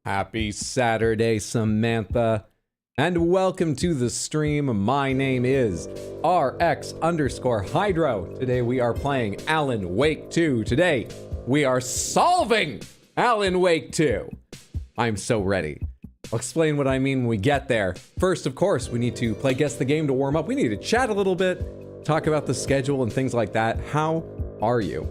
Happy Saturday, Samantha, and welcome to the stream. My name is RX_Hydro. Today we are playing Alan Wake 2. Today we are solving Alan Wake 2. I'm so ready. I'll explain what I mean when we get there. First, of course, we need to play Guess the Game to warm up. We need to chat a little bit, talk about the schedule and things like that. How are you?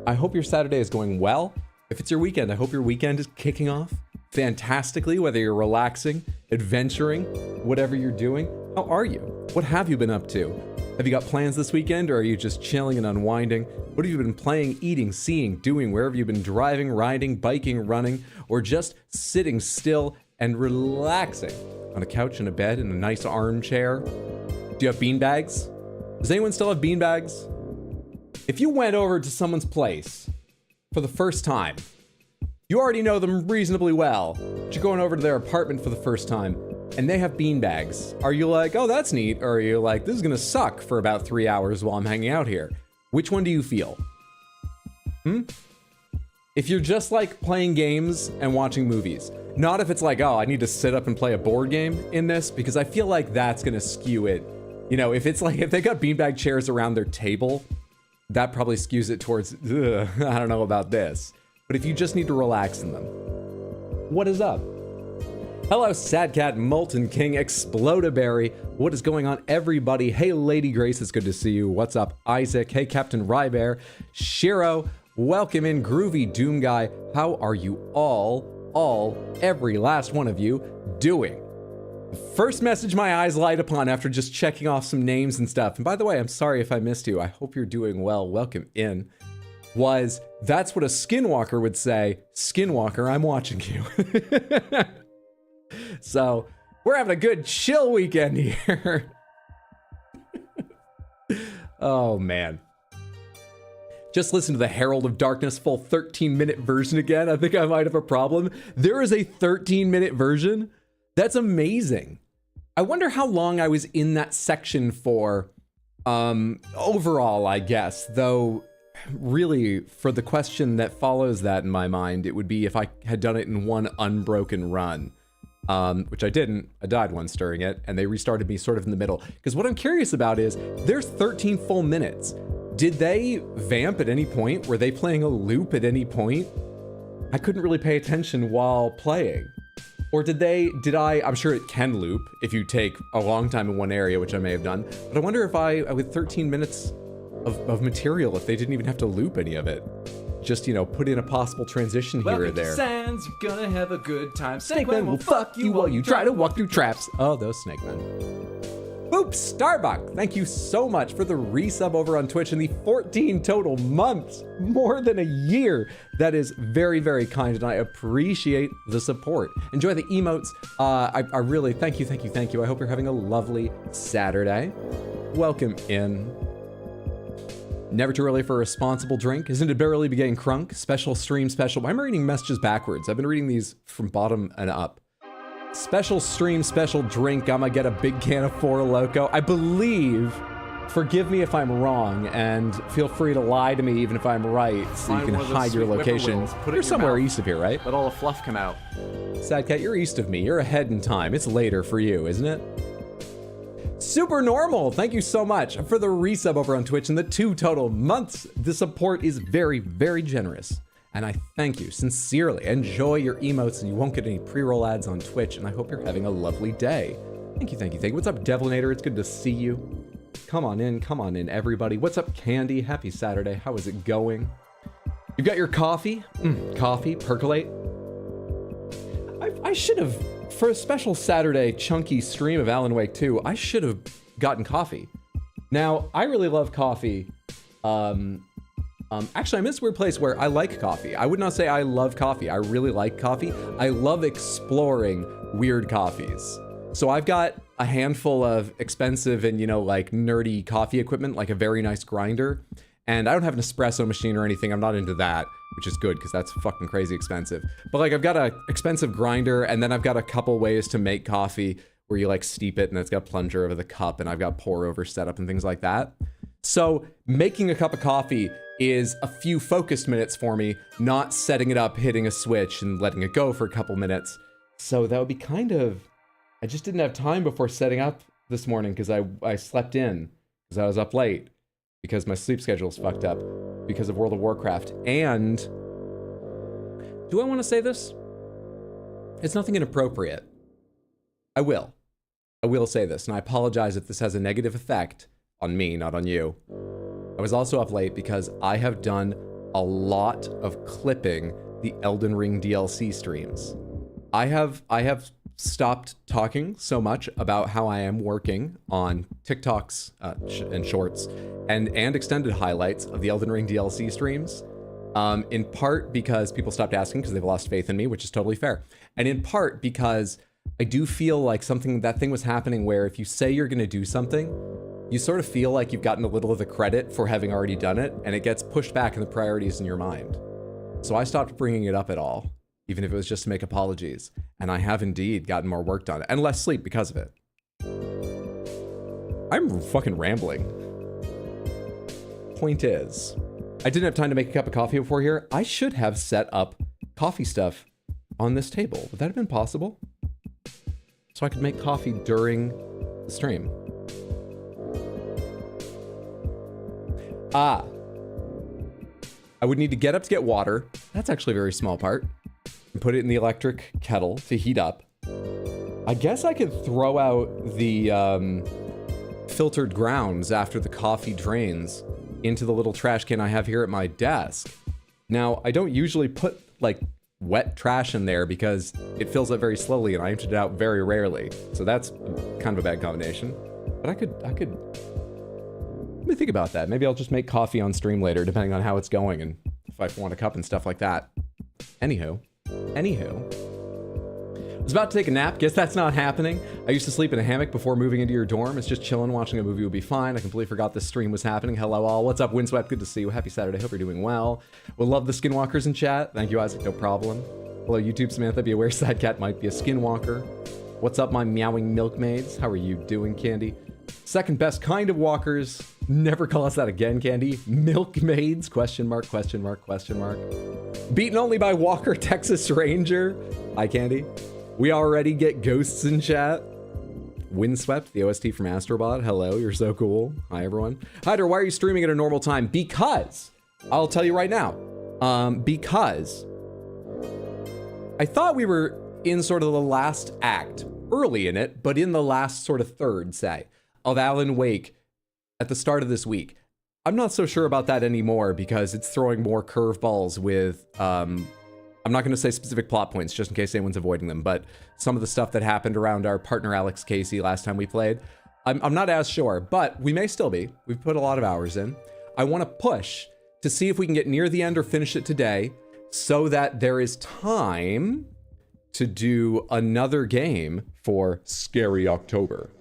I hope your Saturday is going well. If it's your weekend, I hope your weekend is kicking off fantastically, whether you're relaxing, adventuring, whatever you're doing. How are you? What have you been up to? Have you got plans this weekend, or are you just chilling and unwinding? What have you been playing, eating, seeing, doing? Where have you been driving, riding, biking, running, or just sitting still and relaxing on a couch in a bed in a nice armchair? Do you have beanbags? Does anyone still have beanbags? If you went over to someone's place for the first time, you already know them reasonably well, but you're going over to their apartment for the first time, and they have beanbags. Are you like, oh, that's neat? Or are you like, this is gonna suck for about 3 hours while I'm hanging out here? Which one do you feel? If you're just like playing games and watching movies, not if it's like, oh, I need to sit up and play a board game in this, because I feel like that's gonna skew it. You know, if it's like, if they got beanbag chairs around their table, that probably skews it towards, I don't know about this. But if you just need to relax in them, what is up? Hello, Sadcat, Molten King, Explodaberry. What is going on, everybody? Hey, Lady Grace, it's good to see you. What's up, Isaac? Hey, Captain Rybear. Shiro, welcome in. Groovy Doom Guy, how are you every last one of you doing? First message my eyes light upon after just checking off some names and stuff. And by the way, I'm sorry if I missed you. I hope you're doing well. Welcome in. Was that's what a skinwalker would say. Skinwalker, I'm watching you. So we're having a good chill weekend here. Oh man. Just listen to the Herald of Darkness full 13-minute version again. I think I might have a problem. There is a 13-minute version. That's amazing. I wonder how long I was in that section for overall, I guess, though. Really, for the question that follows that in my mind, it would be if I had done it in one unbroken run, which I didn't. I died once during it, and they restarted me sort of in the middle. Because what I'm curious about is, there's 13 full minutes. Did they vamp at any point? Were they playing a loop at any point? I couldn't really pay attention while playing. Or I'm sure it can loop if you take a long time in one area, which I may have done. But I wonder if with 13 minutes of material, if they didn't even have to loop any of it. Just, you know, put in a possible transition here or there. Sands, you're gonna have a good time. Snake Men will fuck you while you try to walk through traps. Oh, those Snake Men. Boop, Starbuck, thank you so much for the resub over on Twitch and the 14 total months, more than a year. That is very, very kind, and I appreciate the support. Enjoy the emotes. I really, thank you. I hope you're having a lovely Saturday. Welcome in. Never too early for a responsible drink. Isn't it barely be getting crunk? Special stream special. Why am I reading messages backwards? I've been reading these from bottom and up. Special stream special drink. I'm gonna get a big can of Four Loko. I believe, forgive me if I'm wrong, and feel free to lie to me even if I'm right, so you can hide your location. You're somewhere east of here, right? Let all the fluff come out. Sadcat, you're east of me. You're ahead in time. It's later for you, isn't it? Super Normal, thank you so much for the resub over on Twitch and the 2 total months. The support is very, very generous, and I thank you sincerely. Enjoy your emotes, and you won't get any pre-roll ads on Twitch, and I hope you're having a lovely day. Thank you. What's up, Devlinator? It's good to see you. Come on in, everybody. What's up, Candy? Happy Saturday. How is it going? You got your coffee? Coffee, percolate. I should have, for a special Saturday chunky stream of Alan Wake 2, I should have gotten coffee. Now, I really love coffee. Actually, I'm in this weird place where I like coffee. I would not say I love coffee. I really like coffee. I love exploring weird coffees. So I've got a handful of expensive and, you know, like nerdy coffee equipment, like a very nice grinder. And I don't have an espresso machine or anything. I'm not into that, which is good because that's fucking crazy expensive. But like I've got an expensive grinder, and then I've got a couple ways to make coffee where you like steep it and it's got plunger over the cup, and I've got pour over setup and things like that. So making a cup of coffee is a few focused minutes for me, not setting it up, hitting a switch, and letting it go for a couple minutes. So that would be kind of... I just didn't have time before setting up this morning because I slept in because I was up late because my sleep schedule's fucked up because of World of Warcraft. And do I want to say this? It's nothing inappropriate. I will say this, and I apologize if this has a negative effect on me, not on you. I was also up late because I have done a lot of clipping the Elden Ring DLC streams. I have stopped talking so much about how I am working on TikToks and shorts and extended highlights of the Elden Ring DLC streams, in part because people stopped asking because they've lost faith in me, which is totally fair, and in part because I do feel like that thing was happening where if you say you're going to do something, you sort of feel like you've gotten a little of the credit for having already done it, and it gets pushed back in the priorities in your mind. So I stopped bringing it up at all, even if it was just to make apologies. And I have indeed gotten more work done and less sleep because of it. I'm fucking rambling. Point is, I didn't have time to make a cup of coffee before here. I should have set up coffee stuff on this table. Would that have been possible? So I could make coffee during the stream. I would need to get up to get water. That's actually a very small part. And put it in the electric kettle to heat up. I guess I could throw out the filtered grounds after the coffee drains into the little trash can I have here at my desk. Now, I don't usually put like wet trash in there because it fills up very slowly and I empty it out very rarely. So that's kind of a bad combination. But I could let me think about that. Maybe I'll just make coffee on stream later, depending on how it's going and if I want a cup and stuff like that. Anywho. I was about to take a nap. Guess that's not happening. I used to sleep in a hammock before moving into your dorm. It's just chilling, watching a movie would be fine. I completely forgot this stream was happening. Hello all. What's up, Windswept? Good to see you. Happy Saturday. Hope you're doing well. We'll love the skinwalkers in chat. Thank you, Isaac. No problem. Hello, YouTube Samantha. Be aware Sidecat might be a skinwalker. What's up, my meowing milkmaids? How are you doing, Candy? Second best kind of walkers. Never call us that again, Candy. Milkmaids? Question mark, question mark, question mark. Beaten only by Walker, Texas Ranger. Hi, Candy. We already get ghosts in chat. Windswept, the OST from Astrobot. Hello, you're so cool. Hi, everyone. Hyder, why are you streaming at a normal time? Because, I'll tell you right now. Because I thought we were in sort of the last act, early in it, but in the last sort of third, say, of Alan Wake at the start of this week. I'm not so sure about that anymore because it's throwing more curveballs with, I'm not going to say specific plot points just in case anyone's avoiding them, but some of the stuff that happened around our partner Alex Casey last time we played. I'm not as sure, but we may still be. We've put a lot of hours in. I want to push to see if we can get near the end or finish it today so that there is time to do another game for Scary October.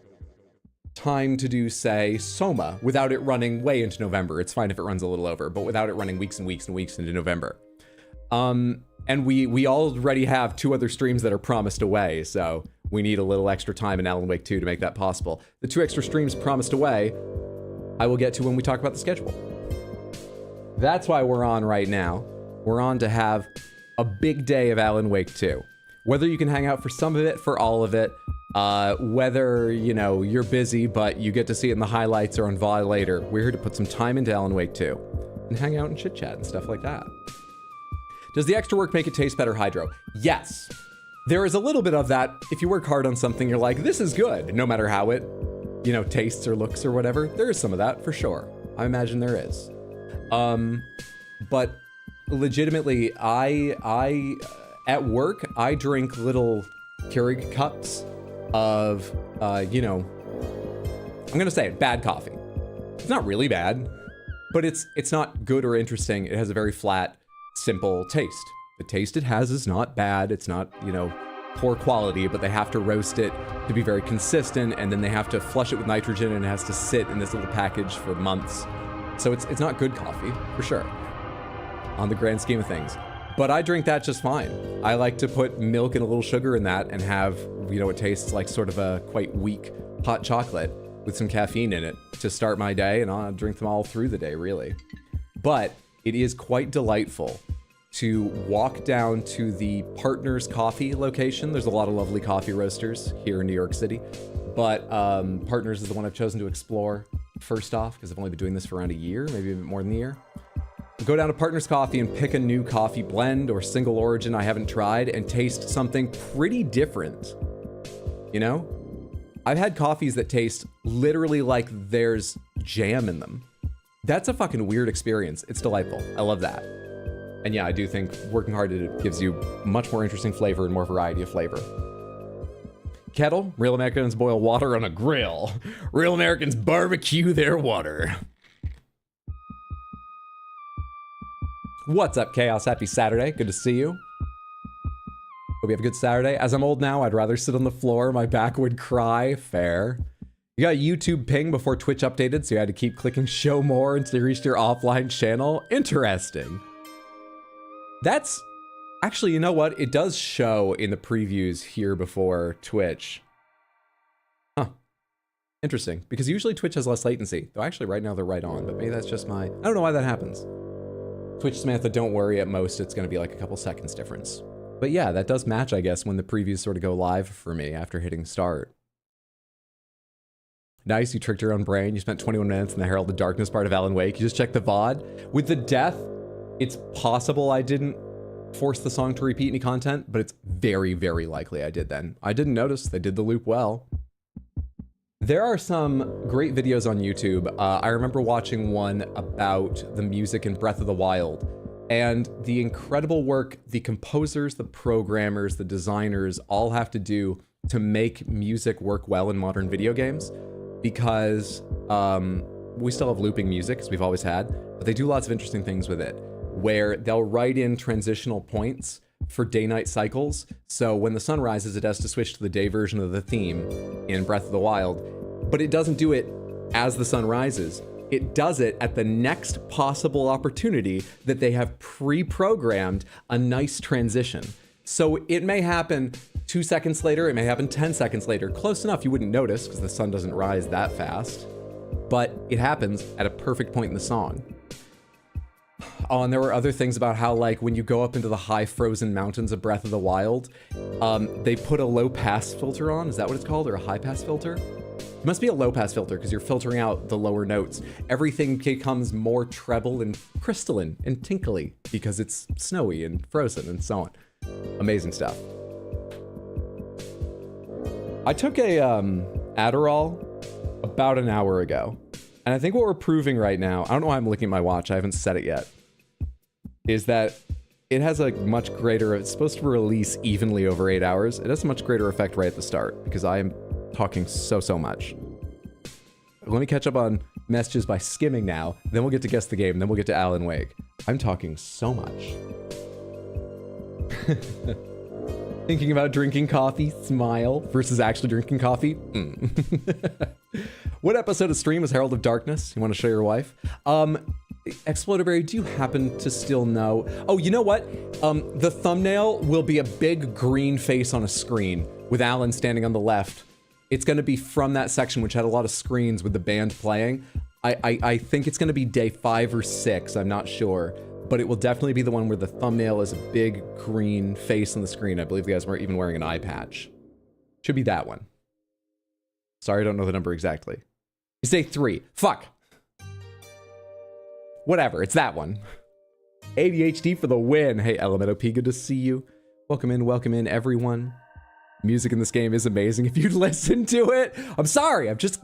Time to do, say, Soma without it running way into November. It's fine if it runs a little over, but without it running weeks and weeks and weeks into November. And we already have 2 other streams that are promised away, so we need a little extra time in Alan Wake 2 to make that possible. The 2 extra streams promised away, I will get to when we talk about the schedule. That's why we're on right now. We're on to have a big day of Alan Wake 2. Whether you can hang out for some of it, for all of it, whether, you know, you're busy, but you get to see it in the highlights or on VOD later, we're here to put some time into Alan Wake 2 and hang out and chit chat and stuff like that. Does the extra work make it taste better, Hydro? Yes. There is a little bit of that. If you work hard on something, you're like, this is good, no matter how it, you know, tastes or looks or whatever. There is some of that for sure. I imagine there is. But legitimately, I at work, I drink little Keurig cups of, you know, I'm gonna say it, bad coffee. It's not really bad, but it's not good or interesting. It has a very flat, simple taste. The taste it has is not bad. It's not, you know, poor quality, but they have to roast it to be very consistent, and then they have to flush it with nitrogen, and it has to sit in this little package for months. So it's not good coffee, for sure, on the grand scheme of things. But I drink that just fine. I like to put milk and a little sugar in that and have, you know, it tastes like sort of a quite weak hot chocolate. with some caffeine in it to start my day, and I'll drink them all through the day, really. But it is quite delightful to walk down to the Partners Coffee location. There's a lot of lovely coffee roasters here in New York City, but Partners is the one I've chosen to explore first off, because I've only been doing this for around a year, maybe a bit more than a year. Go down to Partners Coffee and pick a new coffee blend or single origin I haven't tried and taste something pretty different. You know? I've had coffees that taste literally like there's jam in them. That's a fucking weird experience. It's delightful. I love that. And yeah, I do think working hard at it gives you much more interesting flavor and more variety of flavor. Kettle, real Americans boil water on a grill. Real Americans barbecue their water. What's up, Chaos? Happy Saturday. Good to see you. Hope you have a good Saturday. As I'm old now, I'd rather sit on the floor. My back would cry. Fair. You got a YouTube ping before Twitch updated, so you had to keep clicking show more until you reached your offline channel. Interesting. That's... Actually, you know what? It does show in the previews here before Twitch. Huh. Interesting. Because usually Twitch has less latency. Though actually right now they're right on, but maybe that's just my... I don't know why that happens. Twitch Samantha, don't worry, at most it's going to be like a couple seconds difference. But yeah, that does match, I guess, when the previews sort of go live for me after hitting start. Nice, you tricked your own brain. You spent 21 minutes in the Herald of Darkness part of Alan Wake. You just checked the VOD. With the death, it's possible I didn't force the song to repeat any content, but it's very, very likely I did then. I didn't notice. They did the loop well. There are some great videos on YouTube. I remember watching one about the music in Breath of the Wild and the incredible work the composers, the programmers, the designers all have to do to make music work well in modern video games, because we still have looping music, as we've always had, but they do lots of interesting things with it, where they'll write in transitional points for day-night cycles. So when the sun rises, it has to switch to the day version of the theme in Breath of the Wild, but it doesn't do it as the sun rises. It does it at the next possible opportunity that they have pre-programmed a nice transition. So it may happen 2 seconds later, it may happen 10 seconds later. Close enough you wouldn't notice because the sun doesn't rise that fast, but it happens at a perfect point in the song. Oh, and there were other things about how, like, when you go up into the high frozen mountains of Breath of the Wild, they put a low pass filter on. Is that what it's called? Or a high pass filter? It must be a low pass filter because you're filtering out the lower notes. Everything becomes more treble and crystalline and tinkly because it's snowy and frozen and so on. Amazing stuff. I took a Adderall about an hour ago. And I think what we're proving right now, I don't know why I'm looking at my watch, I haven't set it yet, is that it has a much greater, it's supposed to release evenly over 8 hours. It has a much greater effect right at the start because I am talking so much. Let me catch up on messages by skimming now, then we'll get to Guess the Game, then we'll get to Alan Wake. I'm talking so much. Thinking about drinking coffee, smile, versus actually drinking coffee? What episode of stream was Herald of Darkness? You want to show your wife? Exploderberry, do you happen to still know? Oh, you know what? The thumbnail will be a big green face on a screen with Alan standing on the left. It's going to be from that section, which had a lot of screens with the band playing. I think it's going to be day 5 or 6. I'm not sure. But it will definitely be the one where the thumbnail is a big green face on the screen. I believe the guys were even wearing an eye patch. Should be that one. Sorry, I don't know the number exactly. You say 3. Fuck. Whatever, it's that one. ADHD for the win. Hey, Elemental-P, good to see you. Welcome in, everyone. Music in this game is amazing if you'd listen to it. I'm sorry, I'm just,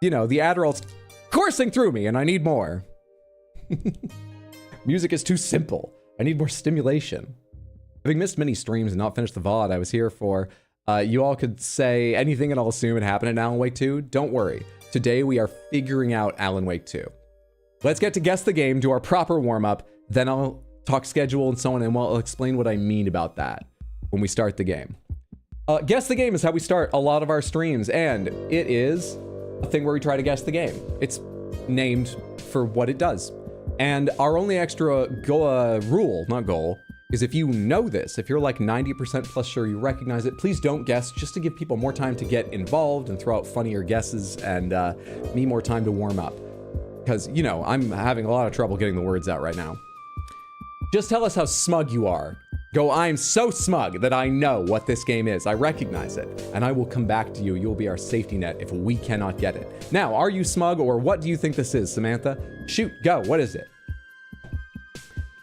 you know, the Adderall's coursing through me and I need more. Music is too simple. I need more stimulation. Having missed many streams and not finished the VOD I was here for, you all could say anything and I'll assume it happened in Alan Wake 2. Don't worry. Today we are figuring out Alan Wake 2. Let's get to Guess the Game, do our proper warm-up, then I'll talk schedule and so on, and I'll explain what I mean about that when we start the game. Guess the Game is how we start a lot of our streams, and it is a thing where we try to guess the game. It's named for what it does. And our only extra rule, not goal, is if you know this, if you're like 90% plus sure you recognize it, please don't guess, just to give people more time to get involved and throw out funnier guesses and me more time to warm up. Because, you know, I'm having a lot of trouble getting the words out right now. Just tell us how smug you are. Go, I'm so smug that I know what this game is. I recognize it. And I will come back to you. You'll be our safety net if we cannot get it. Now, are you smug or what do you think this is, Samantha? Shoot, go. What is it?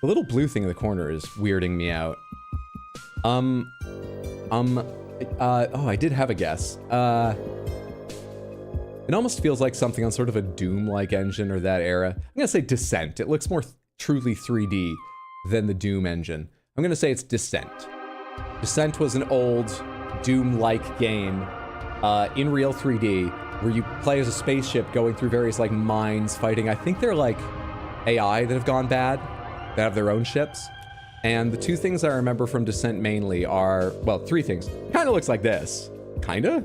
The little blue thing in the corner is weirding me out. Oh, I did have a guess. It almost feels like something on sort of a Doom-like engine or that era. I'm gonna say Descent. It looks more truly 3D than the Doom engine. I'm gonna say it's Descent. Descent was an old Doom-like game in real 3D where you play as a spaceship going through various like mines fighting. I think they're like AI that have gone bad, that have their own ships. And the two things I remember from Descent mainly are, well, three things. Kind of looks like this. Kinda?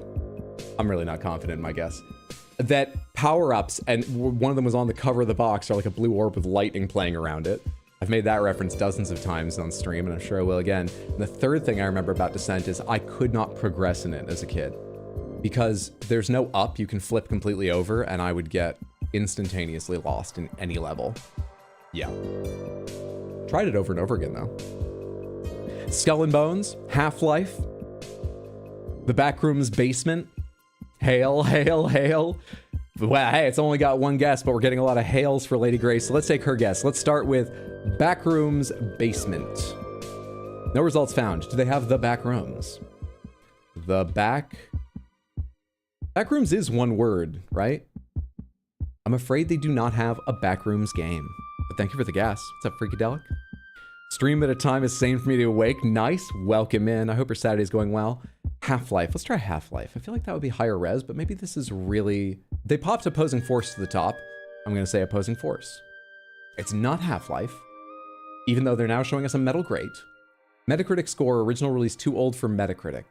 I'm really not confident in my guess. That power-ups, and one of them was on the cover of the box, are like a blue orb with lightning playing around it. I've made that reference dozens of times on stream, and I'm sure I will again. And the third thing I remember about Descent is I could not progress in it as a kid. Because there's no up, you can flip completely over, and I would get instantaneously lost in any level. Yeah. Tried it over and over again, though. Skull and Bones, Half-Life, The Backrooms Basement, Hail, hail, hail. Well, hey, it's only got one guess, but we're getting a lot of hails for Lady Grace, so let's take her guess. Let's start with Backrooms Basement. No results found. Do they have the Backrooms? The Backrooms is one word, right? I'm afraid they do not have a Backrooms game. But thank you for the guess. What's up, Freakadelic? Stream at a time is sane for me to awake. Nice. Welcome in. I hope your Saturday's going well. Half-Life. Let's try Half-Life. I feel like that would be higher res, but maybe this is really... They popped Opposing Force to the top. I'm going to say Opposing Force. It's not Half-Life, even though they're now showing us a Metal Grate. Metacritic score, original release too old for Metacritic.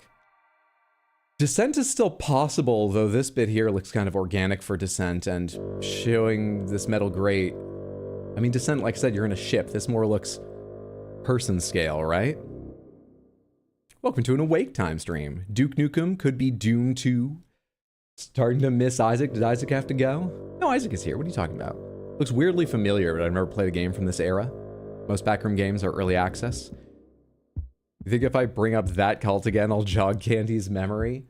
Descent is still possible, though this bit here looks kind of organic for Descent, and showing this Metal Grate... I mean, Descent, like I said, you're in a ship. This more looks person scale, right? Welcome to an Awake Time stream. Duke Nukem could be Doom 2. Starting to miss Isaac. Did Isaac have to go? No, Isaac is here. What are you talking about? Looks weirdly familiar, but I've never played a game from this era. Most backroom games are early access. You think if I bring up that cult again, I'll jog Candy's memory?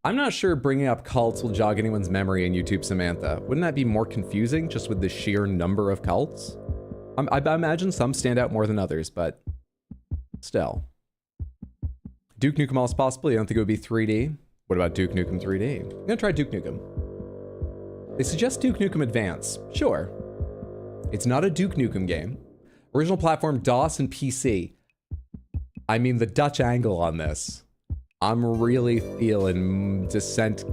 I'm not sure bringing up cults will jog anyone's memory in YouTube, Samantha. Wouldn't that be more confusing just with the sheer number of cults? I imagine some stand out more than others, but still. Duke Nukem also possible. You don't think it would be 3D? What about Duke Nukem 3D? I'm gonna try Duke Nukem. They suggest Duke Nukem Advance. Sure. It's not a Duke Nukem game. Original platform DOS and PC. I mean, the Dutch angle on this. I'm really feeling Descent.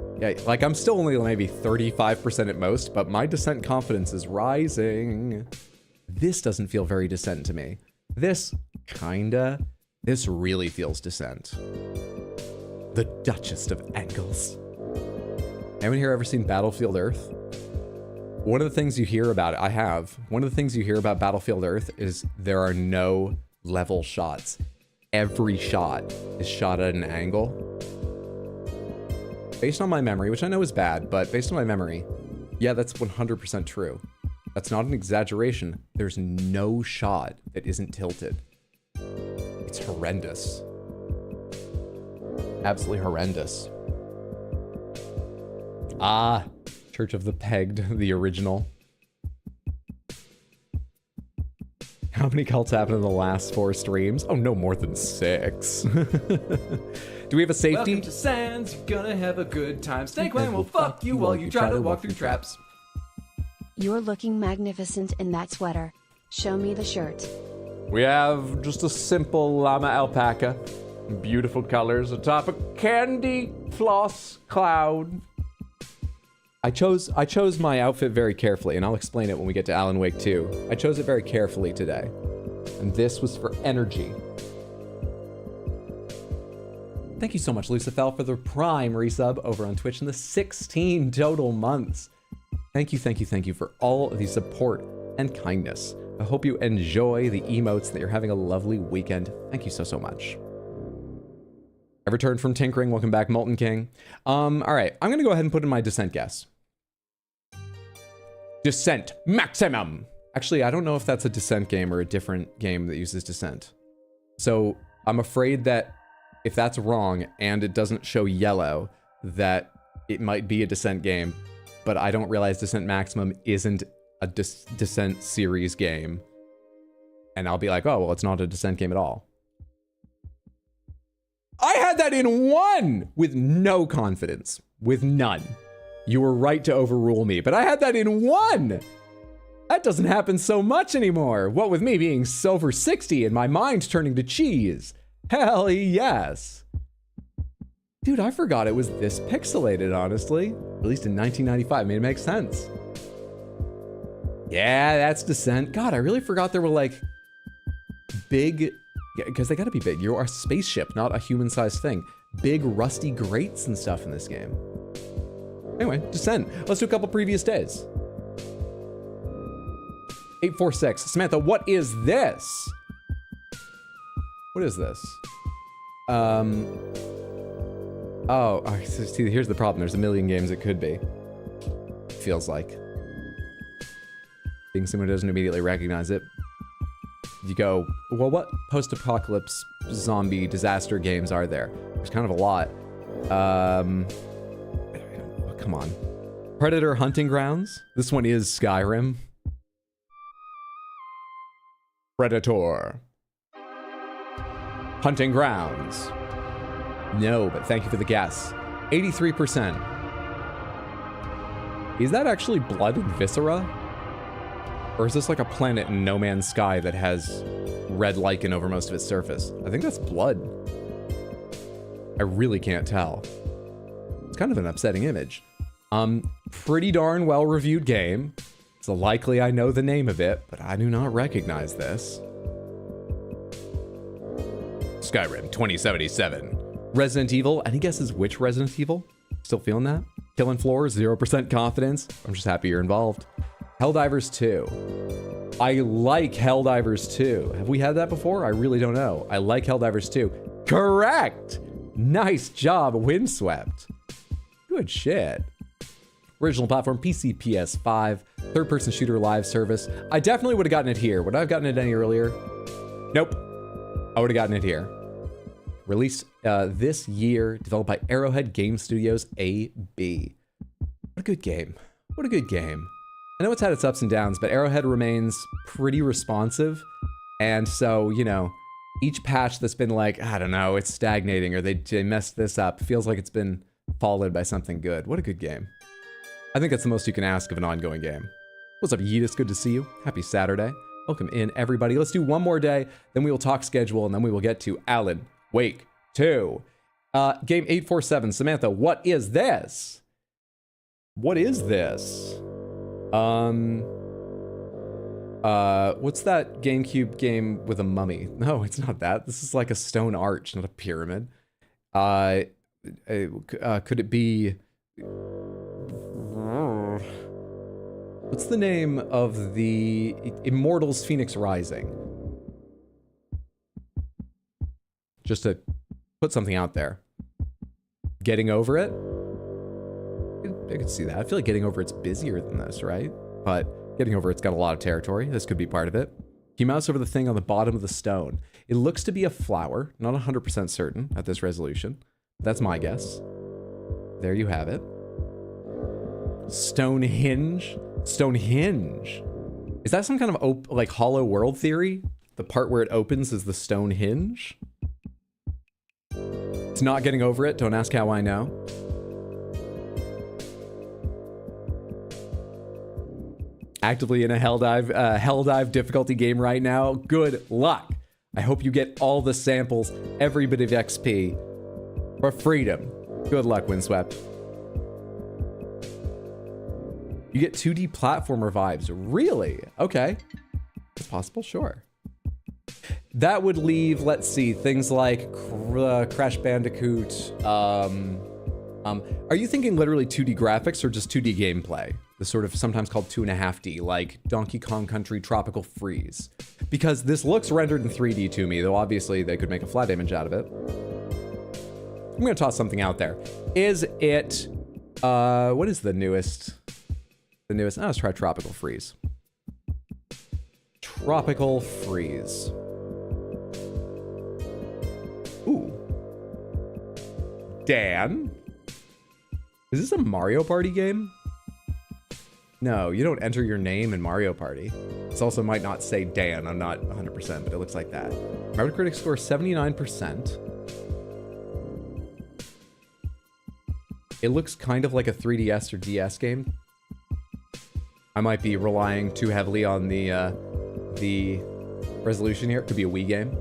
Like, I'm still only maybe 35% at most, but my Descent confidence is rising. This doesn't feel very Descent to me. This, kinda. This really feels Descent. The Duchess of Angles. Anyone here ever seen Battlefield Earth? One of the things you hear about it, I have. One of the things you hear about Battlefield Earth is there are no level shots. Every shot is shot at an angle. Based on my memory, which I know is bad, but based on my memory, yeah, that's 100% true. That's not an exaggeration. There's no shot that isn't tilted. It's horrendous. Absolutely horrendous. Ah, Church of the Pegged, the original. How many cults happened in the last 4 streams? Oh, no more than 6. Do we have a safety? Welcome to Sands, you're gonna have a good time. Snakewine will fuck you while you try to walk through traps. You're looking magnificent in that sweater. Show me the shirt. We have just a simple llama alpaca. Beautiful colors atop a candy floss cloud. I chose my outfit very carefully, and I'll explain it when we get to Alan Wake 2. I chose it very carefully today. And this was for energy. Thank you so much, Lucifel, for the Prime resub over on Twitch in the 16 total months. Thank you for all of the support and kindness. I hope you enjoy the emotes, that you're having a lovely weekend. Thank you so, so much. I returned from tinkering. Welcome back, Molten King. All right, I'm gonna go ahead and put in my Descent guess. Descent Maximum. Actually, I don't know if that's a Descent game or a different game that uses Descent. So I'm afraid that if that's wrong and it doesn't show yellow, that it might be a Descent game, but I don't realize Descent Maximum isn't a Descent series game. And I'll be like, oh, well, it's not a Descent game at all. I had that in 1 with no confidence, with none. You were right to overrule me, but I had that in 1. That doesn't happen so much anymore. What with me being silver 60 and my mind turning to cheese. Hell yes. Dude, I forgot it was this pixelated, honestly. Released in 1995, made it make sense. Yeah, that's Descent. God, I really forgot there were like big, because they gotta be big. You're a spaceship, not a human-sized thing. Big rusty grates and stuff in this game. Anyway, Descent. Let's do a couple previous days. 846. Samantha, what is this? What is this? Oh, see, here's the problem. There's a million games it could be. Feels like. Being someone who doesn't immediately recognize it. You go, well, what post-apocalypse zombie disaster games are there? There's kind of a lot. Come on. Predator Hunting Grounds. This one is Skyrim. Predator. Hunting Grounds. No, but thank you for the guess. 83%. Is that actually blood and viscera? Or is this like a planet in No Man's Sky that has red lichen over most of its surface? I think that's blood. I really can't tell. It's kind of an upsetting image. Pretty darn well-reviewed game. It's likely I know the name of it, but I do not recognize this. Skyrim 2077. Resident Evil. Any guesses which Resident Evil? Still feeling that? Killing Floor, 0% confidence. I'm just happy you're involved. Helldivers 2. I like Helldivers 2. Have we had that before? I really don't know. I like Helldivers 2. Correct! Nice job, Windswept. Good shit. Original platform, PC, PS5. Third-person shooter live service. I definitely would have gotten it here. Would I have gotten it any earlier? Nope. I would have gotten it here. Released this year, developed by Arrowhead Game Studios AB. What a good game. What a good game. I know it's had its ups and downs, but Arrowhead remains pretty responsive. And so, you know, each patch that's been like, I don't know, it's stagnating or they messed this up, feels like it's been followed by something good. What a good game. I think that's the most you can ask of an ongoing game. What's up, Yeetus? Good to see you. Happy Saturday. Welcome in, everybody. Let's do one more day, then we will talk schedule, and then we will get to Alan Wake 2. Game 847. Samantha, what is this? What is this? What's that GameCube game with a mummy? No, it's not that. This is like a stone arch, not a pyramid. Could it be... What's the name of the Immortals Phoenix Rising? Just to put something out there. Getting Over It? I could see that. I feel like Getting Over It's busier than this, right? But Getting Over It's got a lot of territory. This could be part of it. You mouse over the thing on the bottom of the stone. It looks to be a flower. Not 100% certain at this resolution. That's my guess. There you have it. Stonehenge? Stonehenge. Is that some kind of like hollow world theory? The part where it opens is the Stonehenge? It's not Getting Over It. Don't ask how I know. Actively in a Helldive difficulty game right now. Good luck. I hope you get all the samples, every bit of XP for freedom. Good luck, Windswept. You get 2D platformer vibes. Really? Okay. It's possible, sure. That would leave, let's see, things like Crash Bandicoot. Are you thinking literally 2D graphics or just 2D gameplay? the sort of sometimes called 2.5D, like Donkey Kong Country Tropical Freeze. Because this looks rendered in 3D to me, though obviously they could make a flat image out of it. I'm gonna toss something out there. Is it, what is the newest? Oh, let's try Tropical Freeze. Tropical Freeze. Ooh. Dan? Is this a Mario Party game? No, you don't enter your name in Mario Party. This also might not say Dan, I'm not 100%, but it looks like that. Metacritic score 79%. It looks kind of like a 3DS or DS game. I might be relying too heavily on the resolution here. It could be a Wii game.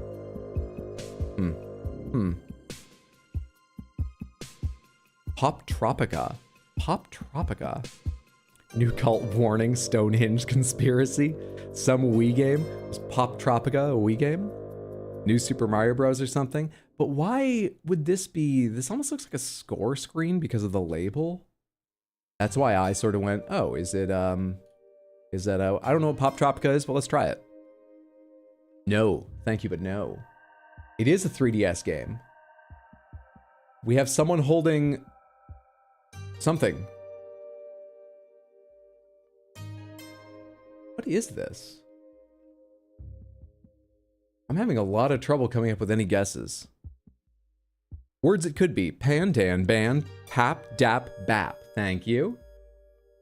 Pop Tropica. Pop Tropica. New cult warning, Stonehenge conspiracy. Some Wii game. Was Pop Tropica a Wii game? New Super Mario Bros. Or something? But why would this be... This almost looks like a score screen because of the label. That's why I sort of went, oh, is it, I don't know what Pop Tropica is, but let's try it. No. Thank you, but no. It is a 3DS game. We have someone holding... something. What is this? I'm having a lot of trouble coming up with any guesses. Words it could be. Pan, Dan, Ban, Pap, Dap, Bap. Thank you.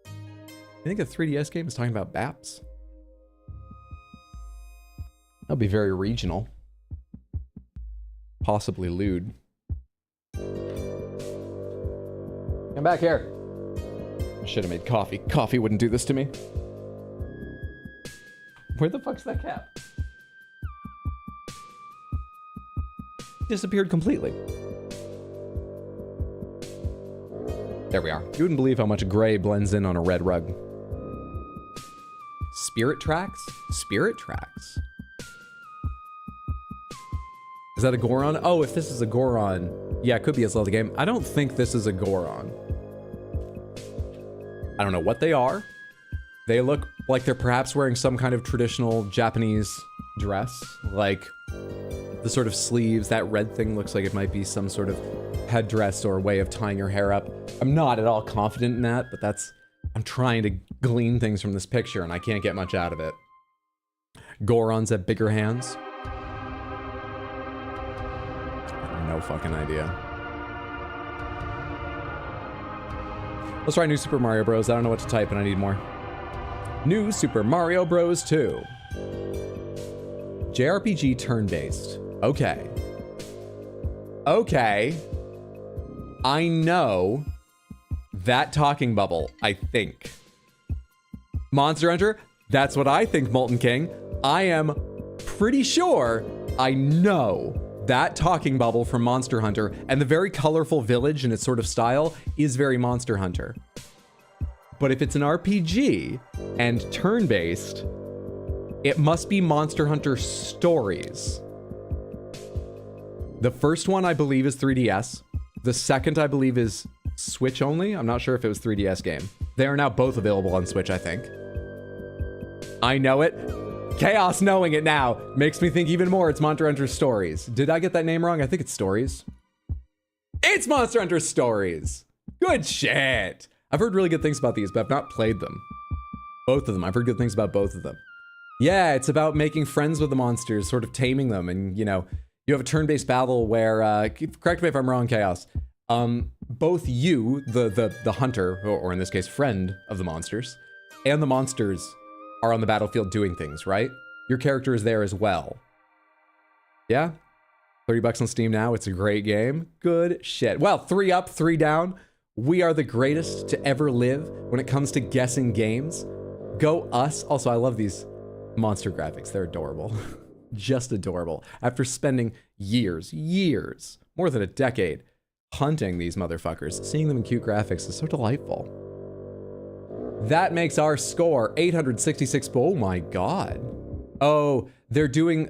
I think a 3DS game is talking about Baps. That'll be very regional. Possibly lewd. Come back here. I should have made coffee. Coffee wouldn't do this to me. Where the fuck's that cat? Disappeared completely. There we are. You wouldn't believe how much gray blends in on a red rug. Spirit Tracks? Spirit Tracks. Is that a Goron? Oh, if this is a Goron, yeah, it could be a Zelda game. I don't think this is a Goron. I don't know what they are. They look like they're perhaps wearing some kind of traditional Japanese dress. Like the sort of sleeves, that red thing looks like it might be some sort of headdress or way of tying your hair up. I'm not at all confident in that, but that's... I'm trying to glean things from this picture and I can't get much out of it. Gorons have bigger hands. No fucking idea. Let's try New Super Mario Bros. I don't know what to type and I need more. New Super Mario Bros. 2. JRPG turn-based. Okay. Okay. I know that talking bubble, I think. Monster Hunter, that's what I think, Molten King. I am pretty sure I know that talking bubble from Monster Hunter, and the very colorful village and its sort of style is very Monster Hunter. But if it's an RPG and turn-based, it must be Monster Hunter Stories. The first one, I believe, is 3DS. The second, I believe, is Switch only. I'm not sure if it was 3DS game. They are now both available on Switch, I think. I know it. Chaos knowing it now makes me think even more it's Monster Hunter Stories. Did I get that name wrong? I think it's Stories. It's Monster Hunter Stories. Good shit. I've heard really good things about these, but I've not played them. Both of them. I've heard good things about both of them. Yeah, it's about making friends with the monsters, sort of taming them, and, you know, you have a turn-based battle where, correct me if I'm wrong, Chaos, both you, the hunter, or in this case, friend of the monsters, and the monsters are on the battlefield doing things, right? Your character is there as well. Yeah? $30 on Steam now. It's a great game. Good shit. Well, 3 up, 3 down. We are the greatest to ever live when it comes to guessing games. Go us. Also, I love these monster graphics. They're adorable. Just adorable. After spending years, more than a decade, hunting these motherfuckers, seeing them in cute graphics is so delightful. That makes our score 866. Oh my god. Oh, they're doing,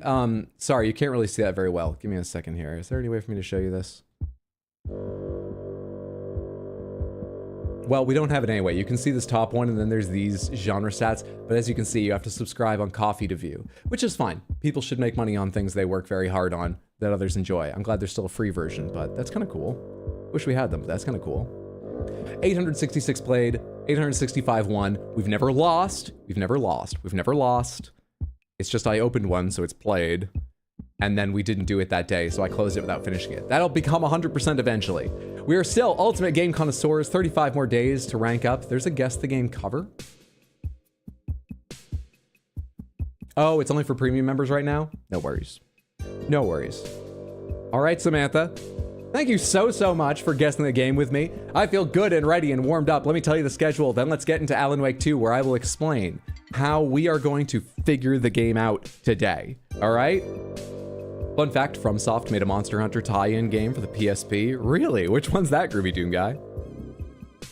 sorry, you can't really see that very well. Give me a second here. Is there any way for me to show you this? Well, we don't have it anyway. You can see this top one, and then there's these genre stats. But as you can see, you have to subscribe on Coffee to view, which is fine. People should make money on things they work very hard on that others enjoy. I'm glad there's still a free version, but that's kind of cool. Wish we had them, but that's kind of cool. 866 played, 865 won. We've never lost. We've never lost. We've never lost. It's just I opened one, so it's played. And then we didn't do it that day, so I closed it without finishing it. That'll become 100% eventually. We are still Ultimate Game Connoisseurs, 35 more days to rank up. There's a Guess the Game cover. Oh, it's only for premium members right now? No worries. No worries. All right, Samantha. Thank you so much for guessing the game with me. I feel good and ready and warmed up. Let me tell you the schedule, then let's get into Alan Wake 2, where I will explain how we are going to figure the game out today. All right? Fun fact, FromSoft made a Monster Hunter tie-in game for the PSP. Really? Which one's that, Groovy Doom guy?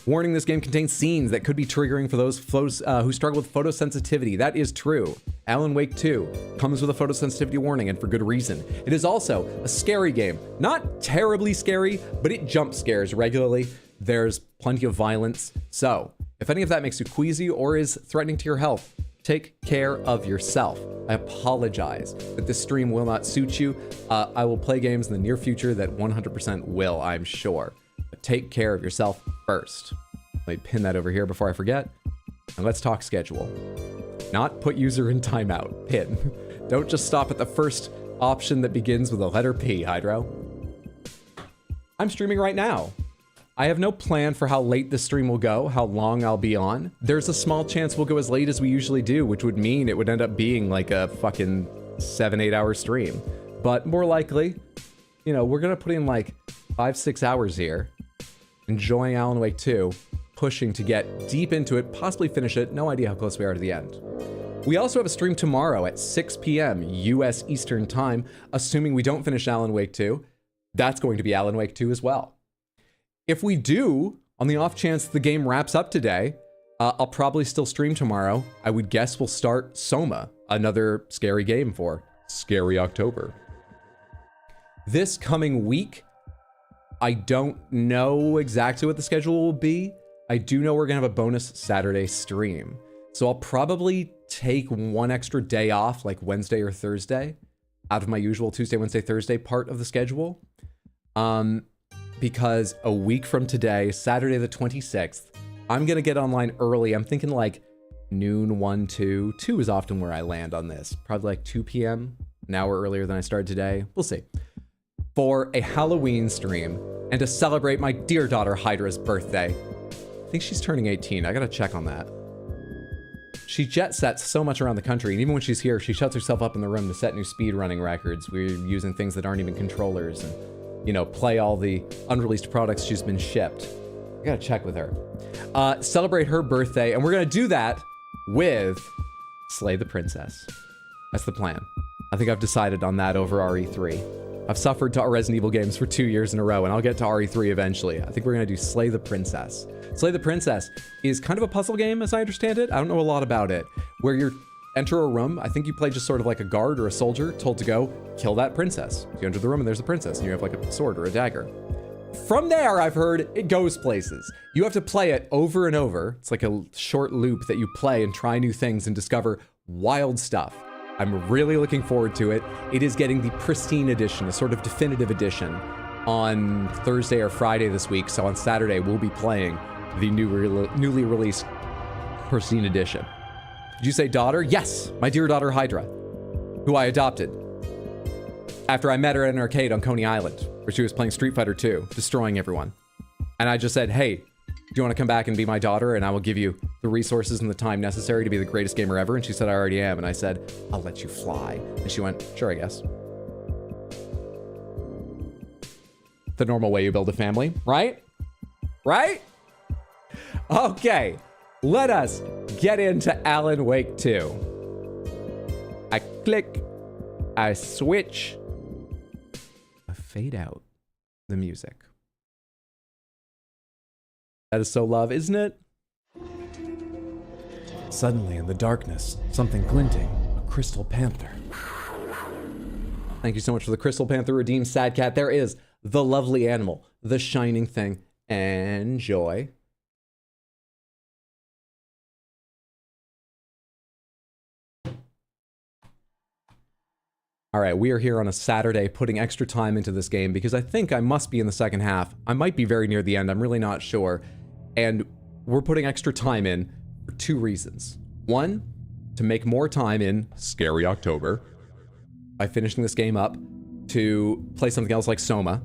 Warning, this game contains scenes that could be triggering for those who struggle with photosensitivity. That is true. Alan Wake 2 comes with a photosensitivity warning, and for good reason. It is also a scary game. Not terribly scary, but it jump scares regularly. There's plenty of violence. So, if any of that makes you queasy or is threatening to your health, take care of yourself. I apologize that this stream will not suit you. I will play games in the near future that 100% will, I'm sure. But take care of yourself first. Let me pin that over here before I forget. And let's talk schedule. Not put user in timeout. Pin. Don't just stop at the first option that begins with a letter P, Hydro. I'm streaming right now. I have no plan for how late this stream will go, how long I'll be on. There's a small chance we'll go as late as we usually do, which would mean it would end up being like a fucking 7-8 hour stream. But more likely, you know, we're gonna put in like 5-6 hours here, enjoying Alan Wake 2, pushing to get deep into it, possibly finish it. No idea how close we are to the end. We also have a stream tomorrow at 6 p.m. US Eastern Time, assuming we don't finish Alan Wake 2. That's going to be Alan Wake 2 as well. If we do, on the off chance the game wraps up today, I'll probably still stream tomorrow. I would guess we'll start Soma, another scary game for Scary October. This coming week, I don't know exactly what the schedule will be. I do know we're gonna have a bonus Saturday stream. So I'll probably take one extra day off, like Wednesday or Thursday, out of my usual Tuesday, Wednesday, Thursday part of the schedule. Because a week from today, Saturday the 26th, I'm gonna get online early. I'm thinking like noon, 1, 2. 2 is often where I land on this. Probably like 2 p.m., an hour earlier than I started today. We'll see. For a Halloween stream and to celebrate my dear daughter Hydra's birthday. I think she's turning 18. I gotta check on that. She jet sets so much around the country, and even when she's here, she shuts herself up in the room to set new speed running records. We're using things that aren't even controllers and, you know, play all the unreleased products she's been shipped. I gotta check with her. Celebrate her birthday, and we're gonna do that with Slay the Princess. That's the plan. I think I've decided on that over RE3. I've suffered to Resident Evil games for 2 years in a row, and I'll get to RE3 eventually. I think we're gonna do Slay the Princess. Slay the Princess is kind of a puzzle game, as I understand it. I don't know a lot about it. Where you enter a room, I think you play just sort of like a guard or a soldier, told to go kill that princess. You enter the room and there's a princess, and you have like a sword or a dagger. From there, I've heard, it goes places. You have to play it over and over. It's like a short loop that you play and try new things and discover wild stuff. I'm really looking forward to it. It is getting the pristine edition, a sort of definitive edition, on Thursday or Friday this week. So on Saturday, we'll be playing the newly released pristine edition. Did you say daughter? Yes, my dear daughter Hydra, who I adopted after I met her at an arcade on Coney Island, where she was playing Street Fighter 2, destroying everyone. And I just said, hey, do you want to come back and be my daughter, and I will give you the resources and the time necessary to be the greatest gamer ever? And she said, I already am. And I said, I'll let you fly. And she went, sure, I guess. The normal way you build a family, right? Right? Okay, let us get into Alan Wake 2. I click, I switch, I fade out the music. That is so love, isn't it? Suddenly in the darkness, something glinting, a crystal panther. Thank you so much for the Crystal Panther redeemed sad cat. There is the lovely animal, the shining thing. Enjoy. All right, we are here on a Saturday putting extra time into this game because I think I must be in the second half. I might be very near the end. I'm really not sure. And we're putting extra time in for two reasons. One, to make more time in Scary October by finishing this game up to play something else like Soma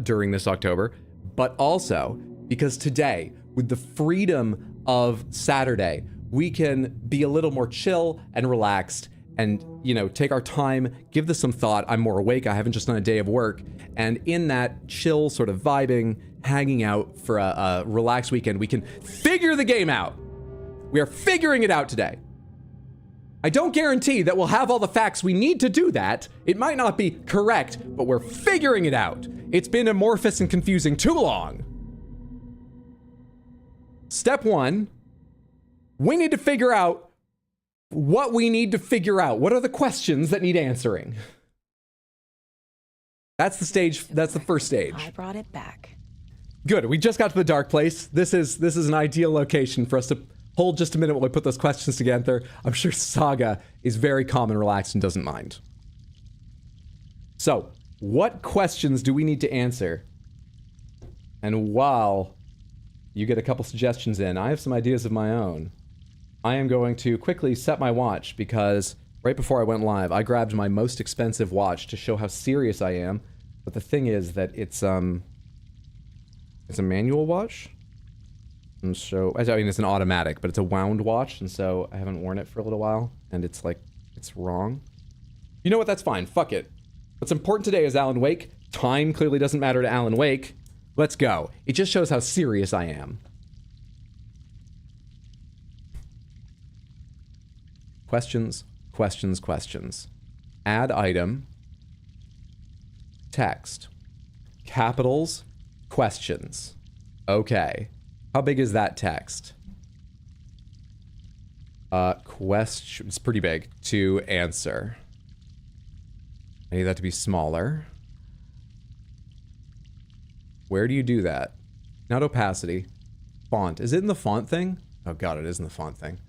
during this October. But also because today, with the freedom of Saturday, we can be a little more chill and relaxed and, you know, take our time, give this some thought. I'm more awake. I haven't just done a day of work. And in that chill sort of vibing, hanging out for a relaxed weekend, we can figure the game out. We are figuring it out today. I don't guarantee that we'll have all the facts we need to do that. It might not be correct, but we're figuring it out. It's been amorphous and confusing too long. Step one, we need to figure out what we need to figure out. What are the questions that need answering? That's the stage. That's the first stage. I brought it back. Good. We just got to the dark place. This is an ideal location for us to hold just a minute while we put those questions together. I'm sure Saga is very calm and relaxed and doesn't mind. So, what questions do we need to answer? And while you get a couple suggestions in, I have some ideas of my own. I am going to quickly set my watch because right before I went live, I grabbed my most expensive watch to show how serious I am. But the thing is that it's a manual watch. And so, I mean, it's an automatic, but it's a wound watch. And so I haven't worn it for a little while and it's like, it's wrong. You know what? That's fine. Fuck it. What's important today is Alan Wake. Time clearly doesn't matter to Alan Wake. Let's go. It just shows how serious I am. Questions, questions, questions. Add item. Text. Capitals. Questions. Okay. How big is that text? Question. It's pretty big. To answer. I need that to be smaller. Where do you do that? Not opacity. Font. Is it in the font thing? Oh god, it is in the font thing.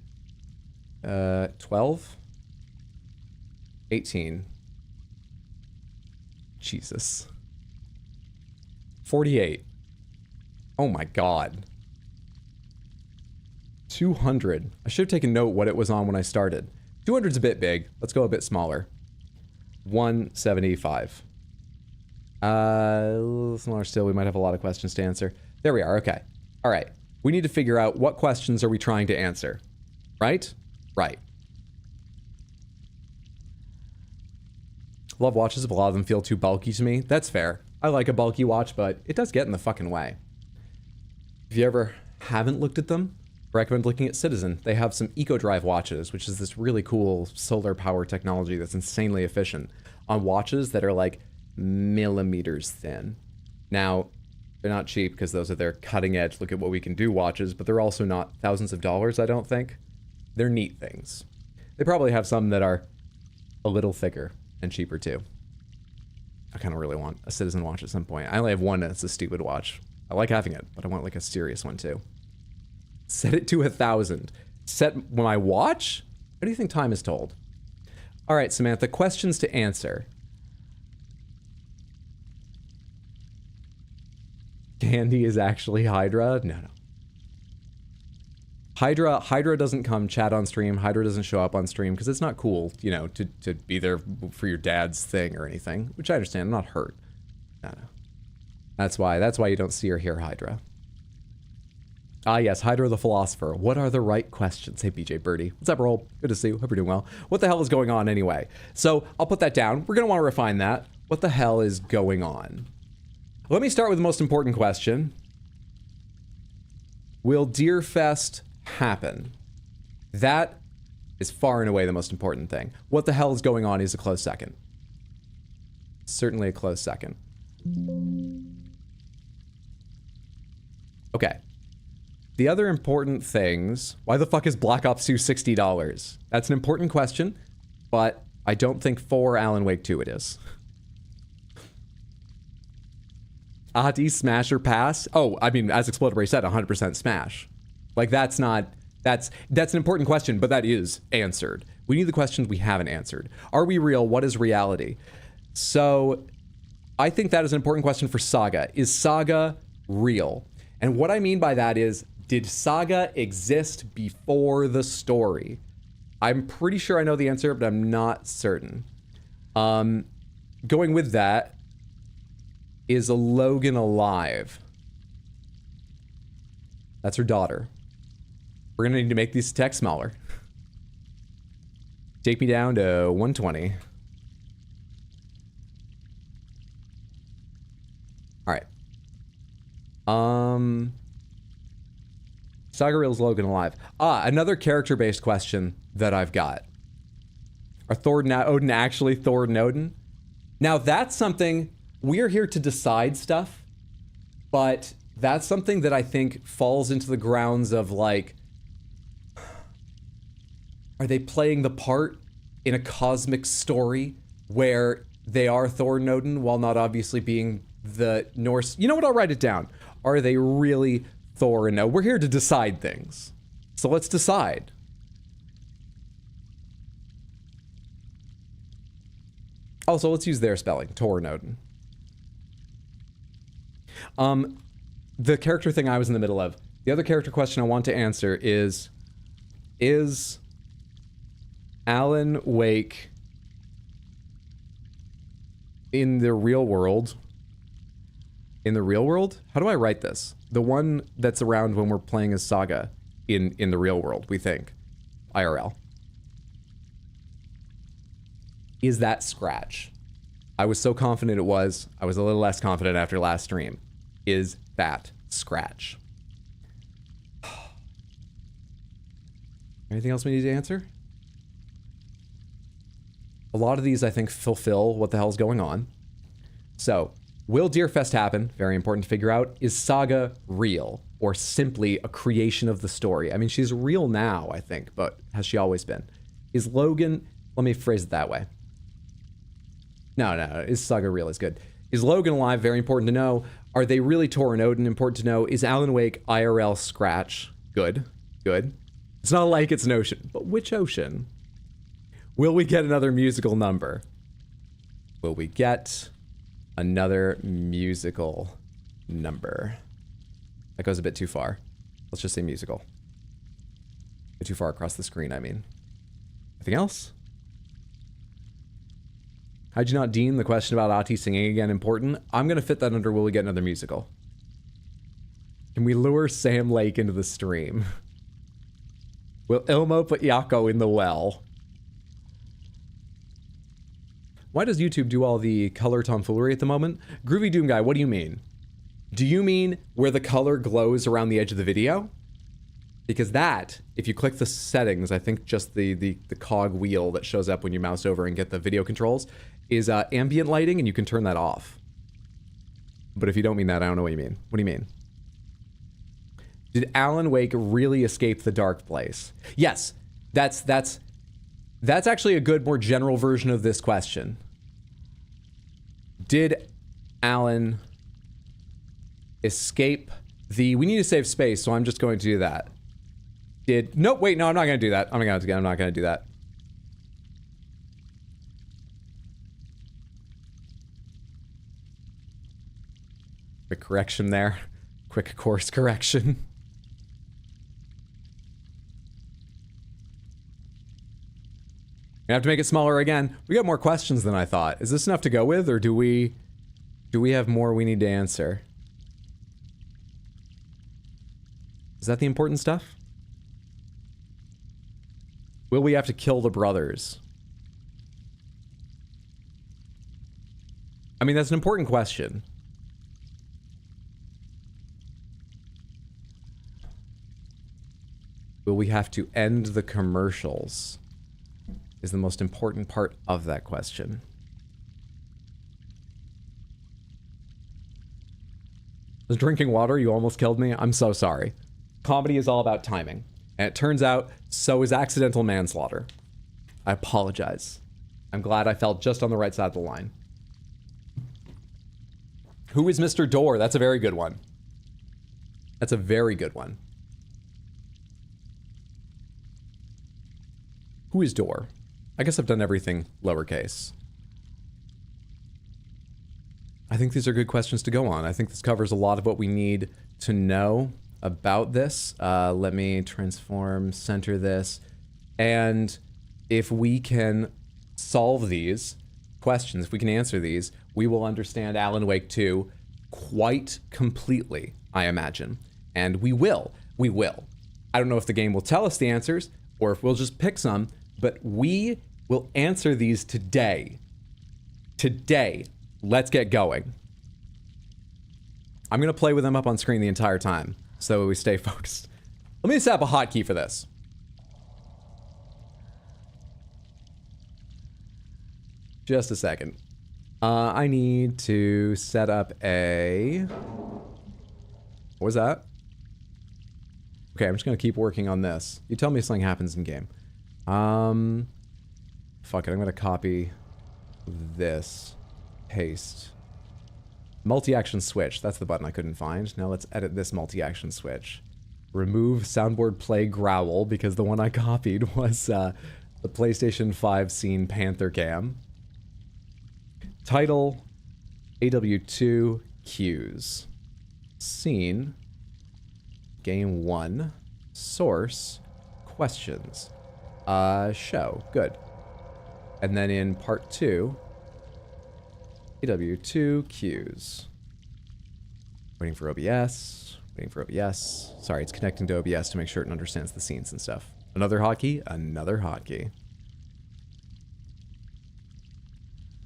12? 18. Jesus. 48. Oh my god. 200. I should have taken note what it was on when I started. 200's a bit big. Let's go a bit smaller. 175. A little smaller still. We might have a lot of questions to answer. There we are. Okay. All right. We need to figure out what questions are we trying to answer. Right? Right. Love watches, but a lot of them feel too bulky to me. That's fair. I like a bulky watch, but it does get in the fucking way. If you ever haven't looked at them, I recommend looking at Citizen. They have some EcoDrive watches, which is this really cool solar power technology that's insanely efficient on watches that are like millimeters thin. Now, they're not cheap because those are their cutting edge, look at what we can do watches, but they're also not thousands of dollars, I don't think. They're neat things. They probably have some that are a little thicker and cheaper too. I kind of really want a Citizen watch at some point. I only have one that's a stupid watch. I like having it, but I want like a serious one too. Set it to 1,000. Set my watch? What do you think time is told? All right, Samantha, questions to answer. Candy is actually Hydra? No. Hydra doesn't come chat on stream. Hydra doesn't show up on stream because it's not cool, you know, to be there for your dad's thing or anything, which I understand. I'm not hurt. No. That's why you don't see or hear Hydra. Ah, yes, Hydra the Philosopher. What are the right questions? Hey, BJ Birdie. What's up, Roll? Good to see you. Hope you're doing well. What the hell is going on anyway? So I'll put that down. We're going to want to refine that. What the hell is going on? Let me start with the most important question. Will Deerfest happen? That is far and away the most important thing. What the hell is going on is a close second. Certainly a close second. Okay. The other important things, why the fuck is Black Ops 2 $60? That's an important question, but I don't think for Alan Wake 2 it is. Ahti Smash or Pass? Oh, I mean, as Explodable said, 100% Smash. Like, that's an important question, but that is answered. We need the questions we haven't answered. Are we real? What is reality? So I think that is an important question for Saga. Is Saga real? And what I mean by that is, did Saga exist before the story? I'm pretty sure I know the answer, but I'm not certain. Going with that, is Logan alive? That's her daughter. We're gonna need to make these text smaller. Take me down to 120. All right. Saga real, is Logan alive? Another character-based question that I've got. Are Thor and Odin actually Thor and Odin? Now that's something, we're here to decide stuff, but that's something that I think falls into the grounds of like, are they playing the part in a cosmic story where they are Thor and Odin while not obviously being the Norse? You know what? I'll write it down. Are they really Thor and Odin? We're here to decide things. So let's decide. Also, let's use their spelling, Thor and Odin. The character thing I was in the middle of. The other character question I want to answer is Alan Wake in the real world? In the real world? How do I write this? The one that's around when we're playing as Saga in the real world, we think. IRL. Is that Scratch? I was so confident it was. I was a little less confident after last stream. Is that Scratch? Anything else we need to answer? A lot of these, I think, fulfill what the hell's going on. So, will Deerfest happen? Very important to figure out. Is Saga real? Or simply a creation of the story? I mean, she's real now, I think, but has she always been? Is Logan... Let me phrase it that way. No. Is Saga real? Is good. Is Logan alive? Very important to know. Are they really Thor and Odin? Important to know. Is Alan Wake IRL Scratch? Good. It's not like it's an ocean, but which ocean? Will we get another musical number? Will we get another musical number? That goes a bit too far. Let's just say musical. A bit too far across the screen, I mean. Anything else? How'd you not deem the question about Ati singing again important? I'm gonna fit that under will we get another musical? Can we lure Sam Lake into the stream? Will Ilmo put Yako in the well? Why does YouTube do all the color tomfoolery at the moment? Groovy Doom Guy, what do you mean? Do you mean where the color glows around the edge of the video? Because that, if you click the settings, I think just the cog wheel that shows up when you mouse over and get the video controls, is ambient lighting, and you can turn that off. But if you don't mean that, I don't know what you mean. What do you mean? Did Alan Wake really escape the dark place? Yes, that's actually a good, more general version of this question. Did Alan escape the... We need to save space, so I'm just going to do that. No, wait, no, I'm not going to do that. I'm not going to do that. Quick correction there. Quick course correction. I have to make it smaller again. We got more questions than I thought. Is this enough to go with, or do we have more we need to answer? Is that the important stuff? Will we have to kill the brothers? I mean, that's an important question. Will we have to end the commercials? Is the most important part of that question. I was drinking water, you almost killed me. I'm so sorry. Comedy is all about timing. And it turns out, so is accidental manslaughter. I apologize. I'm glad I felt just on the right side of the line. Who is Mr. Door? That's a very good one. That's a very good one. Who is Door? I guess I've done everything lowercase. I think these are good questions to go on. I think this covers a lot of what we need to know about this. Let me transform, center this. And if we can solve these questions, if we can answer these, we will understand Alan Wake 2 quite completely, I imagine. And we will. We will. I don't know if the game will tell us the answers or if we'll just pick some, but we will answer these today. Today. Let's get going. I'm going to play with them up on screen the entire time so we stay focused. Let me set up a hotkey for this. Just a second. I need to set up a... What was that? Okay, I'm just going to keep working on this. You tell me if something happens in game. Fuck it, I'm going to copy this. Paste. Multi-action switch. That's the button I couldn't find. Now let's edit this multi-action switch. Remove soundboard play growl because the one I copied was the PlayStation 5 scene Panther Cam. Title AW2 cues. Scene Game 1. Source questions. Show. Good. And then in part 2 AW2 cues. Waiting for OBS. Waiting for OBS. Sorry, it's connecting to OBS to make sure it understands the scenes and stuff. Another hotkey. Another hotkey.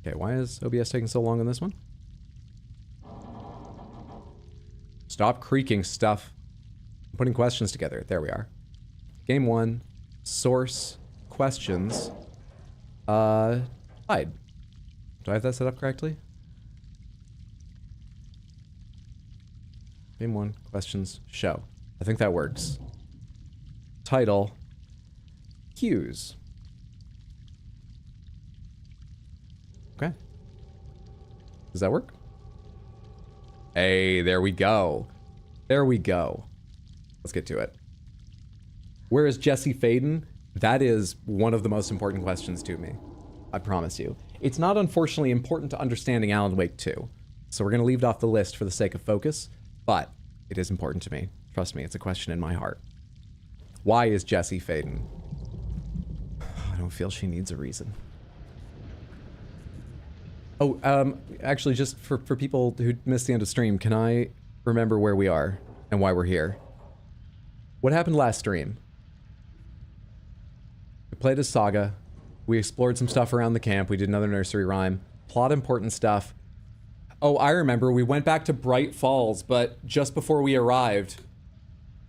Okay, why is OBS taking so long on this one? Stop creaking stuff. I'm putting questions together. There we are. Game 1. Source. Questions. Hide. Do I have that set up correctly? Game 1, questions, show. I think that works. Title, cues. Okay. Does that work? Hey, there we go. There we go. Let's get to it. Where is Jesse Faden? That is one of the most important questions to me. I promise you. It's not unfortunately important to understanding Alan Wake 2, so we're going to leave it off the list for the sake of focus, but it is important to me. Trust me, it's a question in my heart. Why is Jesse Faden? I don't feel she needs a reason. Oh, actually, just for people who missed the end of stream, can I remember where we are and why we're here? What happened last stream? We played as Saga. We explored some stuff around the camp. We did another nursery rhyme. Plot important stuff. Oh, I remember. We went back to Bright Falls, but just before we arrived,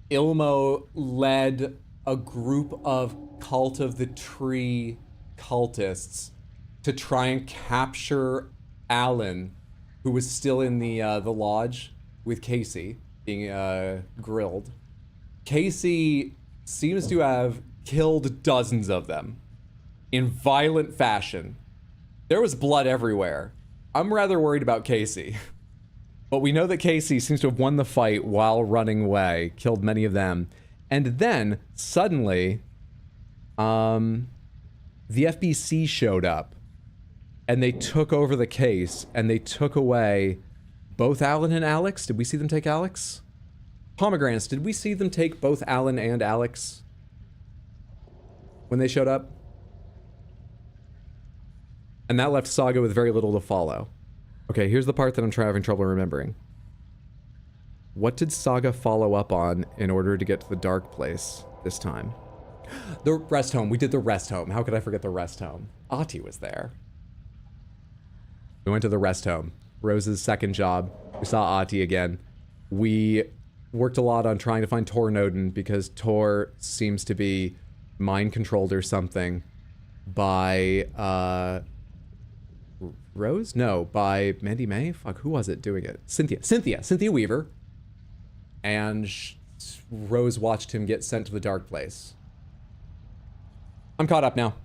Ilmo led a group of Cult of the Tree cultists to try and capture Alan, who was still in the lodge with Casey being grilled. Casey seems to have killed dozens of them. In violent fashion. There was blood everywhere. I'm rather worried about Casey. But we know that Casey seems to have won the fight while running away, killed many of them. And then, suddenly, the FBC showed up. And they took over the case, and they took away both Alan and Alex. Did we see them take Alex? Pomegranates, did we see them take both Alan and Alex when they showed up? And that left Saga with very little to follow. Okay, here's the part that I'm having trouble remembering. What did Saga follow up on in order to get to the dark place this time? The rest home. We did the rest home. How could I forget the rest home? Ahti was there. We went to the rest home. Rose's second job. We saw Ahti again. We worked a lot on trying to find Tor Noden because Tor seems to be mind-controlled or something by, Rose? No, by Mandy May? Fuck, who was it doing it? Cynthia Weaver. And Rose watched him get sent to the dark place. I'm caught up now.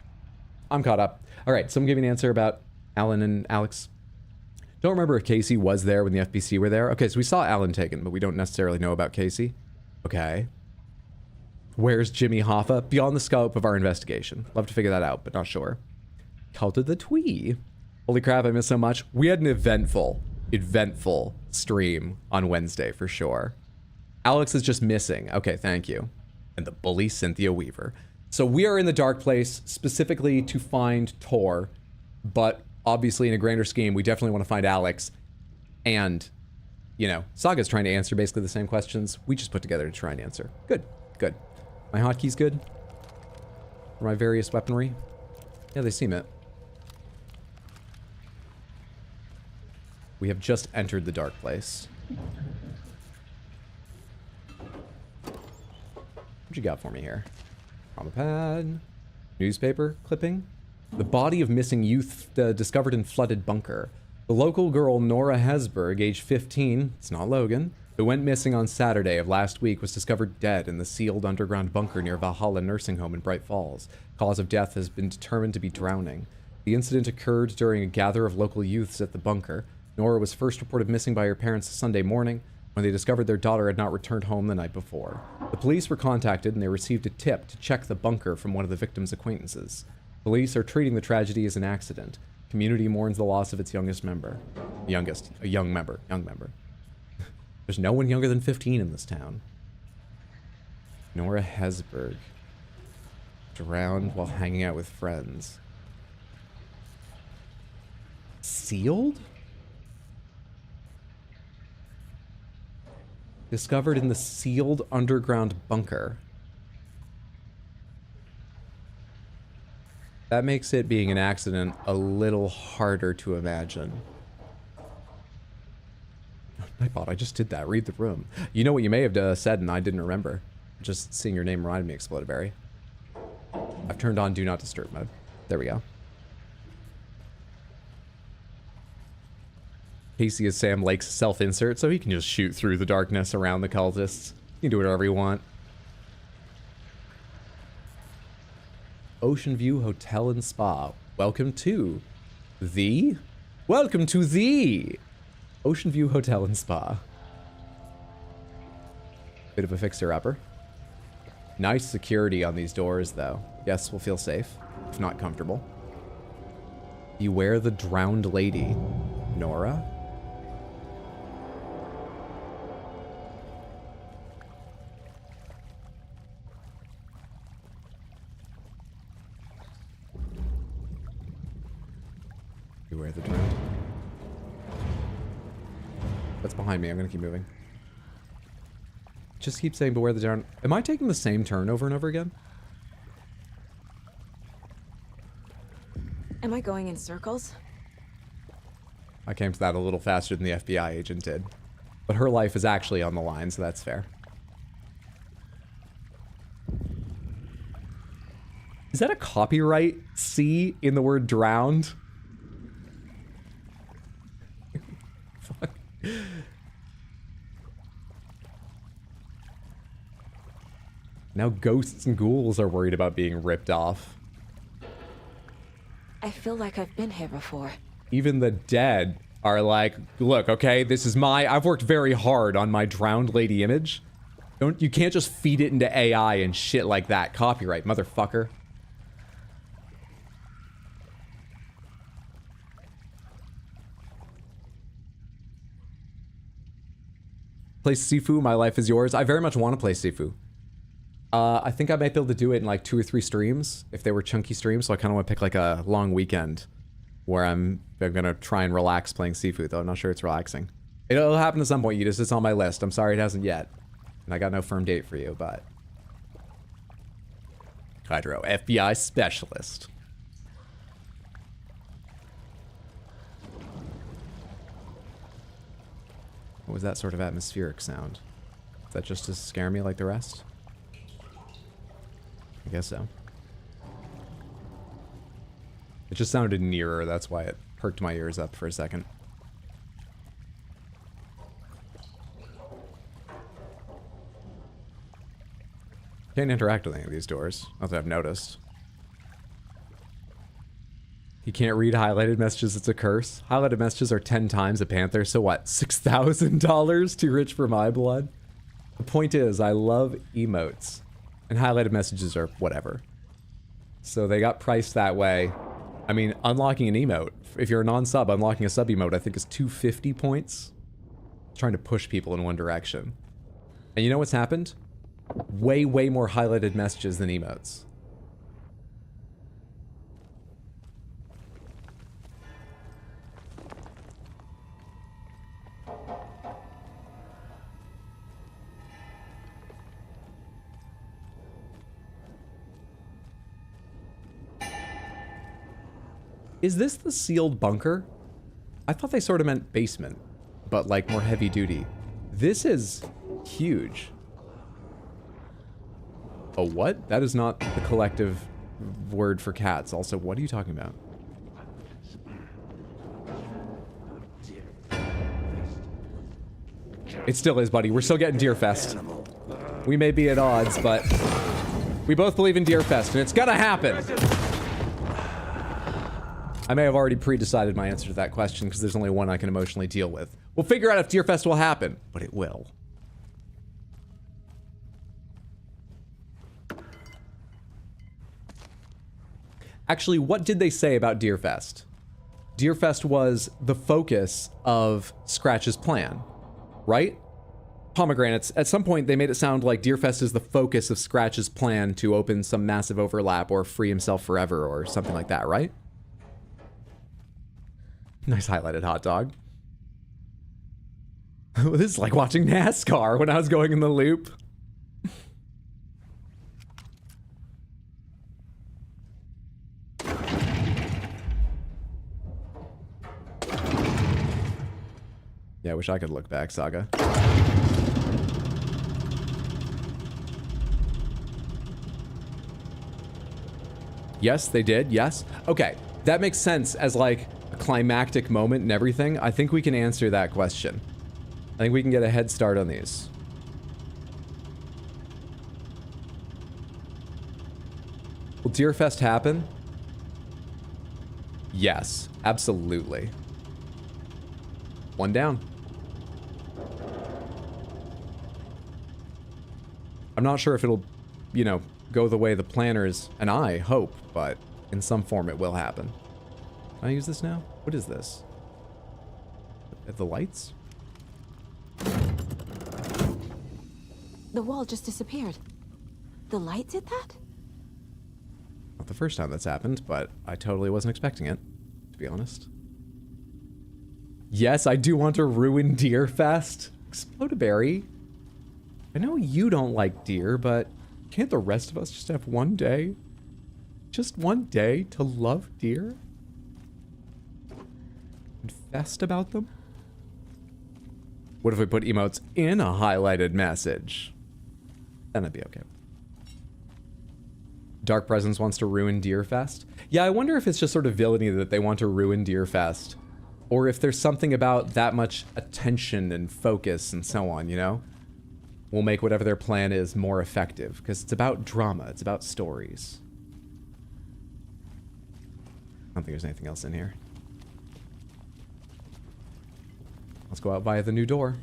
I'm caught up. All right, so I'm giving an answer about Alan and Alex. Don't remember if Casey was there when the FBC were there. Okay, so we saw Alan taken, but we don't necessarily know about Casey. Okay. Where's Jimmy Hoffa? Beyond the scope of our investigation. Love to figure that out, but not sure. Cult of the Twee. Holy crap, I missed so much. We had an eventful stream on Wednesday for sure. Alex is just missing. Okay, thank you. And the bully Cynthia Weaver. So we are in the dark place specifically to find Tor, but obviously in a grander scheme, we definitely want to find Alex. And, you know, Saga's trying to answer basically the same questions we just put together to try and answer. Good, good. My hotkeys good? For my various weaponry? Yeah, they seem it. We have just entered the dark place. What you got for me here? Trauma pad. Newspaper clipping. The body of missing youth discovered in flooded bunker. The local girl Nora Hesberg, age 15, it's not Logan, who went missing on Saturday of last week, was discovered dead in the sealed underground bunker near Valhalla Nursing Home in Bright Falls. Cause of death has been determined to be drowning. The incident occurred during a gather of local youths at the bunker. Nora was first reported missing by her parents Sunday morning when they discovered their daughter had not returned home the night before. The police were contacted and they received a tip to check the bunker from one of the victim's acquaintances. Police are treating the tragedy as an accident. Community mourns the loss of its youngest member. Young member. There's no one younger than 15 in this town. Nora Hesberg. Drowned while hanging out with friends. Sealed? Discovered in the sealed underground bunker. That makes it being an accident a little harder to imagine. Nightbot, I just did that. Read the room. You know what you may have said and I didn't remember. Just seeing your name reminded me, Explodaberry. I've turned on Do Not Disturb mode. There we go. Casey is Sam Lake's self-insert, so he can just shoot through the darkness around the cultists. You can do whatever you want. Ocean View Hotel and Spa. Welcome to the Ocean View Hotel and Spa. Bit of a fixer-upper. Nice security on these doors, though. Guests will feel safe, if not comfortable. Beware the drowned lady. Nora? Beware the drowned. That's behind me. I'm gonna keep moving. Just keep saying beware the drowned. Am I taking the same turn over and over again? Am I going in circles? I came to that a little faster than the FBI agent did. But her life is actually on the line, so that's fair. Is that a copyright C in the word drowned? Fuck. Now ghosts and ghouls are worried about being ripped off. I feel like I've been here before. Even the dead are like, look, okay, this is I've worked very hard on my drowned lady image. You can't just feed it into AI and shit like that. Copyright, motherfucker. Play Sifu, My Life Is Yours. I very much want to play Sifu. I think I might be able to do it in like 2 or 3 streams if they were chunky streams, so I kind of want to pick like a long weekend where I'm gonna try and relax playing Sifu, though I'm not sure it's relaxing. It'll happen at some point, Yudis. It's on my list. I'm sorry it hasn't yet. And I got no firm date for you, but... Hydro, FBI specialist. What was that sort of atmospheric sound? Is that just to scare me like the rest? I guess so. It just sounded nearer, that's why it perked my ears up for a second. Can't interact with any of these doors, not that I've noticed. You can't read highlighted messages, it's a curse. Highlighted messages are 10 times a panther, so what, $6,000? Too rich for my blood? The point is, I love emotes. And highlighted messages are whatever. So they got priced that way. I mean, unlocking an emote, if you're a non-sub, unlocking a sub emote, I think is 250 points. Trying to push people in one direction. And you know what's happened? Way, way more highlighted messages than emotes. Is this the sealed bunker? I thought they sort of meant basement, but like more heavy duty. This is huge. A what? That is not the collective word for cats. Also, what are you talking about? It still is, buddy. We're still getting Deerfest. We may be at odds, but we both believe in Deerfest, and it's gonna happen. I may have already pre-decided my answer to that question because there's only one I can emotionally deal with. We'll figure out if Deerfest will happen, but it will. Actually, what did they say about Deerfest? Deerfest was the focus of Scratch's plan, right? Pomegranates, at some point they made it sound like Deerfest is the focus of Scratch's plan to open some massive overlap or free himself forever or something like that, right? Nice highlighted hot dog. This is like watching NASCAR when I was going in the loop. Yeah, I wish I could look back, Saga. Yes, they did. Yes. Okay, that makes sense as like a climactic moment and everything. I think we can answer that question. I think we can get a head start on these. Will Deerfest happen? Yes, absolutely. One down. I'm not sure if it'll, you know, go the way the planners and I hope, but in some form it will happen. Can I use this now? What is this? The lights? The wall just disappeared. The light did that? Not the first time that's happened, but I totally wasn't expecting it, to be honest. Yes, I do want to ruin Deerfest. Explodaberry. I know you don't like deer, but can't the rest of us just have one day? Just one day to love deer? And fest about them? What if we put emotes in a highlighted message? Then it'd be okay. Dark Presence wants to ruin Deerfest? Yeah, I wonder if it's just sort of villainy that they want to ruin Deerfest. Or if there's something about that much attention and focus and so on, you know? Will make whatever their plan is more effective. Because it's about drama. It's about stories. I don't think there's anything else in here. Let's go out via the new door.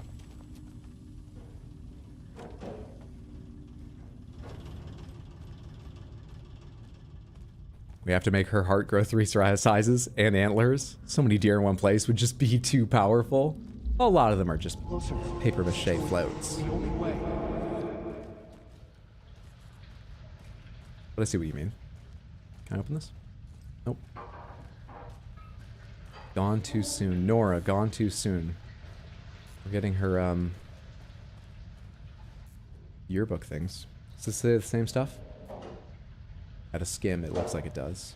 We have to make her heart grow 3 sizes and antlers. So many deer in one place would just be too powerful. A lot of them are just paper mache floats. But I see what you mean. Can I open this? Nope. Gone too soon. Nora, gone too soon. We're getting her, yearbook things. Does this say the same stuff? At a skim, it looks like it does.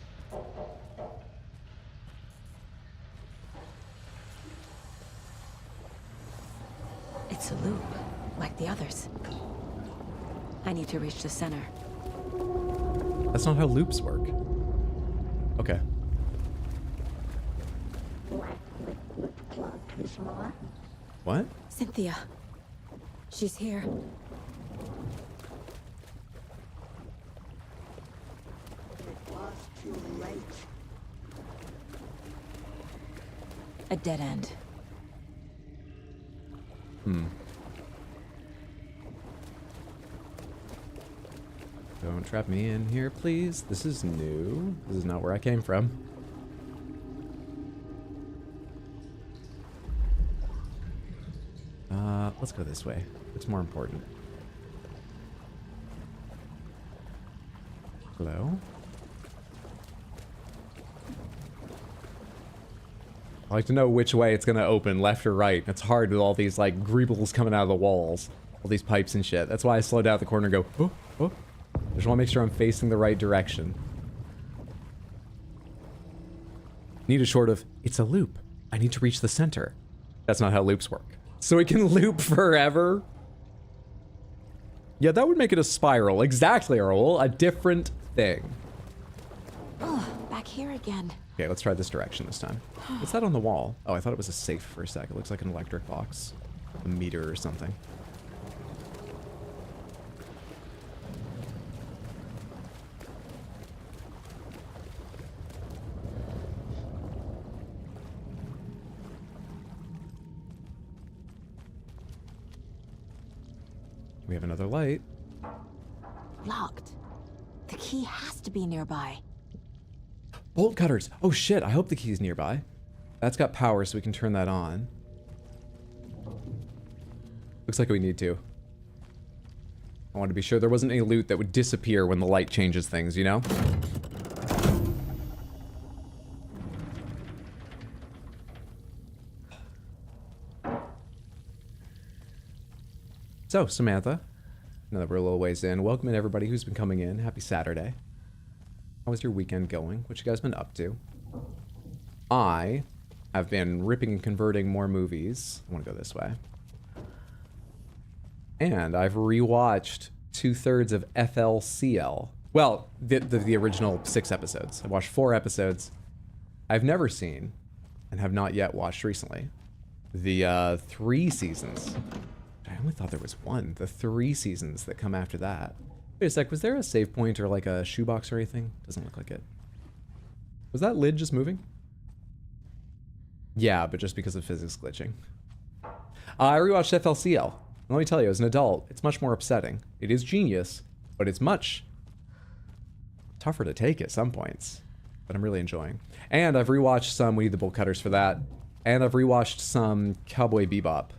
It's a loop, like the others. I need to reach the center. That's not how loops work. Okay. What? Cynthia. She's here. A dead end. Don't trap me in here, please. This is new. This is not where I came from. Let's go this way. It's more important. Hello? I like to know which way it's gonna open, left or right. It's hard with all these, like, greebles coming out of the walls. All these pipes and shit. That's why I slow down at the corner and go, oh, oh. I just want to make sure I'm facing the right direction. Need a short of, it's a loop. I need to reach the center. That's not how loops work. So it can loop forever? Yeah, that would make it a spiral. Exactly, Earl. A different thing. Oh, back here again. Okay, let's try this direction this time. What's that on the wall? Oh, I thought it was a safe for a sec. It looks like an electric box. A meter or something. We have another light. Locked. The key has to be nearby. Bolt cutters. Oh shit, I hope the key's nearby. That's got power so we can turn that on. Looks like we need to. I wanted to be sure there wasn't any loot that would disappear when the light changes things, you know? So, Samantha, now that we're a little ways in, welcome in everybody who's been coming in. Happy Saturday. How was your weekend going? What you guys been up to? I have been ripping and converting more movies. I want to go this way. And I've rewatched 2/3 of FLCL. Well, the original 6 episodes. I watched 4 episodes. I've never seen, and have not yet watched recently, the 3 seasons. I only thought there was 1. The 3 seasons that come after that. Wait a sec, was there a save point or like a shoebox or anything? Doesn't look like it. Was that lid just moving? Yeah, but just because of physics glitching. I rewatched FLCL. Let me tell you, as an adult, it's much more upsetting. It is genius, but it's much tougher to take at some points. But I'm really enjoying. And I've rewatched some We Need the Bolt Cutters for that. And I've rewatched some Cowboy Bebop,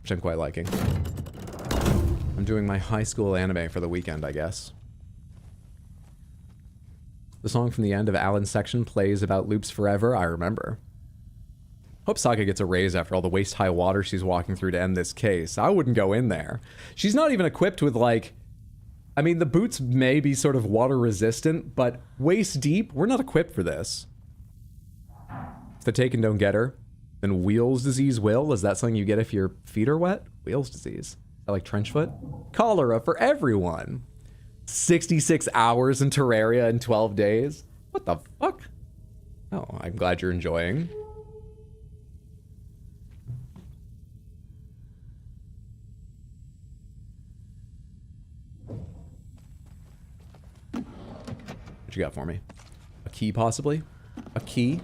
which I'm quite liking. I'm doing my high school anime for the weekend, I guess. The song from the end of Alan's section plays about loops forever. I remember. Hope Saga gets a raise after all the waist-high water she's walking through to end this case. I wouldn't go in there. She's not even equipped with, like... I mean, the boots may be sort of water-resistant, but waist-deep, we're not equipped for this. If the Taken don't get her, then Wheels disease will? Is that something you get if your feet are wet? Wheels disease. Is that like trench foot? Cholera for everyone. 66 hours in Terraria in 12 days? What the fuck? Oh, I'm glad you're enjoying. What you got for me? A key, possibly? A key?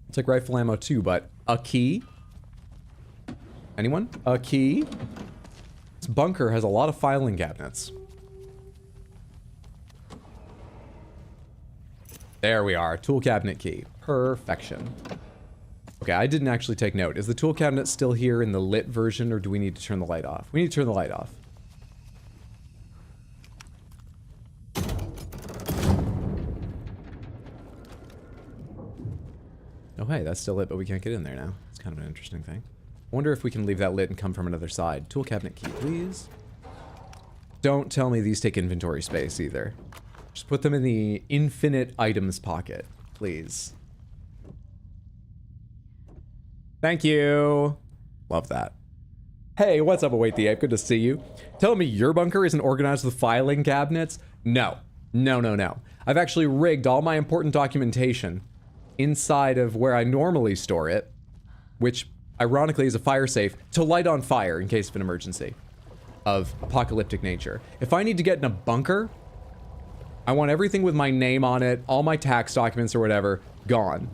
It's like rifle ammo too, but a key? Anyone? A key? This bunker has a lot of filing cabinets. There we are. Tool cabinet key. Perfection. Okay, I didn't actually take note. Is the tool cabinet still here in the lit version, or do we need to turn the light off? We need to turn the light off. Oh, hey, that's still lit, but we can't get in there now. It's kind of an interesting thing. I wonder if we can leave that lit and come from another side. Tool cabinet key, please. Don't tell me these take inventory space either. Just put them in the infinite items pocket, please. Thank you. Love that. Hey, what's up, Await the Ape? Good to see you. Tell me your bunker isn't organized with filing cabinets? No. No, no, no. I've actually rigged all my important documentation inside of where I normally store it, which ironically is a fire safe, to light on fire in case of an emergency of apocalyptic nature. If I need to get in a bunker, I want everything with my name on it, all my tax documents or whatever, gone.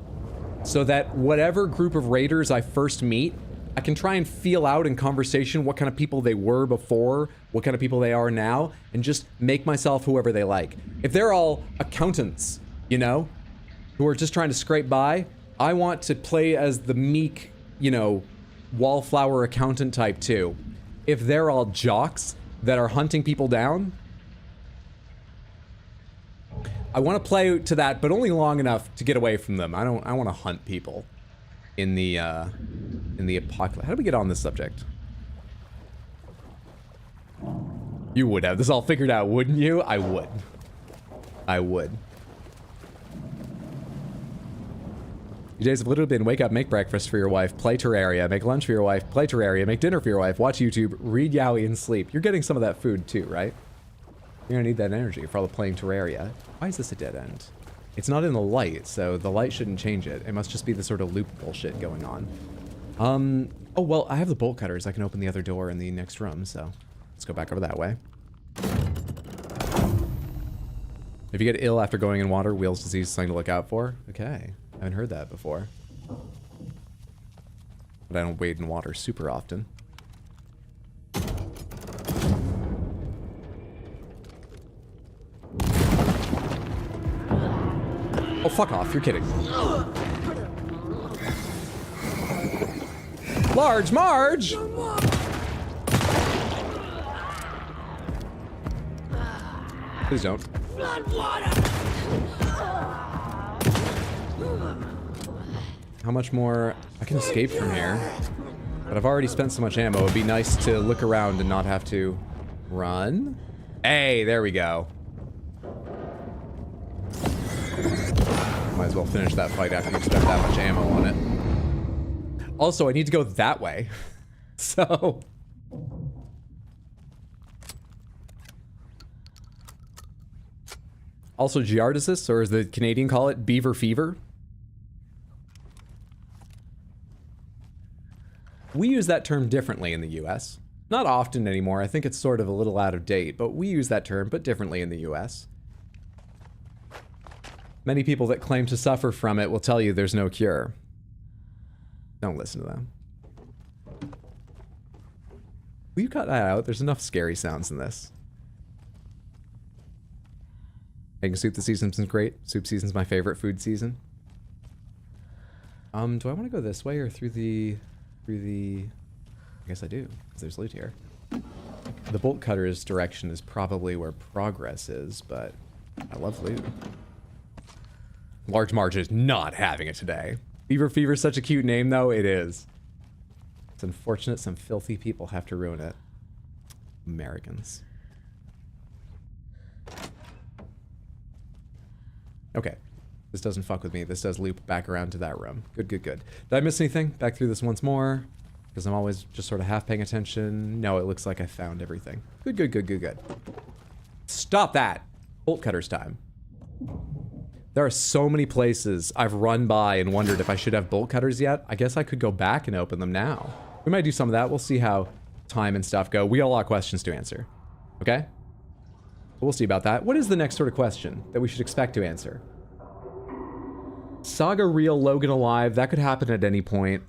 So that whatever group of raiders I first meet, I can try and feel out in conversation what kind of people they were before, what kind of people they are now, and just make myself whoever they like. If they're all accountants, you know, who are just trying to scrape by, I want to play as the meek, you know, wallflower accountant type too. If they're all jocks that are hunting people down, I want to play to that, but only long enough to get away from them. I want to hunt people in the apocalypse. How do we get on this subject? You would have this all figured out, wouldn't you? I would. I would. Your days have literally been wake up, make breakfast for your wife, play Terraria, make lunch for your wife, play Terraria, make dinner for your wife, watch YouTube, read Yowie, and sleep. You're getting some of that food too, right? You're gonna need that energy for all the playing Terraria. Why is this a dead end? It's not in the light, so the light shouldn't change it. It must just be the sort of loop bullshit going on. Oh, well, I have the bolt cutters. I can open the other door in the next room, so let's go back over that way. If you get ill after going in water, Wheels disease is something to look out for. Okay, I haven't heard that before. But I don't wade in water super often. Oh, fuck off. You're kidding. Large Marge! Please don't. How much more? I can escape from here. But I've already spent so much ammo. It'd be nice to look around and not have to run. Hey, there we go. Might as well finish that fight after you've spent that much ammo on it. Also, I need to go that way. So... Also giardiasis, or as the Canadian call it, beaver fever. We use that term differently in the US. Not often anymore, I think it's sort of a little out of date, but we use that term, but differently in the US. Many people that claim to suffer from it will tell you there's no cure. Don't listen to them. Will you cut that out? There's enough scary sounds in this. Making soup this season's been great. Soup season's my favorite food season. Do I want to go this way or through the... I guess I do, because there's loot here. The bolt cutter's direction is probably where progress is, but I love loot. Large Marge is not having it today. Beaver Fever's such a cute name, though. It is. It's unfortunate some filthy people have to ruin it. Americans. Okay. This doesn't fuck with me. This does loop back around to that room. Good, good, good. Did I miss anything? Back through this once more. Because I'm always just sort of half paying attention. No, it looks like I found everything. Good, good, good, good, good. Stop that! Bolt cutter's time. There are so many places I've run by and wondered if I should have bolt cutters yet. I guess I could go back and open them now. We might do some of that. We'll see how time and stuff go. We got a lot of questions to answer. Okay? We'll see about that. What is the next sort of question that we should expect to answer? Saga real, Logan alive. That could happen at any point.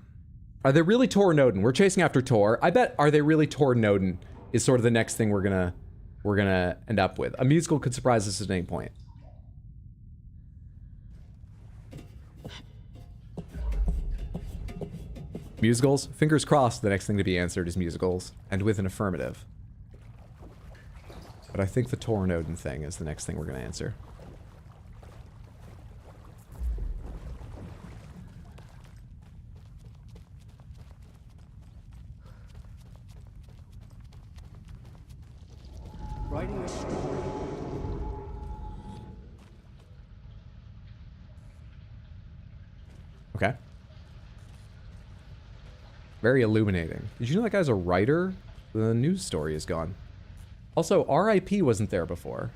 Are they really Tor and Odin? We're chasing after Tor. I bet are they really Tor and Odin is sort of the next thing we're gonna end up with. A musical could surprise us at any point. Musicals? Fingers crossed the next thing to be answered is musicals, and with an affirmative. But I think the Tor and Odin thing is the next thing we're gonna answer. Writing a story. Okay. Very illuminating. Did you know that guy's a writer? The news story is gone. Also, RIP wasn't there before.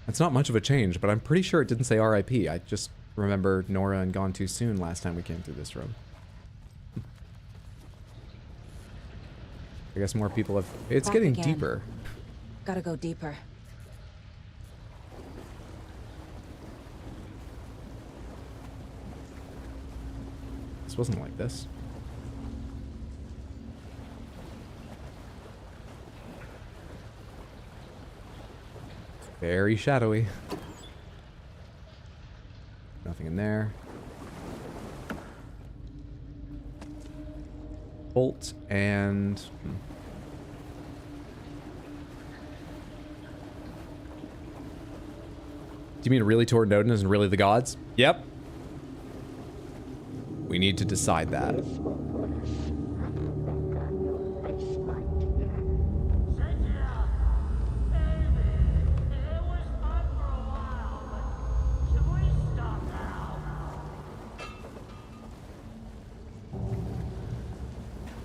It's not much of a change, but I'm pretty sure it didn't say RIP. I just remember Nora and Gone Too Soon last time we came through this room. I guess more people have... It's Back getting again. deeper. Gotta go deeper. This wasn't like this. Very shadowy. Nothing in there. Bolt and... Do you mean really Tor and Odin isn't really the gods? Yep. We need to decide that.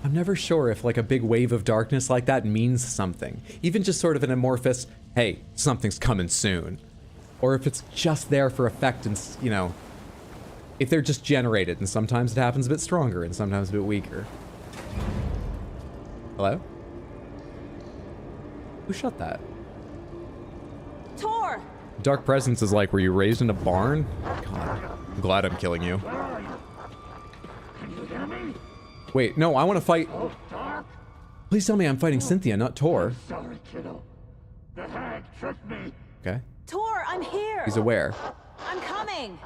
I'm never sure if like a big wave of darkness like that means something. Even just sort of an amorphous, hey, something's coming soon. Or if it's just there for effect and, you know, if they're just generated and sometimes it happens a bit stronger and sometimes a bit weaker. Hello? Who shut that? Tor! Dark Presence is like, were you raised in a barn? God, I'm glad I'm killing you. Wait, no, I want to fight. Please tell me I'm fighting Cynthia, not Tor. Sorry, kiddo. The hag tricked me. Okay. Tor, I'm here! He's aware. I'm coming!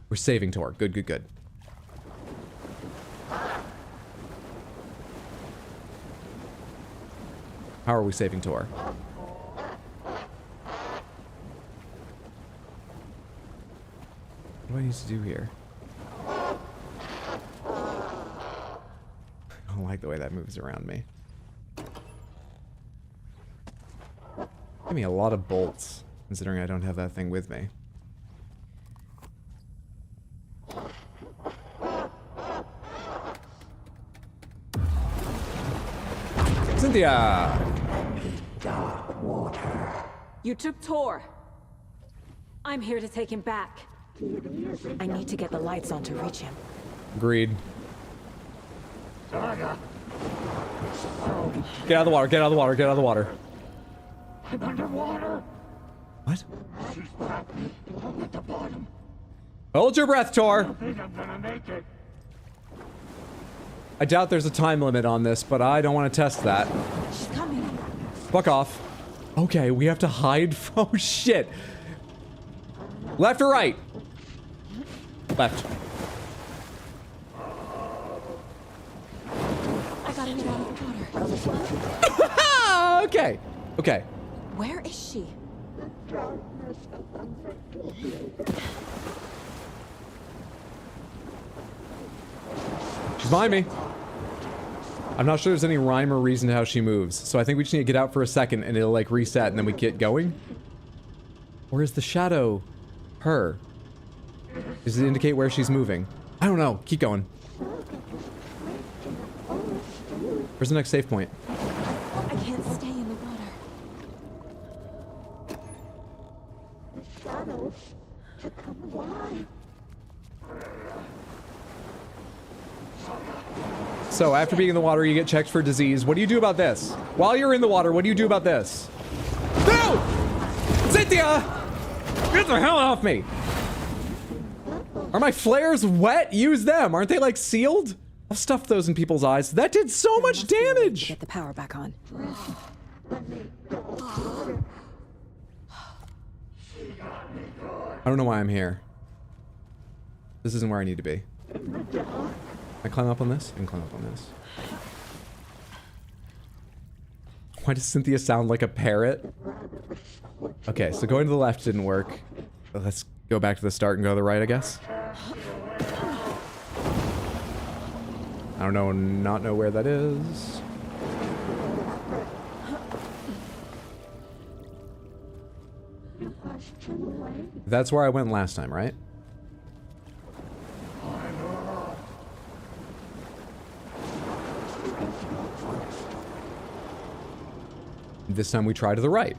We're saving Tor. Good, good, good. How are we saving Tor? What do I need to do here? I don't like the way that moves around me. Give me a lot of bolts, considering I don't have that thing with me. Cynthia! You took Tor. I'm here to take him back. I need to get the lights on to reach him. Agreed. Get out of the water, get out of the water, get out of the water. I'm underwater. What? She's trapped me. I'm at the bottom. Hold your breath, Tor! I think I'm gonna make it. I doubt there's a time limit on this, but I don't want to test that. She's coming. Fuck off. Okay, we have to hide from- oh shit! Left or right? Left. I gotta get out of the water. Okay. Okay. Where is she? She's behind me. I'm not sure there's any rhyme or reason to how she moves, so I think we just need to get out for a second and it'll like reset and then we get going. Or is the shadow her? Does it indicate where she's moving? I don't know. Keep going. Where's the next save point? I can't stay in the water. So after being in the water, you get checked for disease. What do you do about this? While you're in the water, what do you do about this? No! Cynthia! Get the hell off me! Are my flares wet? Use them. Aren't they like sealed? I've stuffed those in people's eyes. That did so much damage! Get the power back on. I don't know why I'm here. This isn't where I need to be. Can I climb up on this? I can climb up on this. Why does Cynthia sound like a parrot? Okay, so going to the left didn't work. Let's go back to the start and go to the right, I guess. I don't know, not know where that is. That's where I went last time, right? This time we try to the right.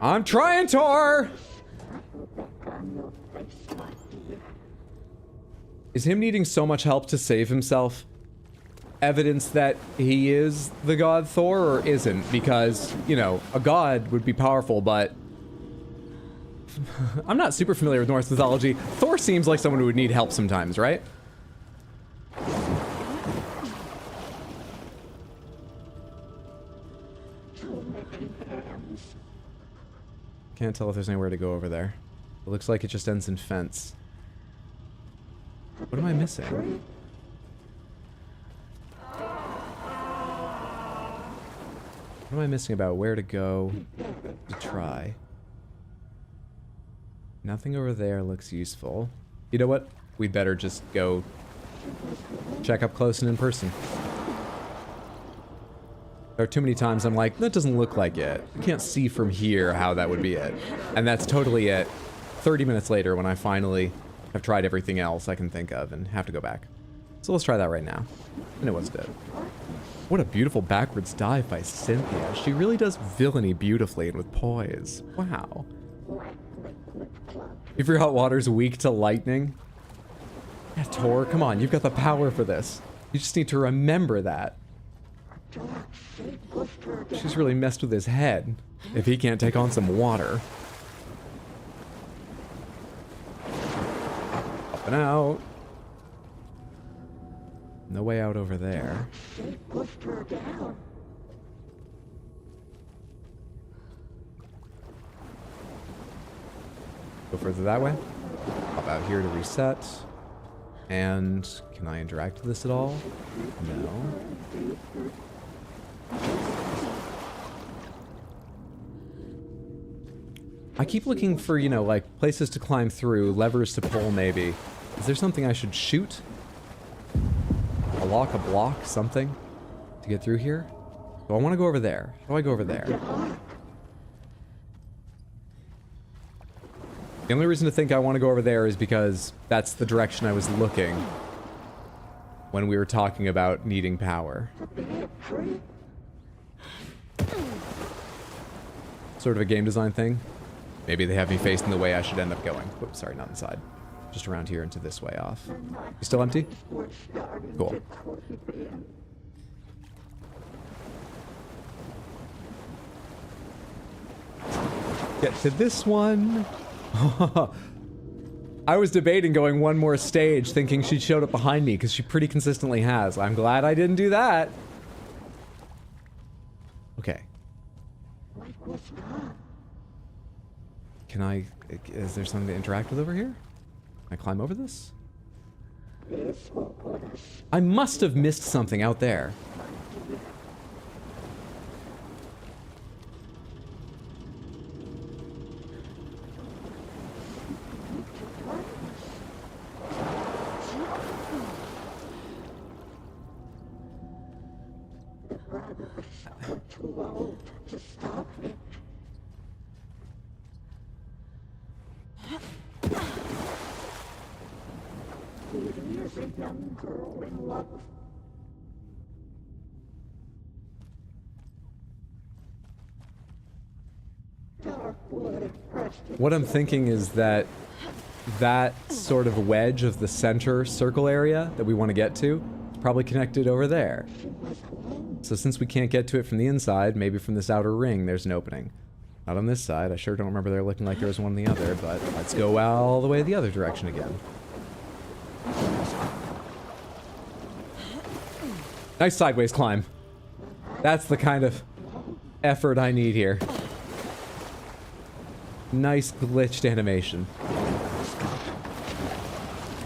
I'm trying, Tor! Is him needing so much help to save himself evidence that he is the god Thor, or isn't? Because, you know, a god would be powerful, but I'm not super familiar with Norse mythology. Thor seems like someone who would need help sometimes, right? Can't tell if there's anywhere to go over there. It looks like it just ends in fence. What am I missing? What am I missing about where to go to try? Nothing over there looks useful. You know what? We'd better just go check up close and in person. There are too many times I'm like, that doesn't look like it. I can't see from here how that would be it. And that's totally it. 30 minutes later when I finally have tried everything else I can think of and have to go back. So let's try that right now. And it was dead. What a beautiful backwards dive by Cynthia. She really does villainy beautifully and with poise. Wow. You forgot water's weak to lightning? Yeah, Tor, come on, you've got the power for this. You just need to remember that. She's really messed with his head, if he can't take on some water. Up and out. No way out over there. Go further that way. Hop out here to reset. And can I interact with this at all? No. I keep looking for, you know, like places to climb through, levers to pull maybe. Is there something I should shoot? A lock, a block, something to get through here? Do I want to go over there? How do I go over there? The only reason to think I want to go over there is because that's the direction I was looking when we were talking about needing power. Sort of a game design thing. Maybe they have me facing the way I should end up going. Whoops, sorry, not inside. Just around here into this way off. You still empty? Cool. Get to this one. I was debating going one more stage thinking she showed up behind me because she pretty consistently has. I'm glad I didn't do that. Okay. Can I... Is there something to interact with over here? Can I climb over this? I must have missed something out there. What I'm thinking is that that sort of wedge of the center circle area that we want to get to is probably connected over there. So since we can't get to it from the inside, maybe from this outer ring there's an opening. Not on this side. I sure don't remember there looking like there was one on the other, but let's go all the way the other direction again. Nice sideways climb. That's the kind of effort I need here. Nice glitched animation.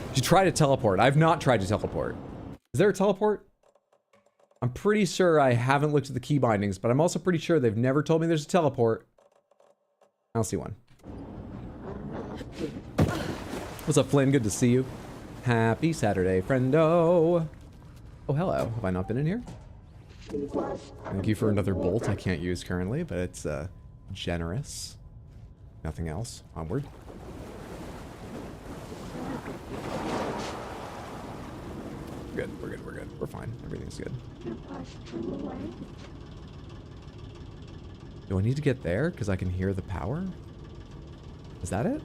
Did you try to teleport? I've not tried to teleport. Is there a teleport? I'm pretty sure I haven't looked at the key bindings, but I'm also pretty sure they've never told me there's a teleport. I don't see one. What's up, Flynn? Good to see you. Happy Saturday, friendo. Oh, hello. Have I not been in here? Thank you for another bolt I can't use currently, but it's generous. Nothing else. Onward. Good. We're good. We're good. We're fine. Everything's good. Do I need to get there? Because I can hear the power? Is that it?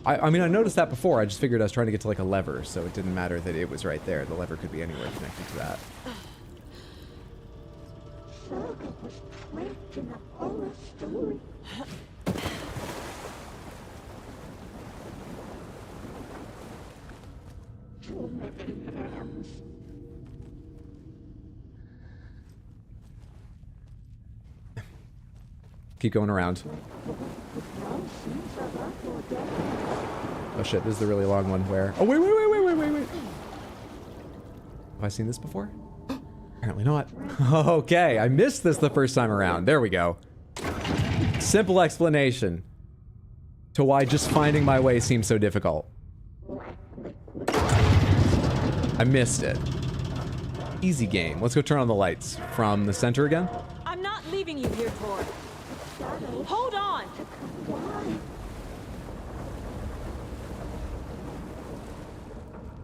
I mean, I noticed that before. I just figured I was trying to get to like a lever, so it didn't matter that it was right there. The lever could be anywhere connected to that. Saga was trapped in a horror story. Too many hands. keep going around. Oh shit, this is the really long one where... Oh, wait. Have I seen this before? Apparently not. Okay, I missed this the first time around. There we go. Simple explanation to why just finding my way seems so difficult. I missed it. Easy game. Let's go turn on the lights. From the center again? I'm not leaving you here, Tor. Hold on!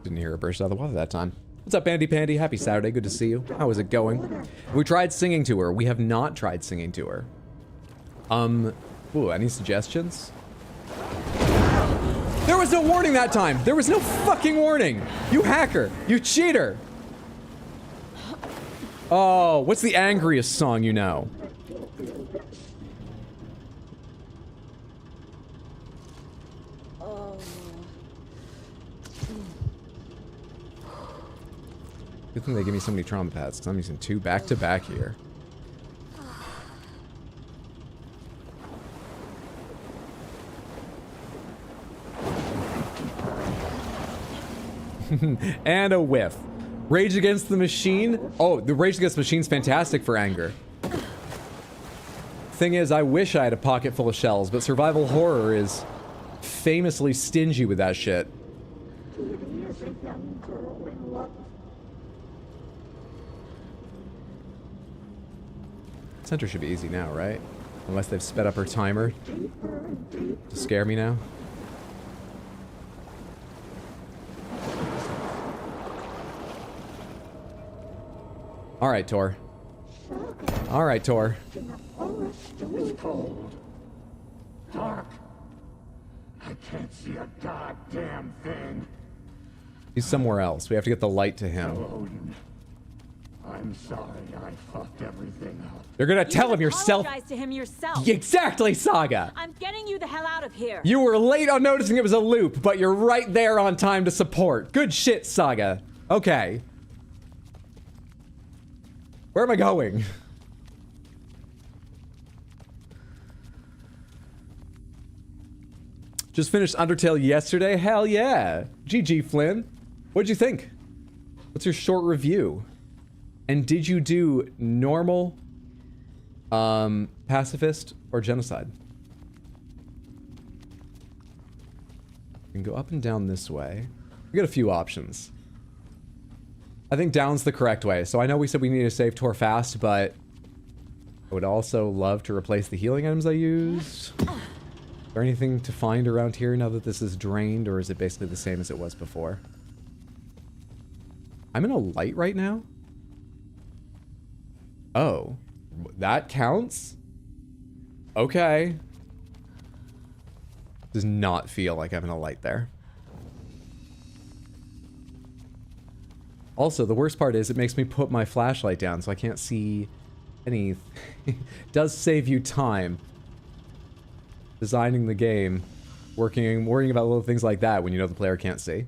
Didn't hear a burst out of the water that time. What's up, Andy Pandy? Happy Saturday. Good to see you. How is it going? We tried singing to her. We have not tried singing to her. Ooh, any suggestions? There was no warning that time. There was no fucking warning. You hacker. You cheater. Oh, what's the angriest song you know? Good thing they give me so many trauma pads, because I'm using 2 back-to-back here. And a whiff. Rage Against the Machine. Oh, the Rage Against the Machine's fantastic for anger. Thing is, I wish I had a pocket full of shells, but survival horror is famously stingy with that shit. Center should be easy now, right? Unless they've sped up her timer to scare me now. Alright, Tor. Alright, Tor. It's cold. Dark. I can't see a goddamn thing. He's somewhere else. We have to get the light to him. Odin. I'm sorry I fucked everything up. You're gonna tell him yourself. Apologize to him yourself. Exactly, Saga. I'm getting you the hell out of here. You were late on noticing it was a loop, but you're right there on time to support. Good shit, Saga. Okay. Where am I going? Just finished Undertale yesterday? Hell yeah. GG, Flynn. What'd you think? What's your short review? And did you do normal, pacifist, or genocide? You can go up and down this way. We got a few options. I think down's the correct way. So I know we said we need to save Tor fast, but I would also love to replace the healing items I used. Is there anything to find around here now that this is drained, or is it basically the same as it was before? I'm in a light right now? Oh, that counts? Okay. Does not feel like I'm in a light there. Also, the worst part is it makes me put my flashlight down so I can't see any. Does save you time. Designing the game, worrying about little things like that when you know the player can't see.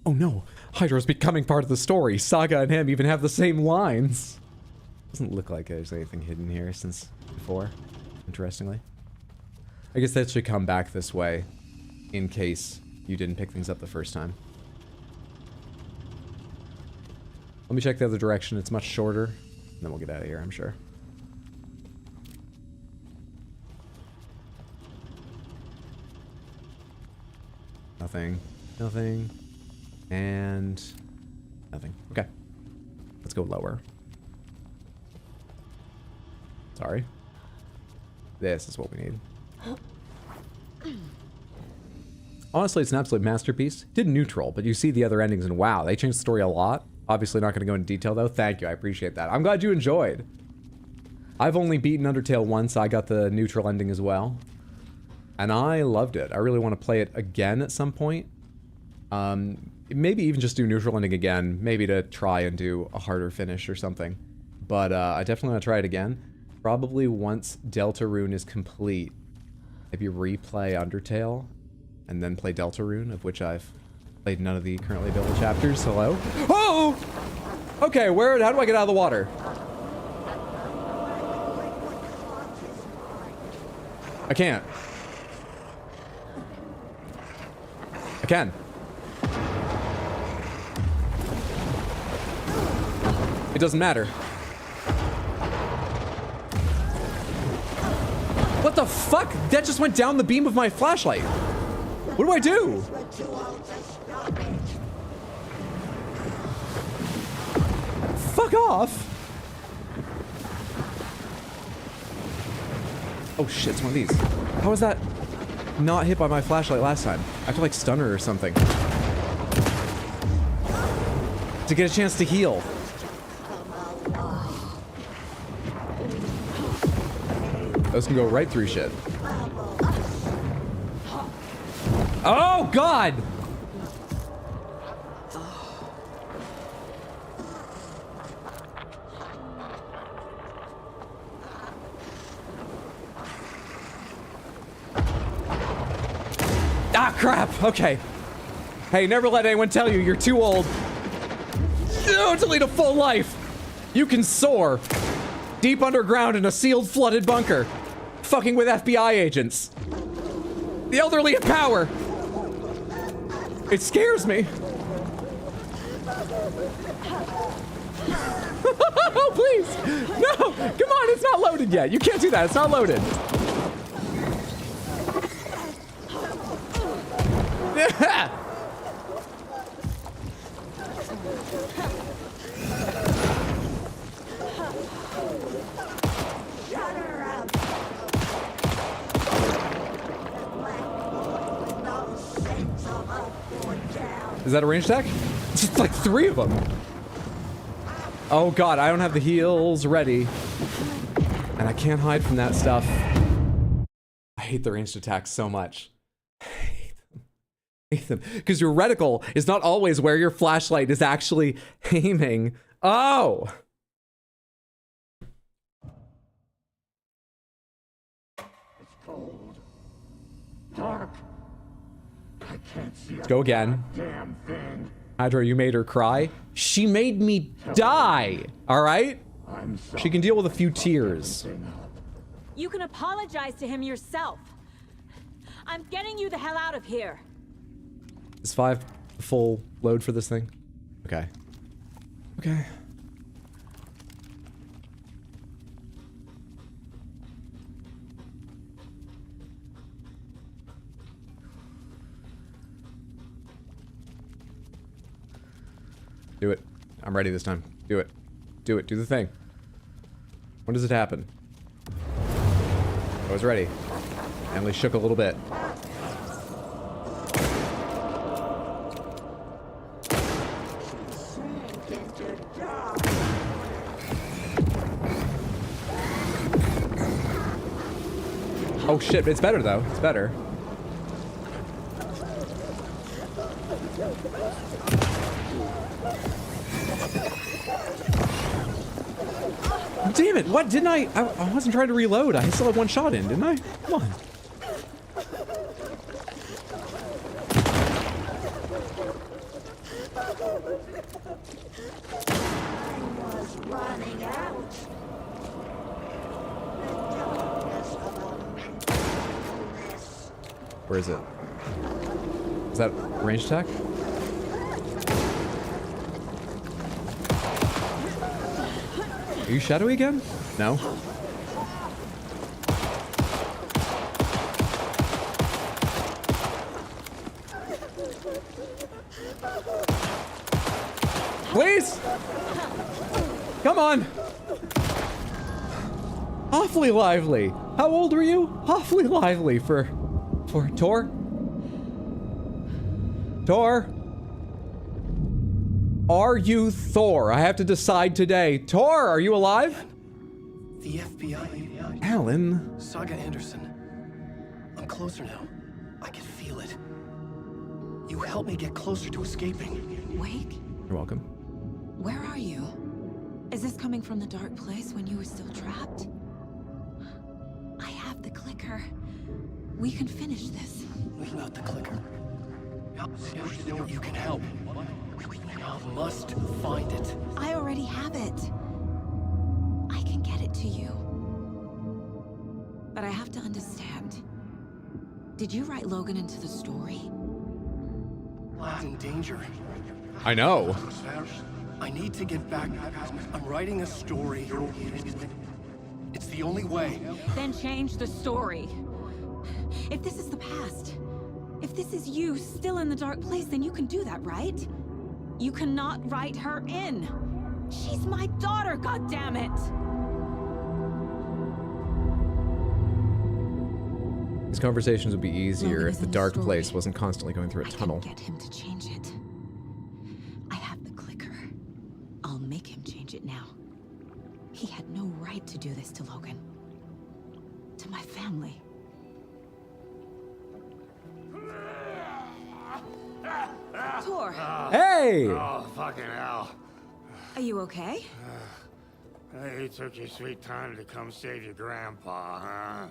Oh no, Hydra's becoming part of the story. Saga and him even have the same lines. Doesn't look like there's anything hidden here since before, interestingly. I guess that should come back this way in case you didn't pick things up the first time. Let me check the other direction. It's much shorter. And then we'll get out of here, I'm sure. Nothing. Nothing. And nothing. Okay. Let's go lower. Sorry. This is what we need. Honestly, it's an absolute masterpiece. Did neutral, but you see the other endings and wow, they changed the story a lot. Obviously not going to go into detail though. Thank you, I appreciate that. I'm glad you enjoyed. I've only beaten Undertale once. I got the neutral ending as well. And I loved it. I really want to play it again at some point. Maybe even just do neutral ending again. Maybe to try and do a harder finish or something. But I definitely want to try it again. Probably once Deltarune is complete. Maybe replay Undertale and then play Deltarune, of which I've played none of the currently available chapters. Hello? Oh! Okay, how do I get out of the water? I can't. I can. It doesn't matter. What the fuck? That just went down the beam of my flashlight. What do I do? Fuck off. Oh shit, it's one of these. How was that not hit by my flashlight last time? I have to like stun her or something. To get a chance to heal. Those can go right through shit. Oh god! Ah, crap! Okay. Hey, never let anyone tell you you're too old to lead a full life. You can soar deep underground in a sealed, flooded bunker, fucking with FBI agents. The elderly have power. It scares me. Oh, please! No! Come on, it's not loaded yet. You can't do that. It's not loaded. Is that a range attack? It's just like 3 of them. Oh god, I don't have the heals ready. And I can't hide from that stuff. I hate the ranged attacks so much. I hate them. Because your reticle is not always where your flashlight is actually aiming. Oh! It's cold. Dark. I can't see. Let's go again. Damn thing. Hydra, you made her cry. She made me die. All right? I'm sorry. She can deal with a few tears. You can apologize to him yourself. I'm getting you the hell out of here. Is 5 full load for this thing? Okay. Okay. Do it. I'm ready this time. Do it. Do it. Do the thing. When does it happen? I was ready. Emily shook a little bit. Oh shit, it's better though. It's better. Damn it, what didn't I wasn't trying to reload. I still had 1 shot in, didn't I? Come on. Where is it? Is that range attack? Are you shadowy again? No. Please! Come on! Awfully lively. How old were you? Awfully lively for Tor? Tor? Are you Thor? I have to decide today. Tor, are you alive? The FBI. Alan. Saga Anderson. I'm closer now. I can feel it. You helped me get closer to escaping. Wake, You're welcome. where are you? Is this coming from the dark place when you were still trapped? I have the clicker. We can finish this. Without the clicker. You can help. must find it. I already have it. I can get it to you. But I have to understand. Did you write Logan into the story? Lad's in danger. I know. I need to get back. I'm writing a story. It's the only way. Then change the story. If this is the past, if this is you still in the dark place, then you can do that, right? You cannot write her in. She's my daughter, goddammit! These conversations would be easier Logan if is the in the dark story. place wasn't constantly going through a I tunnel. can get him to change it. I have the clicker. I'll make him change it now. He had no right to do this to Logan. To my family. Tor, Hey! Oh, fucking hell. are you okay? You took your sweet time to come save your grandpa, huh?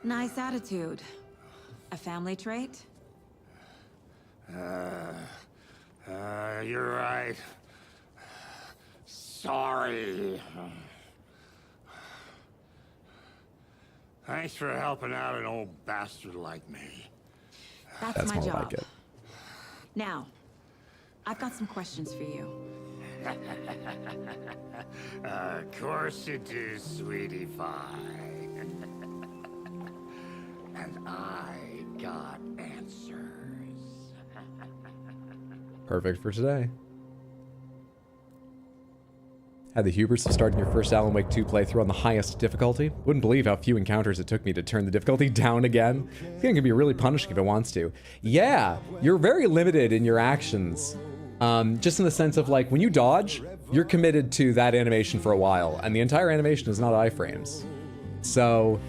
Nice attitude. A family trait? You're right. Sorry. Thanks for helping out an old bastard like me. That's my more job. like it. Now, I've got some questions for you. Of course you do, sweetie pie. And I got answers. Perfect for today. Had the hubris of starting your first Alan Wake 2 playthrough on the highest difficulty. Wouldn't believe how few encounters it took me to turn the difficulty down again. This game can be really punishing if it wants to. Yeah, you're very limited in your actions. Just in the sense of, like, when you dodge, you're committed to that animation for a while, and the entire animation is not iframes. So,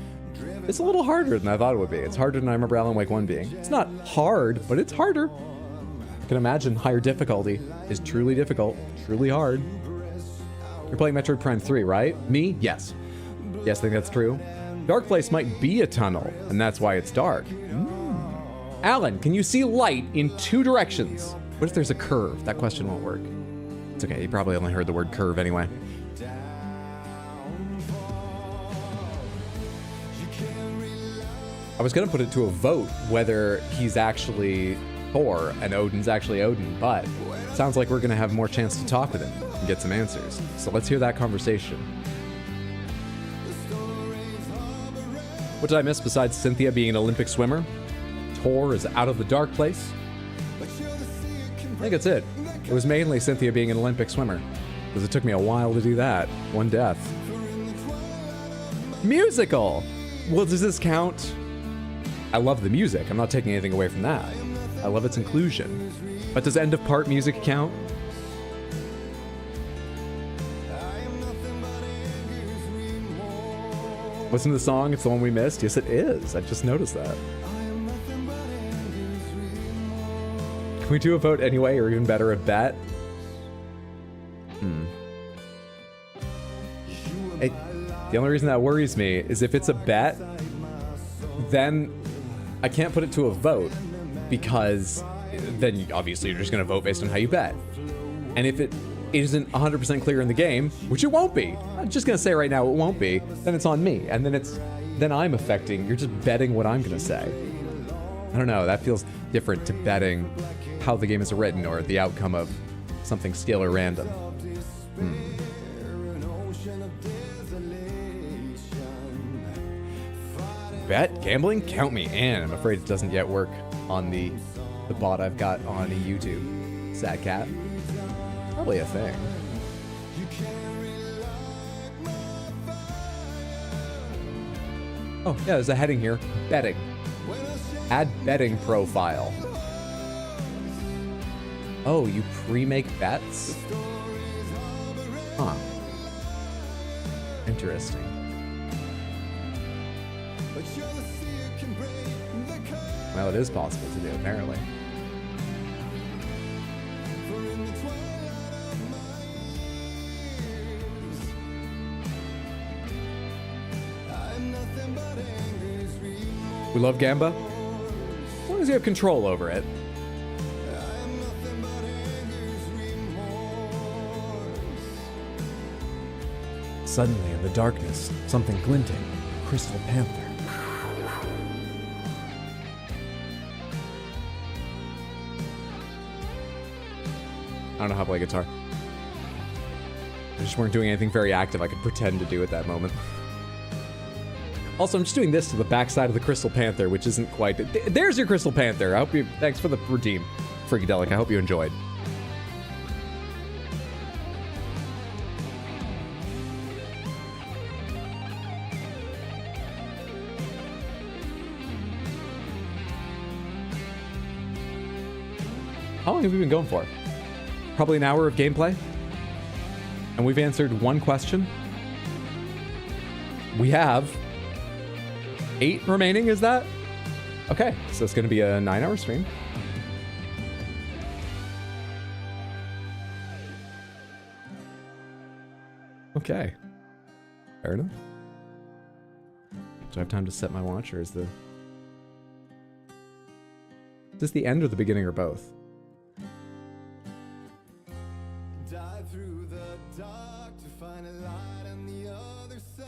it's a little harder than I thought it would be. It's harder than I remember Alan Wake 1 being. It's not hard, but it's harder. I can imagine higher difficulty is truly difficult, truly hard. You're playing Metroid Prime 3, right? Me? Yes. Yes, I think that's true. Dark Place might be a tunnel, and that's why it's dark. Alan, can you see light in two directions? What if there's a curve? That question won't work. It's okay, you probably only heard the word curve anyway. I was gonna put it to a vote whether he's actually Thor and Odin's actually Odin, but it sounds like we're gonna have more chance to talk with him and get some answers. So let's hear that conversation. What did I miss besides Cynthia being an Olympic swimmer? Thor is out of the dark place. I think that's it. It was mainly Cynthia being an Olympic swimmer, because it took me a while to do that. One death. Musical! Well, does this count? I love the music. I'm not taking anything away from that. I love its inclusion. But does end of part music count? Listen to the song, it's the one we missed. Yes, it is. I just noticed that. Can we do a vote anyway, or even better, a bet? The only reason that worries me is if it's a bet, then I can't put it to a vote, because then obviously you're just going to vote based on how you bet. And if it isn't 100% clear in the game, which it won't be, I'm just going to say right now it won't be, then it's on me. And then I'm affecting, you're just betting what I'm going to say. I don't know, that feels different to betting how the game is written or the outcome of something skill or random. Bet? Gambling? Count me in. I'm afraid it doesn't yet work on the bot I've got on YouTube. Sad cat. Probably a thing. Oh, yeah, there's a heading here. Betting. Add betting profile. Oh, you pre-make bets? Huh. Interesting. Well, it is possible to do, apparently. We love Gamba. As long as you have control over it. Suddenly, in the darkness, something glinting. Crystal Panther. I don't know how to play guitar. I just weren't doing anything very active I could pretend to do at that moment. Also, I'm just doing this to the backside of the Crystal Panther, which isn't quite... There's your Crystal Panther. I hope you... Thanks for the redeem, Freakadelic. I hope you enjoyed. How long have we been going for? Probably an hour of gameplay. And we've answered one question. We have 8 remaining, is that? Okay, so it's going to be a 9-hour stream. Okay. Fair enough. Do I have time to set my watch, or is the... Is this the end or the beginning, or both? Dive through the dark to find a light on the other side.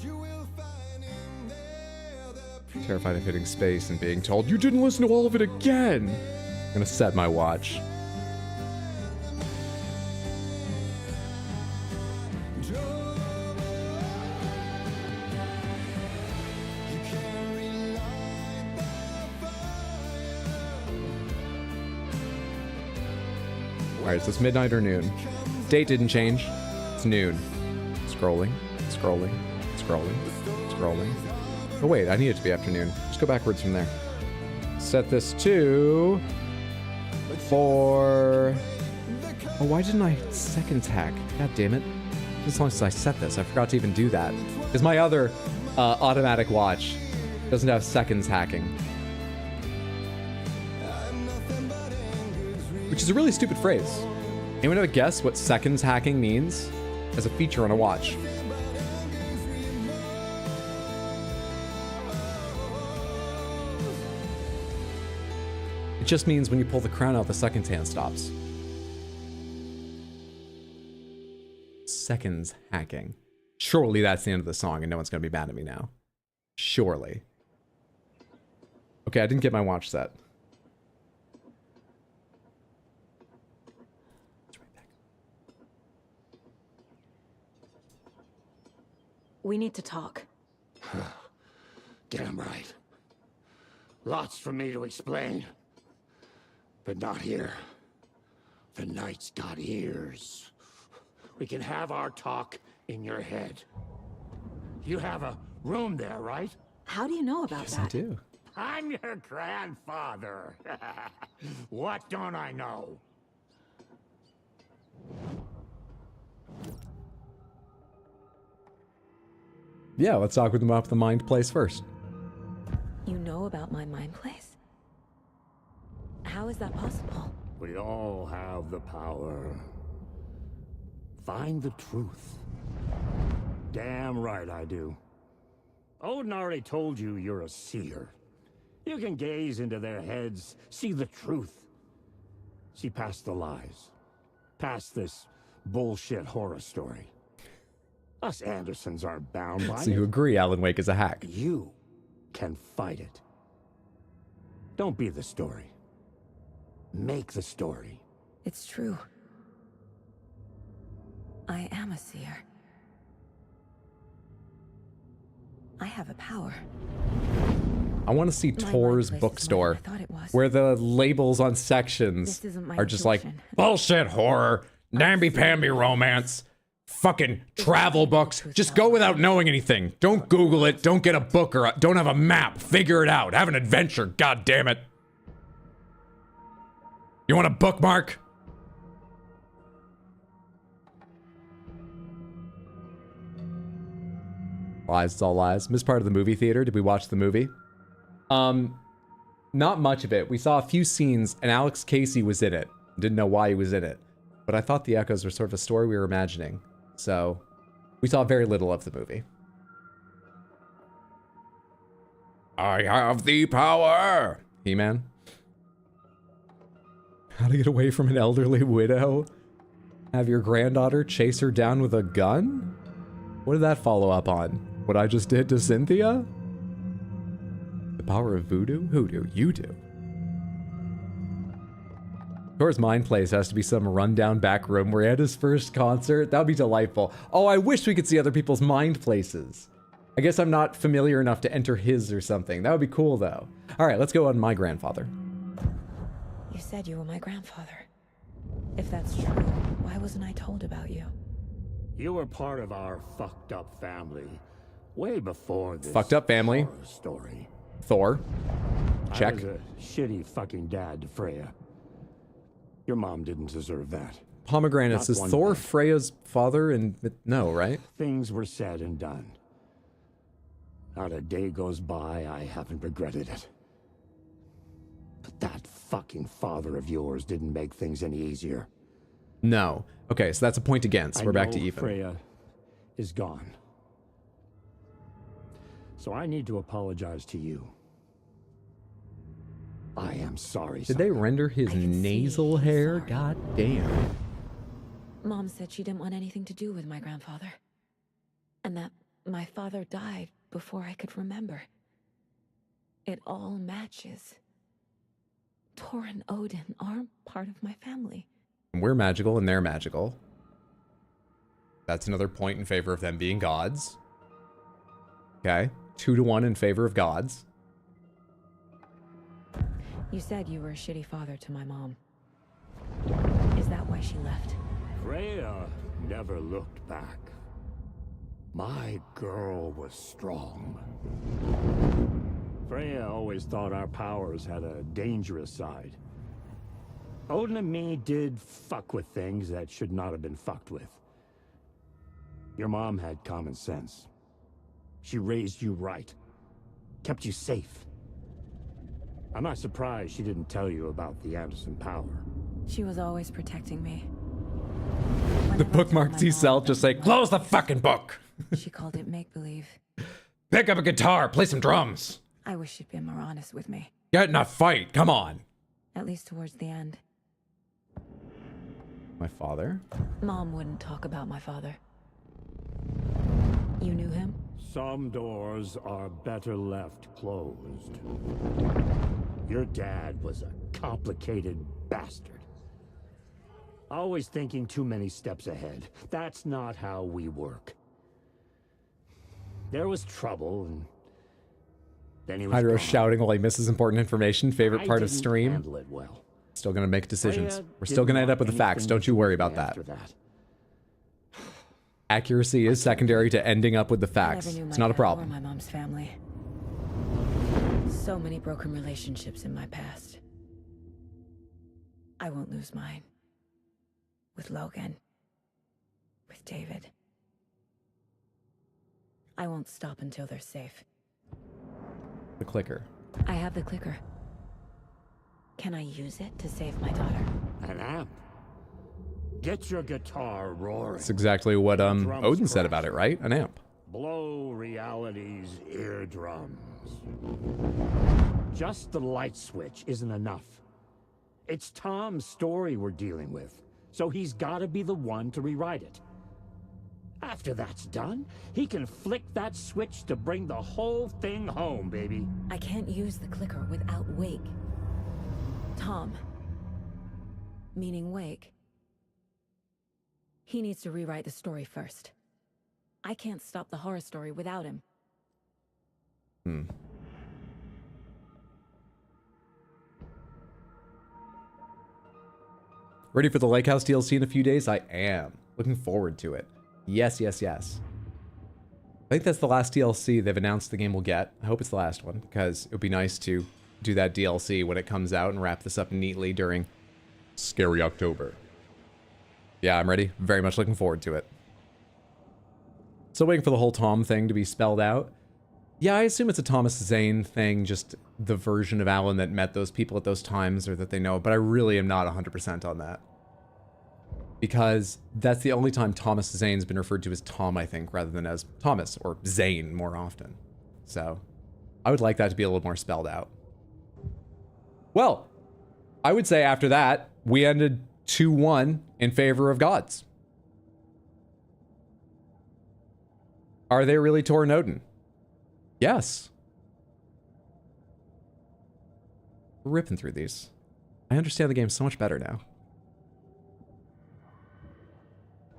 You will find in there the Terrified of hitting space and being told, you didn't listen to all of it again. I'm gonna set my watch. Alright, so it's midnight or noon. Date didn't change. It's noon. Scrolling, scrolling, scrolling, scrolling. Oh wait, I need it to be afternoon. Just go backwards from there. Set this to... For... Oh, why didn't I seconds hack? God damn it. As long as I set this, I forgot to even do that. Because my other automatic watch doesn't have seconds hacking. Which is a really stupid phrase. Anyone have a guess what seconds hacking means as a feature on a watch? It just means when you pull the crown out, the seconds hand stops. Seconds hacking. Surely that's the end of the song and no one's gonna be mad at me now. Surely. Okay, I didn't get my watch set. We need to talk. Damn right. Lots for me to explain. But not here. The night's got ears. We can have our talk in your head. You have a room there, right? How do you know about Yes, that? I do. I'm your grandfather. What don't I know? Yeah, let's talk with them about the mind place first. You know about my mind place? How is that possible? We all have the power. Find the truth. Damn right I do. Odin already told you you're a seer. You can gaze into their heads, see the truth. See past the lies. Past this bullshit horror story. Us Andersons aren't bound by So you it. agree Alan Wake is a hack? You can fight it. Don't be the story. Make the story. It's true. I am a seer. I have a power. I want to see My Tor's mind place is bookstore, mine. I thought it was. where the labels on sections This isn't my are just like, intuition. bullshit horror, namby-pamby romance, fucking travel books. Just go without knowing anything. Don't Google it. Don't get a book or don't have a map. Figure it out. Have an adventure. God damn it. You want a bookmark? Lies, it's all lies. Missed part of the movie theater. Did we watch the movie? Not much of it. We saw a few scenes and Alex Casey was in it. Didn't know why he was in it. But I thought the echoes were sort of a story we were imagining. So we saw very little of the movie. I have the power! He-Man. How to get away from an elderly widow? Have your granddaughter chase her down with a gun? What did that follow up on? What I just did to Cynthia? The power of voodoo? Who do? You do. Thor's Mind Place has to be some rundown back room where he had his first concert. That would be delightful. Oh, I wish we could see other people's mind places. I guess I'm not familiar enough to enter his or something. That would be cool, though. All right, let's go on my grandfather. You said you were my grandfather. If that's true, why wasn't I told about you? You were part of our fucked up family way before this Fucked up family. horror story. Thor. Check. I was a shitty fucking dad to Freya. Your mom didn't deserve that. Pomegranates. Not Is one Thor bit. Freya's father? And no, right? Things were said and done. Not a day goes by I haven't regretted it. But that fucking father of yours didn't make things any easier. No. Okay, so that's a point against. We're back to even. Freya is gone. So I need to apologize to you. I am sorry. Did they son. render his I can see nasal he's hair? sorry. God damn. Mom said she didn't want anything to do with my grandfather. And that my father died before I could remember. It all matches. Thor and Odin are part of my family. We're magical and they're magical. That's another point in favor of them being gods. Okay. 2-1 in favor of gods. You said you were a shitty father to my mom. Is that why she left? Freya never looked back. My girl was strong. Freya always thought our powers had a dangerous side. Odin and me did fuck with things that should not have been fucked with. Your mom had common sense. She raised you right. Kept you safe. I'm not surprised she didn't tell you about the Anderson power. She was always protecting me. The Whenever I told bookmarks my you mom sell that just say, my close the fucking book. She called it make-believe. Pick up a guitar, play some drums. I wish she'd been more honest with me. Get in a fight, come on. At least towards the end. My father? Mom wouldn't talk about my father. You knew him? Some doors are better left closed. Your dad was a complicated bastard. Always thinking too many steps ahead. That's not how we work. There was trouble, and then he was Hydro gone. shouting while he misses important information. Favorite I part of didn't stream. handle it well. Still gonna make decisions. Freya We're still didn't gonna end want up with the facts. anything Don't to you do worry with me about that. after that. Accuracy is secondary to ending up with the I facts. never knew It's my not a dad problem. or my mom's family. So many broken relationships in my past. I won't lose mine. With Logan. With David. I won't stop until they're safe. The clicker. I have the clicker. Can I use it to save my daughter? An amp. Get your guitar roaring. That's exactly what Drums Odin said crash. about it, right? An amp. Blow reality's eardrums. Just the light switch isn't enough. It's Tom's story we're dealing with, so he's gotta be the one to rewrite it. After that's done, he can flick that switch to bring the whole thing home, baby. I can't use the clicker without Wake. Tom. Meaning Wake. He needs to rewrite the story first. I can't stop the horror story without him. Ready for the Lake House DLC in a few days? I am. Looking forward to it. Yes, yes, yes. I think that's the last DLC they've announced the game will get. I hope it's the last one, because it would be nice to do that DLC when it comes out and wrap this up neatly during Scary October. Yeah, I'm ready. Very much looking forward to it. Still waiting for the whole Tom thing to be spelled out. Yeah, I assume it's a Thomas Zane thing, just the version of Alan that met those people at those times or that they know, but I really am not 100% on that. Because that's the only time Thomas Zane's been referred to as Tom, I think, rather than as Thomas or Zane more often. So I would like that to be a little more spelled out. Well, I would say after that, we ended 2-1 in favor of gods. Are they really Tor and Odin? Yes. We're ripping through these. I understand the game so much better now.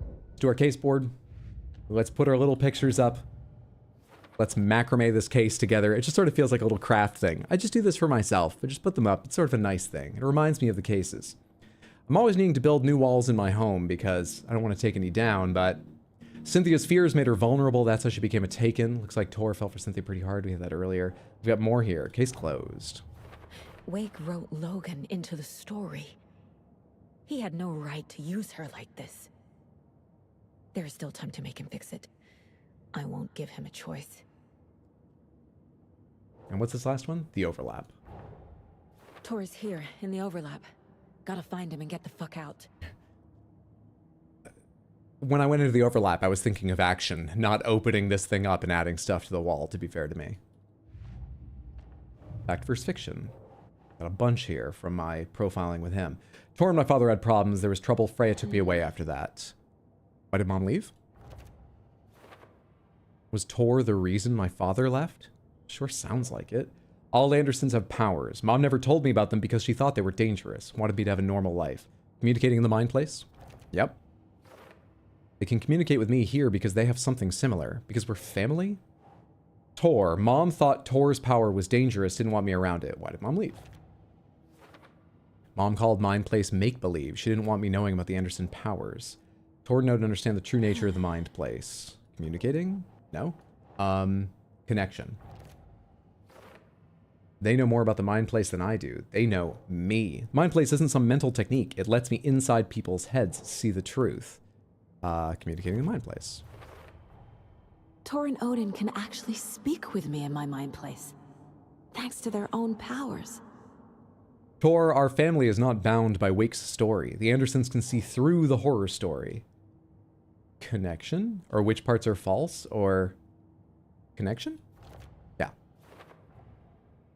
Let's do our case board. Let's put our little pictures up. Let's macrame this case together. It just sort of feels like a little craft thing. I just do this for myself. I just put them up. It's sort of a nice thing. It reminds me of the cases. I'm always needing to build new walls in my home because I don't want to take any down, but Cynthia's fears made her vulnerable. That's how she became a Taken. Looks like Tor fell for Cynthia pretty hard. We had that earlier. We've got more here. Case closed. Wake wrote Logan into the story. He had no right to use her like this. There is still time to make him fix it. I won't give him a choice. And what's this last one? The overlap. Tor is here, in the overlap. Gotta find him and get the fuck out. When I went into the overlap, I was thinking of action, not opening this thing up and adding stuff to the wall, to be fair to me. Fact versus fiction. Got a bunch here from my profiling with him. Tor and my father had problems. There was trouble. Freya took me away after that. Why did Mom leave? Was Tor the reason my father left? Sure sounds like it. All Andersons have powers. Mom never told me about them because she thought they were dangerous. Wanted me to have a normal life. Communicating in the mind place? Yep. They can communicate with me here because they have something similar. Because we're family? Tor. Mom thought Tor's power was dangerous, didn't want me around it. Why did Mom leave? Mom called mind place make-believe. She didn't want me knowing about the Anderson powers. Tor didn't understand the true nature of the mind place. Communicating? No. Connection. They know more about the mind place than I do. They know me. Mind place isn't some mental technique. It lets me inside people's heads see the truth. Communicating in the mind place. Tor and Odin can actually speak with me in my mind place. Thanks to their own powers. Tor, our family is not bound by Wake's story. The Andersons can see through the horror story. Connection? Or which parts are false? Or connection? Yeah.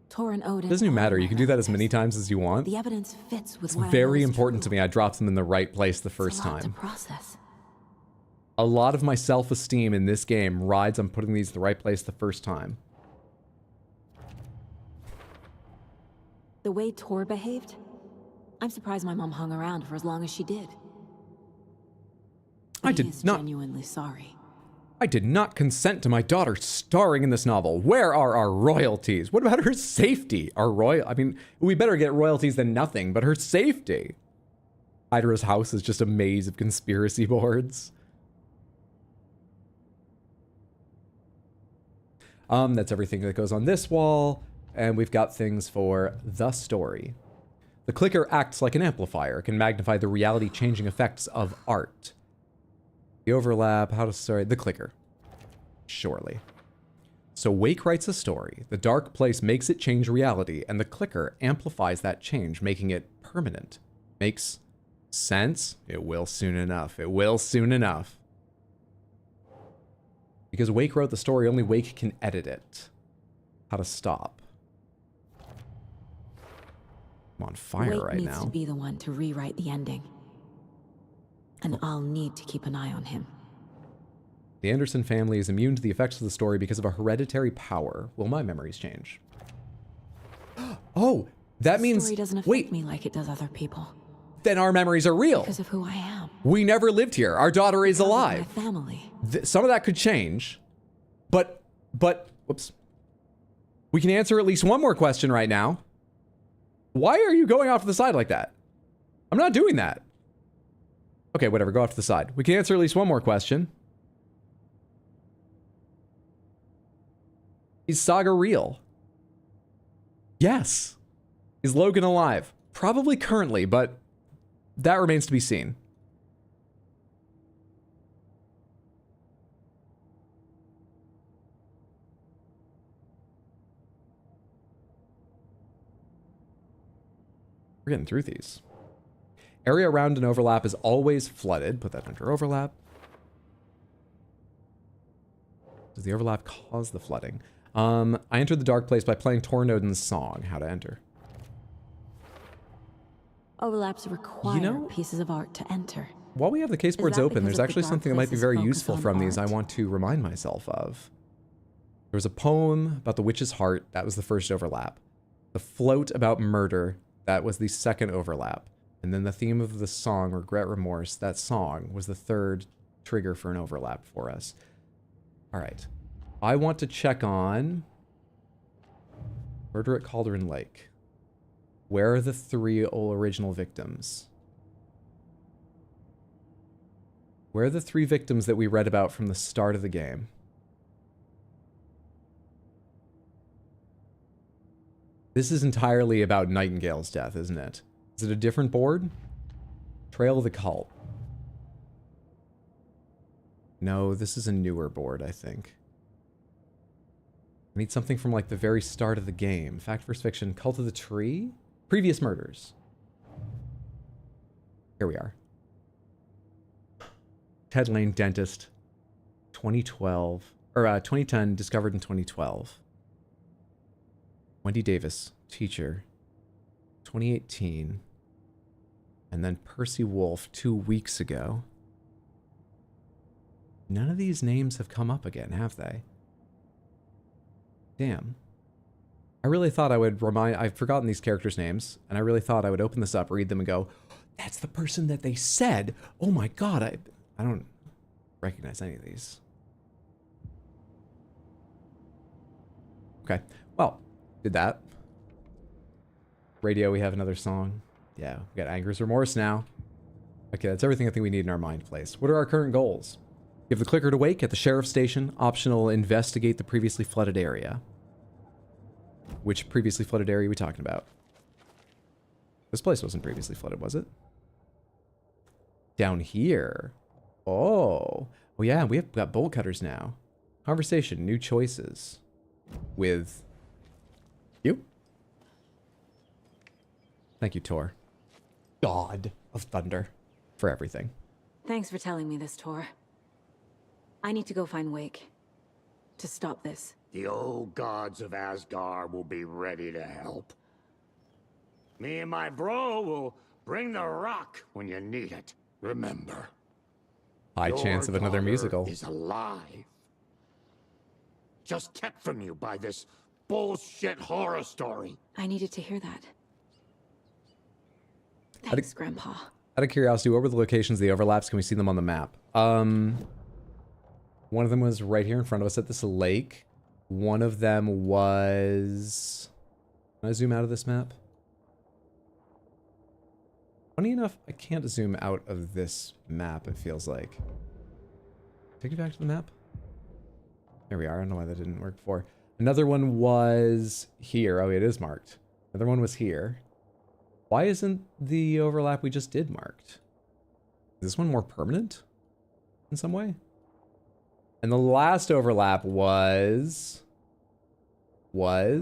Tor and Odin. Doesn't even matter. You can do that as many times as you want. The evidence fits with It's what very important to me. I dropped them in the right place the first It's a lot time. to process. A lot of my self-esteem in this game rides on putting these in the right place the first time. The way Tor behaved, I'm surprised my mom hung around for as long as she did. I He did is not. genuinely sorry. I did not consent to my daughter starring in this novel. Where are our royalties? What about her safety? I mean, we better get royalties than nothing, but her safety. Hydra's house is just a maze of conspiracy boards. That's everything that goes on this wall. And we've got things for the story. The clicker acts like an amplifier. It can magnify the reality-changing effects of art. The overlap, the clicker. Surely. So Wake writes a story. The dark place makes it change reality, and the clicker amplifies that change, making it permanent. Makes sense? It will soon enough. It will soon enough. Because Wake wrote the story, only Wake can edit it. How to stop. I'm on fire Wake right needs now. to be the one to rewrite the ending. And I'll need to keep an eye on him. The Anderson family is immune to the effects of the story because of a hereditary power. Will my memories change? Oh, that The means... story doesn't affect Wait, me like it does other people. then our memories are real. Because of who I am. We never lived here. Our daughter is Because of alive. My family. Some of that could change. But, whoops. We can answer at least one more question right now. Why are you going off to the side like that? I'm not doing that. Okay, whatever, go off to the side. We can answer at least one more question. Is Saga real? Yes. Is Logan alive? Probably currently, but that remains to be seen. We're getting through these. Area around an overlap is always flooded. Put that under overlap. Does the overlap cause the flooding? I entered the dark place by playing Tor and Odin's song. How to enter. Overlaps require know- pieces of art to enter. While we have the case boards that open, because there's of the actually dark something that might be place's very focus useful on from these I art? want to remind myself of. There was a poem about the witch's heart. That was the first overlap. The float about murder. That was the second overlap. And then the theme of the song, Regret, Remorse, that song was the third trigger for an overlap for us. All right. I want to check on Murder at Cauldron Lake. Where are the 3 original victims? Where are the 3 victims that we read about from the start of the game? This is entirely about Nightingale's death, isn't it? Is it a different board? Trail of the Cult. No, this is a newer board, I think. I need something from like the very start of the game. Fact vs. Fiction, Cult of the Tree? Previous murders. Here we are. Ted Lane, dentist. 2012. Or 2010, discovered in 2012. Wendy Davis, teacher. 2018. And then Percy Wolf 2 weeks ago. None of these names have come up again, have they? Damn. I really thought I would I've forgotten these characters' names, and I really thought I would open this up, read them, and go, that's the person that they said. Oh my god, I don't recognize any of these. Okay, well, did that. Radio, we have another song. Yeah, we got Anger's Remorse now. Okay, that's everything I think we need in our mind place. What are our current goals? Give the clicker to Wake at the sheriff's station. Optional, investigate the previously flooded area. Which previously flooded area are we talking about? This place wasn't previously flooded, was it? Down here. Oh. Oh yeah, we've got bolt cutters now. Conversation, new choices. With you? Thank you, Tor. God of Thunder. For everything. Thanks for telling me this, Tor. I need to go find Wake. To stop this. The old gods of Asgard will be ready to help. Me and my bro will bring the rock when you need it. Remember. High chance of another musical. Is alive. Just kept from you by this bullshit horror story. I needed to hear that. Thanks, Grandpa. Out of curiosity, what were the locations of the overlaps? Can we see them on the map? One of them was right here in front of us at this lake. One of them was... Can I zoom out of this map? Funny enough, I can't zoom out of this map, it feels like. Take it back to the map. There we are. I don't know why that didn't work before. Another one was here. Oh, it is marked. Another one was here. Why isn't the overlap we just did marked? Is this one more permanent in some way? And the last overlap was... Where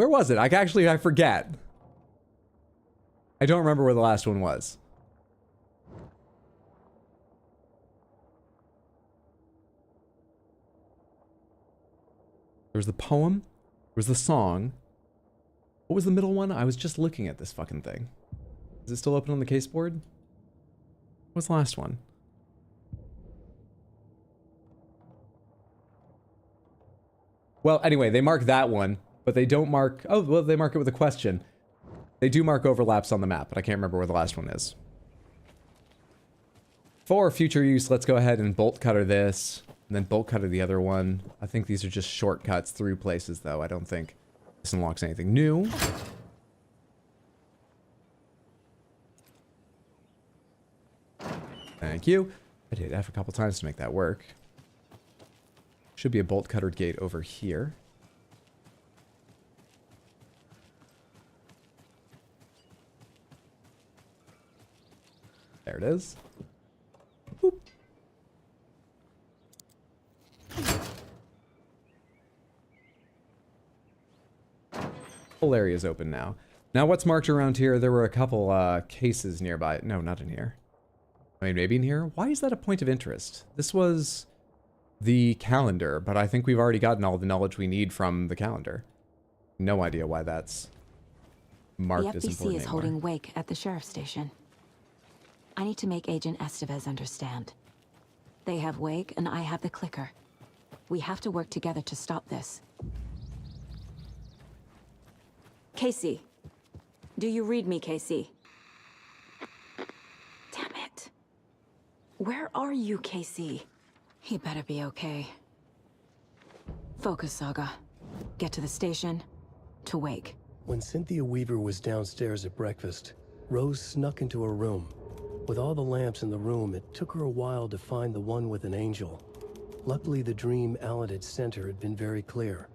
was it? I forget. I don't remember where the last one was. There was the poem. There was the song. What was the middle one? I was just looking at this fucking thing. Is it still open on the case board? What's the last one? Well, anyway, they mark that one, but they don't mark... Oh, well, they mark it with a question. They do mark overlaps on the map, but I can't remember where the last one is. For future use, let's go ahead and bolt cutter this, and then bolt cutter the other one. I think these are just shortcuts through places, though. I don't think this unlocks anything new. Thank you. I did F a couple times to make that work. Should be a bolt cutter gate over here. There it is. Boop. Whole area is open now. Now what's marked around here? There were a couple cases nearby. No, not in here. I mean, maybe in here. Why is that a point of interest? This was the calendar, but I think we've already gotten all the knowledge we need from the calendar. No idea why that's marked The as FBC important is anymore. holding wake at the sheriff's station. I need to make Agent Estevez understand. They have wake and I have the clicker. We have to work together to stop this. Casey. Do you read me, Casey? Damn it. Where are you, Casey? He better be okay. Focus, Saga. Get to the station. To wake. When Cynthia Weaver was downstairs at breakfast, Rose snuck into her room. With all the lamps in the room, it took her a while to find the one with an angel. Luckily, the dream Alan had sent her had been very clear.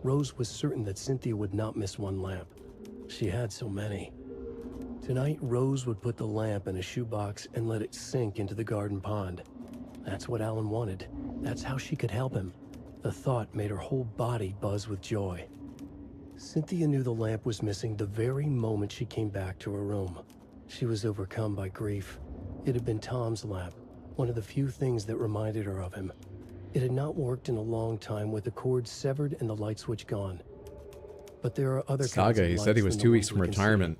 Rose was certain that Cynthia would not miss one lamp. She had so many. Tonight, Rose would put the lamp in a shoebox and let it sink into the garden pond. That's what Alan wanted. That's how she could help him. The thought made her whole body buzz with joy. Cynthia knew the lamp was missing the very moment she came back to her room. She was overcome by grief. It had been Tom's lamp, one of the few things that reminded her of him. It had not worked in a long time with the cord severed and the light switch gone. But there are other kinds Saga, of he said he lights was than 2 the weeks ones from we can see. retirement.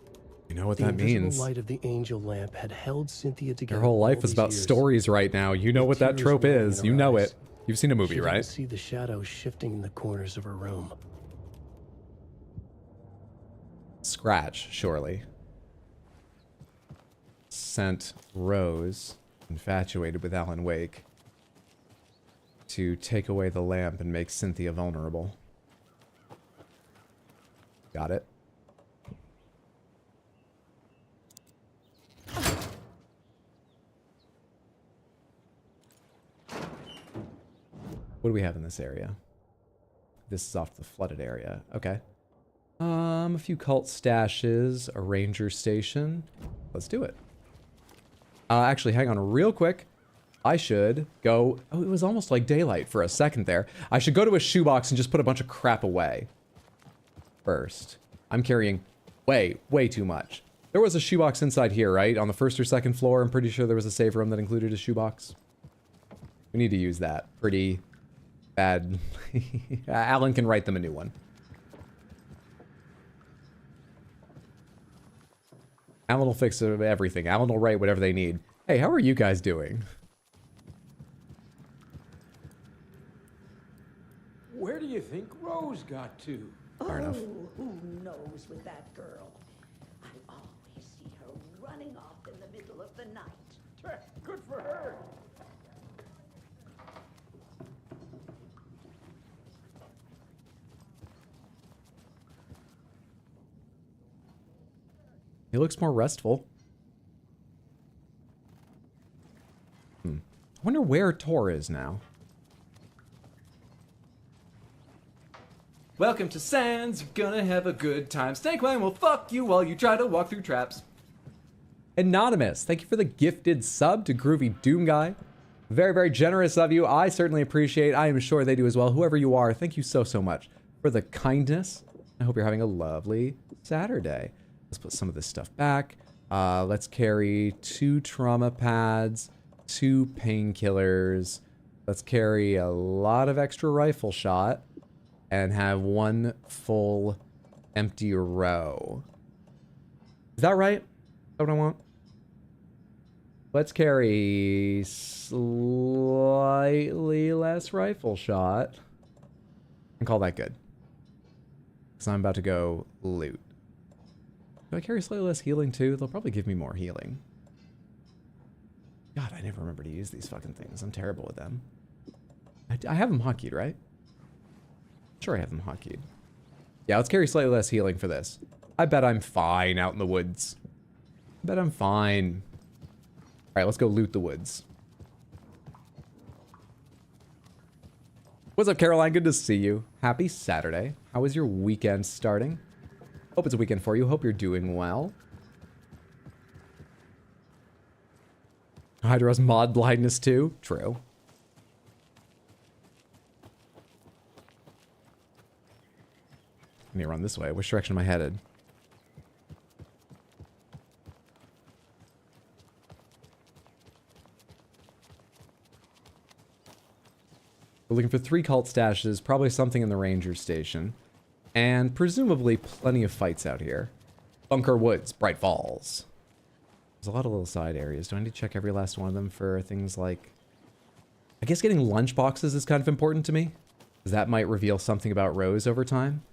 You know what The that invisible means. light of the angel lamp had held Cynthia together. Your whole life all is these about years. stories right now. You know With what that tears trope welling is. in You her know eyes. it. You've seen a She movie, didn't right? see the shadows shifting in the corners of her room. Scratch, surely. Sent Rose, infatuated with Alan Wake, to take away the lamp and make Cynthia vulnerable. Got it. What do we have in this area? This is off the flooded area. Okay. A few cult stashes, a ranger station. Let's do it. Actually, hang on real quick. I should go... Oh, it was almost like daylight for a second there. I should go to a shoebox and just put a bunch of crap away. First. I'm carrying way too much. There was a shoebox inside here, right? On the first or second floor, I'm pretty sure there was a save room that included a shoebox. We need to use that. Pretty bad. Alan can write them a new one. Alan will fix everything. Alan will write whatever they need. Hey, how are you guys doing? Where do you think Rose got to? Fair enough. Who knows with that girl? I always see her running off in the middle of the night. Good for her. He looks more restful. I wonder where Tor is now. Welcome to Sands. You're gonna have a good time. Snake Wang will fuck you while you try to walk through traps. Anonymous, thank you for the gifted sub to Groovy Doom Guy. Very, very generous of you. I certainly appreciate. I am sure they do as well. Whoever you are, thank you so much for the kindness. I hope you're having a lovely Saturday. Let's put some of this stuff back. Let's carry 2 trauma pads, 2 painkillers. Let's carry a lot of extra rifle shot and have 1 full empty row. Is that right? Is that what I want? Let's carry slightly less rifle shot and call that good. Because I'm about to go loot. Do I carry slightly less healing too? They'll probably give me more healing. God, I never remember to use these fucking things. I'm terrible with them. I have them hotkeyed, right? Sure I have them hotkeyed. Yeah, let's carry slightly less healing for this. I bet I'm fine out in the woods. I bet I'm fine. Alright, let's go loot the woods. What's up, Caroline? Good to see you. Happy Saturday. How is your weekend starting? Hope it's a weekend for you. Hope you're doing well. Hydra's mod blindness too. True. I need to run this way. Which direction am I headed? We're looking for 3 cult stashes, probably something in the ranger station, and presumably plenty of fights out here. Bunker Woods, Bright Falls. There's a lot of little side areas. Do I need to check every last one of them for things like... I guess getting lunch boxes is kind of important to me, because that might reveal something about Rose over time.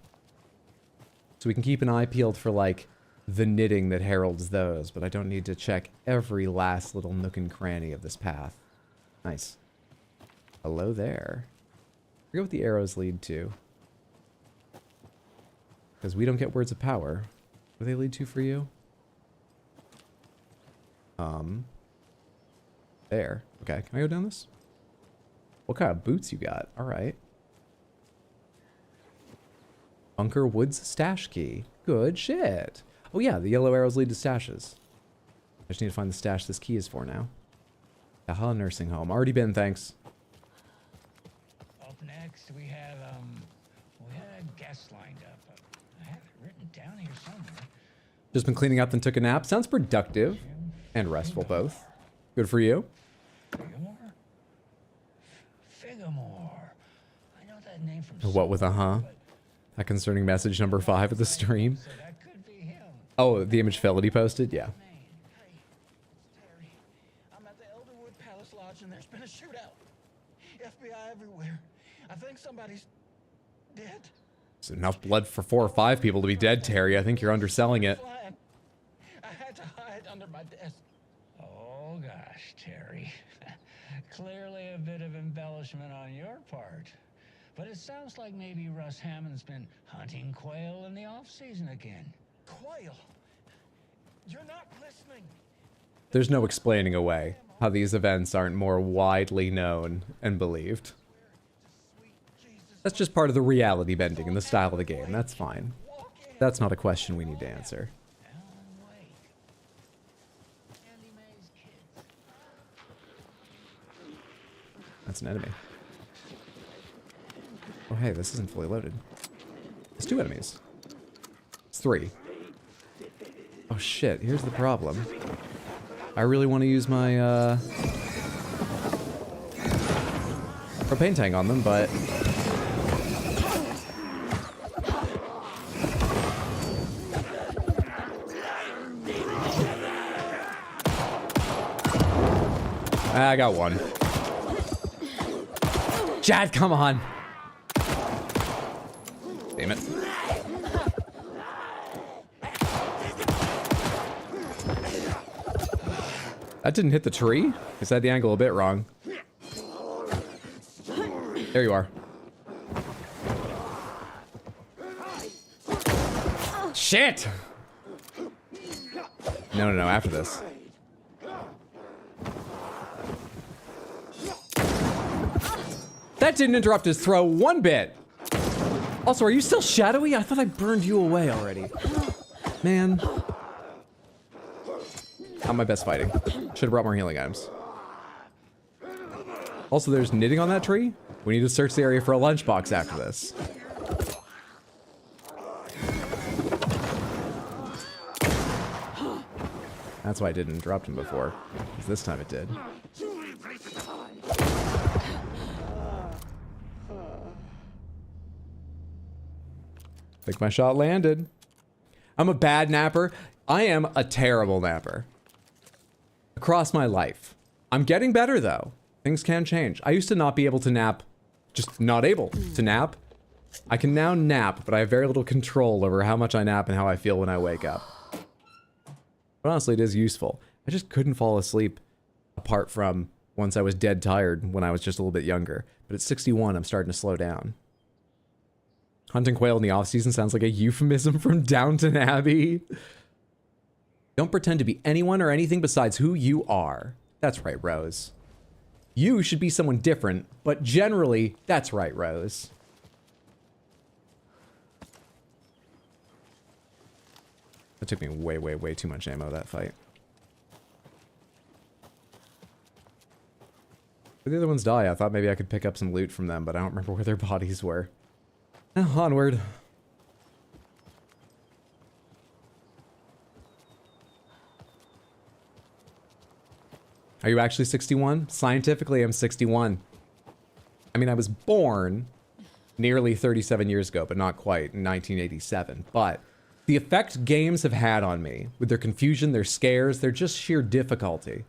So we can keep an eye peeled for, like, the knitting that heralds those, but I don't need to check every last little nook and cranny of this path. Nice. Hello there. I forget what the arrows lead to. Because we don't get words of power. What do they lead to for you? There. Okay, can I go down this? What kind of boots you got? Alright. Bunker Woods stash key. Good shit. Oh yeah, the yellow arrows lead to stashes. I just need to find the stash this key is for now. Valhalla Nursing Home. Already been, thanks. Up next, we had a guest lined up. I have it written down here somewhere. Just been cleaning up, then took a nap. Sounds productive and restful both. Good for you. Figamore. I know that name from What with a huh? That concerning message number 5 of the stream. so that could be him. Oh, the image Felity posted? Yeah. Hey, Terry. I'm at the Elderwood Palace Lodge and there's been a shootout. FBI everywhere. I think somebody's dead. It's enough blood for 4 or 5 people to be dead, Terry. I think you're underselling it. Flying. I had to hide under my desk. Oh gosh, Terry. Clearly a bit of embellishment on your part. But it sounds like maybe Russ Hammond's been hunting quail in the off-season again. Quail? You're not listening. There's no explaining away how these events aren't more widely known and believed. That's just part of the reality bending in the style of the game. That's fine. That's not a question we need to answer. That's an enemy. Oh hey, this isn't fully loaded. It's 2 enemies. It's 3. Oh shit, here's the problem. I really want to use my propane tank on them, but I got one. Chad, come on. Damn it. That didn't hit the tree? I had the angle a bit wrong. There you are. Shit! No, after this. That didn't interrupt his throw one bit. Also, are you still shadowy? I thought I burned you away already. Man. Not my best fighting. Should have brought more healing items. Also, there's knitting on that tree. We need to search the area for a lunchbox after this. That's why I didn't interrupt him before, because this time it did. I think my shot landed. I'm a bad napper. I am a terrible napper. Across my life. I'm getting better though. Things can change. I used to not be able to nap. Just not able to nap. I can now nap, but I have very little control over how much I nap and how I feel when I wake up. But honestly, it is useful. I just couldn't fall asleep apart from once I was dead tired when I was just a little bit younger. But at 61, I'm starting to slow down. Hunting quail in the off-season sounds like a euphemism from Downton Abbey. Don't pretend to be anyone or anything besides who you are. That's right, Rose. You should be someone different, but generally, that's right, Rose. That took me way too much ammo, that fight. Did the other ones die? I thought maybe I could pick up some loot from them, but I don't remember where their bodies were. Onward. Are you actually 61? Scientifically, I'm 61. I mean, I was born nearly 37 years ago, but not quite, in 1987. But the effect games have had on me, with their confusion, their scares, their just sheer difficulty,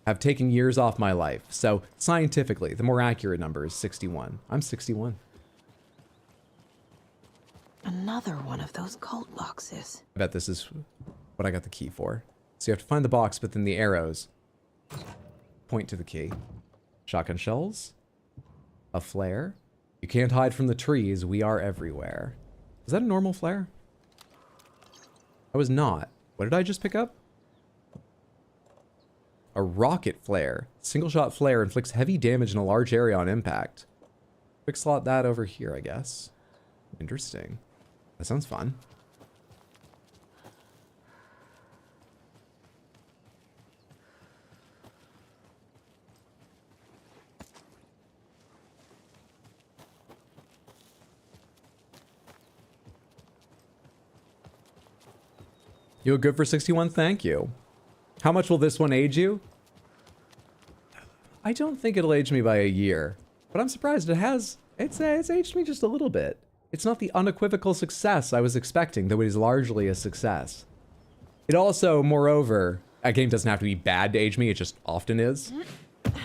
have taken years off my life. So scientifically, the more accurate number is 61. I'm 61. Another one of those cult boxes. I bet this is what I got the key for. So you have to find the box, but then the arrows point to the key. Shotgun shells. A flare. You can't hide from the trees. We are everywhere. Is that a normal flare? I was not. What did I just pick up? A rocket flare. Single shot flare inflicts heavy damage in a large area on impact. Quick slot that over here, I guess. Interesting. That sounds fun. You look good for 61? Thank you. How much will this one age you? I don't think it'll age me by a year, but I'm surprised it has. It's aged me just a little bit. It's not the unequivocal success I was expecting, though it is largely a success. It also, moreover, a game doesn't have to be bad to age me, it just often is.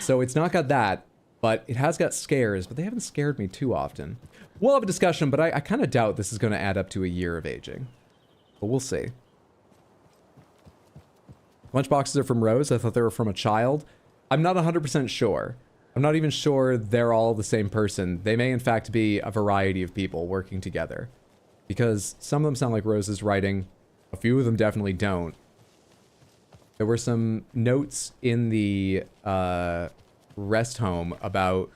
So it's not got that, but it has got scares, but they haven't scared me too often. We'll have a discussion, but I kind of doubt this is going to add up to a year of aging. But we'll see. Lunchboxes are from Rose. I thought they were from a child. I'm not 100% sure. I'm not even sure they're all the same person. They may in fact be a variety of people working together. Because some of them sound like Rose's writing. A few of them definitely don't. There were some notes in the rest home about,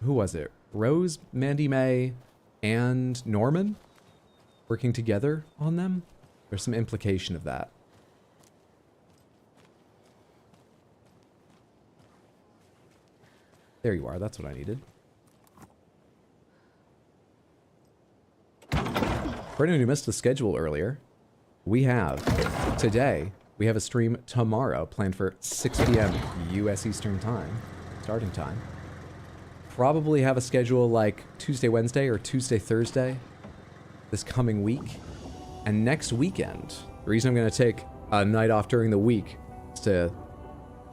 who was it? Rose, Mandy May, and Norman working together on them. There's some implication of that. There you are, that's what I needed. For anyone who missed the schedule earlier, we have today, we have a stream tomorrow planned for 6 p.m. US Eastern Time, starting time. Probably have a schedule like Tuesday, Wednesday, or Tuesday, Thursday this coming week. And next weekend, the reason I'm going to take a night off during the week is to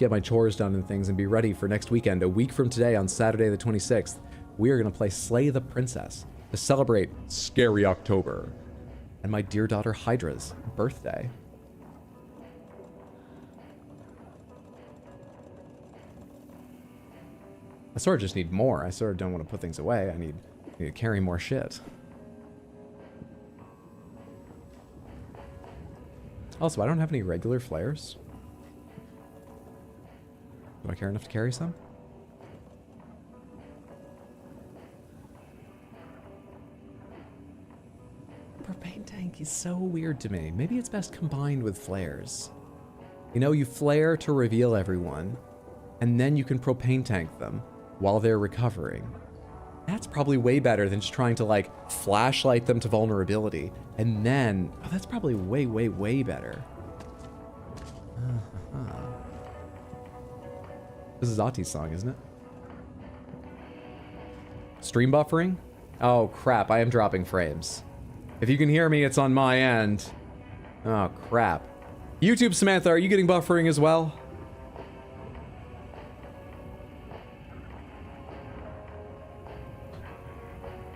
get my chores done and things and be ready for next weekend. A week from today, on Saturday the 26th, we are going to play Slay the Princess to celebrate Scary October and my dear daughter Hydra's birthday. I sort of just need more. I sort of don't want to put things away. I need to carry more shit. Also, I don't have any regular flares. Do I care enough to carry some? Propane tank is so weird to me. Maybe it's best combined with flares. You know, you flare to reveal everyone, and then you can propane tank them while they're recovering. That's probably way better than just trying to, like, flashlight them to vulnerability. And then, oh, that's probably way, way, way better. This is Ati's song, isn't it? Stream buffering? Oh, crap, I am dropping frames. If you can hear me, it's on my end. Oh, crap. YouTube, Samantha, are you getting buffering as well?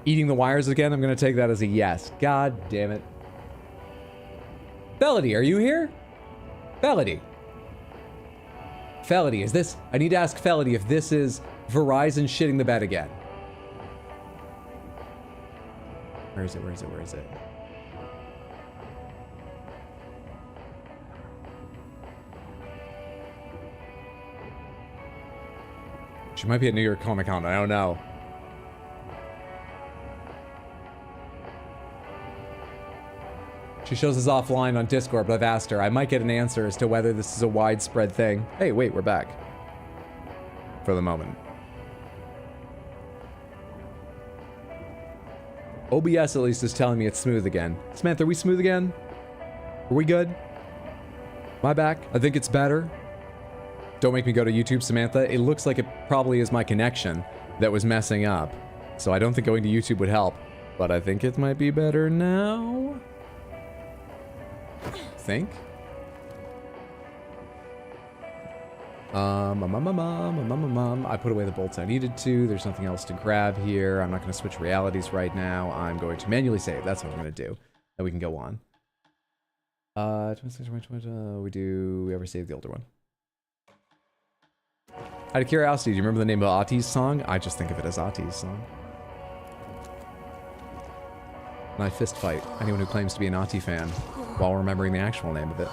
Eating the wires again? I'm going to take that as a yes. God damn it. Felody, are you here? Felody. Felody, is this... I need to ask Felody if this is Verizon shitting the bed again. Where is it? Where is it? Where is it? She might be at New York Comic Con. I don't know. She shows us offline on Discord, but I've asked her. I might get an answer as to whether this is a widespread thing. Hey, wait, we're back. For the moment. OBS at least is telling me it's smooth again. Samantha, are we smooth again? Are we good? My back? I think it's better. Don't make me go to YouTube, Samantha. It looks like it probably is my connection that was messing up. So I don't think going to YouTube would help. But I think it might be better now. Think? I put away the bolts I needed to. There's nothing else to grab here. I'm not going to switch realities right now. I'm going to manually save. That's what I'm going to do. Then we can go on. We ever save the older one? Out of curiosity, do you remember the name of Ati's song? I just think of it as Ati's song. And I fist fight anyone who claims to be an Ati fan while remembering the actual name of it.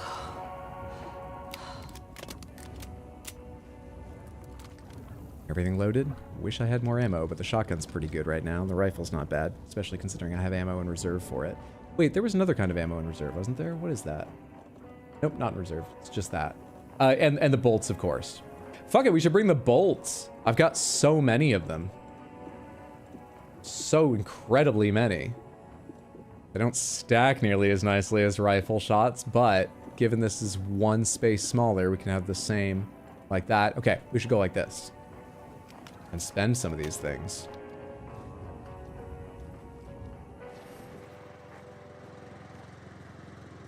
Everything loaded? Wish I had more ammo, but the shotgun's pretty good right now. The rifle's not bad, especially considering I have ammo in reserve for it. Wait, there was another kind of ammo in reserve, wasn't there? What is that? Nope, not in reserve. It's just that. And the bolts, of course. Fuck it, we should bring the bolts. I've got so many of them. So incredibly many. They don't stack nearly as nicely as rifle shots, but given this is one space smaller, we can have the same like that. Okay, we should go like this. And spend some of these things.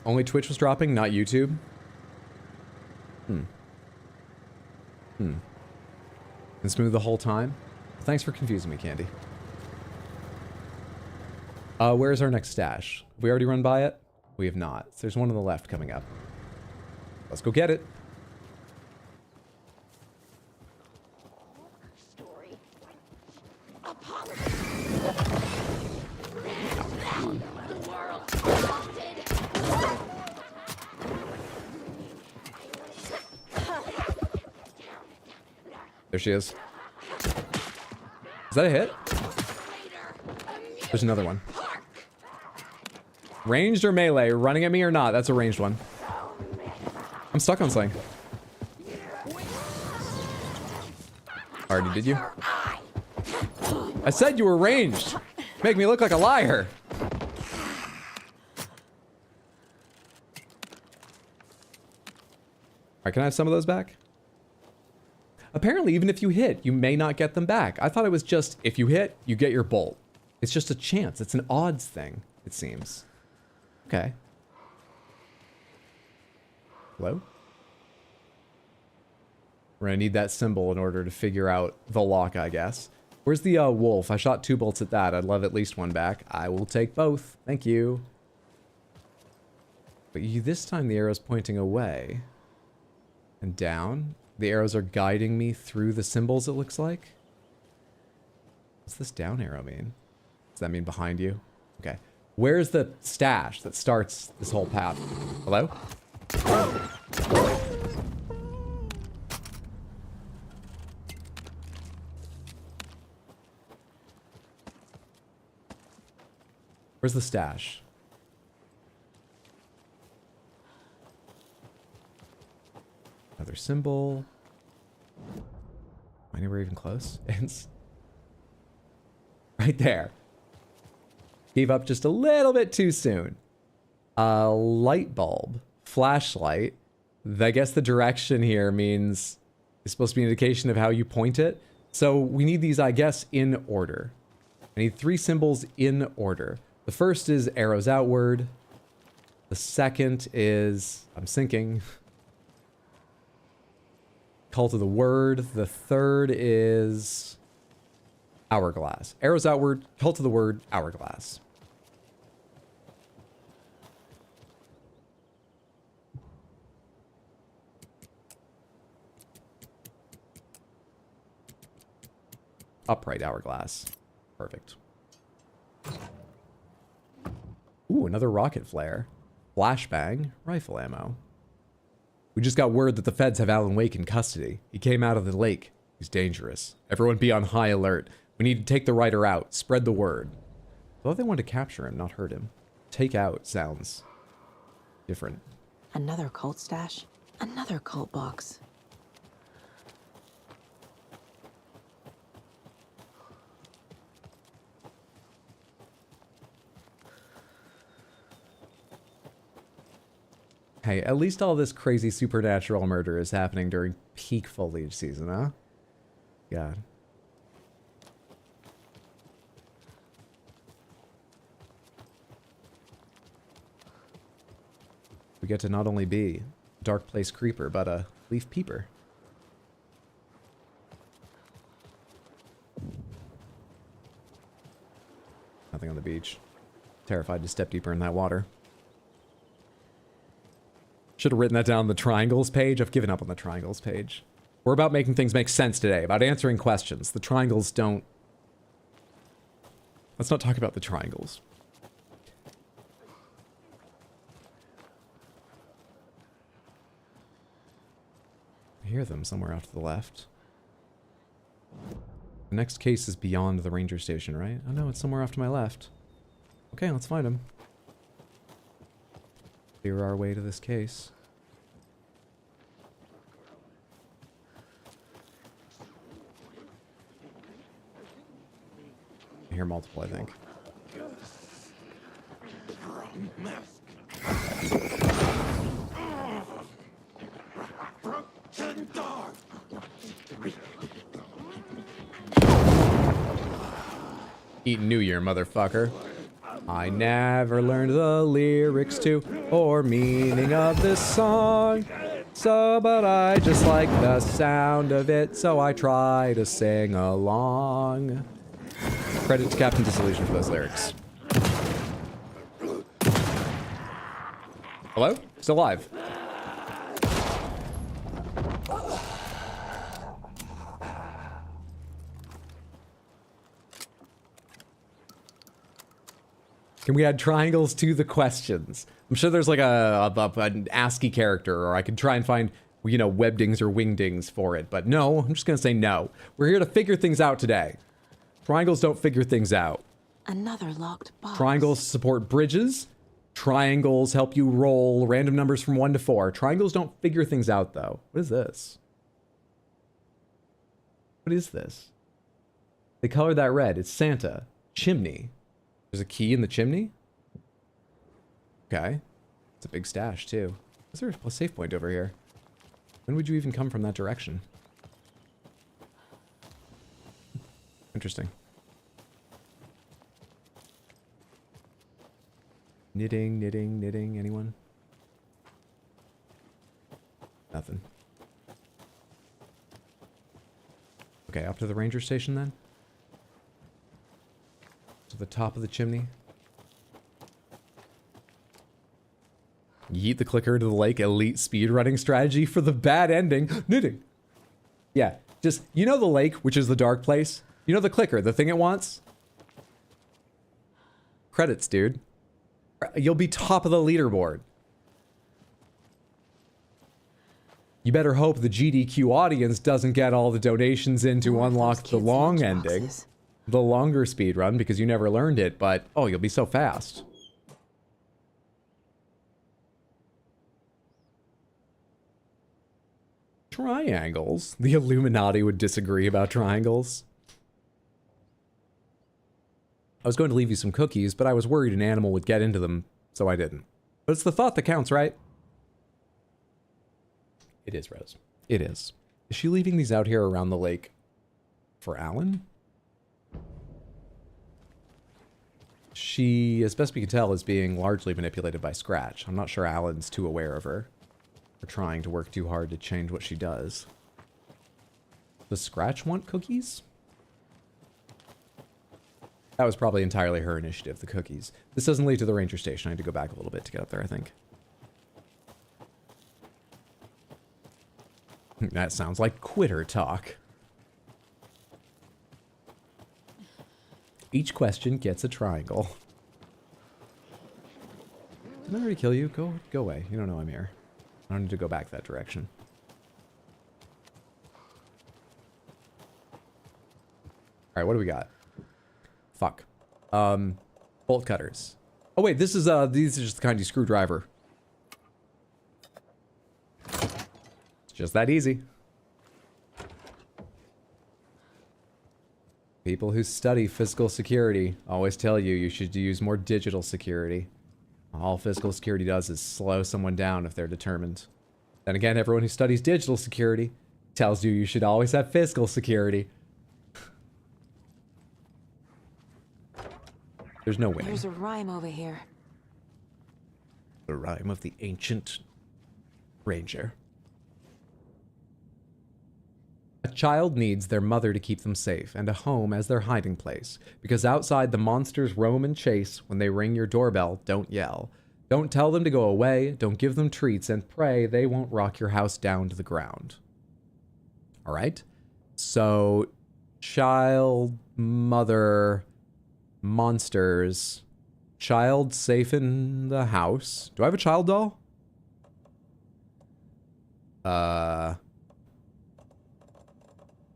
Only Twitch was dropping, not YouTube? And smooth the whole time? Thanks for confusing me, Candy. Where's our next stash? Have we already run by it? We have not. So there's one on the left coming up. Let's go get it. There she is. Is that a hit? There's another one. Ranged or melee? Running at me or not? That's a ranged one. I'm stuck on something. Already did you? I said you were ranged. Make me look like a liar. Alright, can I have some of those back? Apparently, even if you hit, you may not get them back. I thought it was just, if you hit, you get your bolt. It's just a chance. It's an odds thing, it seems. Okay. Hello? We're gonna need that symbol in order to figure out the lock, I guess. Where's the wolf? I shot 2 bolts at that. I'd love at least one back. I will take both. Thank you. But this time the arrow's pointing away. And down. The arrows are guiding me through the symbols, it looks like. What's this down arrow mean? Does that mean behind you? Okay. Where's the stash that starts this whole path? Hello? Where's the stash? Another symbol. Anywhere even close? It's right there. Gave up just a little bit too soon. Light bulb. Flashlight. I guess the direction here means it's supposed to be an indication of how you point it. So we need these, I guess, in order. I need 3 symbols in order. The first is arrows outward. The second is, I'm sinking. Call to the word. The third is hourglass. Arrows outward, call to the word, hourglass. Upright hourglass. Perfect. Ooh, another rocket flare. Flashbang, rifle ammo. We just got word that the feds have Alan Wake in custody. He came out of the lake. He's dangerous. Everyone be on high alert. We need to take the writer out. Spread the word. I thought they wanted to capture him, not hurt him. Take out sounds different. Another cult stash? Another cult box. Hey, at least all this crazy supernatural murder is happening during peak foliage season, huh? God. We get to not only be a dark place creeper, but a leaf peeper. Nothing on the beach. Terrified to step deeper in that water. Should have written that down on the triangles page. I've given up on the triangles page. We're about making things make sense today, about answering questions. The triangles don't... Let's not talk about the triangles. I hear them somewhere off to the left. The next case is beyond the ranger station, right? Oh no, it's somewhere off to my left. Okay, let's find him. Clear our way to this case. I hear multiple, I think. Eat New Year, motherfucker. I never learned the lyrics to or meaning of this song. So, but I just like the sound of it, so I try to sing along. Credit to Captain Disillusion for those lyrics. Hello? Still alive. Can we add triangles to the questions? I'm sure there's like an ASCII character, or I could try and find, you know, webdings or wingdings for it. But no, I'm just gonna say no. We're here to figure things out today. Triangles don't figure things out. Another locked box. Triangles support bridges. Triangles help you roll random numbers from 1 to 4. Triangles don't figure things out, though. What is this? What is this? They colored that red. It's Santa. Chimney. There's a key in the chimney? Okay. It's a big stash, too. Is there a safe point over here? When would you even come from that direction? Interesting. Knitting, knitting, knitting. Anyone? Nothing. Okay, up to the ranger station then? To the top of the chimney. Yeet the clicker to the lake. Elite speedrunning strategy for the bad ending. Knitting. Yeah, just, you know the lake, which is the dark place? You know the clicker, the thing it wants? Credits, dude. You'll be top of the leaderboard. You better hope the GDQ audience doesn't get all the donations in to unlock the long ending. The longer speedrun, because you never learned it, but, oh, you'll be so fast. Triangles? The Illuminati would disagree about triangles. I was going to leave you some cookies, but I was worried an animal would get into them, so I didn't. But it's the thought that counts, right? It is, Rose. It is. Is she leaving these out here around the lake for Alan? She, as best we can tell, is being largely manipulated by Scratch. I'm not sure Alan's too aware of her, or trying to work too hard to change what she does. Does Scratch want cookies? That was probably entirely her initiative, the cookies. This doesn't lead to the ranger station. I need to go back a little bit to get up there, I think. That sounds like quitter talk. Each question gets a triangle. Did I already kill you? Go away. You don't know I'm here. I don't need to go back that direction. Alright, what do we got? Fuck. Bolt cutters. Oh wait, this is these are just the kind you screwdriver. It's just that easy. People who study physical security always tell you you should use more digital security. All physical security does is slow someone down if they're determined. Then again, everyone who studies digital security tells you should always have physical security. There's no winning. There's a rhyme over here. The rhyme of the ancient ranger. A child needs their mother to keep them safe and a home as their hiding place, because outside the monsters roam and chase. When they ring your doorbell, don't yell. Don't tell them to go away, don't give them treats, and pray they won't rock your house down to the ground. All right? So, child, mother, monsters, child safe in the house. Do I have a child doll?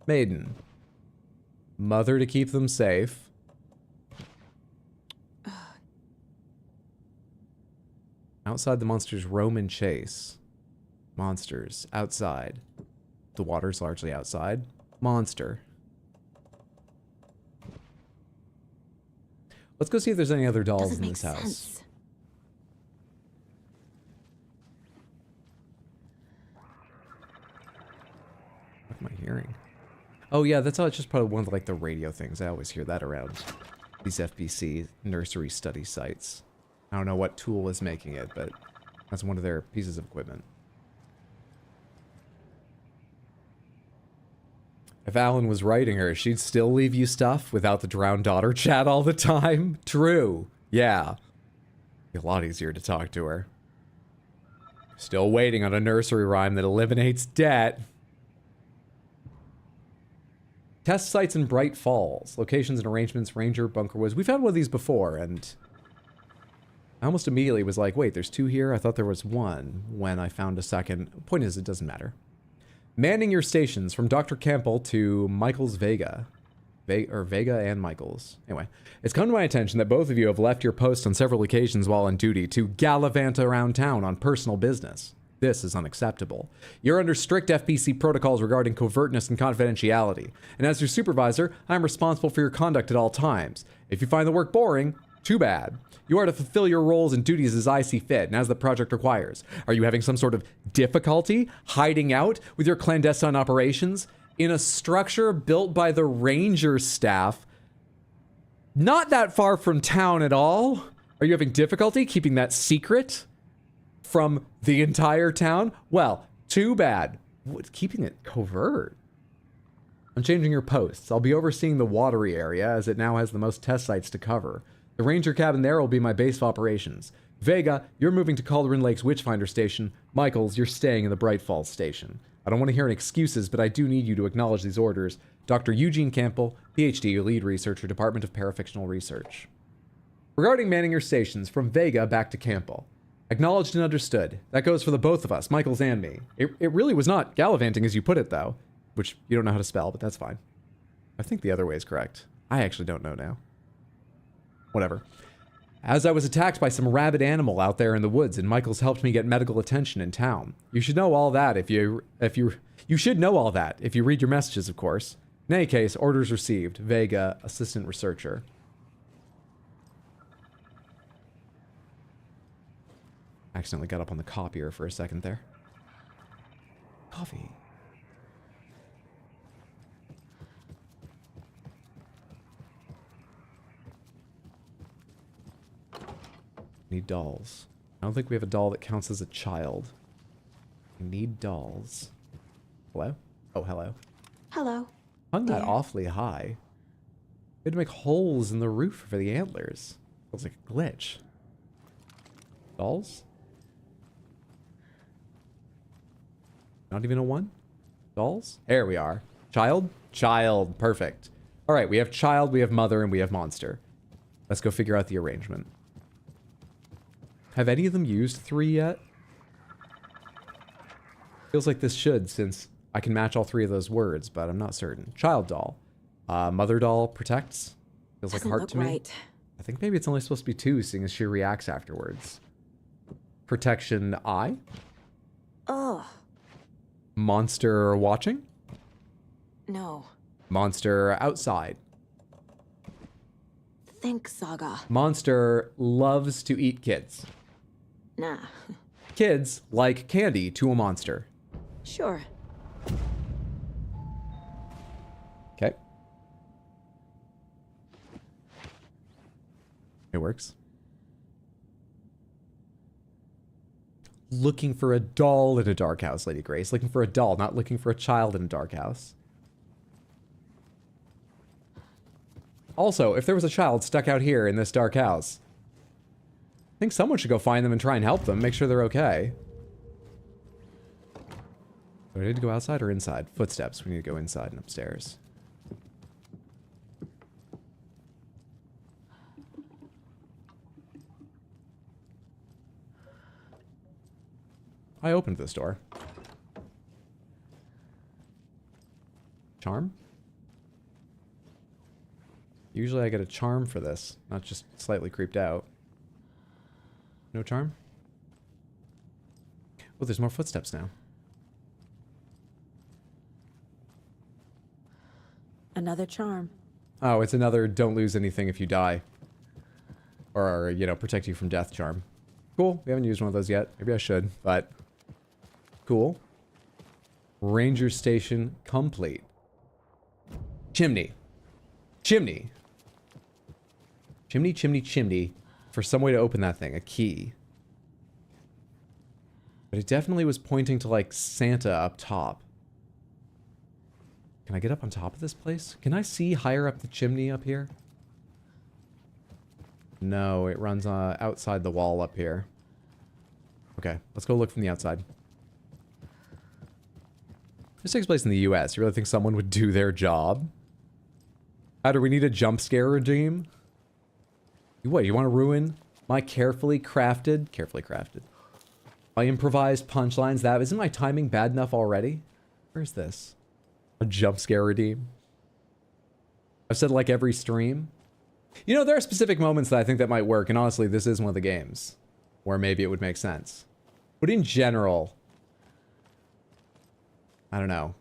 Maiden. Mother to keep them safe. Outside the monsters roam and chase. Monsters. Outside. The water's largely outside. Monster. Let's go see if there's any other dolls in this house. What am I hearing? Oh yeah, that's all. It's just probably one of like the radio things. I always hear that around these FBC nursery study sites. I don't know what tool is making it, but that's one of their pieces of equipment. If Alan was writing her, she'd still leave you stuff without the drowned daughter chat all the time. True. Yeah. Be a lot easier to talk to her. Still waiting on a nursery rhyme that eliminates debt. Test sites in Bright Falls. Locations and arrangements, Ranger, Bunker Woods. We've had one of these before, and I almost immediately was like, wait, there's two here? I thought there was one when I found a second. Point is, it doesn't matter. Manning your stations from Dr. Campbell to Michaels Vega. Vega and Michaels. Anyway, it's come to my attention that both of you have left your posts on several occasions while on duty to gallivant around town on personal business. This is unacceptable. You're under strict FPC protocols regarding covertness and confidentiality, and as your supervisor, I'm responsible for your conduct at all times. If you find the work boring, too bad. You are to fulfill your roles and duties as I see fit and as the project requires. Are you having some sort of difficulty hiding out with your clandestine operations in a structure built by the Ranger staff not that far from town at all? Are you having difficulty keeping that secret from the entire town? Well, too bad. What's keeping it covert? I'm changing your posts. I'll be overseeing the watery area as it now has the most test sites to cover. The Ranger cabin there will be my base of operations. Vega, you're moving to Calderon Lake's Witchfinder Station. Michaels, you're staying in the Bright Falls Station. I don't want to hear any excuses, but I do need you to acknowledge these orders. Dr. Eugene Campbell, PhD, lead researcher, Department of Parafictional Research. Regarding manning your stations, from Vega back to Campbell. Acknowledged and understood. That goes for the both of us, Michaels and me. It really was not gallivanting as you put it, though. Which you don't know how to spell, but that's fine. I think the other way is correct. I actually don't know now. Whatever. As I was attacked by some rabid animal out there in the woods, and Michaels helped me get medical attention in town. You should know all that you should know all that if you read your messages, of course. In any case, orders received. Vega, assistant researcher. Accidentally got up on the copier for a second there. Coffee. Need dolls. I don't think we have a doll that counts as a child. We need dolls. Hello? Oh, hello. Hello. Hung that awfully high. We had to make holes in the roof for the antlers. Feels like a glitch. Dolls? Not even a one? Dolls? There we are. Child? Child. Perfect. All right, we have child, we have mother, and we have monster. Let's go figure out the arrangement. Have any of them used 3 yet? Feels like this should, since I can match all 3 of those words, but I'm not certain. Child doll. Mother doll protects. Feels like a heart to me. Right. I think maybe it's only supposed to be 2, seeing as she reacts afterwards. Protection eye. Oh. Monster watching. No. Monster outside. Think, Saga. Monster loves to eat kids. Nah. Kids like candy to a monster. Sure. Okay. It works. Looking for a doll in a dark house, Lady Grace. Looking for a doll, not looking for a child in a dark house. Also, if there was a child stuck out here in this dark house, I think someone should go find them and try and help them, make sure they're okay. Do I need to go outside or inside? Footsteps. We need to go inside and upstairs. I opened this door. Charm? Usually I get a charm for this, not just slightly creeped out. No charm? Oh, there's more footsteps now. Another charm. Oh, it's another don't lose anything if you die. Or, you know, protect you from death charm. Cool. We haven't used one of those yet. Maybe I should, but cool. Ranger station complete. Chimney. Chimney. Chimney, chimney, chimney. For some way to open that thing. A key. But it definitely was pointing to, like, Santa up top. Can I get up on top of this place? Can I see higher up the chimney up here? No, it runs outside the wall up here. Okay, let's go look from the outside. This takes place in the US. You really think someone would do their job? How do we need a jump scare regime? What, you want to ruin my carefully crafted, my improvised punchlines? That isn't my timing bad enough already? Where's this? A jump scare redeem? I've said like every stream. You know, there are specific moments that I think that might work, and honestly, this is one of the games where maybe it would make sense. But in general, I don't know.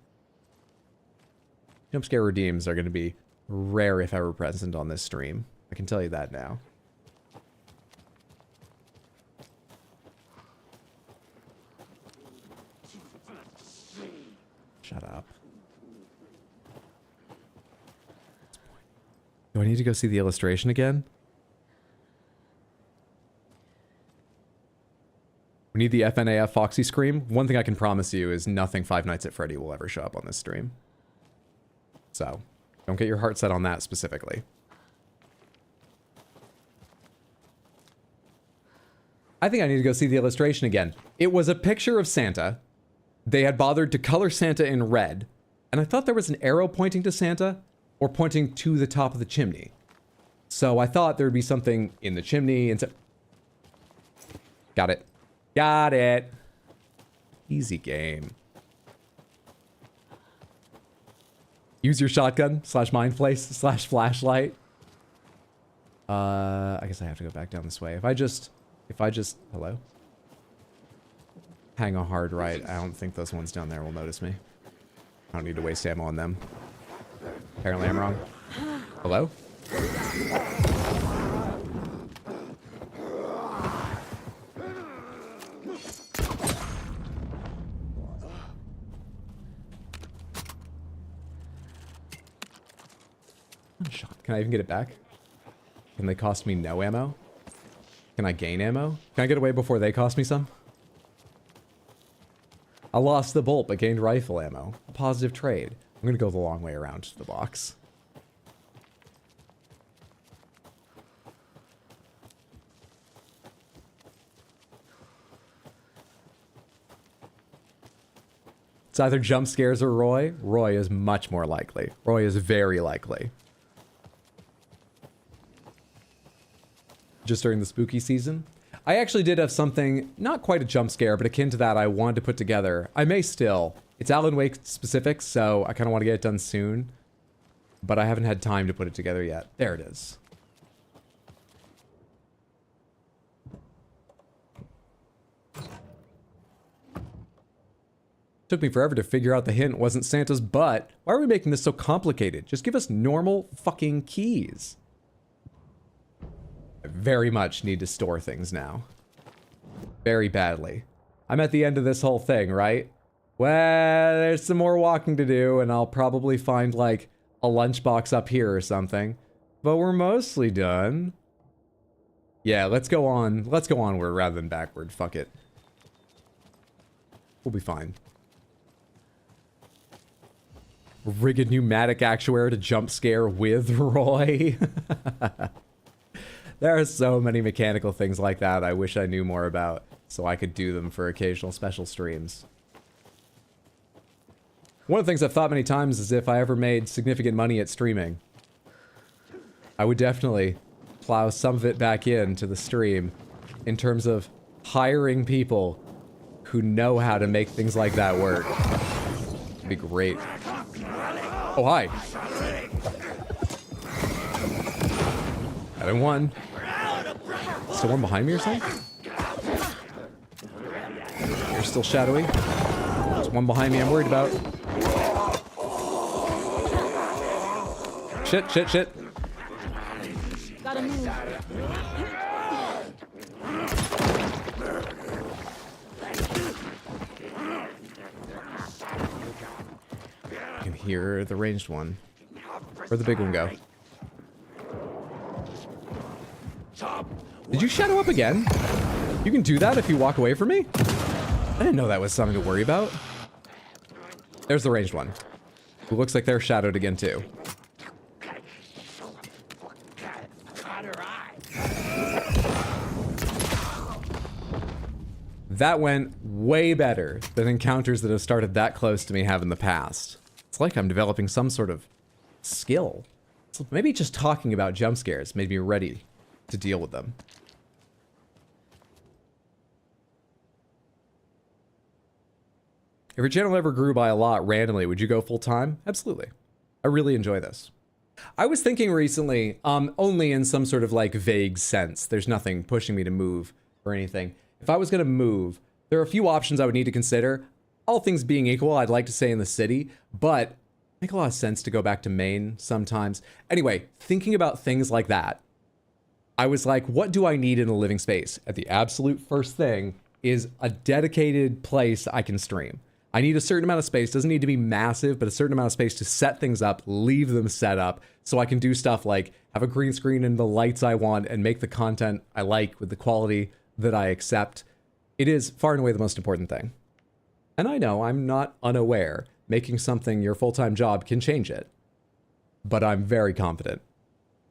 Jump scare redeems are going to be rare if ever present on this stream. I can tell you that now. Shut up. Do I need to go see the illustration again? We need the FNAF Foxy Scream. One thing I can promise you is nothing Five Nights at Freddy will ever show up on this stream. So, don't get your heart set on that specifically. I think I need to go see the illustration again. It was a picture of Santa. They had bothered to color Santa in red. And I thought there was an arrow pointing to Santa or pointing to the top of the chimney. So I thought there would be something in the chimney and so... Got it. Got it. Easy game. Use your shotgun / mind place / flashlight. I guess I have to go back down this way. If I just, hello? Hang a hard right. I don't think those ones down there will notice me. I don't need to waste ammo on them. Apparently I'm wrong. Hello? One shot. Can I even get it back? Can they cost me no ammo? Can I gain ammo? Can I get away before they cost me some? I lost the bolt but gained rifle ammo. A positive trade. I'm gonna go the long way around to the box. It's either jump scares or Roy. Roy is much more likely. Roy is very likely. Just during the spooky season. I actually did have something, not quite a jump scare, but akin to that I wanted to put together. I may still. It's Alan Wake specific, so I kind of want to get it done soon. But I haven't had time to put it together yet. There it is. Took me forever to figure out the hint wasn't Santa's butt. Why are we making this so complicated? Just give us normal fucking keys. I very much need to store things now. very badly. I'm at the end of this whole thing, right? Well, there's some more walking to do, and I'll probably find, like, a lunchbox up here or something. But we're mostly done. Yeah, let's go on. Let's go onward rather than backward. Fuck it. We'll be fine. Rig a pneumatic actuator to jump scare with Roy. There are so many mechanical things like that I wish I knew more about, so I could do them for occasional special streams. One of the things I've thought many times is if I ever made significant money at streaming, I would definitely plow some of it back into the stream in terms of hiring people who know how to make things like that work. It'd be great. Oh, hi. Having one. Still one behind me or something? You're still shadowy. There's one behind me I'm worried about. Shit, shit, shit. Gotta move. I can hear the ranged one. Where'd the big one go? Did you shadow up again? You can do that if you walk away from me? I didn't know that was something to worry about. There's the ranged one. Who looks like they're shadowed again too. That went way better than encounters that have started that close to me have in the past. It's like I'm developing some sort of skill. So maybe just talking about jump scares made me ready to deal with them. If your channel ever grew by a lot randomly, would you go full time? Absolutely. I really enjoy this. I was thinking recently, only in some sort of like vague sense. There's nothing pushing me to move or anything. If I was going to move, there are a few options I would need to consider. All things being equal, I'd like to stay in the city, but make a lot of sense to go back to Maine sometimes. Anyway, thinking about things like that, I was like, what do I need in a living space? At the absolute first thing is a dedicated place I can stream. I need a certain amount of space. Doesn't need to be massive, but a certain amount of space to set things up, leave them set up, so I can do stuff like have a green screen and the lights I want and make the content I like with the quality that I accept. It is far and away the most important thing. And I know I'm not unaware making something your full-time job can change it. But I'm very confident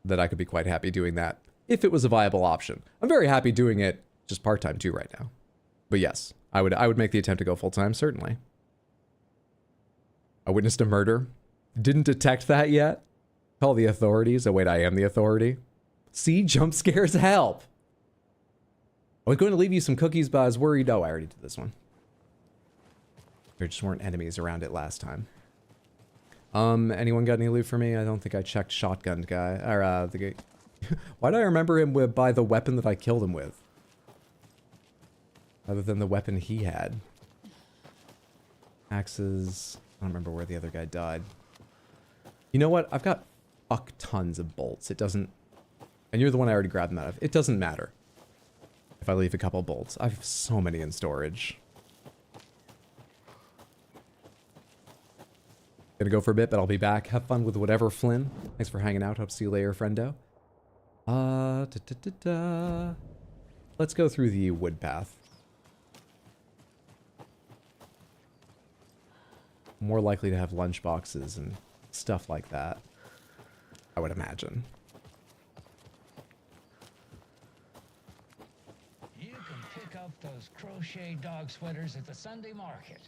that I could be quite happy doing that if it was a viable option. I'm very happy doing it just part-time too right now. But yes, I would make the attempt to go full-time, certainly. I witnessed a murder. Didn't detect that yet. Call the authorities. Oh wait, I am the authority. See, jump scares help. I was going to leave you some cookies, but I was worried. Oh, I already did this one. There just weren't enemies around it last time. Anyone got any loot for me? I don't think I checked shotgun guy. Or, the guy. Why do I remember him by the weapon that I killed him with? Other than the weapon he had. Axes. I don't remember where the other guy died. You know what? I've got fuck tons of bolts. It doesn't... And you're the one I already grabbed them out of. It doesn't matter if I leave a couple bolts. I have so many in storage. Gonna go for a bit, but I'll be back. Have fun with whatever, Flynn. Thanks for hanging out. Hope to see you later, friendo. Let's go through the wood path. More likely to have lunch boxes and stuff like that, I would imagine. You can pick up those crochet dog sweaters at the Sunday market.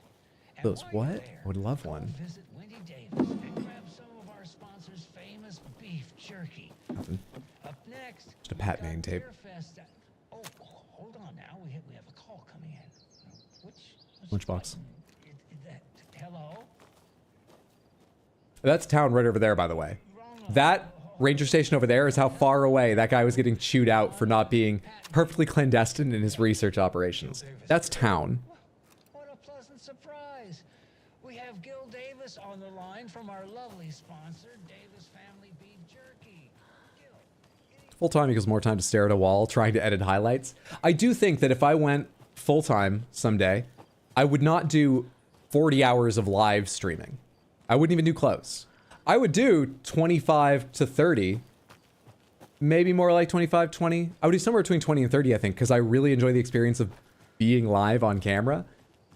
And Those while what? you're there, I would love one. Visit Wendy Davis and grab some of our sponsors' famous beef jerky. Nothing. Up next, Just a Pat Main tape. Oh, hold on now. We have a call coming in. Which Lunchbox. Hello? That's town right over there, by the way. That ranger station over there is how far away that guy was getting chewed out for not being perfectly clandestine in his research operations. That's town. What a pleasant surprise. We have Gil Davis on the line from our lovely sponsor, Davis Family Beef Jerky. Full-time equals more time to stare at a wall trying to edit highlights. I do think that if I went full-time someday, I would not do 40 hours of live streaming. I wouldn't even do close. I would do 25 to 30, maybe more like 25, 20. I would do somewhere between 20 and 30, I think, because I really enjoy the experience of being live on camera.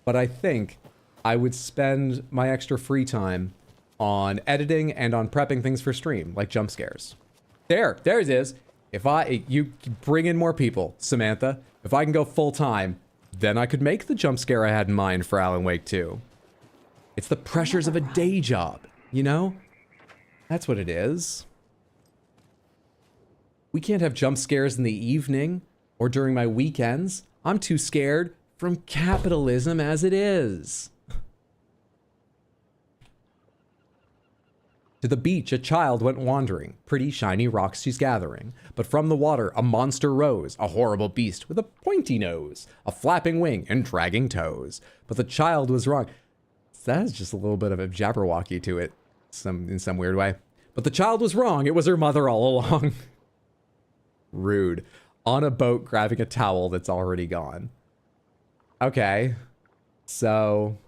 But I think I would spend my extra free time on editing and on prepping things for stream, like jump scares. There it is. If you bring in more people, Samantha, if I can go full time, then I could make the jump scare I had in mind for Alan Wake 2. It's the pressures of a day job, you know? That's what it is. We can't have jump scares in the evening or during my weekends. I'm too scared from capitalism as it is. To the beach, a child went wandering. Pretty shiny rocks she's gathering. But from the water, a monster rose. A horrible beast with a pointy nose, a flapping wing, and dragging toes. But the child was wrong. That has just a little bit of a Jabberwocky to it, in some weird way. But the child was wrong. It was her mother all along. Rude. On a boat grabbing a towel that's already gone. Okay. So...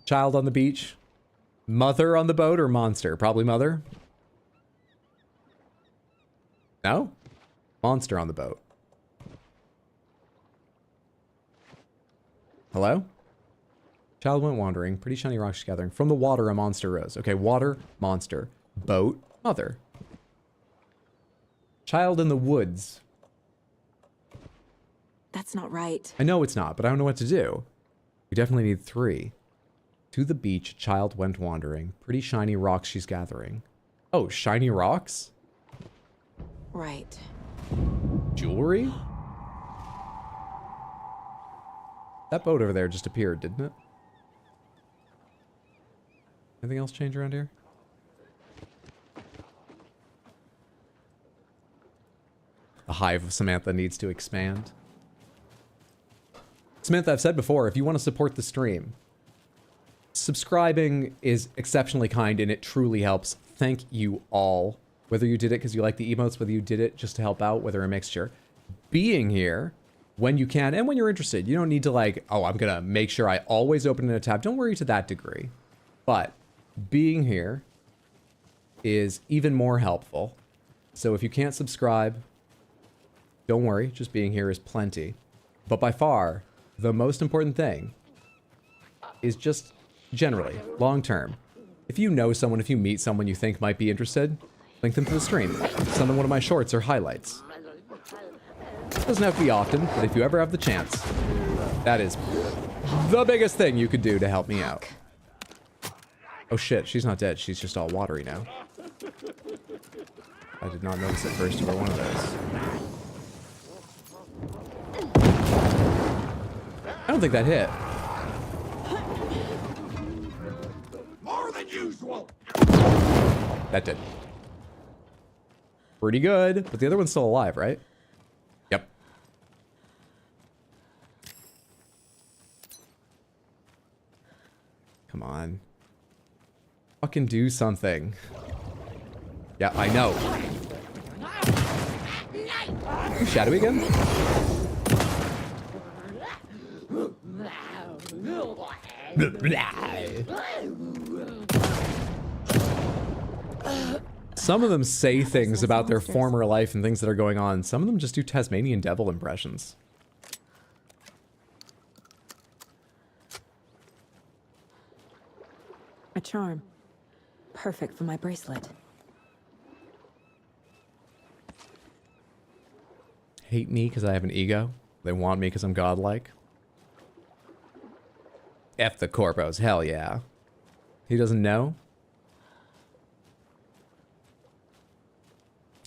child on the beach. Mother on the boat or monster? Probably mother. No? Monster on the boat. Hello? Child went wandering. Pretty shiny rocks gathering. From the water, a monster rose. Okay, water, monster. Boat, mother. Child in the woods. That's not right. I know it's not, but I don't know what to do. We definitely need 3. To the beach, child went wandering. Pretty shiny rocks she's gathering. Oh, shiny rocks? Right. Jewelry? That boat over there just appeared, didn't it? Anything else change around here? The hive of Samantha needs to expand. Samantha, I've said before, if you want to support the stream, subscribing is exceptionally kind and it truly helps. Thank you all. Whether you did it because you like the emotes, whether you did it just to help out, whether a mixture. Being here when you can and when you're interested. You don't need to like, oh, I'm going to make sure I always open in a tab. Don't worry to that degree. But being here is even more helpful. So if you can't subscribe, don't worry. Just being here is plenty. But by far, the most important thing is just generally, long term. If you know someone, if you meet someone you think might be interested, link them to the stream. Send them one of my shorts or highlights. Doesn't have to be often, but if you ever have the chance, that is the biggest thing you could do to help me out. Oh shit, she's not dead. She's just all watery now. I did not notice at first you were one of those. I don't think that hit. More than usual. That did. Pretty good, but the other one's still alive, right? Yep. Come on. Fucking do something. Yeah, I know. You shadowy again? Some of them say things about their former life and things that are going on. Some of them just do Tasmanian devil impressions. A charm. Perfect for my bracelet. Hate me because I have an ego. They want me because I'm godlike. F the corpos, hell yeah. He doesn't know?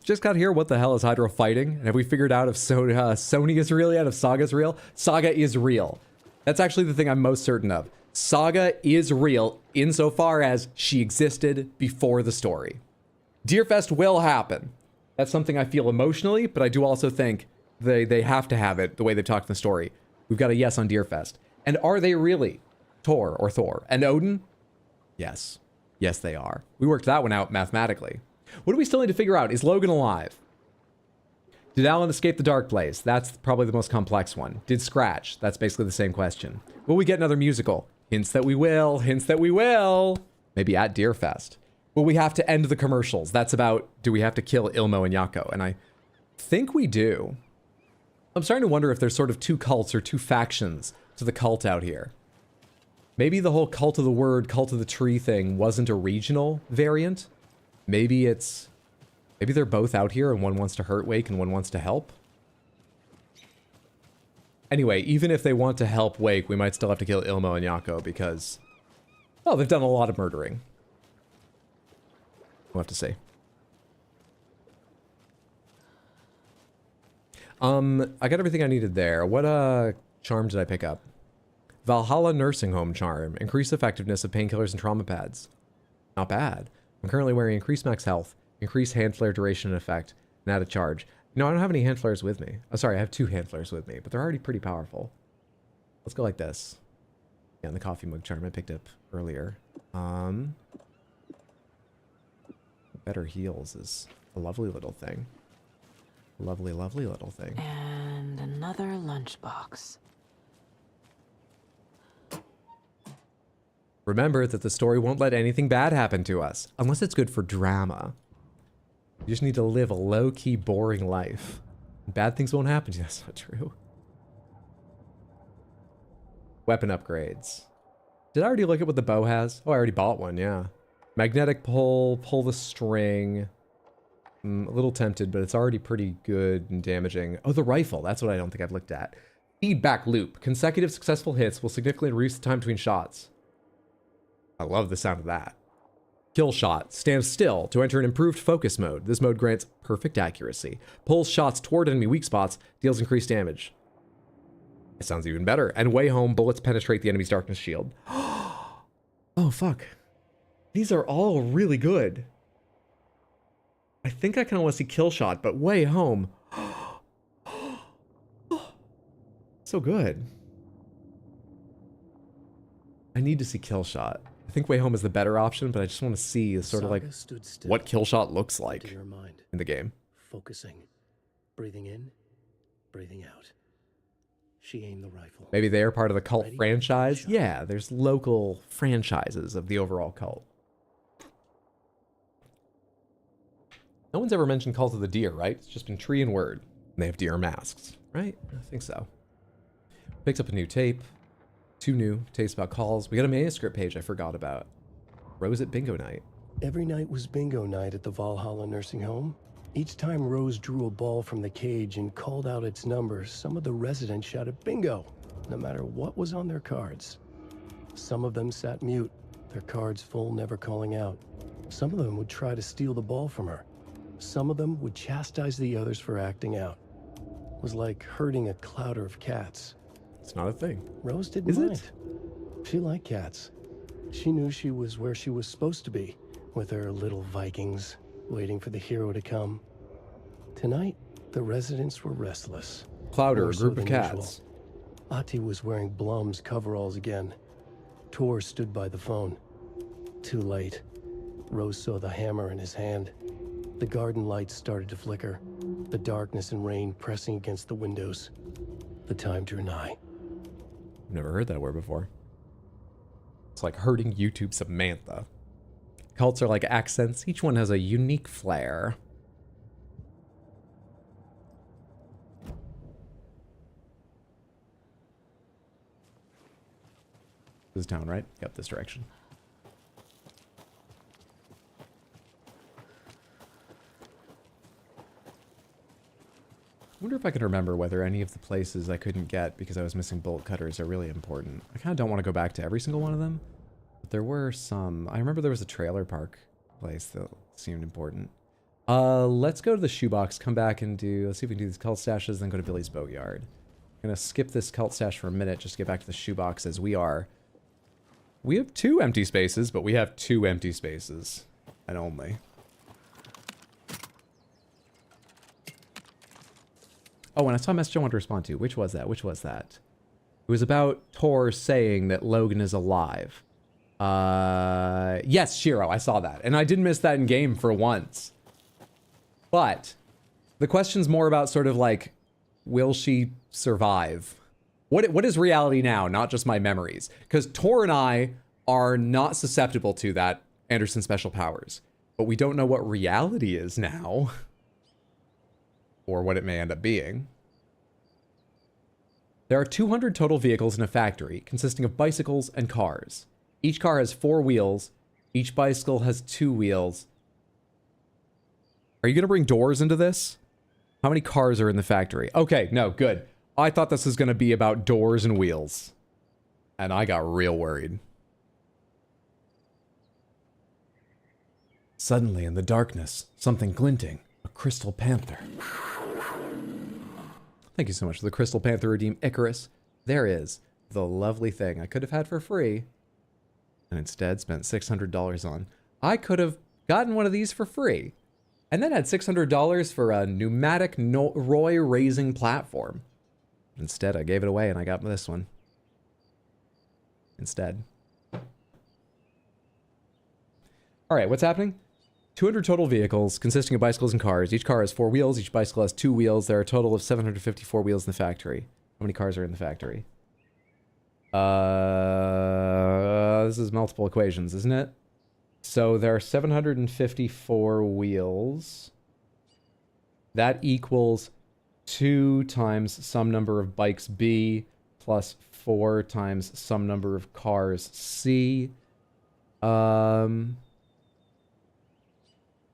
Just got here, what the hell is Hydro fighting? And have we figured out if Sony is real yet? If Saga's real? Saga is real. That's actually the thing I'm most certain of. Saga is real insofar as she existed before the story. Deerfest will happen. That's something I feel emotionally, but I do also think they have to have it the way they talked in the story. We've got a yes on Deerfest. And are they really Tor or Thor? And Odin? Yes. Yes, they are. We worked that one out mathematically. What do we still need to figure out? Is Logan alive? Did Alan escape the dark place? That's probably the most complex one. Did Scratch? That's basically the same question. Will we get another musical? Hints that we will. Hints that we will. Maybe at Deerfest. Will we have to end the commercials? That's about, do we have to kill Ilmo and Yako? And I think we do. I'm starting to wonder if there's sort of two cults or two factions to the cult out here. Maybe the whole cult of the word, cult of the tree thing wasn't a regional variant. Maybe they're both out here and one wants to hurt Wake and one wants to help. Anyway, even if they want to help Wake, we might still have to kill Ilmo and Yako because, well, they've done a lot of murdering. We'll have to see. I got everything I needed there. What charm did I pick up? Valhalla Nursing Home charm. Increased effectiveness of painkillers and trauma pads. Not bad. I'm currently wearing increased max health, increased hand flare duration and effect, and add a charge. No, I don't have any hand flares with me. Oh, sorry, I have 2 hand flares with me, but they're already pretty powerful. Let's go like this. Yeah, and the coffee mug charm I picked up earlier. Better heals is a lovely little thing. Lovely, lovely little thing. And another lunchbox. Remember that the story won't let anything bad happen to us, unless it's good for drama. You just need to live a low-key, boring life. Bad things won't happen to you. That's not true. Weapon upgrades. Did I already look at what the bow has? Oh, I already bought one, yeah. Magnetic pull, pull the string. A little tempted, but it's already pretty good and damaging. Oh, the rifle. That's what I don't think I've looked at. Feedback loop. Consecutive successful hits will significantly reduce the time between shots. I love the sound of that. Kill shot. Stand still to enter an improved focus mode. This mode grants perfect accuracy. Pulls shots toward enemy weak spots. Deals increased damage. It sounds even better. And way home, bullets penetrate the enemy's darkness shield. Oh, fuck. These are all really good. I think I kind of want to see kill shot, but way home. So good. I need to see kill shot. I think way home is the better option, but I just want to see sort of like what kill shot looks like in the game. Focusing. Breathing in, breathing out. She aimed the rifle. Maybe they are part of the cult franchise. Yeah, there's local franchises of the overall cult. No one's ever mentioned Cult of the Deer, right? It's just been tree and word. And they have deer masks, right? I think so. Picked up a new tape. 2 new tapes about calls. We got a manuscript page I forgot about. Rose at bingo night. Every night was bingo night at the Valhalla nursing home. Each time Rose drew a ball from the cage and called out its number, some of the residents shouted bingo, no matter what was on their cards. Some of them sat mute, their cards full, never calling out. Some of them would try to steal the ball from her. Some of them would chastise the others for acting out. It was like herding a clouder of cats. It's not a thing. Rose didn't mind. She liked cats. She knew she was where she was supposed to be, with her little Vikings, waiting for the hero to come. Tonight, the residents were restless. Clouder, a group of cats. Ahti was wearing Blum's coveralls again. Tor stood by the phone. Too late. Rose saw the hammer in his hand. The garden lights started to flicker, the darkness and rain pressing against the windows. The time drew nigh. I've never heard that word before. It's like hurting YouTube Samantha. Cults are like accents. Each one has a unique flair. This is town, right? Yep, this direction. I wonder if I can remember whether any of the places I couldn't get because I was missing bolt cutters are really important. I kind of don't want to go back to every single one of them, but there were some. I remember there was a trailer park place that seemed important. Let's go to the shoebox, come back and let's see if we can do these cult stashes, then go to Billy's Boatyard. I'm going to skip this cult stash for a minute just to get back to the shoebox as we have 2 empty spaces, but we have 2 empty spaces and only. Oh, and I saw a message I wanted to respond to. Which was that? Which was that? It was about Tor saying that Logan is alive. Yes, Shiro, I saw that. And I did miss that in game for once. But the question's more about sort of like, will she survive? What is reality now, not just my memories? Because Tor and I are not susceptible to that Anderson special powers. But we don't know what reality is now. Or what it may end up being. There are 200 total vehicles in a factory, consisting of bicycles and cars. Each car has 4 wheels. Each bicycle has 2 wheels. Are you going to bring doors into this? How many cars are in the factory? Okay, no, good. I thought this was going to be about doors and wheels. And I got real worried. Suddenly, in the darkness, something glinting. A crystal panther. Thank you so much for the Crystal Panther Redeem Icarus. There is the lovely thing I could have had for free and instead spent $600 on. I could have gotten one of these for free and then had $600 for a pneumatic Roy raising platform. Instead, I gave it away and I got this one. Instead. All right, what's happening? 200 total vehicles consisting of bicycles and cars. Each car has 4 wheels. Each bicycle has 2 wheels. There are a total of 754 wheels in the factory. How many cars are in the factory? This is multiple equations, isn't it? So there are 754 wheels. That equals 2 times some number of bikes B plus 4 times some number of cars C.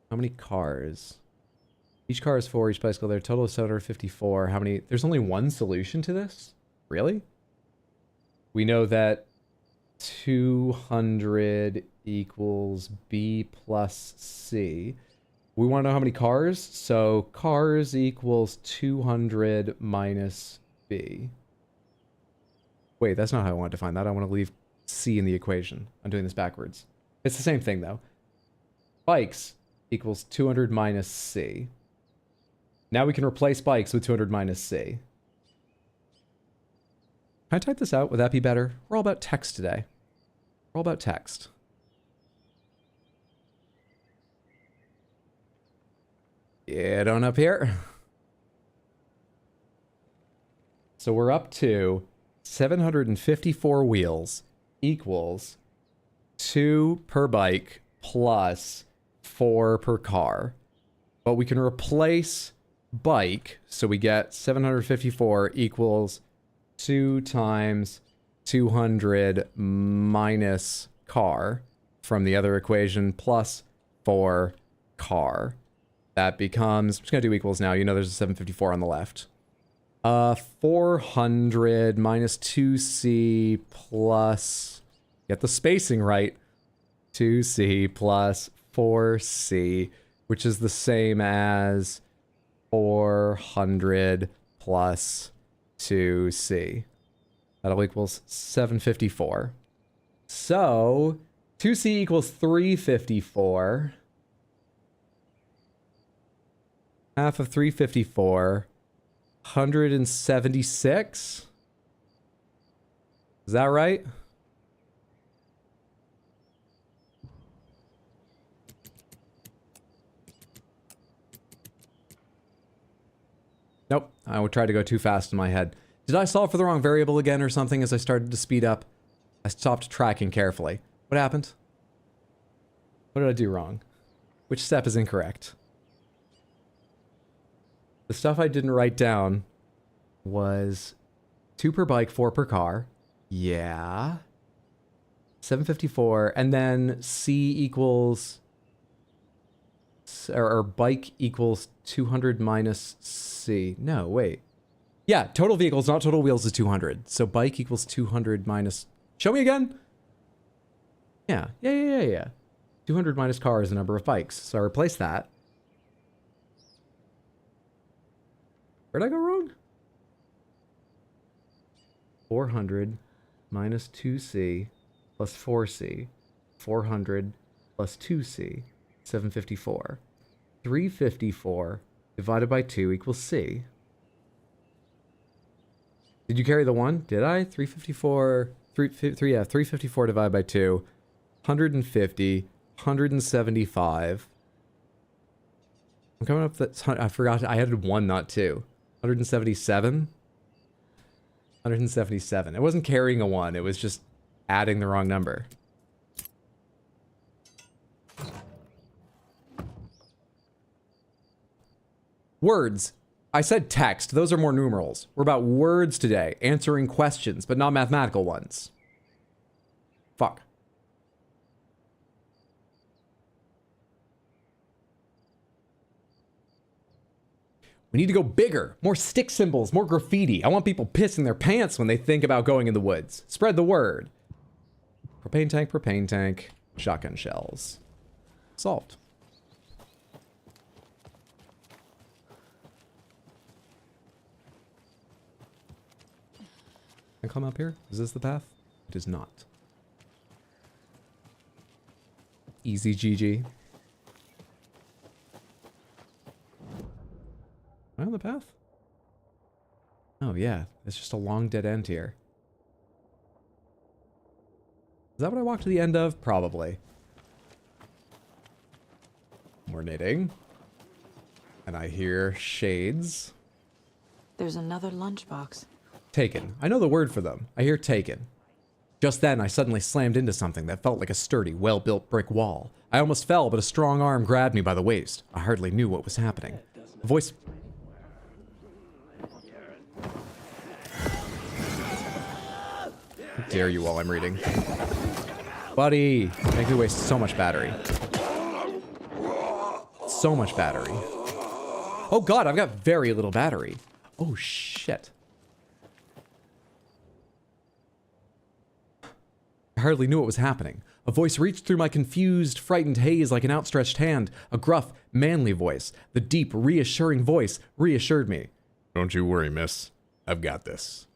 How many cars? Each car is 4, each bicycle. There are a total of 754. How many? There's only one solution to this? Really? We know that 200 equals B plus C. We want to know how many cars. So cars equals 200 minus B. Wait, that's not how I want to define that. I want to leave C in the equation. I'm doing this backwards. It's the same thing, though. Bikes equals 200 minus C. Now we can replace bikes with 200 minus C. Can I type this out? Would that be better? We're all about text today. We're all about text. Get on up here. So we're up to 754 wheels equals 2 per bike plus 4 per car. But we can replace bike, so we get 754 equals 2 times 200 minus car from the other equation plus 4 car. That becomes, I'm just going to do equals now. You know there's a 754 on the left. 400 minus 2C plus, get the spacing right, 2C plus 4C, which is the same as 400 plus 2C. That'll equals 754. So 2C equals 354. Half of 354, 176. Is that right? Nope, I would try to go too fast in my head. Did I solve for the wrong variable again or something as I started to speed up? I stopped tracking carefully. What happened? What did I do wrong? Which step is incorrect? The stuff I didn't write down was 2 per bike, 4 per car. Yeah. 754. And then C equals... Or bike equals 200 minus C. No, wait. Yeah, total vehicles, not total wheels, is 200. So bike equals 200 minus... Show me again! Yeah. 200 minus car is the number of bikes. So I replace that. Where'd I go wrong? 400 minus 2C plus 4C. 400 plus 2C. 754. 354 divided by 2 equals C. Did you carry the 1? Did I? 354... 354 divided by 2 150, 175. I'm coming up that I forgot I added 1, not 2. 177. 177. It wasn't carrying a 1, it was just adding the wrong number. Words. I said text. Those are more numerals. We're about words today, answering questions, but not mathematical ones. Fuck. We need to go bigger, more stick symbols, more graffiti. I want people pissing their pants when they think about going in the woods. Spread the word. Propane tank, shotgun shells. Solved. Can I climb up here? Is this the path? It is not. Easy GG. Am I on the path? Oh yeah, it's just a long dead end here. Is that what I walked to the end of? Probably. More knitting. And I hear shades. There's another lunchbox. Taken. I know the word for them. I hear taken. Just then, I suddenly slammed into something that felt like a sturdy, well-built brick wall. I almost fell, but a strong arm grabbed me by the waist. I hardly knew what was happening. A voice... How dare you while I'm reading. Buddy! Make me waste so much battery. So much battery. Oh god, I've got very little battery. Oh shit. I hardly knew what was happening. A voice reached through my confused, frightened haze like an outstretched hand. A gruff, manly voice. The deep, reassuring voice reassured me. Don't you worry, miss. I've got this.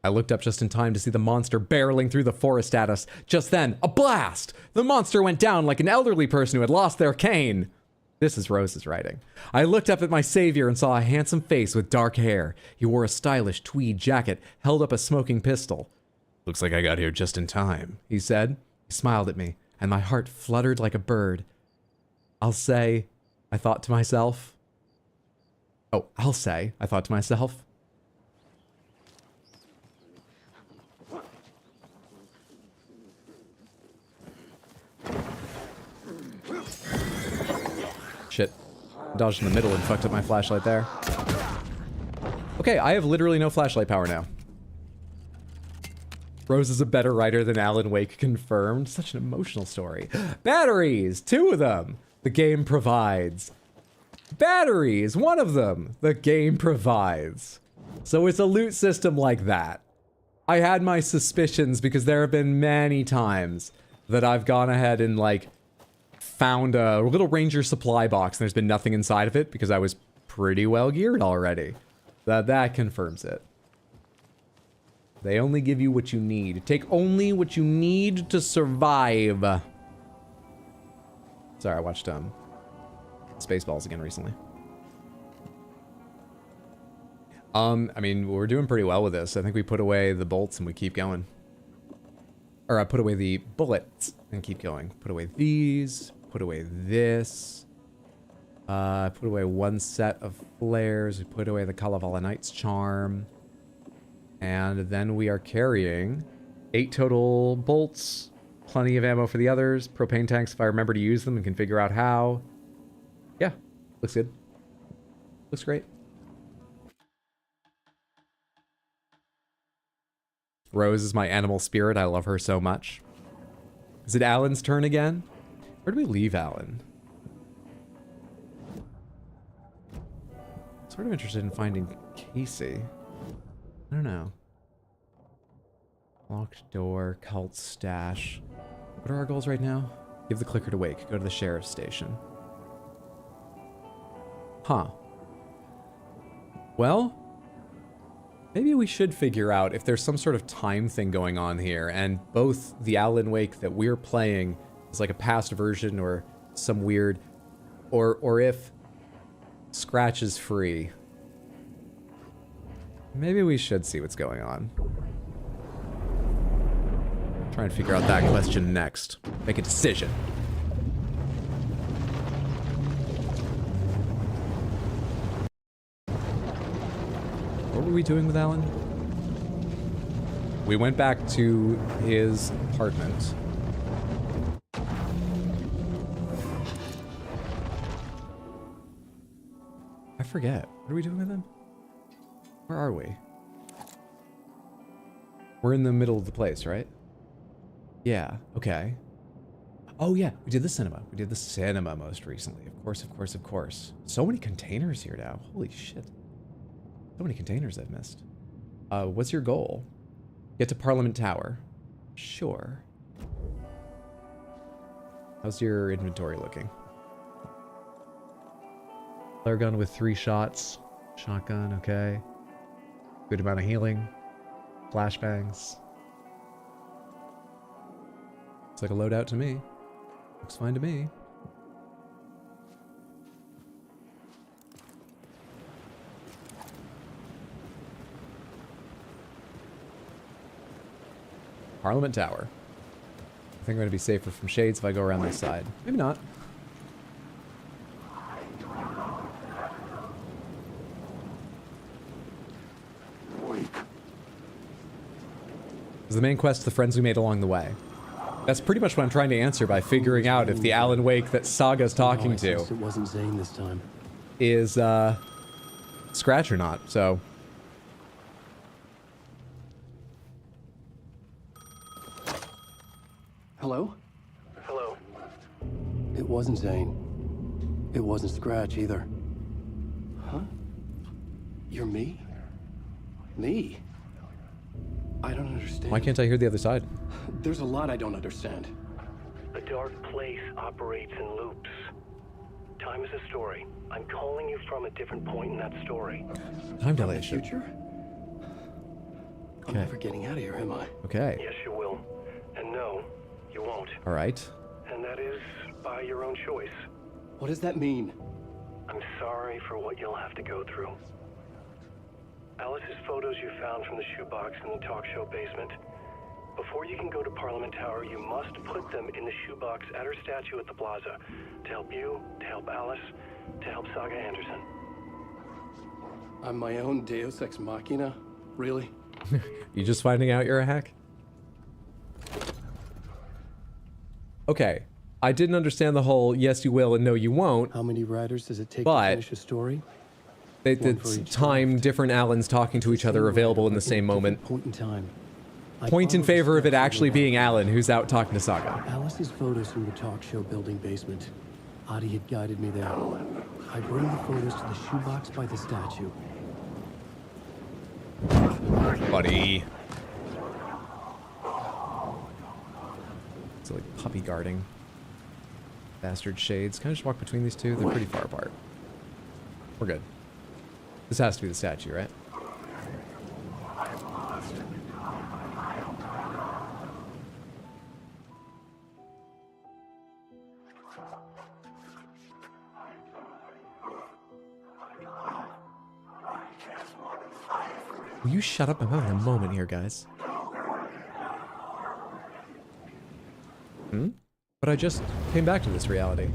I looked up just in time to see the monster barreling through the forest at us. Just then, a blast! The monster went down like an elderly person who had lost their cane. This is Rose's writing. I looked up at my savior and saw a handsome face with dark hair. He wore a stylish tweed jacket, held up a smoking pistol. Looks like I got here just in time, he said. He smiled at me, and my heart fluttered like a bird. I'll say, I thought to myself. Shit. Dodged in the middle and fucked up my flashlight there. Okay, I have literally no flashlight power now. Rose is a better writer than Alan Wake confirmed. Such an emotional story. Batteries! 2 of them! The game provides. Batteries! 1 of them! The game provides. So it's a loot system like that. I had my suspicions because there have been many times that I've gone ahead and, like, found a little Ranger supply box and there's been nothing inside of it because I was pretty well geared already. That confirms it. They only give you what you need. Take only what you need to survive. Sorry, I watched Spaceballs again recently. I mean, we're doing pretty well with this. I think we put away the bolts and we keep going. Or I put away the bullets and keep going. Put away these. Put away this. Put away 1 set of flares. We put away the Kalevala Knight's charm. And then we are carrying 8 total bolts. Plenty of ammo for the others. Propane tanks if I remember to use them and can figure out how. Yeah, looks good. Looks great. Rose is my animal spirit. I love her so much. Is it Alan's turn again? Where do we leave Alan? Sort of interested in finding Casey. I don't know. Locked door, cult stash. What are our goals right now? Give the clicker to Wake. Go to the sheriff's station. Huh. Well, maybe we should figure out if there's some sort of time thing going on here, and both the Alan Wake that we're playing is like a past version or some weird, or if Scratch is free. Maybe we should see what's going on. I'm Try and figure out that question next. Make a decision. What were we doing with Alan? We went back to his apartment. I forget. What are we doing with him? Where are we? We're in the middle of the place, right? Yeah, okay. Oh yeah, we did the cinema. We did the cinema most recently. Of course, of course, of course. So many containers here now. Holy shit. So many containers I've missed. What's your goal? Get to Parliament Tower. Sure. How's your inventory looking? Flare gun with 3 shots. Shotgun, okay. Good amount of healing. Flashbangs. Looks like a loadout to me. Looks fine to me. Parliament Tower. I think I'm going to be safer from shades if I go around this side. Maybe not. Is the main quest the friends we made along the way? That's pretty much what I'm trying to answer by figuring out if the Alan Wake that Saga's talking to It wasn't Zane this time. is Scratch or not, so. Hello? Hello. It wasn't Zane. It wasn't Scratch either. Huh? You're me? Me? I don't understand. Why can't I hear the other side? There's a lot I don't understand. The dark place operates in loops. Time is a story. I'm calling you from a different point in that story. Time dilation. Future? I'm never getting out of here, am I? Okay. Yes, you will. And no, you won't. All right. And that is by your own choice. What does that mean? I'm sorry for what you'll have to go through. Alice's photos you found from the shoebox in the talk show basement. Before you can go to Parliament Tower, you must put them in the shoebox at her statue at the plaza. To help you, to help Alice, to help Saga Anderson. I'm my own Deus Ex Machina? Really? You just finding out you're a hack? Okay. I didn't understand the whole yes you will and no you won't. How many writers does it take to finish a story? It's time different Allens talking to each other available in the same moment. Point in time. Point in favor of it actually being Alan who's out talking to Saga. Alice's photos from the talk show building basement. Adi had guided me there. I bring the photos to the shoebox by the statue. Buddy. It's like puppy guarding. Bastard shades. Can I just walk between these two? They're pretty far apart. We're good. This has to be the statue, right? Will you shut up? I'm having a moment here, guys. But I just came back to this reality.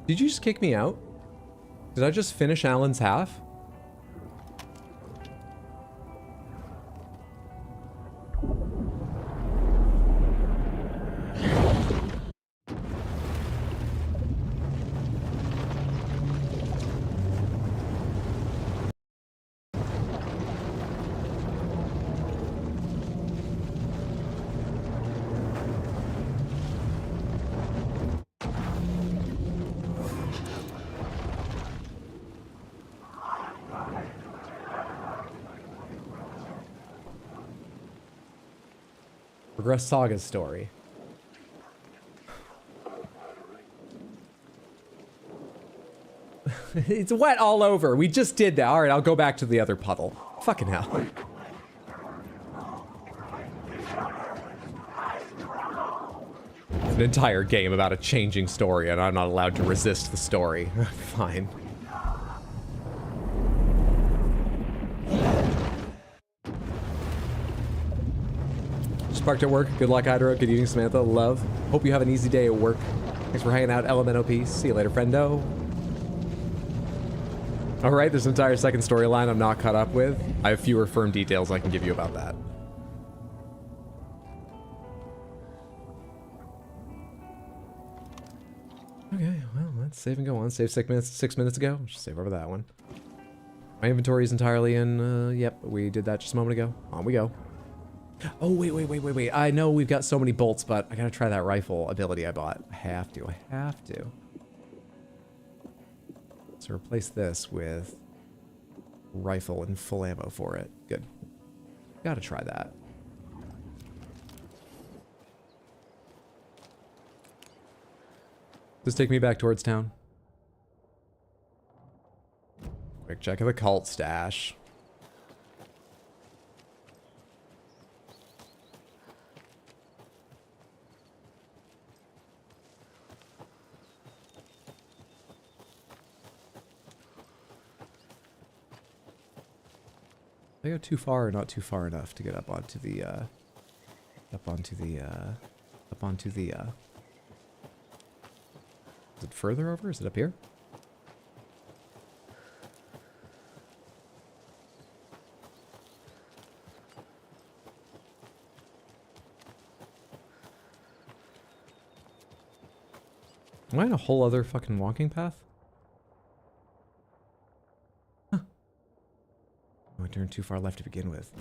Did you just kick me out? Did I just finish Alan's half? Progress Saga's story. It's wet all over. We just did that. All right, I'll go back to the other puddle. Fucking hell. an entire game about a changing story, and I'm not allowed to resist the story. Fine. Just parked at work. Good luck, Hydro. Good evening, Samantha. Love. Hope you have an easy day at work. Thanks for hanging out, LMNOP. See you later, friendo. Alright, there's an entire second storyline I'm not caught up with. I have fewer firm details I can give you about that. Okay, well, let's save and go on. Save 6 minutes ago. Just save over that one. My inventory is entirely in, yep, we did that just a moment ago. On we go. Oh, wait. I know we've got so many bolts, but I gotta try that rifle ability I bought. I have to. So replace this with rifle and full ammo for it. Good. Gotta try that. Just take me back towards town. Quick check of the cult stash. I go too far or not too far enough to get up onto the is it further over? Is it up here? Am I on a whole other fucking walking path? Huh. Oh, I turned too far left to begin with.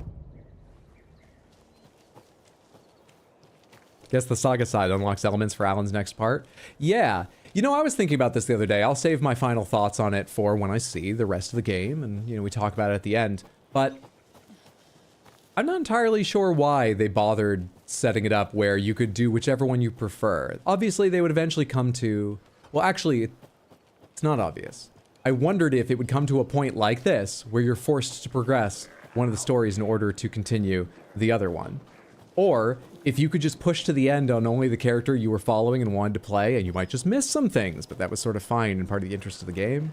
Guess the saga side unlocks elements for Alan's next part. Yeah. You know, I was thinking about this the other day. I'll save my final thoughts on it for when I see the rest of the game, and, you know, we talk about it at the end. But I'm not entirely sure why they bothered setting it up where you could do whichever one you prefer. Obviously, they would eventually come to... Well, actually, it's not obvious. I wondered if it would come to a point like this, where you're forced to progress one of the stories in order to continue the other one. Or if you could just push to the end on only the character you were following and wanted to play, and you might just miss some things, but that was sort of fine and part of the interest of the game.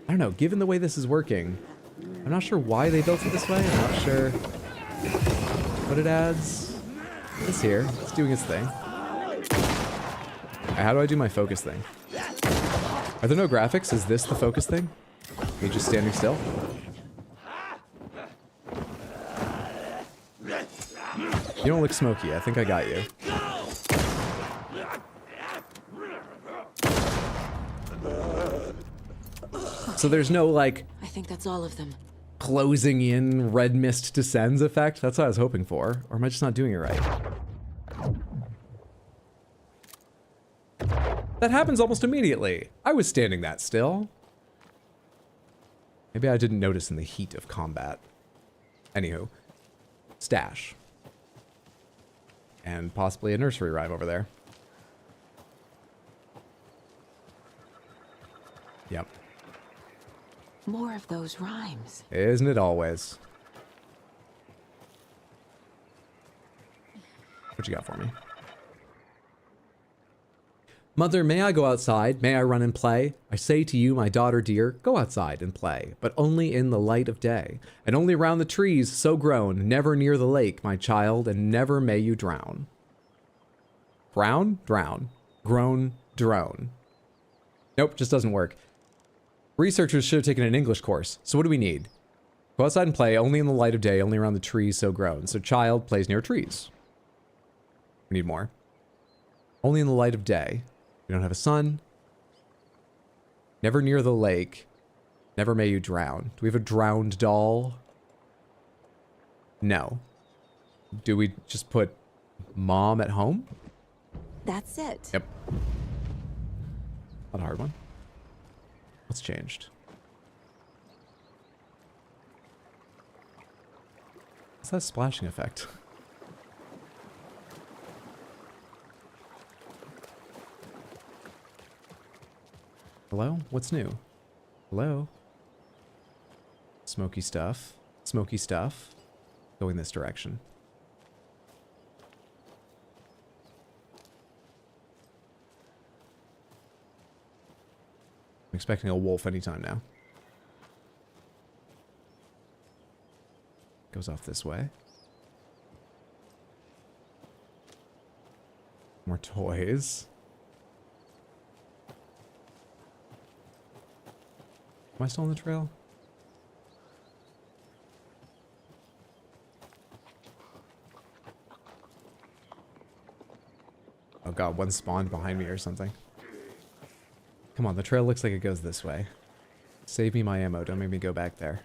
I don't know, given the way this is working, I'm not sure why they built it this way. I'm not sure what it adds. It's here. It's doing its thing. How do I do my focus thing? Are there no graphics? Is this the focus thing? Me just standing still? You don't look smoky. I think I got you. So there's no, like... I think that's all of them. Closing in red mist descends effect? That's what I was hoping for. Or am I just not doing it right? That happens almost immediately. I was standing that still. Maybe I didn't notice in the heat of combat. Anywho. Stash. And possibly a nursery rhyme over there. Yep. More of those rhymes. Isn't it always? What you got for me? Mother, may I go outside? May I run and play? I say to you, my daughter dear, go outside and play, but only in the light of day, and only round the trees so grown, never near the lake, my child, and never may you drown. Brown? Drown. Grown? Drone. Nope, just doesn't work. Researchers should have taken an English course. So what do we need? Go outside and play, only in the light of day, only around the trees so grown. So child plays near trees. We need more. Only in the light of day. We don't have a sun. Never near the lake. Never may you drown. Do we have a drowned doll? No. Do we just put mom at home? That's it. Yep. Not a hard one. What's changed? What's that splashing effect? Hello? What's new? Hello? Smoky stuff. Smoky stuff. Going this direction. I'm expecting a wolf anytime now. Goes off this way. More toys. Am I still on the trail? Oh god, one spawned behind me or something. Come on, the trail looks like it goes this way. Save me my ammo, don't make me go back there.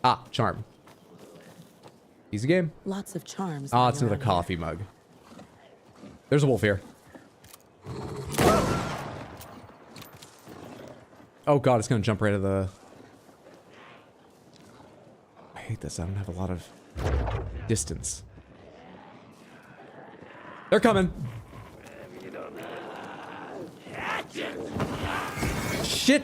Ah, charm. Easy game. Lots of charms. Ah, it's lying another around here. coffee mug. There's a wolf here. Oh god, it's gonna jump right at the... I hate this, I don't have a lot of distance. They're coming! Shit!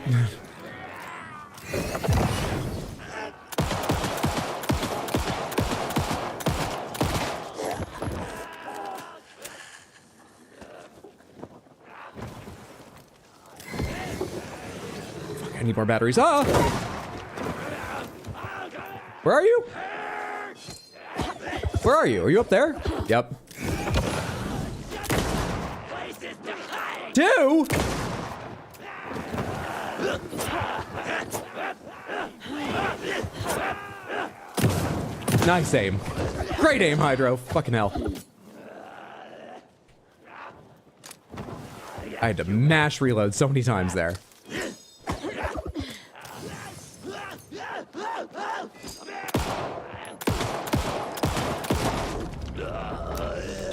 I need more batteries. Ah! Where are you? Where are you? Are you up there? Yep. Two? Nice aim. Great aim, Hydro. Fucking hell. I had to mash reload so many times there.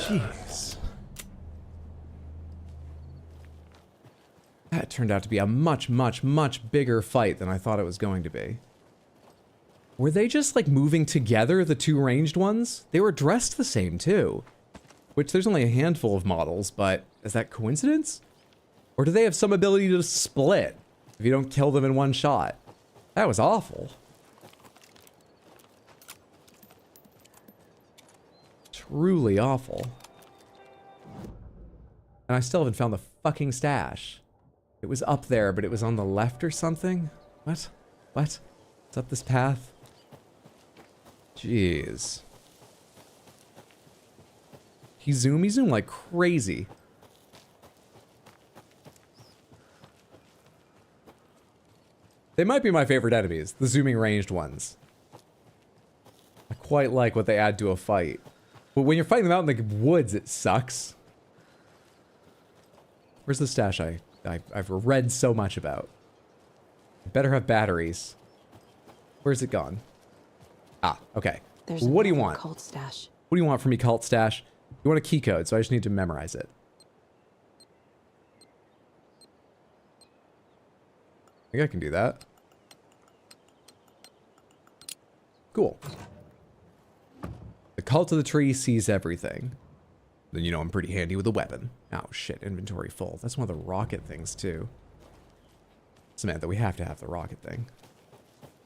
Jeez. That turned out to be a much, much, much bigger fight than I thought it was going to be. Were they just like moving together, the two ranged ones? They were dressed the same too. Which there's only a handful of models, but is that coincidence? Or do they have some ability to split if you don't kill them in one shot? That was awful. Truly awful. And I still haven't found the fucking stash. It was up there, but it was on the left or something? What? What? It's up this path? Jeez. He zoomed like crazy. They might be my favorite enemies, the zooming ranged ones. I quite like what they add to a fight. But when you're fighting them out in the woods, it sucks. Where's the stash I've read so much about? I better have batteries. Where's it gone? Ah, okay. There's what do you another want? Cult stash. What do you want from me, cult stash? You want a key code, so I just need to memorize it. I think I can do that. Cool. The cult of the tree sees everything. Then you know I'm pretty handy with a weapon. Oh shit, inventory full. That's one of the rocket things too. Samantha, we have to have the rocket thing.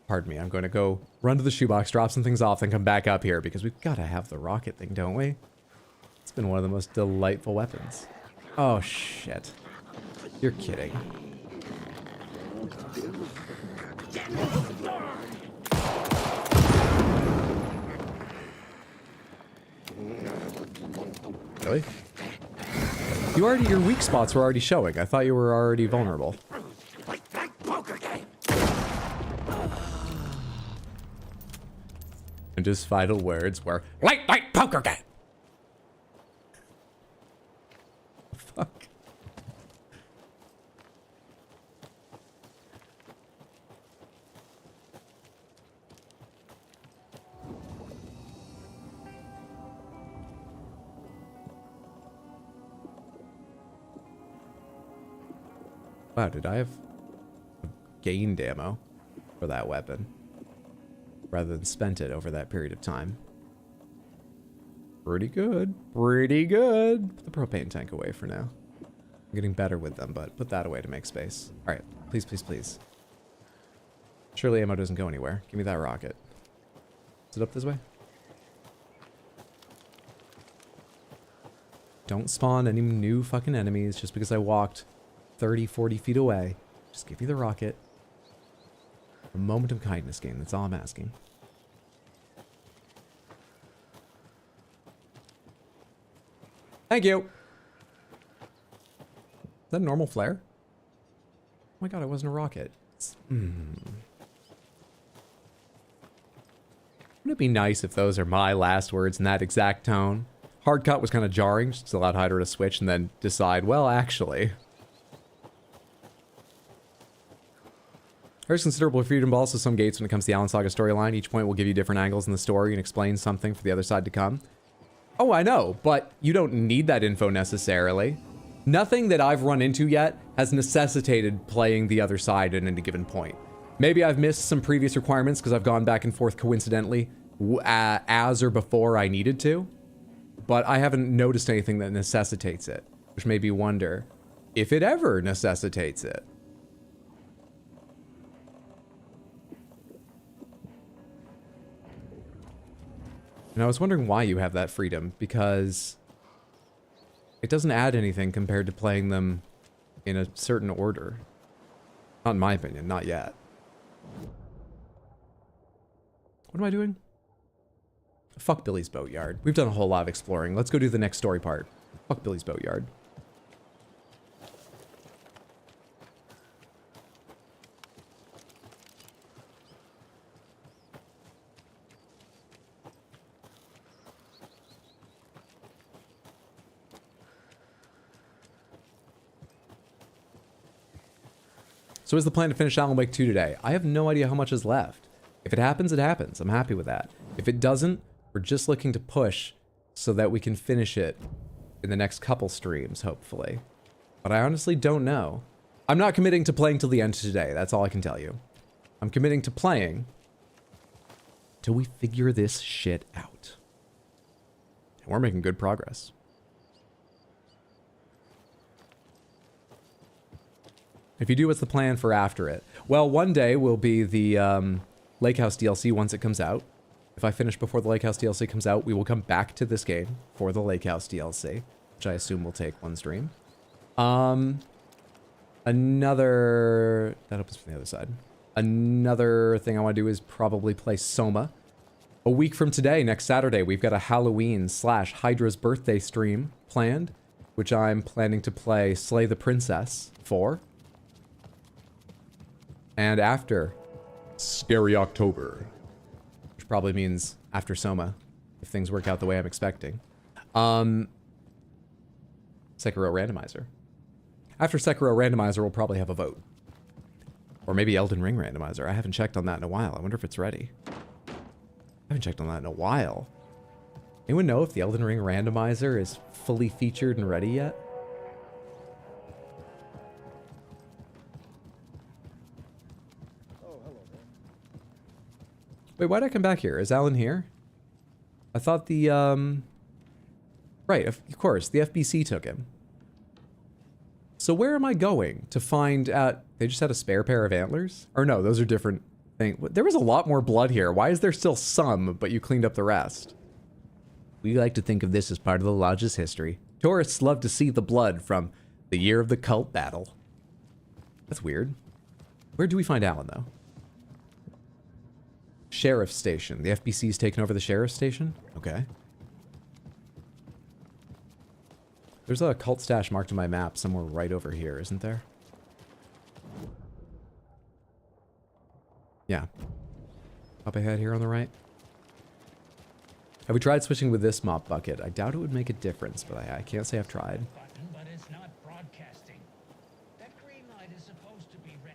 Pardon me, I'm going to go run to the shoebox, drop some things off, then come back up here because we've got to have the rocket thing, don't we? It's been one of the most delightful weapons. Oh shit. You're kidding. Really? Your weak spots were already showing. I thought you were already vulnerable. And his final words were, late night poker game! Fuck. Wow, did I have gained ammo for that weapon rather than spent it over that period of time? Pretty good. Pretty good. Put the propane tank away for now. I'm getting better with them, but put that away to make space. All right, please, please, please. Surely ammo doesn't go anywhere. Give me that rocket. Is it up this way? Don't spawn any new fucking enemies just because I walked 30, 40 feet away. Just give you the rocket. A moment of kindness game. That's all I'm asking. Thank you. Is that a normal flare? Oh my god, it wasn't a rocket. Wouldn't it be nice if those are my last words in that exact tone? Hard cut was kind of jarring, just allowed Hydra to switch and then decide, well, actually. There's considerable freedom, but also some gates when it comes to the Alan Saga storyline. Each point will give you different angles in the story and explain something for the other side to come. Oh, I know, but you don't need that info necessarily. Nothing that I've run into yet has necessitated playing the other side at any given point. Maybe I've missed some previous requirements because I've gone back and forth coincidentally as or before I needed to, but I haven't noticed anything that necessitates it, which made me wonder if it ever necessitates it. And I was wondering why you have that freedom, because it doesn't add anything compared to playing them in a certain order. Not in my opinion, not yet. What am I doing? Fuck Billy's Boatyard. We've done a whole lot of exploring. Let's go do the next story part. Fuck Billy's Boatyard. So is the plan to finish Alan Wake 2 today? I have no idea how much is left. If it happens, it happens. I'm happy with that. If it doesn't, we're just looking to push so that we can finish it in the next couple streams, hopefully. But I honestly don't know. I'm not committing to playing till the end of today. That's all I can tell you. I'm committing to playing till we figure this shit out. And we're making good progress. If you do, what's the plan for after it? Well, one day will be the Lake House DLC once it comes out. If I finish before the Lake House DLC comes out, we will come back to this game for the Lake House DLC, which I assume will take one stream. Another... That opens from the other side. Another thing I want to do is probably play Soma. A week from today, next Saturday, we've got a Halloween / Hydra's birthday stream planned, which I'm planning to play Slay the Princess for. And after Scary October, which probably means after Soma, if things work out the way I'm expecting. Sekiro Randomizer. After Sekiro Randomizer, we'll probably have a vote. Or maybe Elden Ring Randomizer. I haven't checked on that in a while. I wonder if it's ready. I haven't checked on that in a while. Anyone know if the Elden Ring Randomizer is fully featured and ready yet? Wait, why'd I come back here? Is Alan here? I thought the, Right, of course, the FBC took him. So where am I going to find out... They just had a spare pair of antlers? Or no, those are different things. There was a lot more blood here. Why is there still some, but you cleaned up the rest? We like to think of this as part of the lodge's history. Tourists love to see the blood from the year of the cult battle. That's weird. Where do we find Alan, though? Sheriff's Station. The FBC's taken over the Sheriff's Station? Okay. There's a cult stash marked on my map somewhere right over here, isn't there? Yeah. Up ahead here on the right. Have we tried switching with this mop bucket? I doubt it would make a difference, but I can't say I've tried. But it's not broadcasting. That green light is supposed to be red.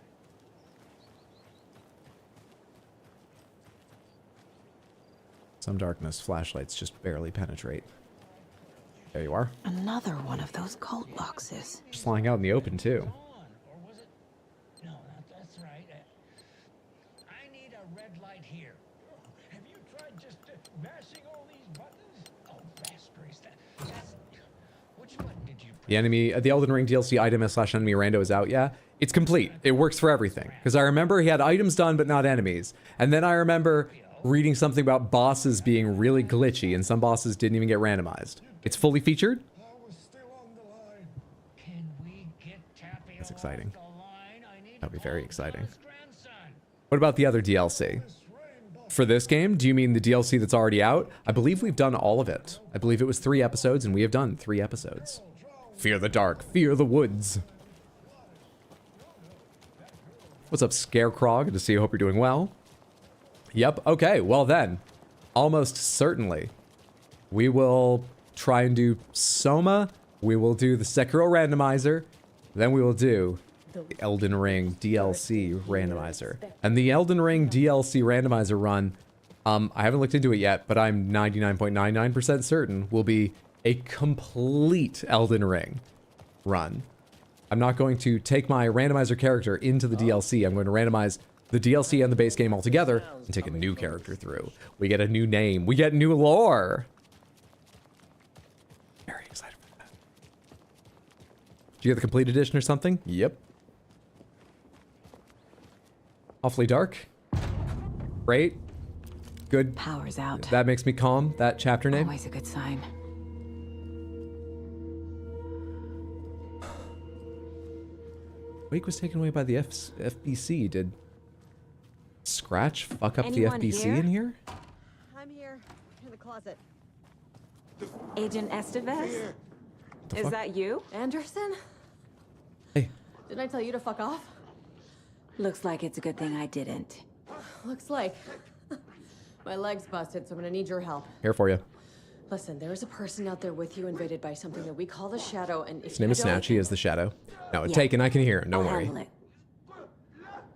Some darkness, flashlights just barely penetrate. There you are. Another one of those cult boxes. Just lying out in the open, too. No, that's right. I need a red light here. Have you tried just mashing all these buttons? Oh, raspberries. Which one did you... The enemy, the Elden Ring DLC item / enemy rando is out, yeah? It's complete. It works for everything. Because I remember he had items done, but not enemies. And then I remember reading something about bosses being really glitchy, and some bosses didn't even get randomized. It's fully featured? That's exciting. That'd be very exciting. What about the other DLC? For this game, do you mean the DLC that's already out? I believe we've done all of it. I believe it was 3 episodes, and we have done 3 episodes. Fear the dark, fear the woods. What's up, Scarecrow? Good to see you. Hope you're doing well. Yep, okay, well then, almost certainly, we will try and do Soma, we will do the Sekiro randomizer, then we will do the Elden Ring DLC randomizer. And the Elden Ring DLC randomizer run, I haven't looked into it yet, but I'm 99.99% certain will be a complete Elden Ring run. I'm not going to take my randomizer character into the DLC. I'm going to randomize the DLC and the base game all together and take a new character through. We get a new name. We get new lore. Very excited for that. Did you get the complete edition or something? Yep. Awfully dark. Great. Good. Power's out. That makes me calm. That chapter name. Always a good sign. Wake was taken away by the FBC. Did Scratch fuck up Anyone the FBC here? in here? I'm here, in the closet. Agent Estevez? The Is fuck? that you? Anderson? Hey. Didn't I tell you to fuck off? Looks like it's a good thing I didn't. Looks like. My leg's busted, so I'm gonna need your help. Here for you. Listen, there is a person out there with you invaded by something that we call the Shadow, and if His name is you don't- Snatch. He is the Shadow. No, Yeah. Taken. I can hear him. Don't I'll worry. handle it.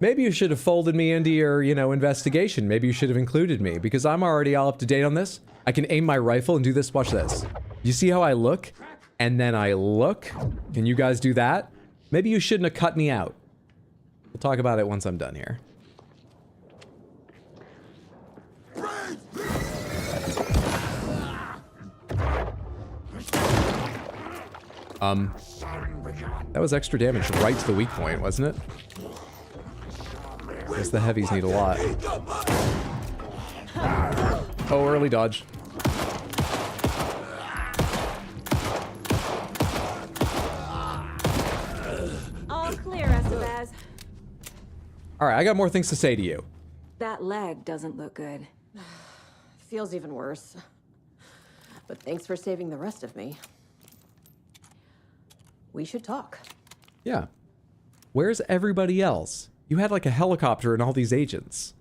Maybe you should have folded me into your, investigation. Maybe you should have included me, because I'm already all up to date on this. I can aim my rifle and do this. Watch this. You see how I look? And then I look? Can you guys do that? Maybe you shouldn't have cut me out. We'll talk about it once I'm done here. That was extra damage right to the weak point, wasn't it? Guess the heavies need a lot. Oh, early dodge. All clear, Estevez. All right, I got more things to say to you. That leg doesn't look good. Feels even worse. But thanks for saving the rest of me. We should talk. Yeah. Where's everybody else? You had like a helicopter and all these agents.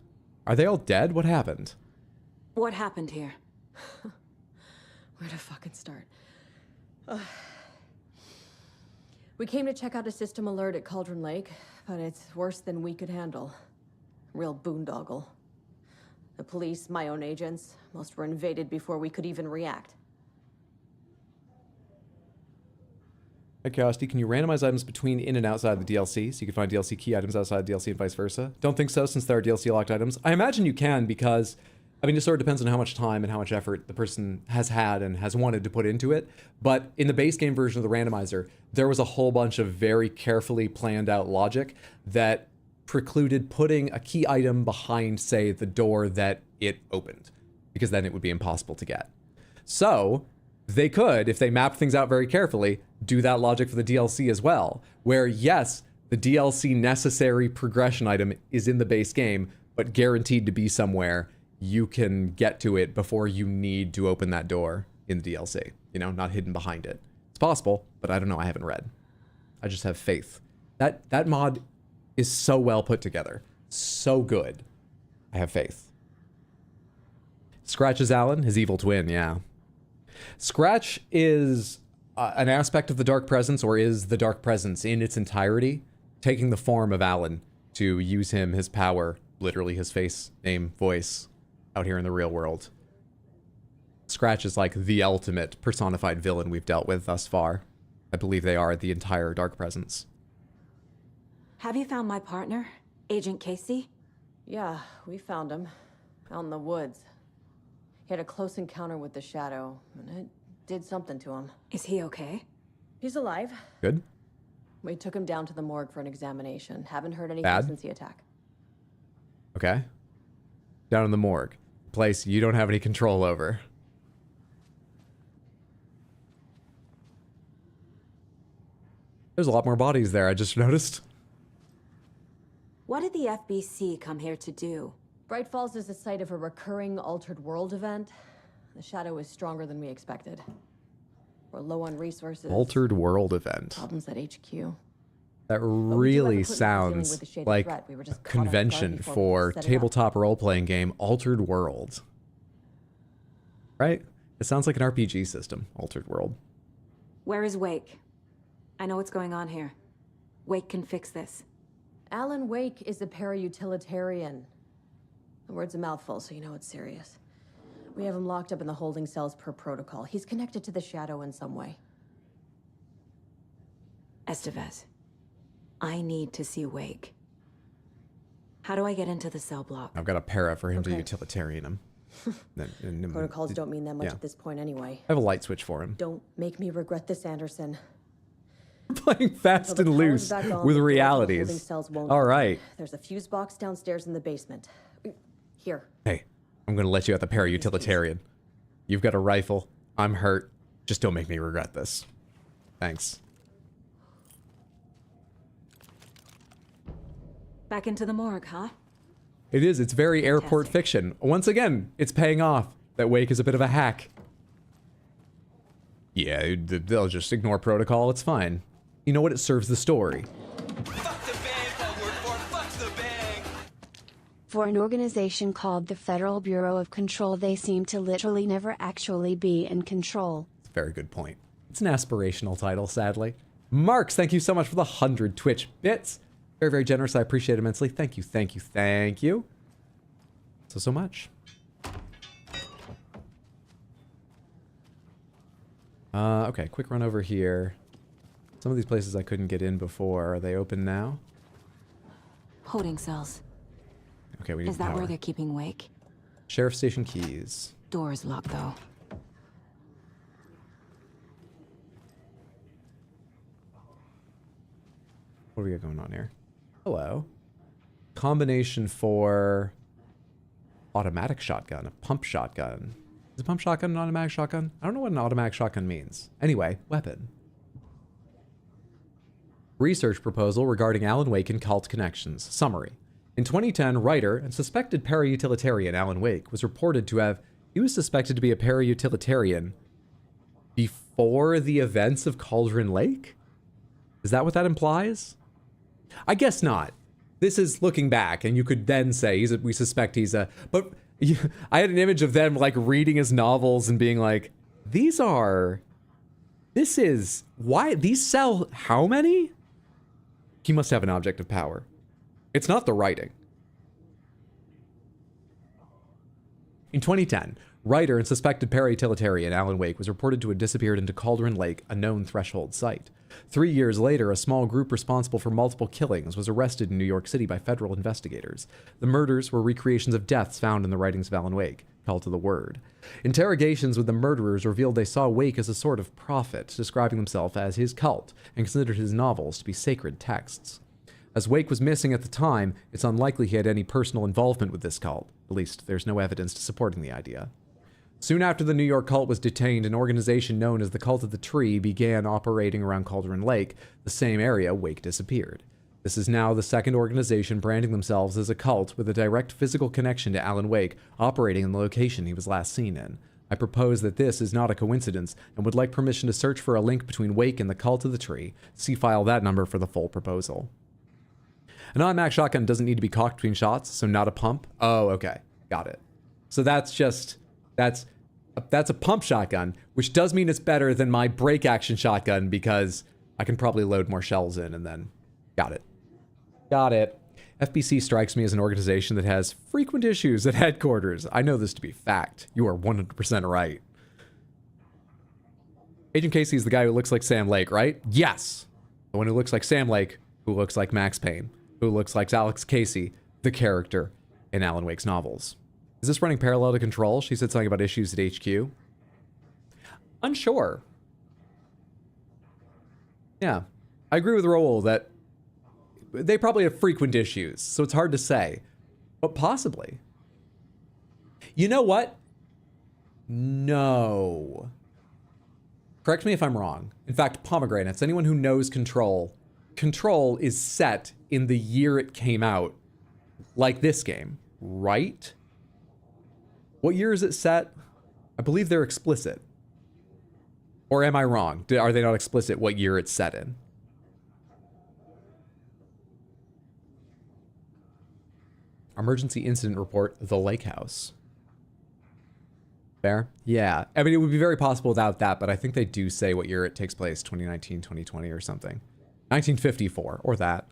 Are they all dead? What happened? What happened here? Where to fucking start? We came to check out a system alert at Cauldron Lake, but it's worse than we could handle. Real boondoggle. The police, my own agents, most were invaded before we could even react. Hey, Curiosity, can you randomize items between in and outside the DLC so you can find DLC key items outside DLC and vice versa? Don't think so, since there are DLC locked items. I imagine you can because, I mean, it sort of depends on how much time and how much effort the person has had and has wanted to put into it. But in the base game version of the randomizer, there was a whole bunch of very carefully planned out logic that precluded putting a key item behind, say, the door that it opened, because then it would be impossible to get. So they could, if they map things out very carefully, do that logic for the DLC as well, where yes, the DLC necessary progression item is in the base game, but guaranteed to be somewhere you can get to it before you need to open that door in the DLC, not hidden behind it. It's possible, but I don't know, I haven't read. I just have faith. That mod is so well put together, so good. I have faith. Scratch is Alan, his evil twin, yeah. Scratch is an aspect of the Dark Presence, or is the Dark Presence in its entirety, taking the form of Alan to use him, his power, literally his face, name, voice, out here in the real world. Scratch is like the ultimate personified villain we've dealt with thus far. I believe they are the entire Dark Presence. Have you found my partner, Agent Casey? Yeah, we found him. Out in the woods. He had a close encounter with the Shadow, and it did something to him. Is he okay? He's alive. Good. We took him down to the morgue for an examination. Haven't heard anything Bad? since the attack. Okay. Down in the morgue. Place you don't have any control over. There's a lot more bodies there, I just noticed. What did the FBC come here to do? Bright Falls is the site of a recurring Altered World event. The shadow is stronger than we expected. We're low on resources. Altered World event. Problems at HQ. That really sounds like a convention for tabletop role-playing game Altered World. Right? It sounds like an RPG system, Altered World. Where is Wake? I know what's going on here. Wake can fix this. Alan Wake is a para-utilitarian. The word's a mouthful, so you know it's serious. We have him locked up in the holding cells per protocol. He's connected to the shadow in some way. Estevez, I need to see Wake. How do I get into the cell block? I've got a para for him to utilitarian him. Protocols don't mean that much at this point anyway. I have a light switch for him. Don't make me regret this, Anderson. Playing fast and loose with realities. All right. There's a fuse box downstairs in the basement. Here. Hey, I'm going to let you at the para-utilitarian. You've got a rifle. I'm hurt. Just don't make me regret this. Thanks. Back into the morgue, huh? It is. It's very airport fiction. Once again, it's paying off. That Wake is a bit of a hack. Yeah, they'll just ignore protocol. It's fine. You know what? It serves the story. For an organization called the Federal Bureau of Control, they seem to literally never actually be in control. It's a very good point. It's an aspirational title, sadly. Marks, thank you so much for the 100 Twitch bits. Very, very generous. I appreciate it immensely. Thank you, thank you, thank you. So much. Okay, quick run over here. Some of these places I couldn't get in before. Are they open now? Holding cells. Okay, we need Is that power. where they're keeping Wake? Sheriff station keys. Door is locked, though. What do we got going on here? Hello. Combination for automatic shotgun, a pump shotgun. Is a pump shotgun an automatic shotgun? I don't know what an automatic shotgun means. Anyway, weapon. Research proposal regarding Alan Wake and cult connections. Summary. In 2010, writer and suspected para-utilitarian Alan Wake was reported to have... He was suspected to be a para-utilitarian before the events of Cauldron Lake? Is that what that implies? I guess not. This is looking back, and you could then say we suspect he's a... But I had an image of them like reading his novels and being like, this is... Why? These sell how many? He must have an object of power. It's not the writing. In 2010, writer and suspected para-utilitarian Alan Wake was reported to have disappeared into Cauldron Lake, a known threshold site. 3 years later, a small group responsible for multiple killings was arrested in New York City by federal investigators. The murders were recreations of deaths found in the writings of Alan Wake, called to the Word. Interrogations with the murderers revealed they saw Wake as a sort of prophet, describing himself as his cult, and considered his novels to be sacred texts. As Wake was missing at the time, it's unlikely he had any personal involvement with this cult. At least, there's no evidence supporting the idea. Soon after the New York cult was detained, an organization known as the Cult of the Tree began operating around Cauldron Lake, the same area Wake disappeared. This is now the second organization branding themselves as a cult with a direct physical connection to Alan Wake, operating in the location he was last seen in. I propose that this is not a coincidence, and would like permission to search for a link between Wake and the Cult of the Tree. See file that number for the full proposal. An automatic shotgun doesn't need to be cocked between shots, so not a pump. Oh, okay. Got it. So that's a pump shotgun, which does mean it's better than my break action shotgun because I can probably load more shells in and then... Got it. Got it. FBC strikes me as an organization that has frequent issues at headquarters. I know this to be fact. You are 100% right. Agent Casey is the guy who looks like Sam Lake, right? Yes. The one who looks like Sam Lake, who looks like Max Payne, who looks like Alex Casey, the character in Alan Wake's novels. Is this running parallel to Control? She said something about issues at HQ. Unsure. Yeah. I agree with Raoul that they probably have frequent issues, so it's hard to say. But possibly. You know what? No. Correct me if I'm wrong. In fact, Pomegranates, anyone who knows Control, Control is set in the year it came out, like this game, right? What year is it set? I believe they're explicit. Or am I wrong? Are they not explicit what year it's set in? Emergency incident report, the lake house. Fair? Yeah. I mean, it would be very possible without that, but I think they do say what year it takes place, 2019, 2020 or something. 1954, or that.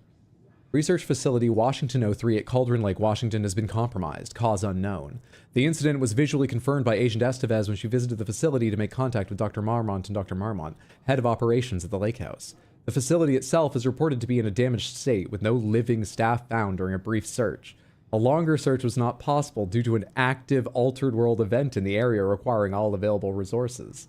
Research facility Washington 03 at Cauldron Lake, Washington has been compromised. Cause unknown. The incident was visually confirmed by Agent Estevez when she visited the facility to make contact with Dr. Marmont and Dr. Marmont, head of operations at the lake house. The facility itself is reported to be in a damaged state with no living staff found during a brief search. A longer search was not possible due to an active altered world event in the area requiring all available resources.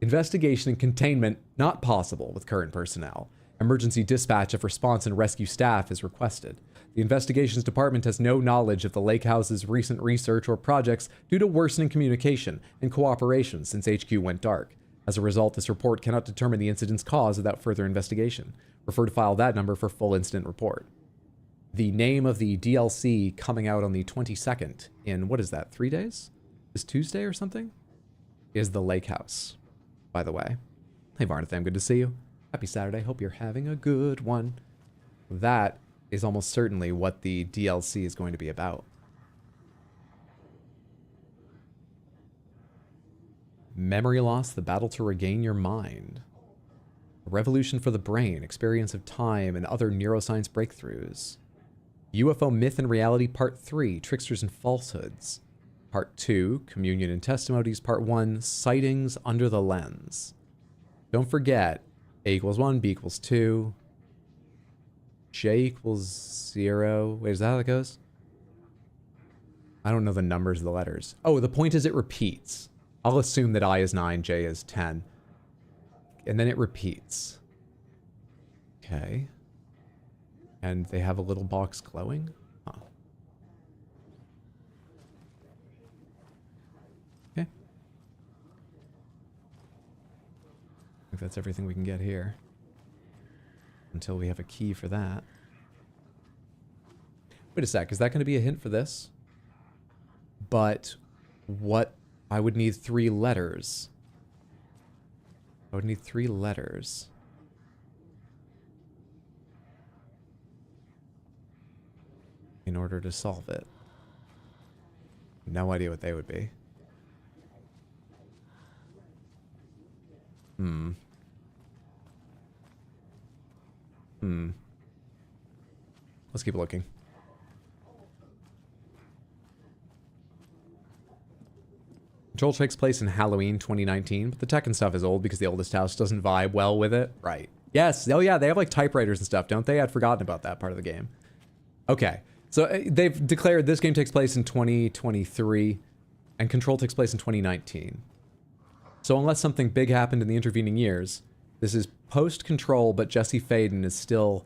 Investigation and containment not possible with current personnel. Emergency dispatch of response and rescue staff is requested. The investigations department has no knowledge of the lake house's recent research or projects due to worsening communication and cooperation since HQ went dark. As a result, this report cannot determine the incident's cause without further investigation. Refer to file that number for full incident report. The name of the DLC coming out on the 22nd in, what is that, 3 days? Is Tuesday or something? Is The Lake House, by the way. Hey Varnatham, good to see you. Happy Saturday, hope you're having a good one. That is almost certainly what the DLC is going to be about. Memory loss, the battle to regain your mind. A revolution for the brain, experience of time, and other neuroscience breakthroughs. UFO Myth and Reality Part 3, Tricksters and Falsehoods. Part 2, Communion and Testimonies. Part 1, Sightings Under the Lens. Don't forget, A equals 1, B equals 2, J equals 0. Wait, is that how it goes? I don't know the numbers of the letters. Oh, the point is it repeats. I'll assume that I is 9, J is 10. And then it repeats. Okay. And they have a little box glowing? Huh. Okay. I think that's everything we can get here. Until we have a key for that. Wait a sec, is that going to be a hint for this? But what? I would need 3 letters. I would need 3 letters. In order to solve it. No idea what they would be. Let's keep looking. Control takes place in Halloween 2019, but the Tekken stuff is old because the oldest house doesn't vibe well with it. Right. Yes. Oh yeah, they have like typewriters and stuff, don't they? I'd forgotten about that part of the game. Okay. So they've declared this game takes place in 2023 and Control takes place in 2019. So unless something big happened in the intervening years, this is post-Control, but Jesse Faden is still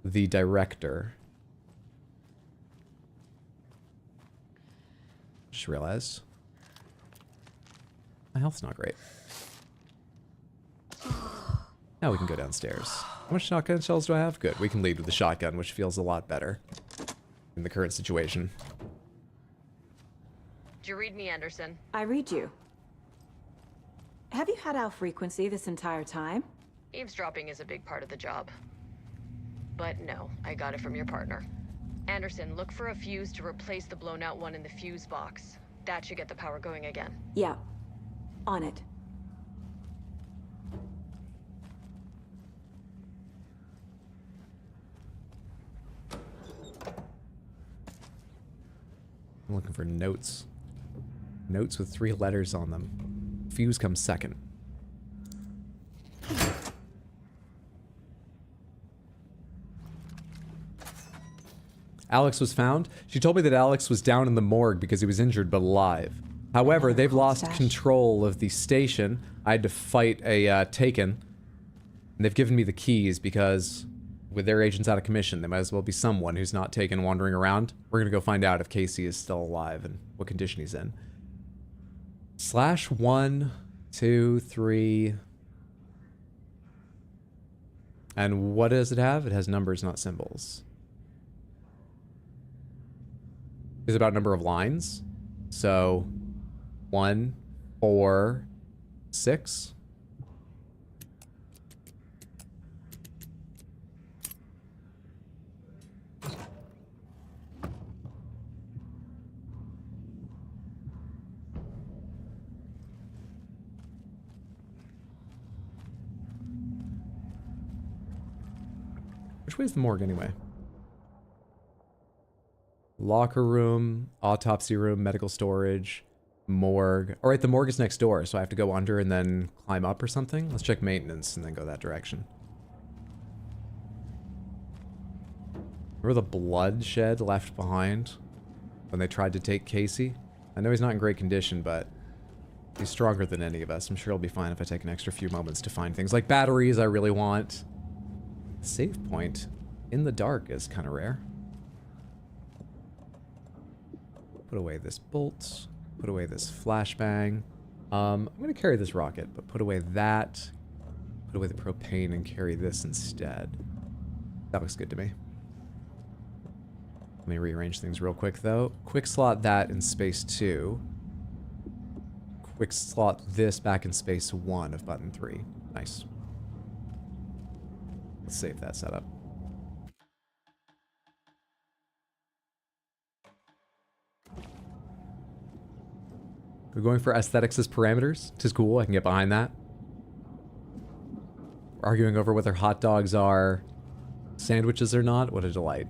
the director. Just realized. My health's not great. Now we can go downstairs. How much shotgun shells do I have? Good. We can lead with the shotgun, which feels a lot better in the current situation. Did you read me, Anderson? I read you. Have you had our frequency this entire time? Eavesdropping is a big part of the job. But no, I got it from your partner. Anderson, look for a fuse to replace the blown out one in the fuse box. That should get the power going again. Yeah. On it. I'm looking for notes. Notes with 3 letters on them. Fuse comes second. Alex was found. She told me that Alex was down in the morgue because he was injured but alive. However, they've lost control of the station. I had to fight a Taken. And they've given me the keys because with their agents out of commission, there might as well be someone who's not Taken wandering around. We're going to go find out if Casey is still alive and what condition he's in. /1 2, 3. And what does it have? It has numbers, not symbols. It's about number of lines. So 1, 4, 6. Which way is the morgue anyway? Locker room, autopsy room, medical storage, morgue. All right, the morgue is next door, so I have to go under and then climb up or something. Let's check maintenance and then go that direction. Remember the bloodshed left behind when they tried to take Casey? I know he's not in great condition, but he's stronger than any of us. I'm sure he'll be fine if I take an extra few moments to find things like batteries I really want. Save point in the dark is kind of rare. Put away this bolt. Put away this flashbang. I'm going to carry this rocket, but put away that. Put away the propane and carry this instead. That looks good to me. Let me rearrange things real quick, though. Quick slot that in space 2. Quick slot this back in space 1 of button 3. Nice. Let's save that setup. We're going for aesthetics as parameters. 'Tis cool. I can get behind that. We're arguing over whether hot dogs are sandwiches or not. What a delight.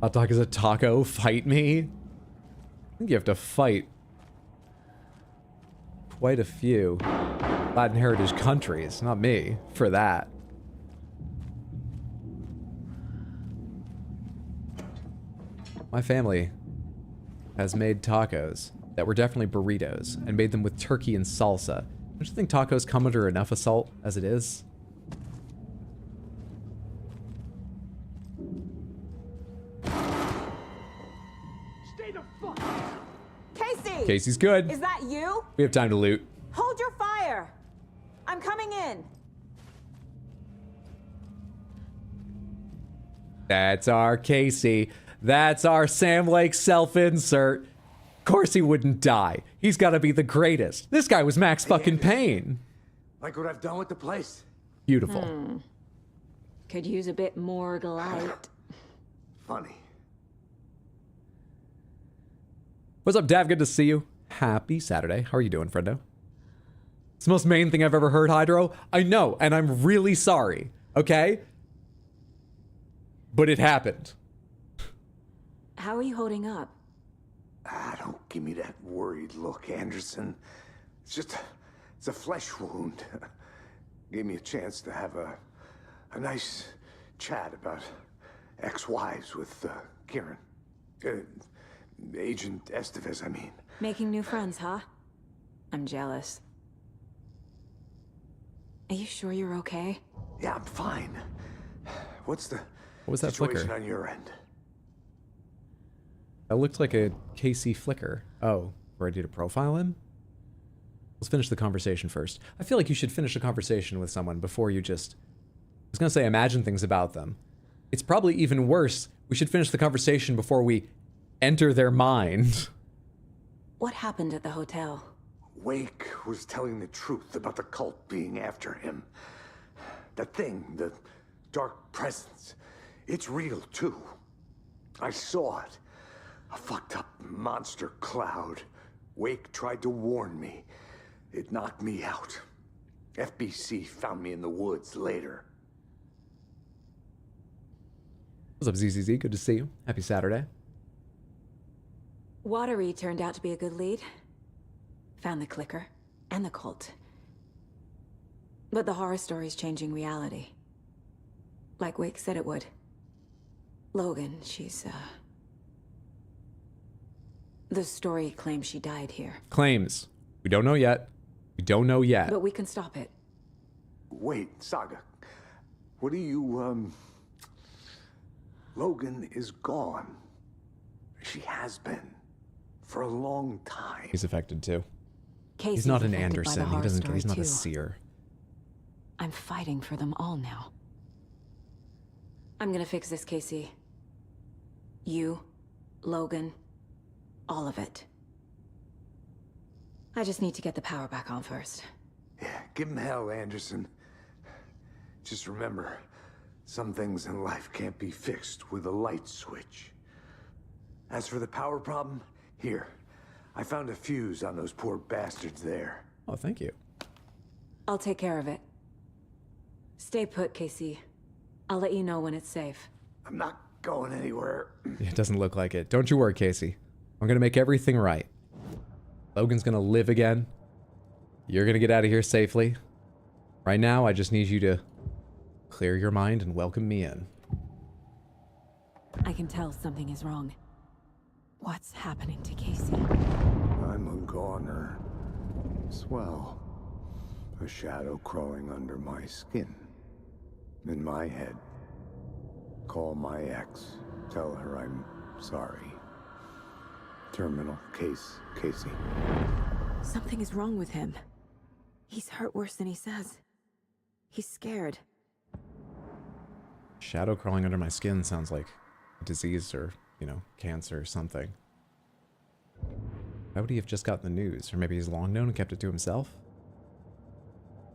Hot dog is a taco. Fight me. I think you have to fight quite a few Latin heritage countries, not me, for that. My family has made tacos that were definitely burritos and made them with turkey and salsa. Don't you think tacos come under enough assault as it is? Stay the fuck down. Casey! Casey's good. Is that you? We have time to loot. Hold your fire! I'm coming in. That's our Casey. That's our Sam Lake self-insert. Of course he wouldn't die. He's got to be the greatest. This guy was Max fucking Payne. Like what I've done with the place? Beautiful. Could use a bit more light. Funny. What's up, Dav? Good to see you. Happy Saturday. How are you doing, friendo? It's the most main thing I've ever heard, Hydro. I know, and I'm really sorry, okay? But it happened. How are you holding up? Don't give me that worried look, Anderson. It's a flesh wound. Gave me a chance to have a nice chat about ex-wives with Kieran. Agent Estevez, I mean. Making new friends, huh? I'm jealous. Are you sure you're okay? Yeah, I'm fine. What was that situation flicker? on your end? That looked like a Casey flicker. Oh, ready to profile him? Let's finish the conversation first. I feel like you should finish a conversation with someone before you just... I was gonna say imagine things about them. It's probably even worse. We should finish the conversation before we enter their mind. What happened at the hotel? Wake was telling the truth about the cult being after him. That thing, the dark presence, it's real too. I saw it. A fucked up monster cloud. Wake tried to warn me. It knocked me out. FBC found me in the woods later. What's up, ZZZ? Good to see you. Happy Saturday. Watery turned out to be a good lead. Found the clicker and the cult. But the horror story's changing reality. Like Wake said it would. Logan, she's, the story claims she died here. Claims. We don't know yet. We don't know yet. But we can stop it. Wait, Saga. What do you, Logan is gone. She has been. For a long time. He's affected too. He's not an affected by the Anderson. He horror doesn't. story He's not a too. seer. I'm fighting for them all now. I'm gonna fix this, Casey. You, Logan, all of it. I just need to get the power back on first. Give him hell, Anderson. Just remember, some things in life can't be fixed with a light switch. As for the power problem, here. I found a fuse on those poor bastards there. Oh, thank you. I'll take care of it. Stay put, Casey. I'll let you know when it's safe. I'm not going anywhere. It doesn't look like it. Don't you worry, Casey. I'm gonna make everything right. Logan's gonna live again. You're gonna get out of here safely. Right now, I just need you to clear your mind and welcome me in. I can tell something is wrong. What's happening to Casey? I'm a goner. Swell. A shadow crawling under my skin. In my head. Call my ex. Tell her I'm sorry. Terminal case, Casey. Something is wrong with him. He's hurt worse than he says. He's scared. Shadow crawling under my skin sounds like a disease or, you know, cancer or something. Why would he have just gotten the news? Or maybe he's long known and kept it to himself?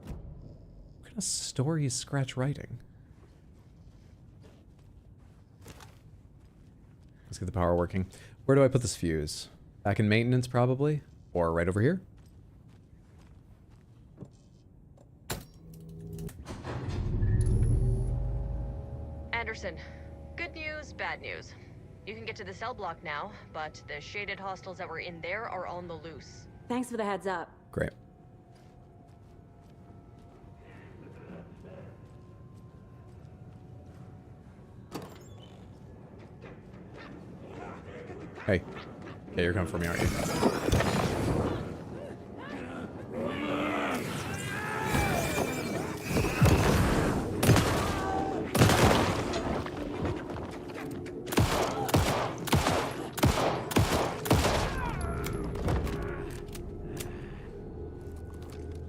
What kind of story is Scratch writing? Let's get the power working. Where do I put this fuse? Back in maintenance, probably? Or right over here? Anderson, good news, bad news. You can get to the cell block now, but the shaded hostiles that were in there are on the loose. Thanks for the heads up. Great. Hey. Yeah, you're coming for me, aren't you?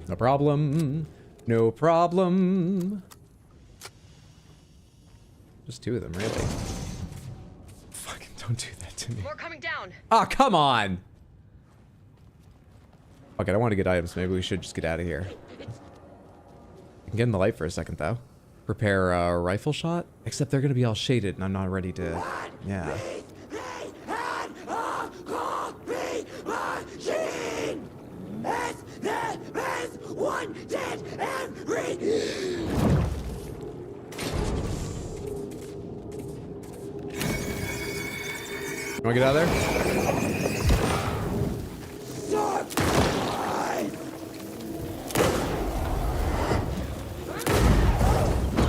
No problem. No problem. Just two of them, really. Fucking don't do that to me. More coming down. Ah, come on! Okay, I want to get items. Maybe we should just get out of here. I can get in the light for a second, though. Prepare a rifle shot? Except they're going to be all shaded, and I'm not ready to... Yeah. One dead every. You want to get out of there?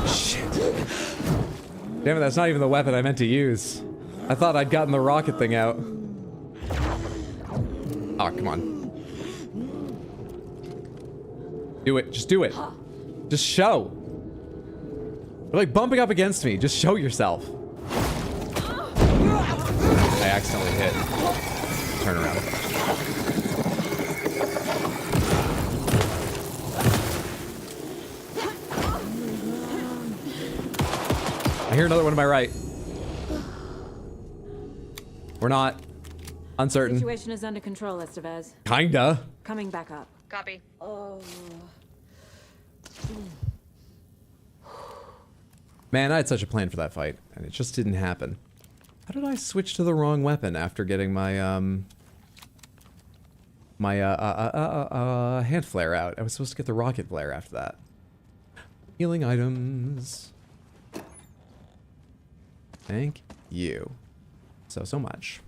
Shit. Damn it, that's not even the weapon I meant to use. I thought I'd gotten the rocket thing out. Oh, come on. Do it. Just do it. Just show. You're like bumping up against me. Just show yourself. I accidentally hit. Turn around. I hear another one to my right. We're not. Uncertain. Situation is under control, Estevez. Kinda. Coming back up. Copy. Oh. Man, I had such a plan for that fight, and it just didn't happen. How did I switch to the wrong weapon after getting my, hand flare out? I was supposed to get the rocket flare after that. Healing items. Thank you. So much.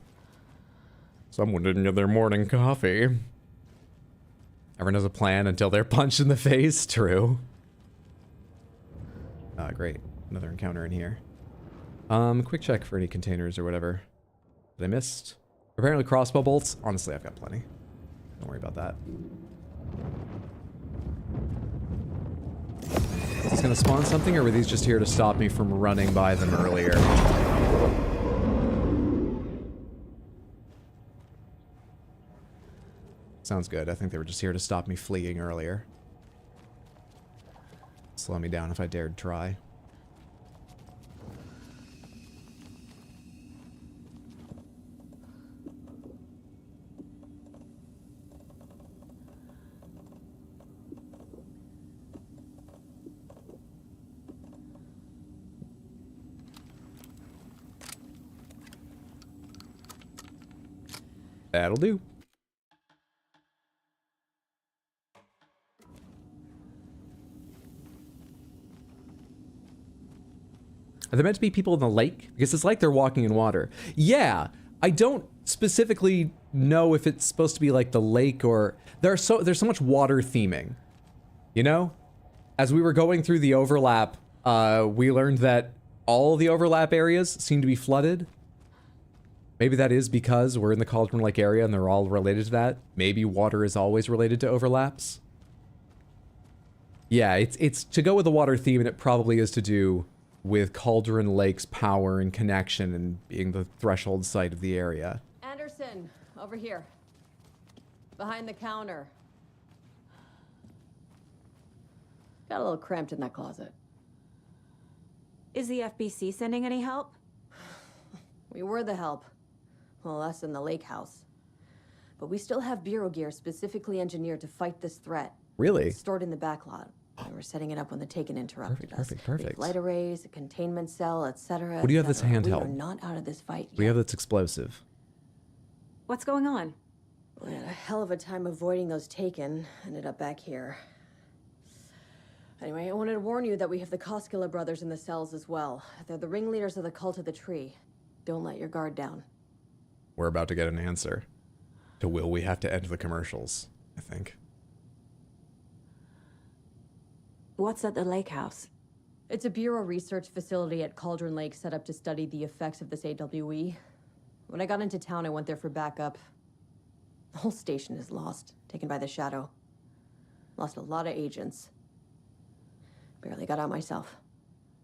Someone didn't get their morning coffee. Everyone has a plan until they're punched in the face. True. Great. Another encounter in here. Quick check for any containers or whatever that I missed. Apparently crossbow bolts. Honestly, I've got plenty. Don't worry about that. Is this gonna spawn something, or were these just here to stop me from running by them earlier? Sounds good. I think they were just here to stop me fleeing earlier. Slow me down if I dared try. That'll do. Are there meant to be people in the lake? Because it's like they're walking in water. Yeah, I don't specifically know if it's supposed to be like the lake or... There's so much water theming, you know? As we were going through the overlap, we learned that all the overlap areas seem to be flooded. Maybe that is because we're in the Cauldron Lake area and they're all related to that. Maybe water is always related to overlaps. Yeah, it's to go with the water theme, and it probably is to do with Cauldron Lake's power and connection and being the threshold site of the area. Anderson, over here. Behind the counter. Got a little cramped in that closet. Is the FBC sending any help? We were the help. Well, us in the lake house. But we still have Bureau gear specifically engineered to fight this threat. Really? It's stored in the back lot. We were setting it up when the Taken interrupted us. Perfect. Big light arrays, a containment cell, etc. What do you have that's handheld? We are not out of this fight yet. What do you have that's explosive? What's going on? We had a hell of a time avoiding those Taken. Ended up back here. Anyway, I wanted to warn you that we have the Koskela brothers in the cells as well. They're the ringleaders of the Cult of the Tree. Don't let your guard down. We're about to get an answer to will we have to end the commercials, I think. What's at the lake house? It's a Bureau research facility at Cauldron Lake set up to study the effects of this AWE. When I got into town, I went there for backup. The whole station is lost, taken by the Shadow. Lost a lot of agents. Barely got out myself.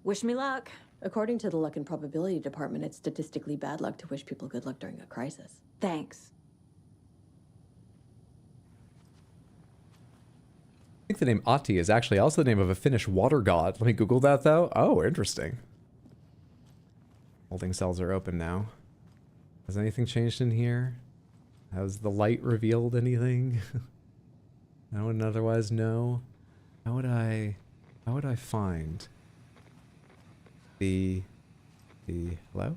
Wish me luck. According to the Luck and Probability Department, it's statistically bad luck to wish people good luck during a crisis. Thanks. I think the name Ahti is actually also the name of a Finnish water god. Let me Google that, though. Oh, interesting. Holding cells are open now. Has anything changed in here? Has the light revealed anything? I wouldn't otherwise know. How would I find the hello?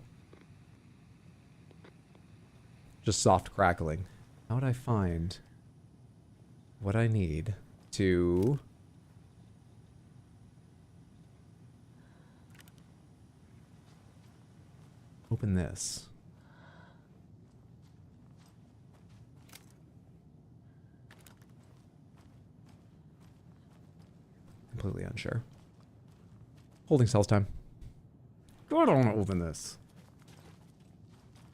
Just soft crackling. How would I find what I need to open this? Completely unsure. Holding cells time. I don't want to open this.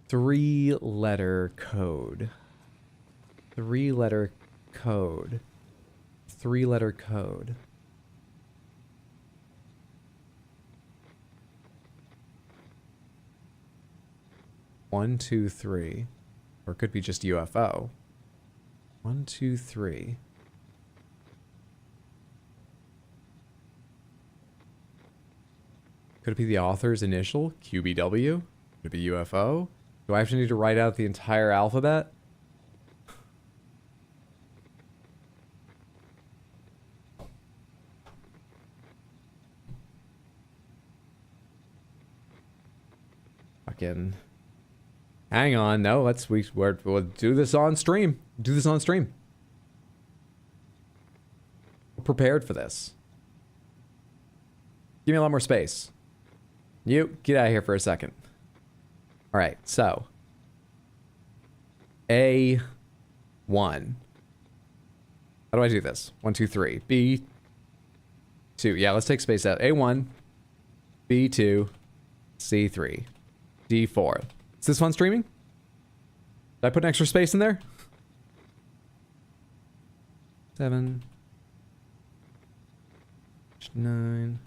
3-letter code. 3-letter code. 3-letter code. One, two, three. Or it could be just UFO. 1, 2, 3. Could it be the author's initial? QBW? Could it be UFO? Do I actually need to write out the entire alphabet? Fucking... Hang on, no, we'll do this on stream. Do this on stream. We're prepared for this. Give me a lot more space. You, get out of here for a second. All right, so. A1. How do I do this? 1, 2, 3. B2. Yeah, let's take space out. A1. B2. C3. D4. Is this one streaming? Did I put an extra space in there? 7. 9.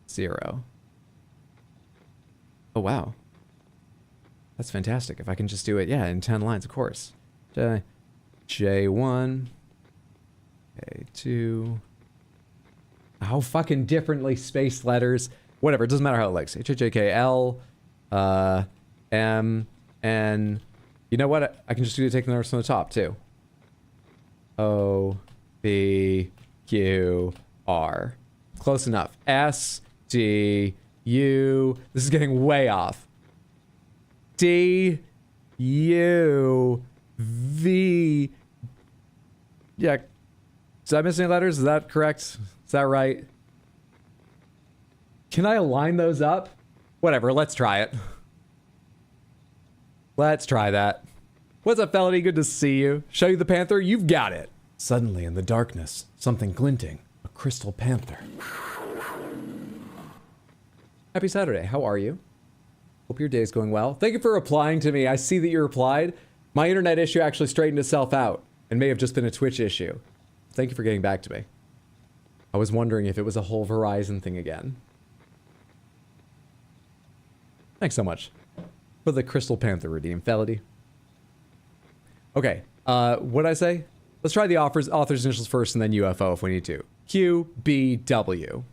0. Oh, wow. That's fantastic. If I can just do it, yeah, in 10 lines, of course. J1. A2. How fucking differently spaced letters. Whatever, it doesn't matter how it looks. HHJKL, M, N. You know what? I can just take the numbers from the top, too. O, B, Q, R. Close enough. S, D, U. This is getting way off. D, U, V. Yeah. Did I miss any letters? Is that correct? Is that right? Can I align those up? Whatever, let's try it. Let's try that. What's up, Felony? Good to see you. Show you the panther? You've got it. Suddenly, in the darkness, something glinting. A crystal panther. Happy Saturday. How are you? Hope your day's going well. Thank you for replying to me. I see that you replied. My internet issue actually straightened itself out and may have just been a Twitch issue. Thank you for getting back to me. I was wondering if it was a whole Verizon thing again. Thanks so much for the Crystal Panther redeem, Felony. Okay, what'd I say? Let's try the author's initials first and then UFO if we need to. QBW.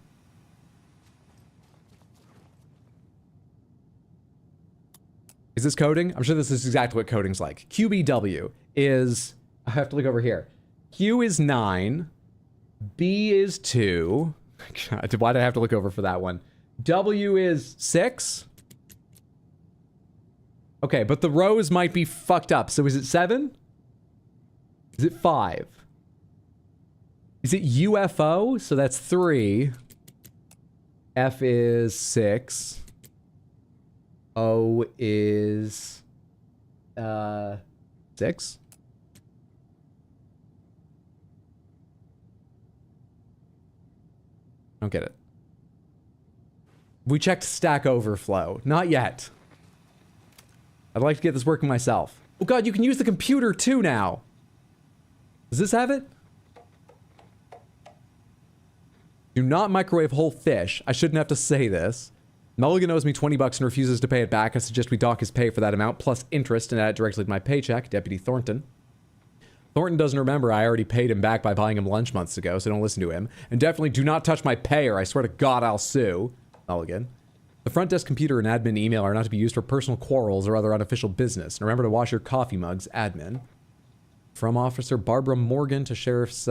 Is this coding? I'm sure this is exactly what coding's like. QBW is, I have to look over here. Q is 9. B is 2. God, why did I have to look over for that one? W is 6. Okay, but the rows might be fucked up. So is it 7? Is it 5? Is it UFO? So that's 3. F is 6. O is 6. Don't get it. We checked Stack Overflow. Not yet. I'd like to get this working myself. Oh god, you can use the computer too now. Does this have it? Do not microwave whole fish. I shouldn't have to say this. Mulligan owes me 20 bucks and refuses to pay it back. I suggest we dock his pay for that amount, plus interest, and add it directly to my paycheck. Deputy Thornton. Thornton doesn't remember I already paid him back by buying him lunch months ago, so don't listen to him. And definitely do not touch my pay or I swear to God I'll sue. Mulligan. The front desk computer and admin email are not to be used for personal quarrels or other unofficial business. And remember to wash your coffee mugs, admin. From Officer Barbara Morgan to Sheriff's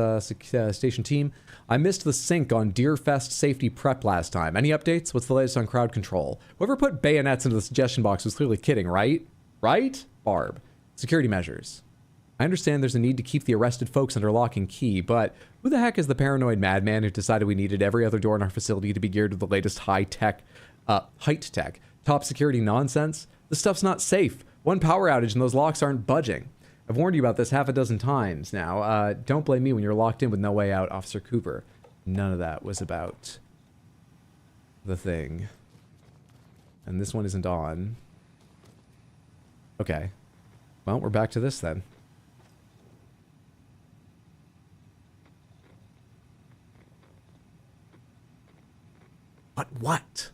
Station Team. I missed the sync on Deerfest safety prep last time. Any updates? What's the latest on crowd control? Whoever put bayonets into the suggestion box was clearly kidding, right? Right? Barb. Security measures. I understand there's a need to keep the arrested folks under lock and key, but who the heck is the paranoid madman who decided we needed every other door in our facility to be geared with the latest height tech, top security nonsense? This stuff's not safe. One power outage and those locks aren't budging. I've warned you about this half a dozen times now. Don't blame me when you're locked in with no way out, Officer Cooper. None of that was about the thing. And this one isn't on. Okay. Well, we're back to this then. But what?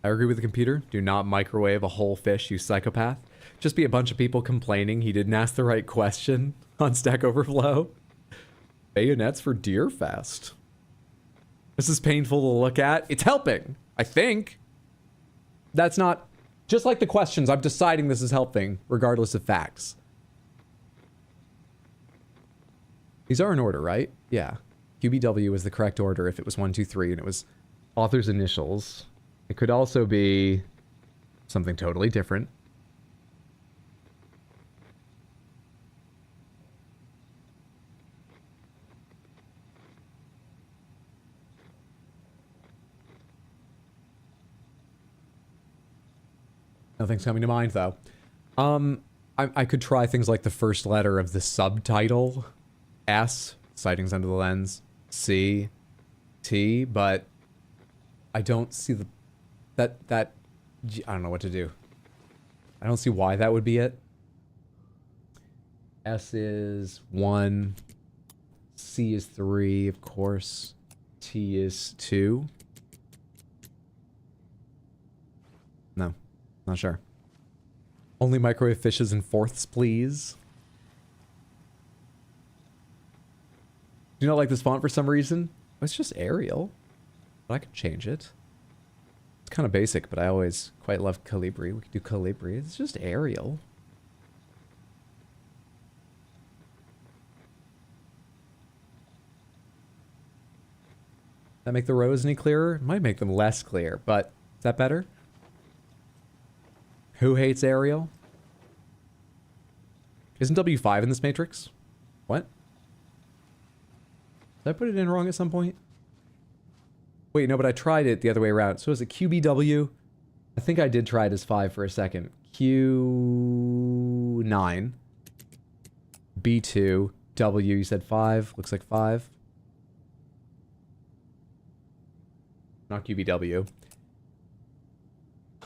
I agree with the computer. Do not microwave a whole fish, you psychopath. Just be a bunch of people complaining he didn't ask the right question on Stack Overflow. Bayonets for Deerfest. This is painful to look at. It's helping, I think. That's not... Just like the questions, I'm deciding this is helping, regardless of facts. These are in order, right? Yeah. QBW is the correct order if it was 1, 2, 3, and it was author's initials. It could also be something totally different. Nothing's coming to mind, though. I could try things like the first letter of the subtitle. S, sightings under the lens. C, T, but I don't see the... That... I don't know what to do. I don't see why that would be it. S is 1. C is 3, of course. T is 2. No, not sure. Only microwave fishes in fourths, please. Do you not like this font for some reason? It's just Arial. But I could change it. It's kind of basic, but I always quite love Calibri. We could do Calibri. It's just Arial. That make the rows any clearer? It might make them less clear, but is that better? Who hates Arial? Isn't W5 in this matrix? What? Did I put it in wrong at some point? Wait, no, but I tried it the other way around. So is it QBW? I think I did try it as 5 for a second. Q9. B2. W, you said 5. Looks like 5. Not QBW. I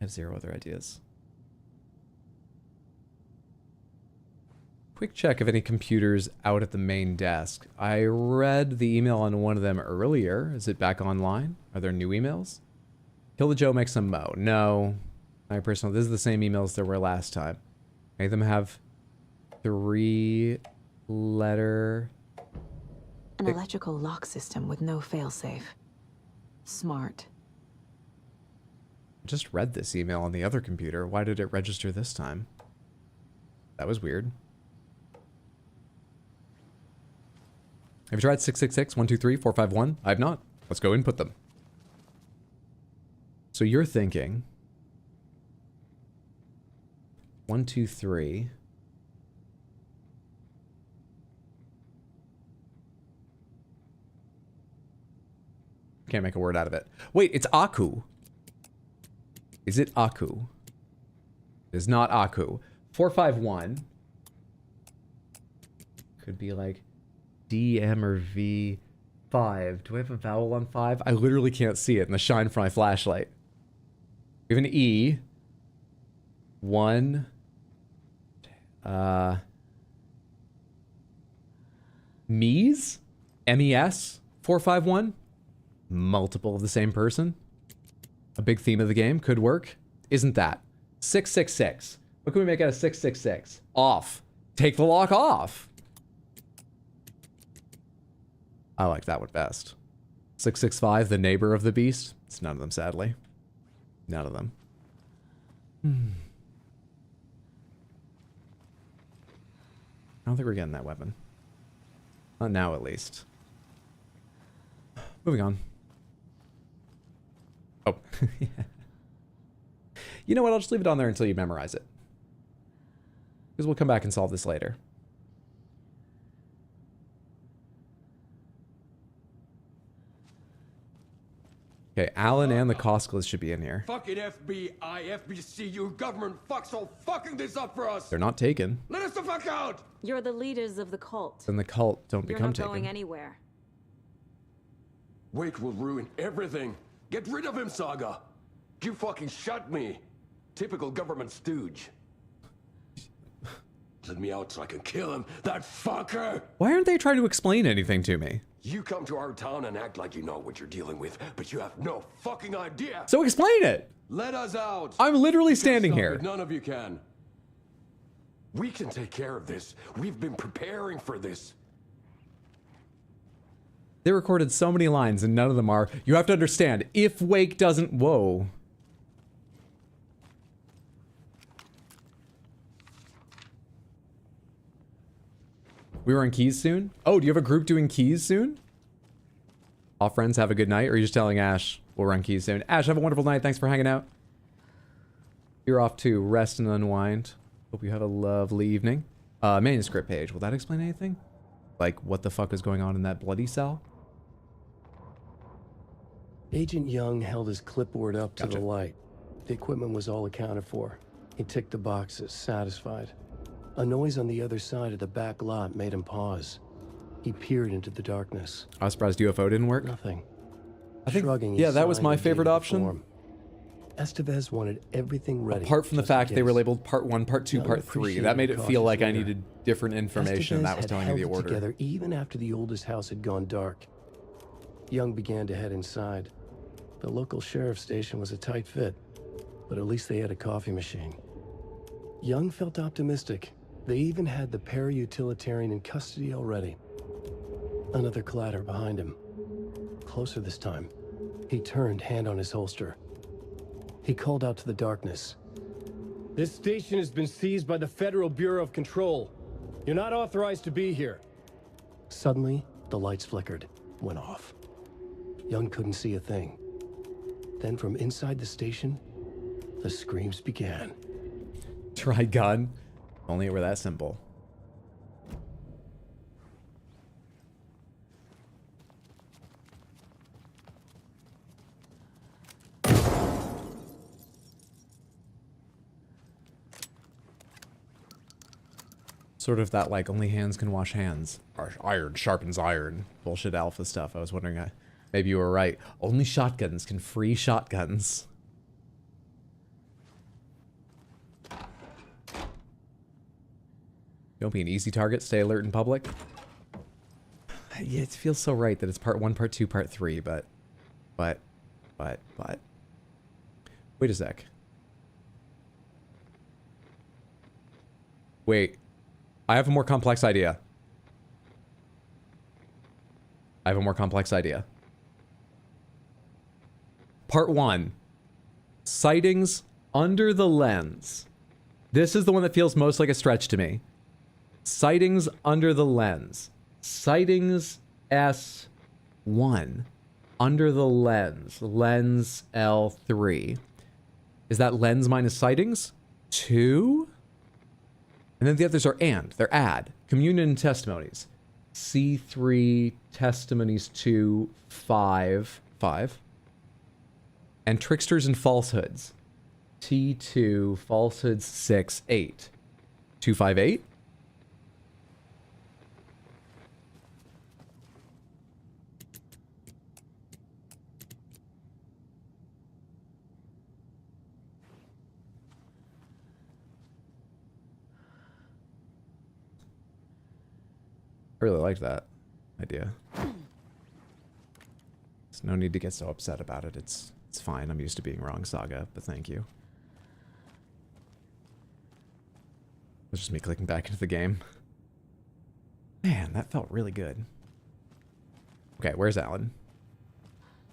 have 0 other ideas. Quick check of any computers out at the main desk. I read the email on one of them earlier. Is it back online? Are there new emails? Kill the Joe makes some Mo. No. My personal, this is the same emails there were last time. Make them have 3-letter... An electrical lock system with no failsafe. Smart. I just read this email on the other computer. Why did it register this time? That was weird. Have you tried 666, 123, 451? I have not. Let's go input them. So you're thinking 1, 2, 3. Can't make a word out of it. Wait, it's Aku. Is it Aku? It is not Aku. 451. Could be like D, M, or V. 5. Do I have a vowel on 5? I literally can't see it in the shine from my flashlight. We have an E. 1. Mies? M-E-S? 451? Multiple of the same person? A big theme of the game. Could work. Isn't that? 666. What can we make out of 666? Off. Take the lock off. I like that one best. 665, the neighbor of the beast. It's none of them, sadly. None of them. I don't think we're getting that weapon. Not now, at least. Moving on. Oh. Yeah. You know what? I'll just leave it on there until you memorize it. Because we'll come back and solve this later. Okay, Alan and the Kosklas should be in here. Fucking FBI, FBC, your government fucks all fucking this up for us. They're not taken. Let us the fuck out. You're the leaders of the cult. Then the cult don't become You're not going taken. anywhere. Wake will ruin everything. Get rid of him, Saga. You fucking shot me. Typical government stooge. Let me out so I can kill him, that fucker! Why aren't they trying to explain anything to me? You come to our town and act like you know what you're dealing with, but you have no fucking idea. So explain it! Let us out. I'm literally standing Stop here. it. None of you can. We can take care of this. We've been preparing for this. They recorded so many lines and none of them are, you have to understand, if Wake doesn't... Whoa. We were on keys soon? Oh, do you have a group doing keys soon? All friends have a good night, or are you just telling Ash we'll run keys soon? Ash, have a wonderful night. Thanks for hanging out. You're off to rest and unwind. Hope you have a lovely evening. Manuscript page. Will that explain anything? Like, what the fuck is going on in that bloody cell? Agent Young held his clipboard up to the light. The equipment was all accounted for. He ticked the boxes, satisfied. A noise on the other side of the back lot made him pause. He peered into the darkness. I was surprised UFO didn't work. Nothing. I think, Shrugging, yeah, he that was signed my and favorite gave the option. form. Estevez wanted everything ready. Apart from the just in fact they case. were labeled part 1, part 2, Young part 3. appreciated That made it feel like I cautious needed different information. Estevez That was had telling you the held it order. together even after the oldest house had gone dark. Young began to head inside. The local sheriff's station was a tight fit, but at least they had a coffee machine. Young felt optimistic. They even had the para-utilitarian in custody already. Another clatter behind him. Closer this time. He turned, hand on his holster. He called out to the darkness. This station has been seized by the Federal Bureau of Control. You're not authorized to be here. Suddenly, the lights flickered, went off. Young couldn't see a thing. Then from inside the station, the screams began. Try gun. Only it were that simple. Sort of that, like, only hands can wash hands. Iron sharpens iron. Bullshit alpha stuff. I was wondering, maybe you were right. Only shotguns can free shotguns. Don't be an easy target. Stay alert in public. Yeah, it feels so right that it's part 1, part 2, part 3, but. Wait a sec. Wait. I have a more complex idea. Part 1. Sightings under the lens. This is the one that feels most like a stretch to me. Sightings under the lens. Sightings S1. Under the lens. Lens L3. Is that lens minus sightings? 2? And then the others are and. They're add. Communion and testimonies. C3 testimonies 2, 5. And tricksters and falsehoods. T2 falsehoods 6, 8. 2, 5, 8? I really liked that idea. There's no need to get so upset about it. It's fine. I'm used to being wrong, Saga, but thank you. It's just me clicking back into the game. Man, that felt really good. Okay, where's Alan?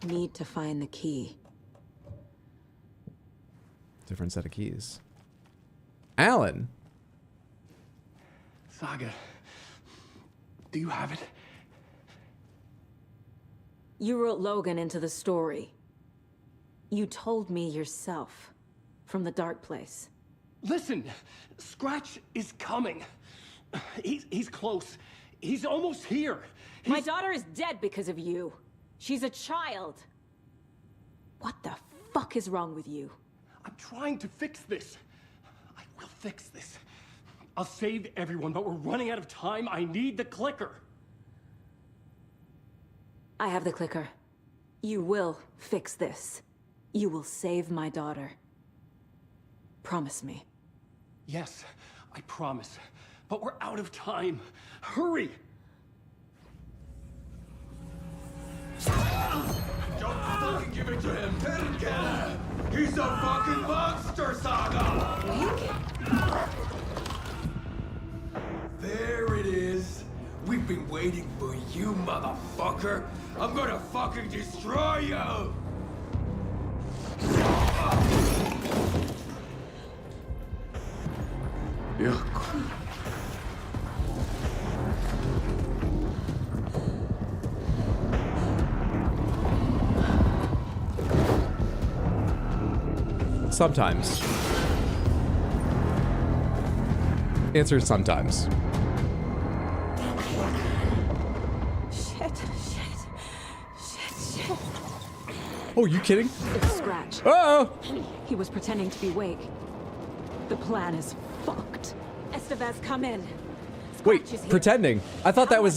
Need to find the key. Different set of keys. Alan! Saga. Do you have it? You wrote Logan into the story. You told me yourself. From the dark place. Listen! Scratch is coming. He's close. He's almost here. My daughter is dead because of you. She's a child. What the fuck is wrong with you? I'm trying to fix this. I will fix this. I'll save everyone, but we're running out of time. I need the clicker. I have the clicker. You will fix this. You will save my daughter. Promise me. Yes, I promise. But we're out of time. Hurry! Don't fucking give it to him! Terken! He's a fucking monster, Saga! There it is. We've been waiting for you, motherfucker. I'm gonna fucking destroy you! Sometimes. Answer is sometimes. Shit. Oh, you kidding? It's Scratch. Oh! He was pretending to be Wake. The plan is fucked. Estevez, come in. Wait, pretending? I thought that was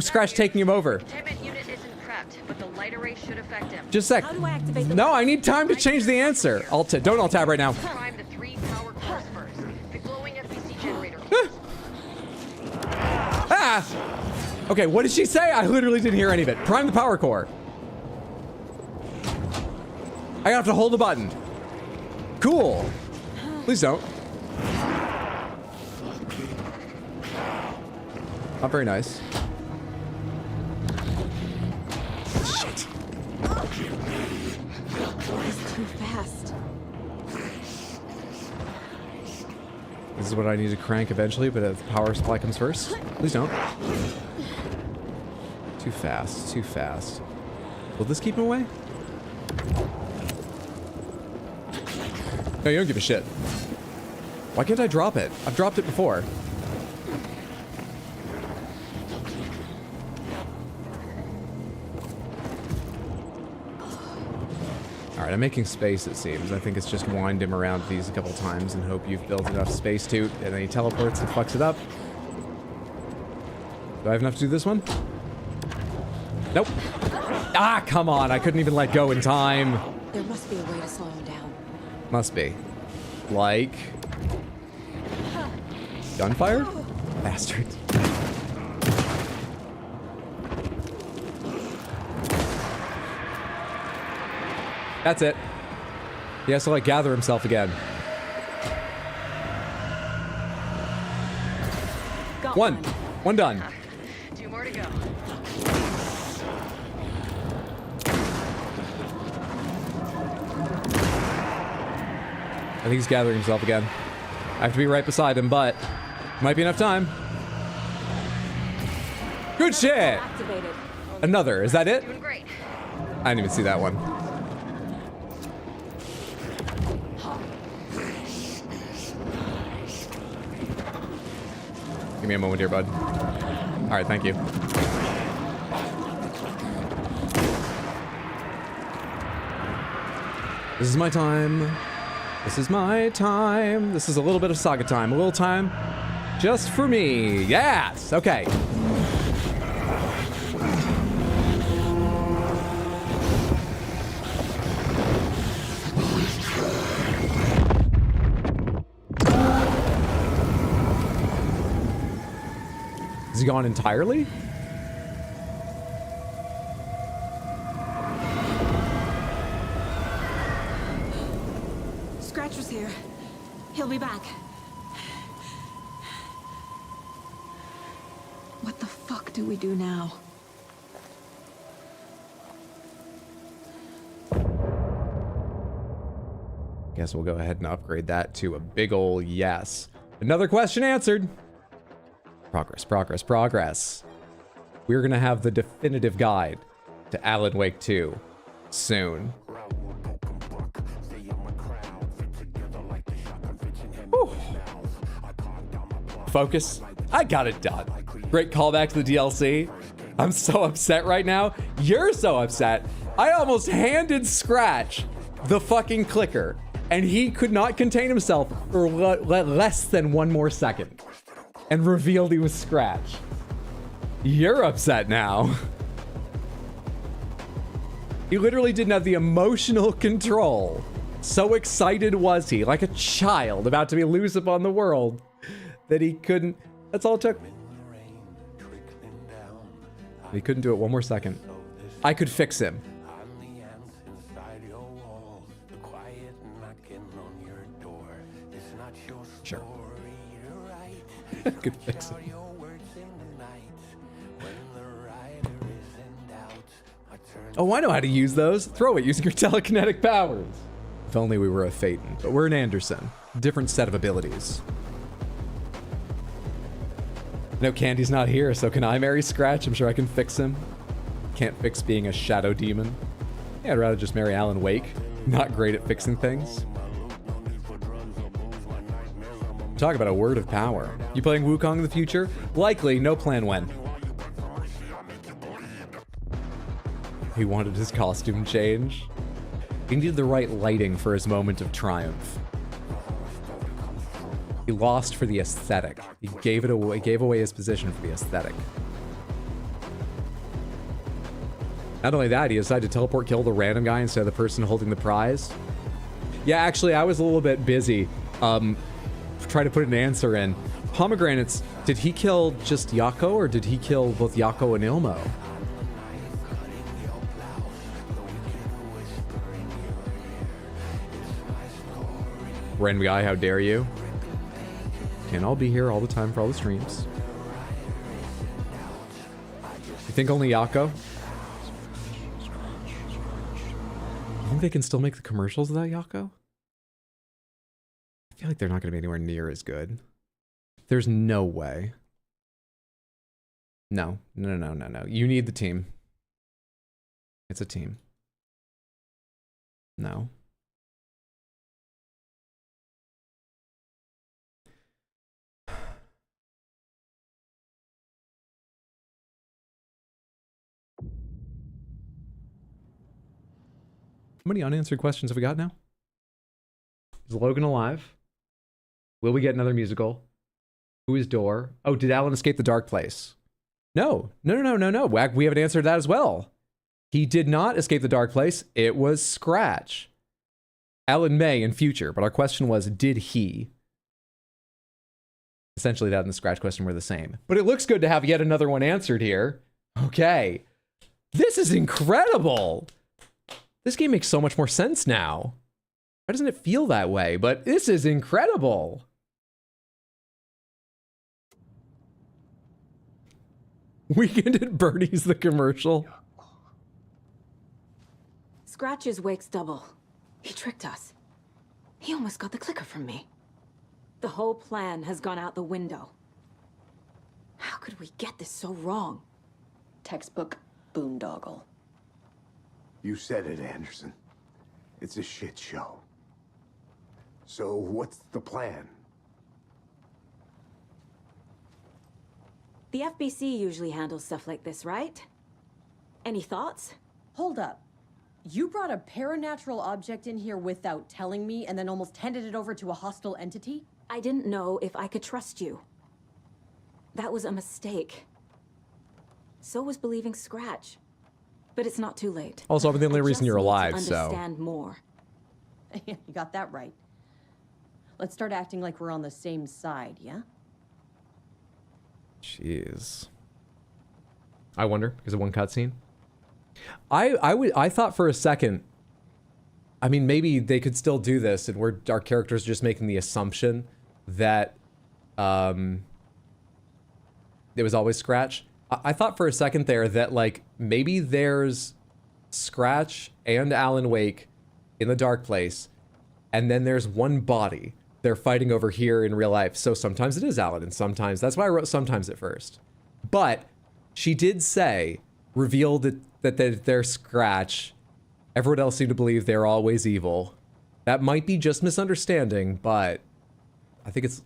Scratch taking him over. Containment unit isn't prepped, but the light array should affect him. Just a sec. How do I activate the No, I need time to change the answer. Don't alt tab right now. Prime the 3 power cores first. The glowing FBC generator. Ah! Okay, what did she say? I literally didn't hear any of it. Prime the power core. I have to hold the button. Cool. Please don't. Not very nice. Shit. He's too fast. This is what I need to crank eventually, but the power supply comes first. Please don't. Too fast, too fast. Will this keep him away? No, you don't give a shit. Why can't I drop it? I've dropped it before. Alright, I'm making space, it seems. I think it's just wind him around these a couple times and hope you've built enough space to, and then he teleports and fucks it up. Do I have enough to do this one? Nope. Ah, come on. I couldn't even let go in time. There must be a way to slow him down. Must be. Like... gunfire? Bastard. That's it. He has to, like, gather himself again. One done. 2 more to go. I think he's gathering himself again. I have to be right beside him, but might be enough time. Good shit! Activated. Another. Is that it? Doing great. I didn't even see that one. Give me a moment here, bud. All right, thank you. This is my time. This is my time. This is a little bit of saga time. A little time just for me. Yes! Okay. Is he gone entirely? Scratch was here. He'll be back. What the fuck do we do now? Guess we'll go ahead and upgrade that to a big ol' yes. Another question answered. Progress, progress, progress. We're gonna have the definitive guide to Alan Wake 2 soon. Whew. Focus. I got it done. Great callback to the DLC. I'm so upset right now. You're so upset. I almost handed Scratch the fucking clicker, and he could not contain himself for less than 1 more second. And revealed he was Scratch. You're upset now. He literally didn't have the emotional control. So excited was he, like a child about to be loose upon the world, that he couldn't. That's all it took. He couldn't do it 1 more second. I could fix him. Sure. I could fix it. Oh, I know how to use those. Throw it using your telekinetic powers. If only we were a Phaeton, but we're an Anderson. Different set of abilities. No, Candy's not here, so can I marry Scratch? I'm sure I can fix him. Can't fix being a shadow demon. Yeah, I'd rather just marry Alan Wake. Not great at fixing things. Talk about a word of power. You playing Wukong in the future? Likely, no plan when. He wanted his costume change. He needed the right lighting for his moment of triumph. He lost for the aesthetic. He gave it away, gave away his position for the aesthetic. Not only that, he decided to teleport kill the random guy instead of the person holding the prize. Yeah, actually, I was a little bit busy. Try to put an answer in. Pomegranates, did he kill just Yako, or did he kill both Yako and Ilmo? Random guy, how dare you? And I'll be here all the time for all the streams. You think only Yako? You think they can still make the commercials without Yako? I feel like they're not going to be anywhere near as good. There's no way. No. You need the team. It's a team. No. How many unanswered questions have we got now? Is Logan alive? Will we get another musical? Who is Door? Oh, did Alan escape the dark place? No. We haven't answered that as well. He did not escape the dark place. It was Scratch. Alan may in future, but our question was, did he? Essentially, that and the Scratch question were the same. But it looks good to have yet another one answered here. Okay. This is incredible. This game makes so much more sense now. Why doesn't it feel that way? But this is incredible. Weekend at Bernie's the commercial. Scratch's Wake's double. He tricked us. He almost got the clicker from me. The whole plan has gone out the window. How could we get this so wrong? Textbook boondoggle. You said it, Anderson. It's a shit show. So what's the plan? The FBC usually handles stuff like this, right? Any thoughts? Hold up. You brought a paranatural object in here without telling me and then almost handed it over to a hostile entity? I didn't know if I could trust you. That was a mistake. So was believing Scratch. But it's not too late. Also, I'm the only reason you're alive, so. Understand more. You got that right. Let's start acting like we're on the same side, yeah? Jeez. I wonder, because of one cutscene. I thought for a second, I mean, maybe they could still do this, and our characters just making the assumption that it was always Scratch. I thought for a second there that, like, maybe there's Scratch and Alan Wake in the dark place, and then there's one body they're fighting over here in real life. So sometimes it is Alan, and sometimes, that's why I wrote sometimes at first. But she did say, revealed that they're Scratch. Everyone else seemed to believe they're always evil. That might be just misunderstanding, but I think it's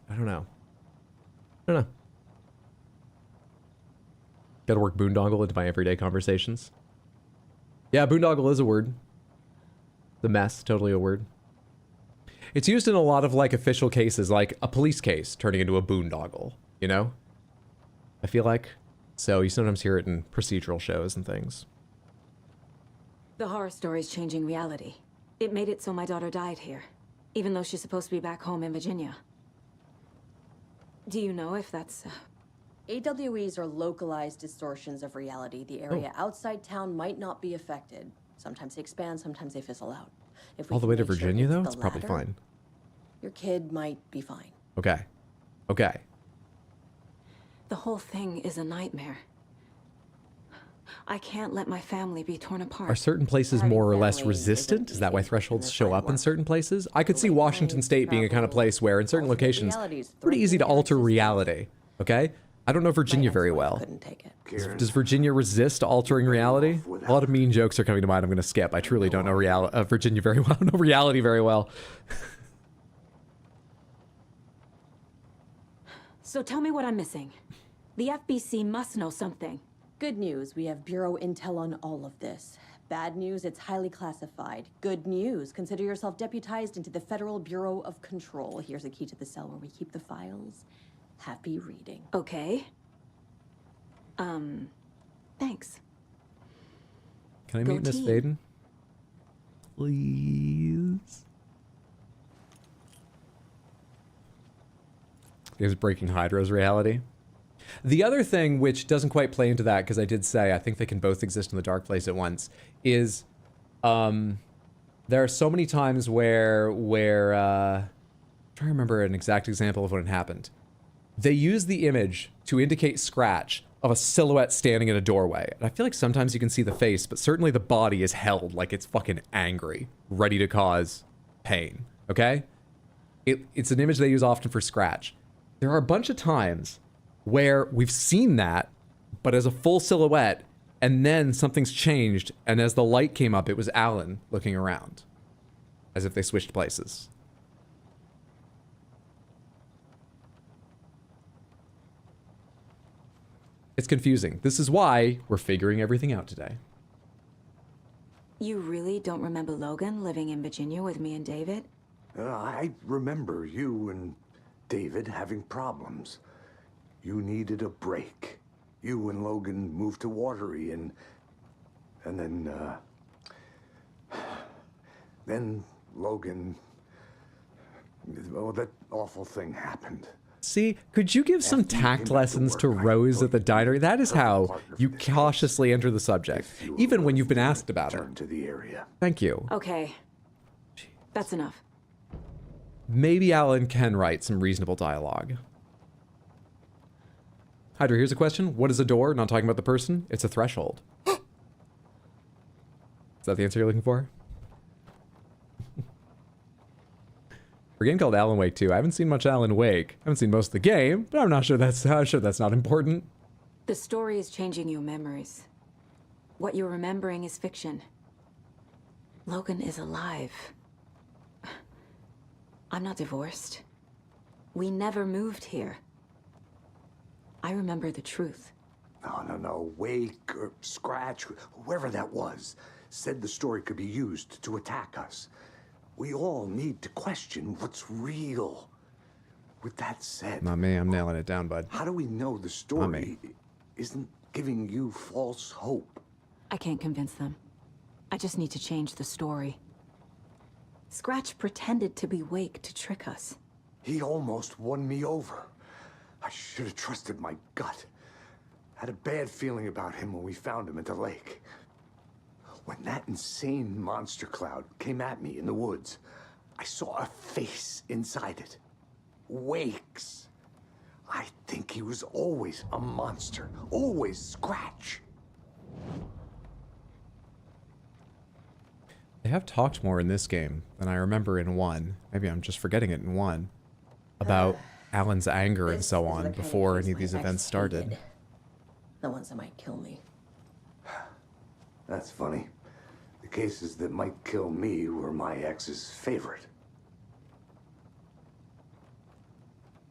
I don't know. Gotta work boondoggle into my everyday conversations. Yeah, boondoggle is a word. The mess, totally a word. It's used in a lot of, like, official cases, like a police case turning into a boondoggle, you know? I feel like. So you sometimes hear it in procedural shows and things. The horror story's changing reality. It made it so my daughter died here, even though she's supposed to be back home in Virginia. Do you know if that's... AWEs are localized distortions of reality. The area outside town might not be affected. Sometimes they expand, sometimes they fizzle out. If we All the can way to make sure Virginia, though? the It's probably latter, fine. Your kid might be fine. Okay. Okay. The whole thing is a nightmare. I can't let my family be torn apart. Are certain places more or less resistant? Is that why thresholds show up in certain places? I could see Washington State being a kind of place where in certain locations, it's pretty easy to alter reality. Okay? I don't know Virginia very well. Does Virginia resist altering reality? A lot of mean jokes are coming to mind. I'm going to skip. I truly don't know Virginia very well. I don't know reality very well. So tell me what I'm missing. The FBC must know something. Good news, we have Bureau intel on all of this. Bad news, it's highly classified. Good news, consider yourself deputized into the Federal Bureau of Control. Here's a key to the cell where we keep the files. Happy reading. Okay. Thanks. Can I Go meet Miss team. Faden? Please. Is breaking Hydra's reality. The other thing, which doesn't quite play into that, because I did say I think they can both exist in the dark place at once, is There are so many times where I'm trying to remember an exact example of when it happened. They use the image to indicate Scratch of a silhouette standing in a doorway. And I feel like sometimes you can see the face, but certainly the body is held like it's fucking angry, ready to cause pain, okay? It's an image they use often for Scratch. There are a bunch of times where we've seen that, but as a full silhouette, and then something's changed, and as the light came up, it was Alan looking around, as if they switched places. It's confusing. This is why we're figuring everything out today. You really don't remember Logan living in Virginia with me and David? I remember you and David having problems. You needed a break. You and Logan moved to Watery, and then Logan, well, that awful thing happened. See, could you give some tact lessons to Rose at the diner? That is how you cautiously enter the subject, even when you've been asked about it. To the area. Thank you. Okay. That's enough. Maybe Alan can write some reasonable dialogue. Hydra, here's a question. What is a door? Not talking about the person. It's a threshold. Is that the answer you're looking for? For a game called Alan Wake 2, I haven't seen much Alan Wake. I haven't seen most of the game, but I'm sure that's not important. The story is changing your memories. What you're remembering is fiction. Logan is alive. I'm not divorced. We never moved here. I remember the truth. No. Wake or Scratch, whoever that was, said the story could be used to attack us. We all need to question what's real. With that said... Not me, I'm nailing it down, bud. How do we know the story isn't giving you false hope? I can't convince them. I just need to change the story. Scratch pretended to be Wake to trick us. He almost won me over. I should have trusted my gut. Had a bad feeling about him when we found him at the lake. When that insane monster cloud came at me in the woods, I saw a face inside it. Wake's. I think he was always a monster. Always Scratch. They have talked more in this game than I remember in 1. Maybe I'm just forgetting it in 1. About Alan's anger and so on before any of these events started. The ones that might kill me. That's funny. The cases that might kill me were my ex's favorite.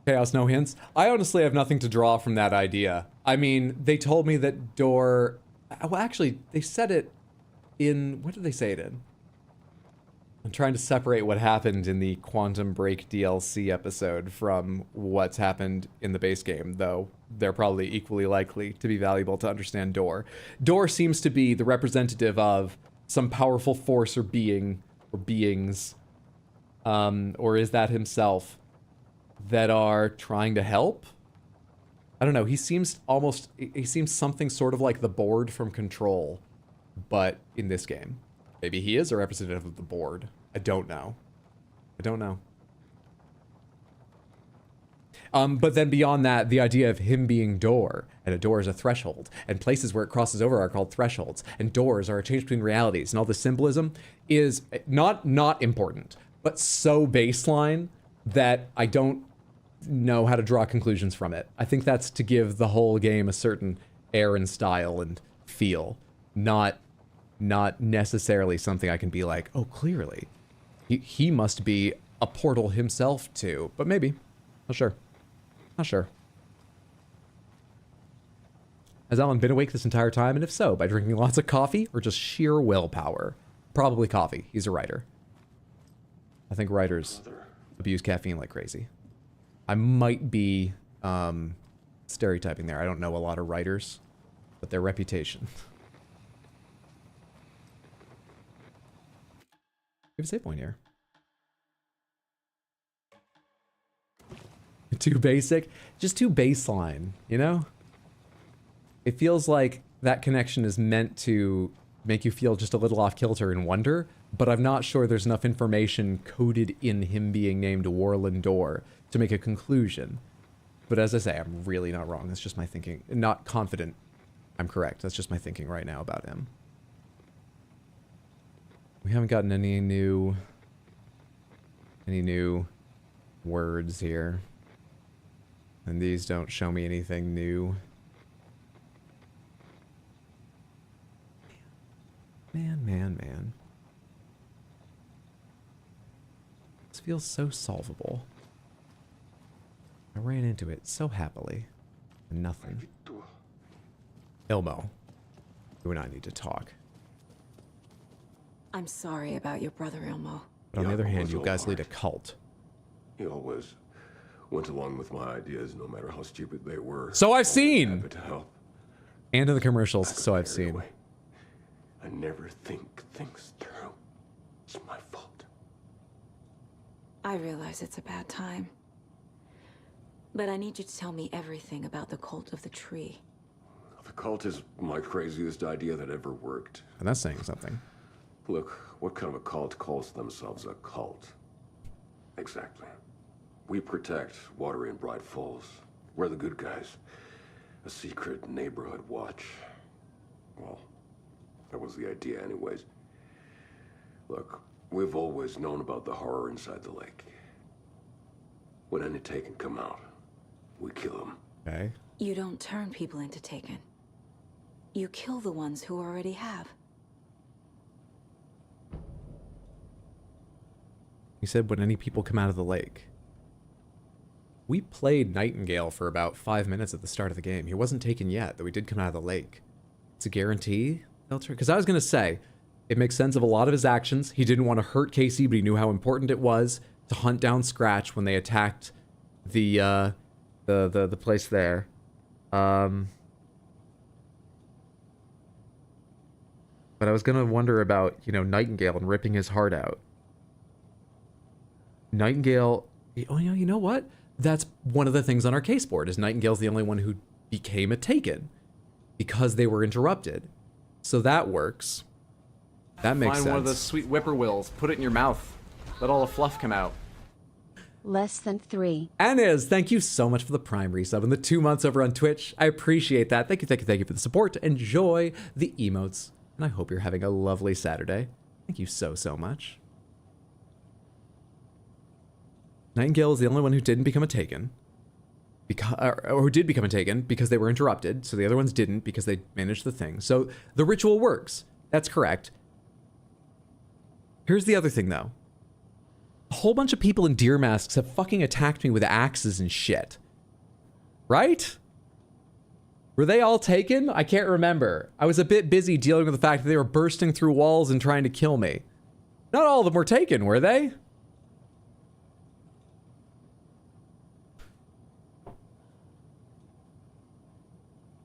Chaos, no hints? I honestly have nothing to draw from that idea. I mean, they told me that Door... Well, actually, they said it in... What did they say it in? I'm trying to separate what happened in the Quantum Break DLC episode from what's happened in the base game, though they're probably equally likely to be valuable to understand Door. Door seems to be the representative of some powerful force or being, or beings, or is that himself, that are trying to help? I don't know, he seems something sort of like the Board from Control, but in this game. Maybe he is a representative of the Board. I don't know. But then beyond that, the idea of him being Door, and a door is a threshold, and places where it crosses over are called thresholds, and doors are a change between realities, and all the symbolism is not important, but so baseline that I don't know how to draw conclusions from it. I think that's to give the whole game a certain air and style and feel, not necessarily something I can be like, oh, clearly, he must be a portal himself too, but maybe, not sure. Has Alan been awake this entire time, and if so, by drinking lots of coffee or just sheer willpower? Probably coffee. He's a writer. I think writers abuse caffeine like crazy. I might be stereotyping there. I don't know a lot of writers, but their reputation. We have a save point here. Too basic? Just too baseline, you know? It feels like that connection is meant to make you feel just a little off kilter and wonder, but I'm not sure there's enough information coded in him being named Warlin Door to make a conclusion. But as I say, I'm really not wrong. That's just my thinking. Not confident I'm correct. That's just my thinking right now about him. We haven't gotten any new words here. And these don't show me anything new. Man. This feels so solvable. I ran into it so happily. And nothing. Ilmo, you and I need to talk. I'm sorry about your brother, Ilmo. But on the other hand, you guys lead a cult. He always went along with my ideas, no matter how stupid they were. So I've seen! Happy to help. And in the commercials, so I've seen. I never think things through. It's my fault. I realize it's a bad time. But I need you to tell me everything about the Cult of the Tree. The cult is my craziest idea that ever worked. And that's saying something. Look, what kind of a cult calls themselves a cult? Exactly. We protect Watery and Bright Falls. We're the good guys. A secret neighborhood watch. Well, that was the idea anyways. Look, we've always known about the horror inside the lake. When any Taken come out, we kill them. Okay. You don't turn people into Taken. You kill the ones who already have. He said when any people come out of the lake. We played Nightingale for about 5 minutes at the start of the game. He wasn't taken yet, though he did come out of the lake. It's a guarantee they'll turn. Because I was going to say, it makes sense of a lot of his actions. He didn't want to hurt Casey, but he knew how important it was to hunt down Scratch when they attacked the place there. But I was going to wonder about, Nightingale and ripping his heart out. Nightingale, oh, you know what? That's one of the things on our case board, is Nightingale's the only one who became a Taken because they were interrupted. So that works. That makes sense. Find one of those sweet whippoorwills, put it in your mouth, let all the fluff come out. Less than 3. Aniz, thank you so much for the Prime resub and the 2 months over on Twitch. I appreciate that. Thank you for the support. Enjoy the emotes. And I hope you're having a lovely Saturday. Thank you so much. Nightingale is the only one who didn't become a Taken. Or who did become a Taken because they were interrupted. So the other ones didn't because they managed the thing. So the ritual works. That's correct. Here's the other thing, though. A whole bunch of people in deer masks have fucking attacked me with axes and shit. Right? Were they all taken? I can't remember. I was a bit busy dealing with the fact that they were bursting through walls and trying to kill me. Not all of them were taken, were they?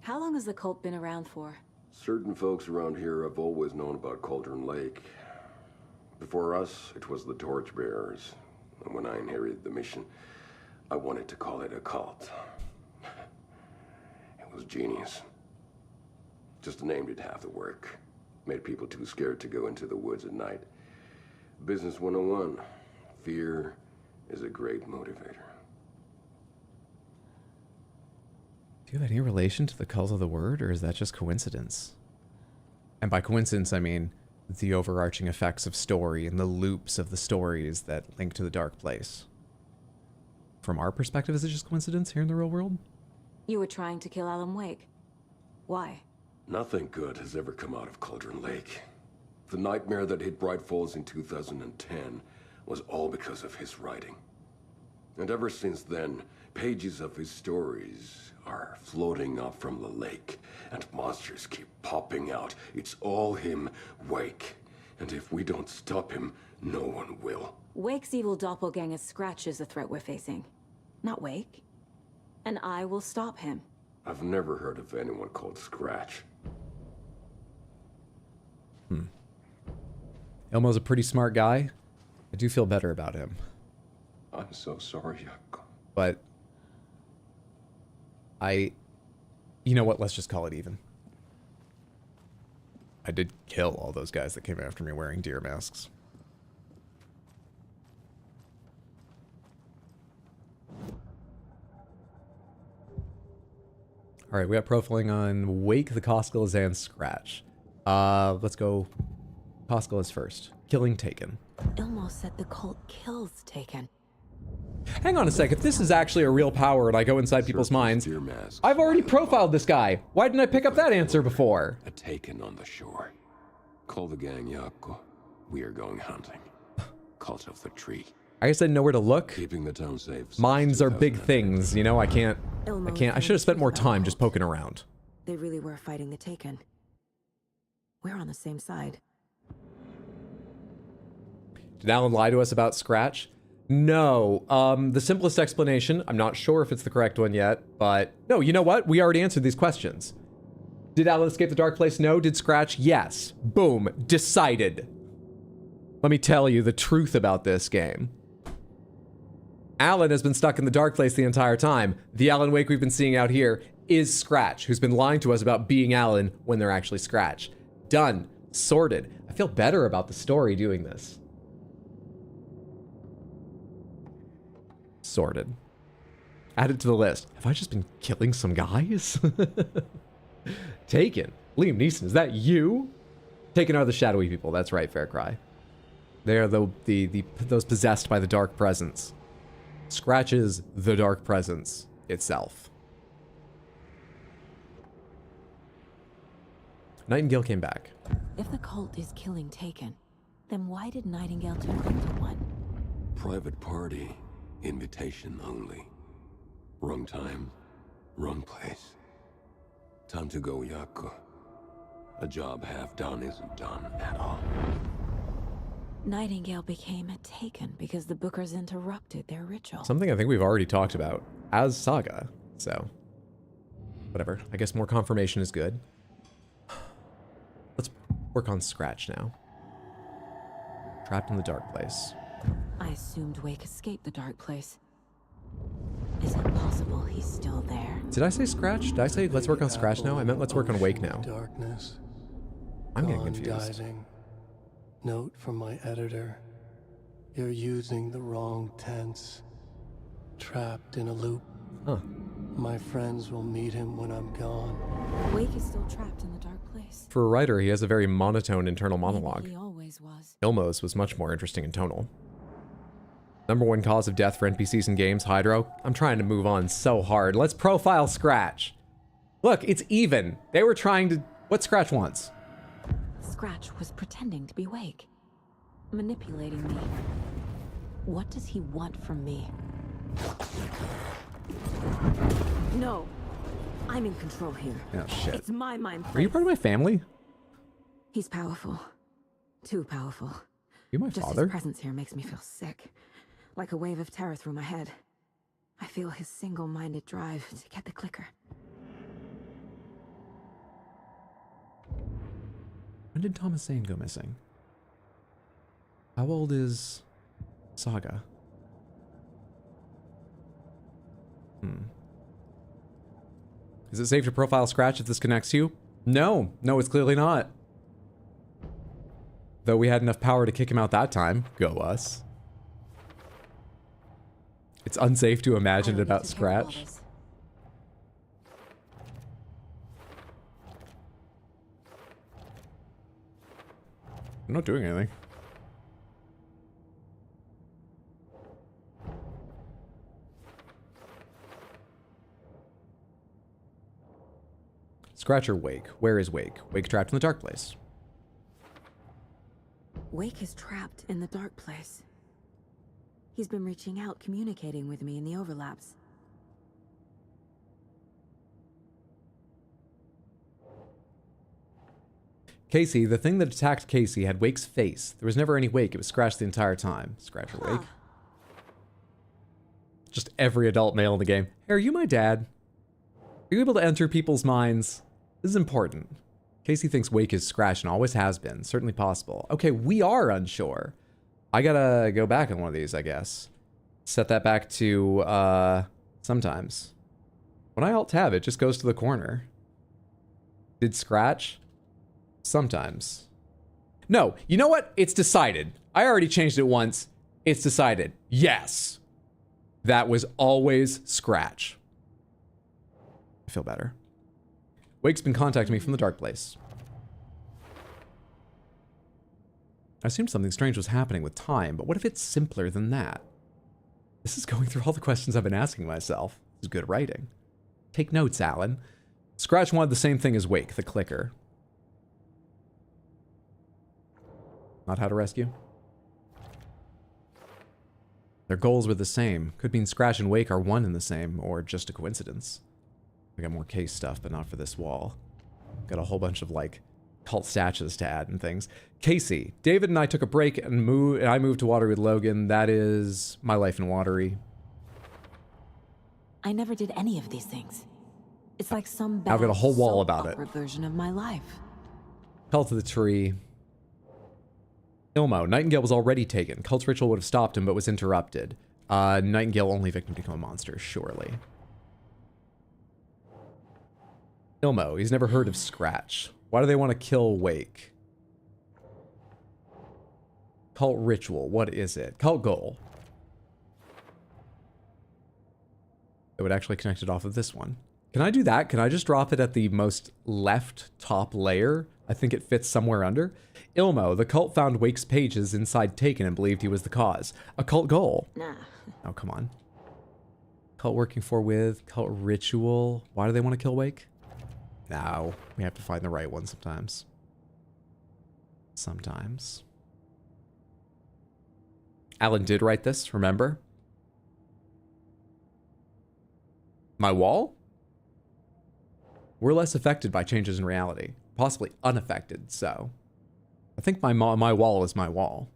How long has the cult been around for? Certain folks around here have always known about Cauldron Lake. Before us, it was the Torchbearers. And when I inherited the mission, I wanted to call it a cult. It was genius. Just the name did half the work. Made people too scared to go into the woods at night. Business 101. Fear is a great motivator. Do you have any relation to the Cult of the Word, or is that just coincidence? And by coincidence, I mean the overarching effects of story and the loops of the stories that link to the Dark Place. From our perspective, is it just coincidence here in the real world? You were trying to kill Alan Wake. Why? Nothing good has ever come out of Cauldron Lake. The nightmare that hit Bright Falls in 2010 was all because of his writing. And ever since then, pages of his stories are floating up from the lake, and monsters keep popping out. It's all him, Wake. And if we don't stop him, no one will. Wake's evil doppelganger Scratch is the threat we're facing, not Wake. And I will stop him. I've never heard of anyone called Scratch. Ilmo's a pretty smart guy. I do feel better about him. I'm so sorry, Jakob. But you know what? Let's just call it even. I did kill all those guys that came after me wearing deer masks. All right, we got profiling on Wake, the Koskillas, and Scratch. Let's go. Koskillas first. Killing Taken. Ilmo said the cult kills Taken. Hang on a sec. If this is actually a real power and I go inside people's minds, I've already profiled this guy. Why didn't I pick up that answer before? A Taken on the shore. Call the gang, Yako. We are going hunting. Cult of the tree. I guess I know where to look. Keeping the town safe. Mines are big things, you know. I can't. I should have spent more time just poking around. They really were fighting the Taken. We're on the same side. Did Alan lie to us about Scratch? No. The simplest explanation, I'm not sure if it's the correct one yet, but no, you know what? We already answered these questions. Did Alan escape the dark place? No. Did Scratch? Yes. Boom. Decided. Let me tell you the truth about this game. Alan has been stuck in the dark place the entire time. The Alan Wake we've been seeing out here is Scratch, who's been lying to us about being Alan when they're actually Scratch. Done. Sorted. I feel better about the story doing this. Sorted. Added to the list. Have I just been killing some guys? Taken. Liam Neeson, is that you? Taken are the shadowy people. That's right, Fair Cry. They are those possessed by the dark presence. Scratch is the dark presence itself. Nightingale came back. If the cult is killing Taken, then why did Nightingale turn into one? Private party. Invitation only. Wrong time. Wrong place. Time to go, Yako. A job half done isn't done at all. Nightingale became a Taken because the Bookers interrupted their ritual. Something I think we've already talked about as Saga, so whatever. I guess more confirmation is good. Let's work on Scratch now. Trapped in the dark place. I assumed Wake escaped the dark place. Is it possible he's still there? Did I say Scratch? Did I say let's work on Scratch now? I meant let's work on Wake now. Darkness. I'm getting confused. Diving. Note from my editor. You're using the wrong tense. Trapped in a loop. Huh. My friends will meet him when I'm gone. Wake is still trapped in the dark place. For a writer, he has a very monotone internal monologue. He always was. Ilmo's was much more interesting and tonal. #1 cause of death for NPCs in games, Hydro. I'm trying to move on so hard. Let's profile Scratch. Look, it's even. They were trying to... What Scratch wants? Scratch was pretending to be Wake. Manipulating me. What does he want from me? No. I'm in control here. Oh, shit. It's my mind. Are you part of my family? He's powerful. Too powerful. You my Just father? his presence here makes me feel sick. Like a wave of terror through my head. I feel his single-minded drive to get the clicker. When did Thomas Zane go missing? How old is Saga? Is it safe to profile Scratch if this connects you? No. No, it's clearly not. Though we had enough power to kick him out that time. Go us. It's unsafe to imagine it about Scratch. I'm not doing anything. Scratch or Wake? Where is Wake? Wake trapped in the dark place. Wake is trapped in the dark place. He's been reaching out, communicating with me in the overlaps. Casey, the thing that attacked Casey had Wake's face. There was never any Wake. It was Scratch the entire time. Scratch or Wake? Just every adult male in the game. Hey, are you my dad? Are you able to enter people's minds? This is important. Casey thinks Wake is Scratch and always has been. Certainly possible. Okay, we are unsure. I gotta go back on one of these, I guess. Set that back to, sometimes. When I alt-tab, it just goes to the corner. Did Scratch? Sometimes. No, you know what? It's decided. I already changed it once. It's decided. Yes. That was always Scratch. I feel better. Wake's been contacting me from the dark place. I assumed something strange was happening with time, but what if it's simpler than that? This is going through all the questions I've been asking myself. This is good writing. Take notes, Alan. Scratch wanted the same thing as Wake, the clicker. Not how to rescue? Their goals were the same. Could mean Scratch and Wake are one and the same, or just a coincidence. I got more case stuff, but not for this wall. Got a whole bunch of, like, cult statues to add and things. Casey, David and I took a break and I moved to Watery with Logan. That is my life in Watery. I never did any of these things. It's like some bad, I've got a whole wall so about it. awkward version of my life. Cult of the Tree. Ilmo, Nightingale was already taken. Cult's ritual would have stopped him, but was interrupted. Nightingale only victim to become a monster, surely. Ilmo, he's never heard of Scratch. Why do they want to kill Wake? Cult ritual, what is it? Cult goal. It would actually connect it off of this one. Can I do that? Can I just drop it at the most left top layer? I think it fits somewhere under. Ilmo, the cult found Wake's pages inside Taken and believed he was the cause. A cult goal. Nah. Oh, come on. Cult working for with, cult ritual. Why do they want to kill Wake? No, we have to find the right one sometimes. Sometimes. Alan did write this, remember? My wall? We're less affected by changes in reality. Possibly unaffected, so. I think my wall is my wall.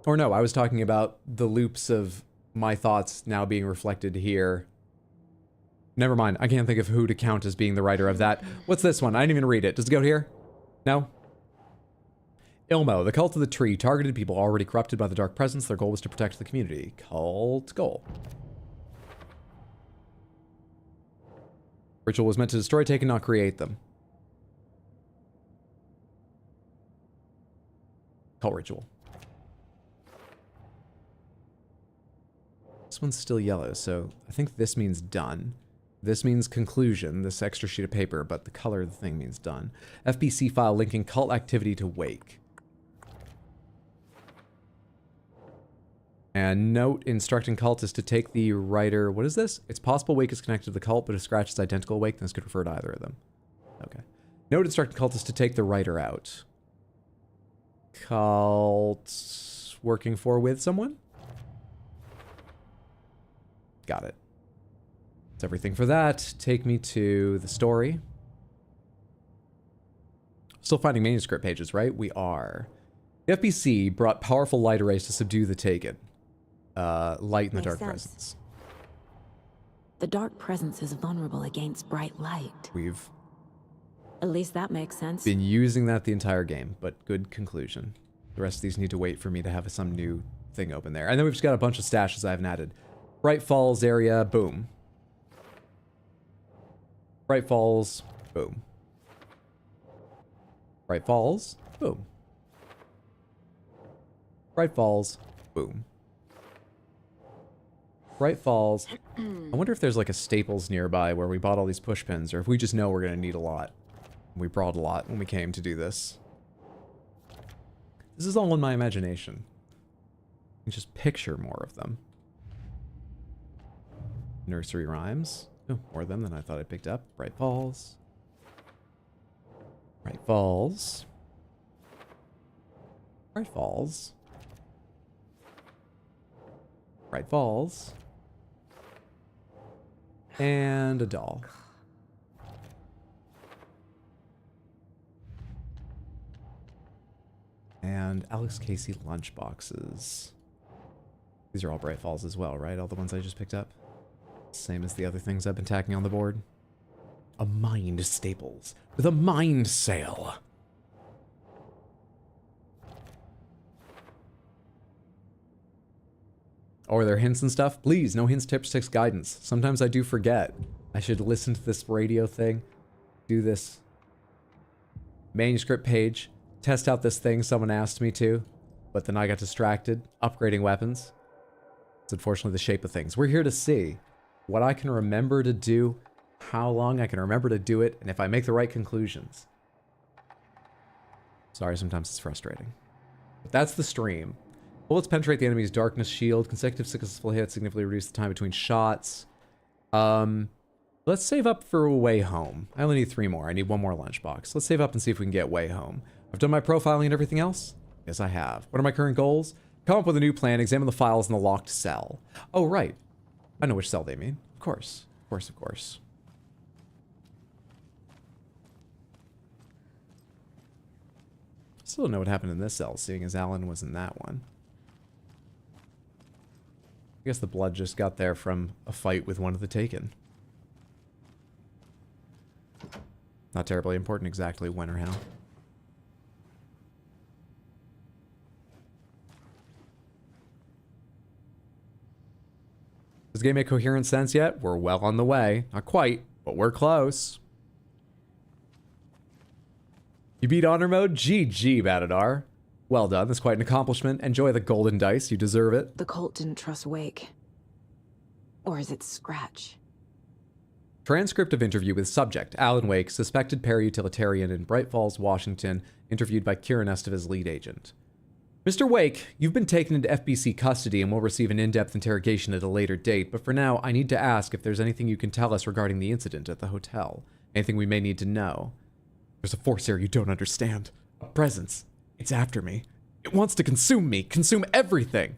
Or no, I was talking about the loops of my thoughts now being reflected here. Never mind, I can't think of who to count as being the writer of that. What's this one? I didn't even read it. Does it go here? No? Ilmo, the cult of the tree, targeted people already corrupted by the dark presence. Their goal was to protect the community. Cult goal. Ritual was meant to destroy, take, and not create them. Cult ritual. This one's still yellow, so I think this means done. This means conclusion, this extra sheet of paper, but the color of the thing means done. FBC file linking cult activity to Wake. And note instructing cultists to take the writer... What is this? It's possible Wake is connected to the cult, but if Scratch is identical Wake, then this could refer to either of them. Okay. Note instructing cultists to take the writer out. Cult... working for with someone? Got it. That's everything for that. Take me to the story. Still finding manuscript pages, right? We are. The FBC brought powerful light arrays to subdue the Taken. Light in the dark presence. The dark presence is vulnerable against bright light. We've At least that makes sense. been using that the entire game, but good conclusion. The rest of these need to wait for me to have some new thing open there. And then we've just got a bunch of stashes I haven't added. Bright Falls area, boom. Bright Falls, boom. Bright Falls, boom. Bright Falls, boom. Bright Falls. I wonder if there's like a Staples nearby where we bought all these push pins, or if we just know we're going to need a lot. We brought a lot when we came to do this. This is all in my imagination. I can just picture more of them. Nursery rhymes. Oh, more of them than I thought I picked up. Bright Falls. Bright Falls. Bright Falls. Bright Falls. And a doll. And Alex Casey lunchboxes. These are all Bright Falls as well, right? All the ones I just picked up. Same as the other things I've been tacking on the board. A Mind Staples with a mind sale. Or are there hints and stuff? Please, no hints, tips, tricks, guidance. Sometimes I do forget. I should listen to this radio thing. Do this Manuscript page. Test out this thing someone asked me to, but then I got distracted. Upgrading weapons. It's unfortunately the shape of things. We're here to see what I can remember to do, how long I can remember to do it, and if I make the right conclusions. Sorry, sometimes it's frustrating. But that's the stream. Bullets penetrate the enemy's darkness shield. Consecutive successful hits significantly reduce the time between shots. Let's save up for a way home. I only need 3 more. I need 1 more lunchbox. Let's save up and see if we can get way home. I've done my profiling and everything else? Yes, I have. What are my current goals? Come up with a new plan, examine the files in the locked cell. Oh, right. I know which cell they mean. Of course. Of course, of course. Still don't know what happened in this cell, seeing as Alan was in that one. I guess the blood just got there from a fight with one of the Taken. Not terribly important exactly when or how. Does the game make coherent sense yet? We're well on the way. Not quite, but we're close. You beat honor mode? GG, Batadar. Well done. That's quite an accomplishment. Enjoy the golden dice. You deserve it. The cult didn't trust Wake. Or is it Scratch? Transcript of interview with subject, Alan Wake, suspected para-utilitarian in Bright Falls, Washington, interviewed by Kieran Esteves' lead agent. Mr. Wake, you've been taken into FBC custody and will receive an in-depth interrogation at a later date, but for now, I need to ask if there's anything you can tell us regarding the incident at the hotel. Anything we may need to know. There's a force here you don't understand. A presence. It's after me. It wants to consume me, consume everything.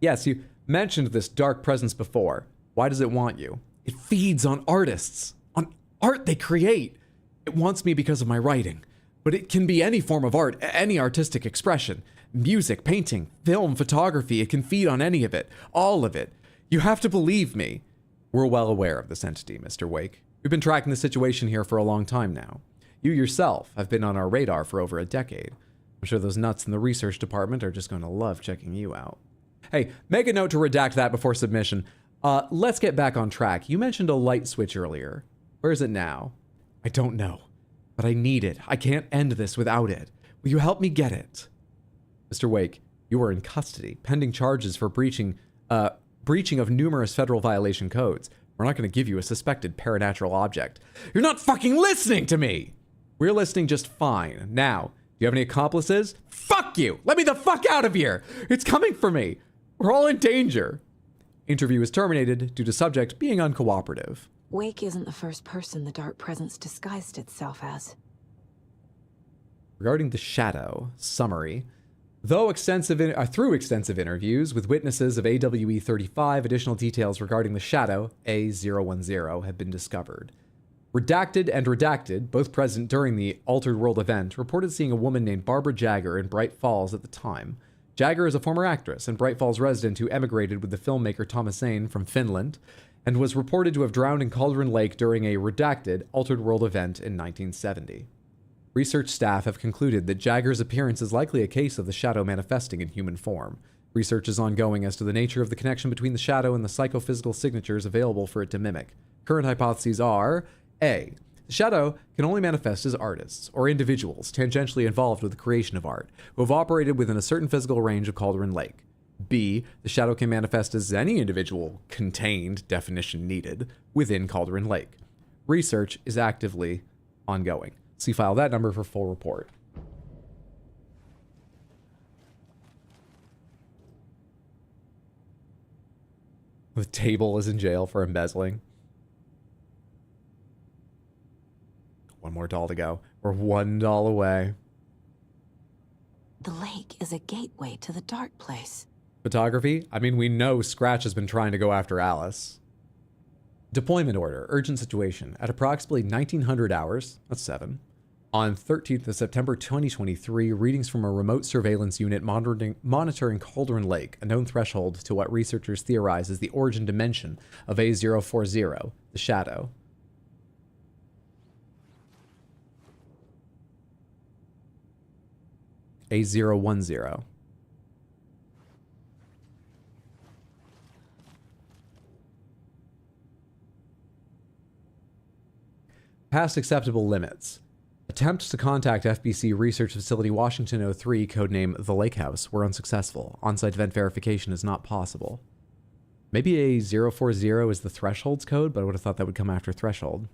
Yes, you mentioned this dark presence before. Why does it want you? It feeds on artists, on art they create. It wants me because of my writing, but it can be any form of art, any artistic expression. Music, painting, film, photography, it can feed on any of it, all of it. You have to believe me. We're well aware of this entity, Mr. Wake. We've been tracking the situation here for a long time now. You yourself have been on our radar for over a decade. I'm sure those nuts in the research department are just going to love checking you out. Hey, make a note to redact that before submission. Let's get back on track. You mentioned a light switch earlier. Where is it now? I don't know, but I need it. I can't end this without it. Will you help me get it? Mr. Wake, you are in custody, pending charges for breaching of numerous federal violation codes. We're not going to give you a suspected paranatural object. You're not fucking listening to me! We're listening just fine. Now, do you have any accomplices? Fuck you! Let me the fuck out of here! It's coming for me! We're all in danger. Interview is terminated due to subject being uncooperative. Wake isn't the first person the Dark Presence disguised itself as. Regarding the Shadow, summary. Through extensive interviews with witnesses of AWE-35, additional details regarding the Shadow, A010, have been discovered. Redacted and Redacted, both present during the Altered World event, reported seeing a woman named Barbara Jagger in Bright Falls at the time. Jagger is a former actress and Bright Falls resident who emigrated with the filmmaker Thomas Zane from Finland, and was reported to have drowned in Cauldron Lake during a redacted Altered World event in 1970. Research staff have concluded that Jagger's appearance is likely a case of the Shadow manifesting in human form. Research is ongoing as to the nature of the connection between the Shadow and the psychophysical signatures available for it to mimic. Current hypotheses are: A. The Shadow can only manifest as artists, or individuals tangentially involved with the creation of art, who have operated within a certain physical range of Cauldron Lake. B. The Shadow can manifest as any individual contained, definition needed, within Cauldron Lake. Research is actively ongoing. See file that number for full report. The table is in jail for embezzling. One more doll to go. We're one doll away. The lake is a gateway to the dark place. Photography? I mean, we know Scratch has been trying to go after Alice. Deployment order. Urgent situation. At approximately 1900 hours, that's 7, on 13th of September 2023, readings from a remote surveillance unit monitoring Cauldron Lake, a known threshold to what researchers theorize is the origin dimension of A040, the Shadow. A010. Past acceptable limits. Attempts to contact FBC Research Facility Washington 03, codename The Lake House, were unsuccessful. On-site event verification is not possible. Maybe a 040 is the threshold's code, but I would have thought that would come after threshold.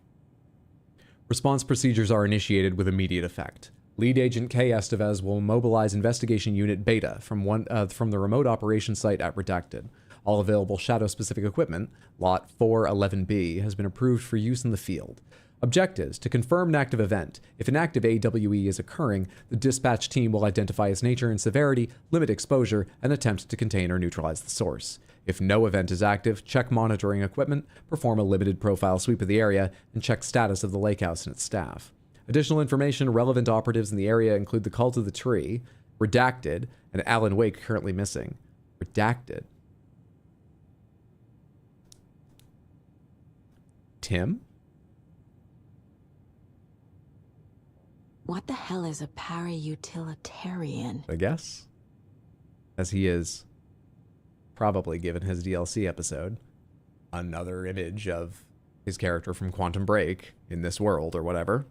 Response procedures are initiated with immediate effect. Lead Agent K. Estevez will mobilize Investigation Unit Beta from the remote operations site at Redacted. All available Shadow-specific equipment, Lot 411B, has been approved for use in the field. Objectives: to confirm an active event. If an active AWE is occurring, the dispatch team will identify its nature and severity, limit exposure, and attempt to contain or neutralize the source. If no event is active, check monitoring equipment, perform a limited profile sweep of the area, and check status of the lake house and its staff. Additional information: relevant operatives in the area include the Cult of the Tree, Redacted, and Alan Wake, currently missing. Redacted. Tim? What the hell is a para-utilitarian? I guess. As he is probably, given his DLC episode, another image of his character from Quantum Break in this world or whatever.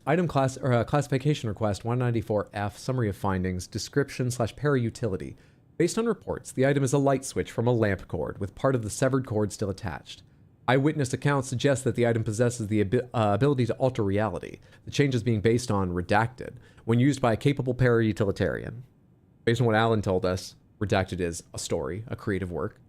Item class or classification request 194F, summary of findings, description / para-utility. Based on reports, the item is a light switch from a lamp cord with part of the severed cord still attached. Eyewitness accounts suggest that the item possesses the ability to alter reality, the changes being based on Redacted, when used by a capable para-utilitarian. Based on what Alan told us, Redacted is a story, a creative work.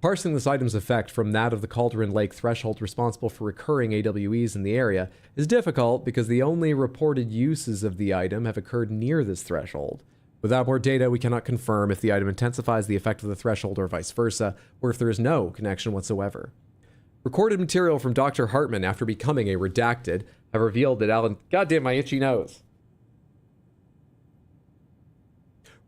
Parsing this item's effect from that of the Cauldron Lake threshold responsible for recurring AWEs in the area is difficult because the only reported uses of the item have occurred near this threshold. Without more data, we cannot confirm if the item intensifies the effect of the threshold or vice versa, or if there is no connection whatsoever. Recorded material from Dr. Hartman after becoming a Redacted have revealed that Alan... Goddamn, my itchy nose.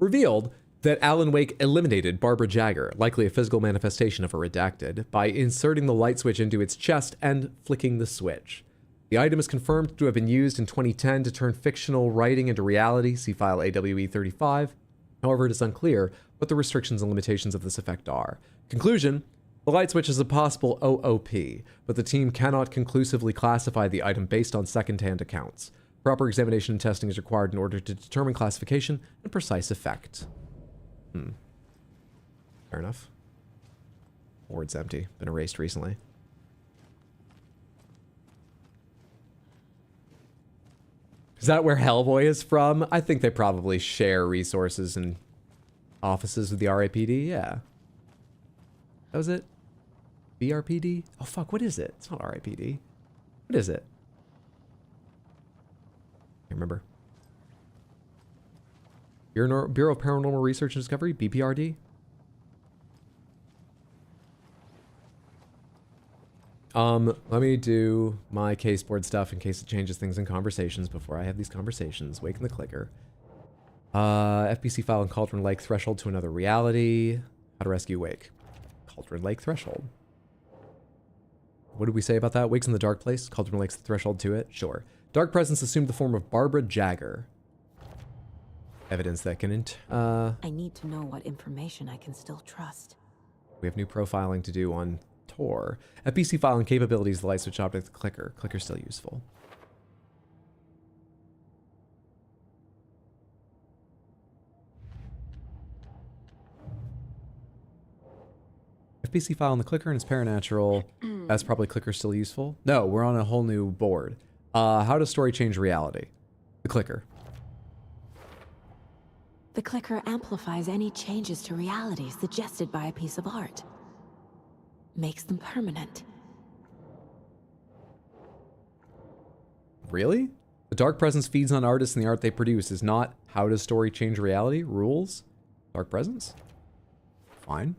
Revealed that Alan Wake eliminated Barbara Jagger, likely a physical manifestation of a Redacted, by inserting the light switch into its chest and flicking the switch. The item is confirmed to have been used in 2010 to turn fictional writing into reality, see file AWE 35. However, it is unclear what the restrictions and limitations of this effect are. Conclusion: the light switch is a possible OOP, but the team cannot conclusively classify the item based on second-hand accounts. Proper examination and testing is required in order to determine classification and precise effect. Fair enough. Board's empty. Been erased recently. Is that where Hellboy is from? I think they probably share resources and offices with the RAPD. Yeah. That was it? BRPD? Oh, fuck. What is it? It's not RAPD. What is it? I remember. Bureau of Paranormal Research and Discovery? BPRD? Let me do my case board stuff in case it changes things in conversations before I have these conversations. Waking the clicker. FBC file in Cauldron Lake threshold to another reality. How to rescue Wake. Cauldron Lake threshold. What did we say about that? Wake's in the dark place. Cauldron Lake's the threshold to it. Sure. Dark presence assumed the form of Barbara Jagger. Evidence that can I need to know what information I can still trust. We have new profiling to do on Tor. FBC file and capabilities, the light switch object, clicker. Clicker's still useful. FBC file on the clicker and it's paranatural. That's probably clicker still useful. No, we're on a whole new board. How does story change reality? The clicker. The clicker amplifies any changes to reality suggested by a piece of art. Makes them permanent. Really? The dark presence feeds on artists and the art they produce is not how does story change reality? Rules? Dark presence? Fine.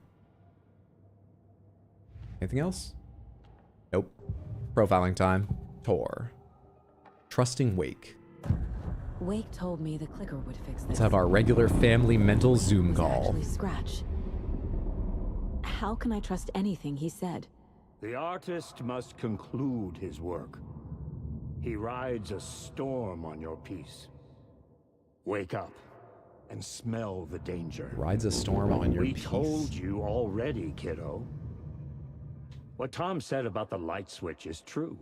Anything else? Nope. Profiling time. Tor. Trusting Wake. Wake told me the clicker would fix this. Let's have our regular family mental Zoom call. Actually, Scratch. How can I trust anything he said? The artist must conclude his work. He rides a storm on your piece. Wake up and smell the danger. Rides a storm on your piece. We told you already, kiddo. What Tom said about the light switch is true.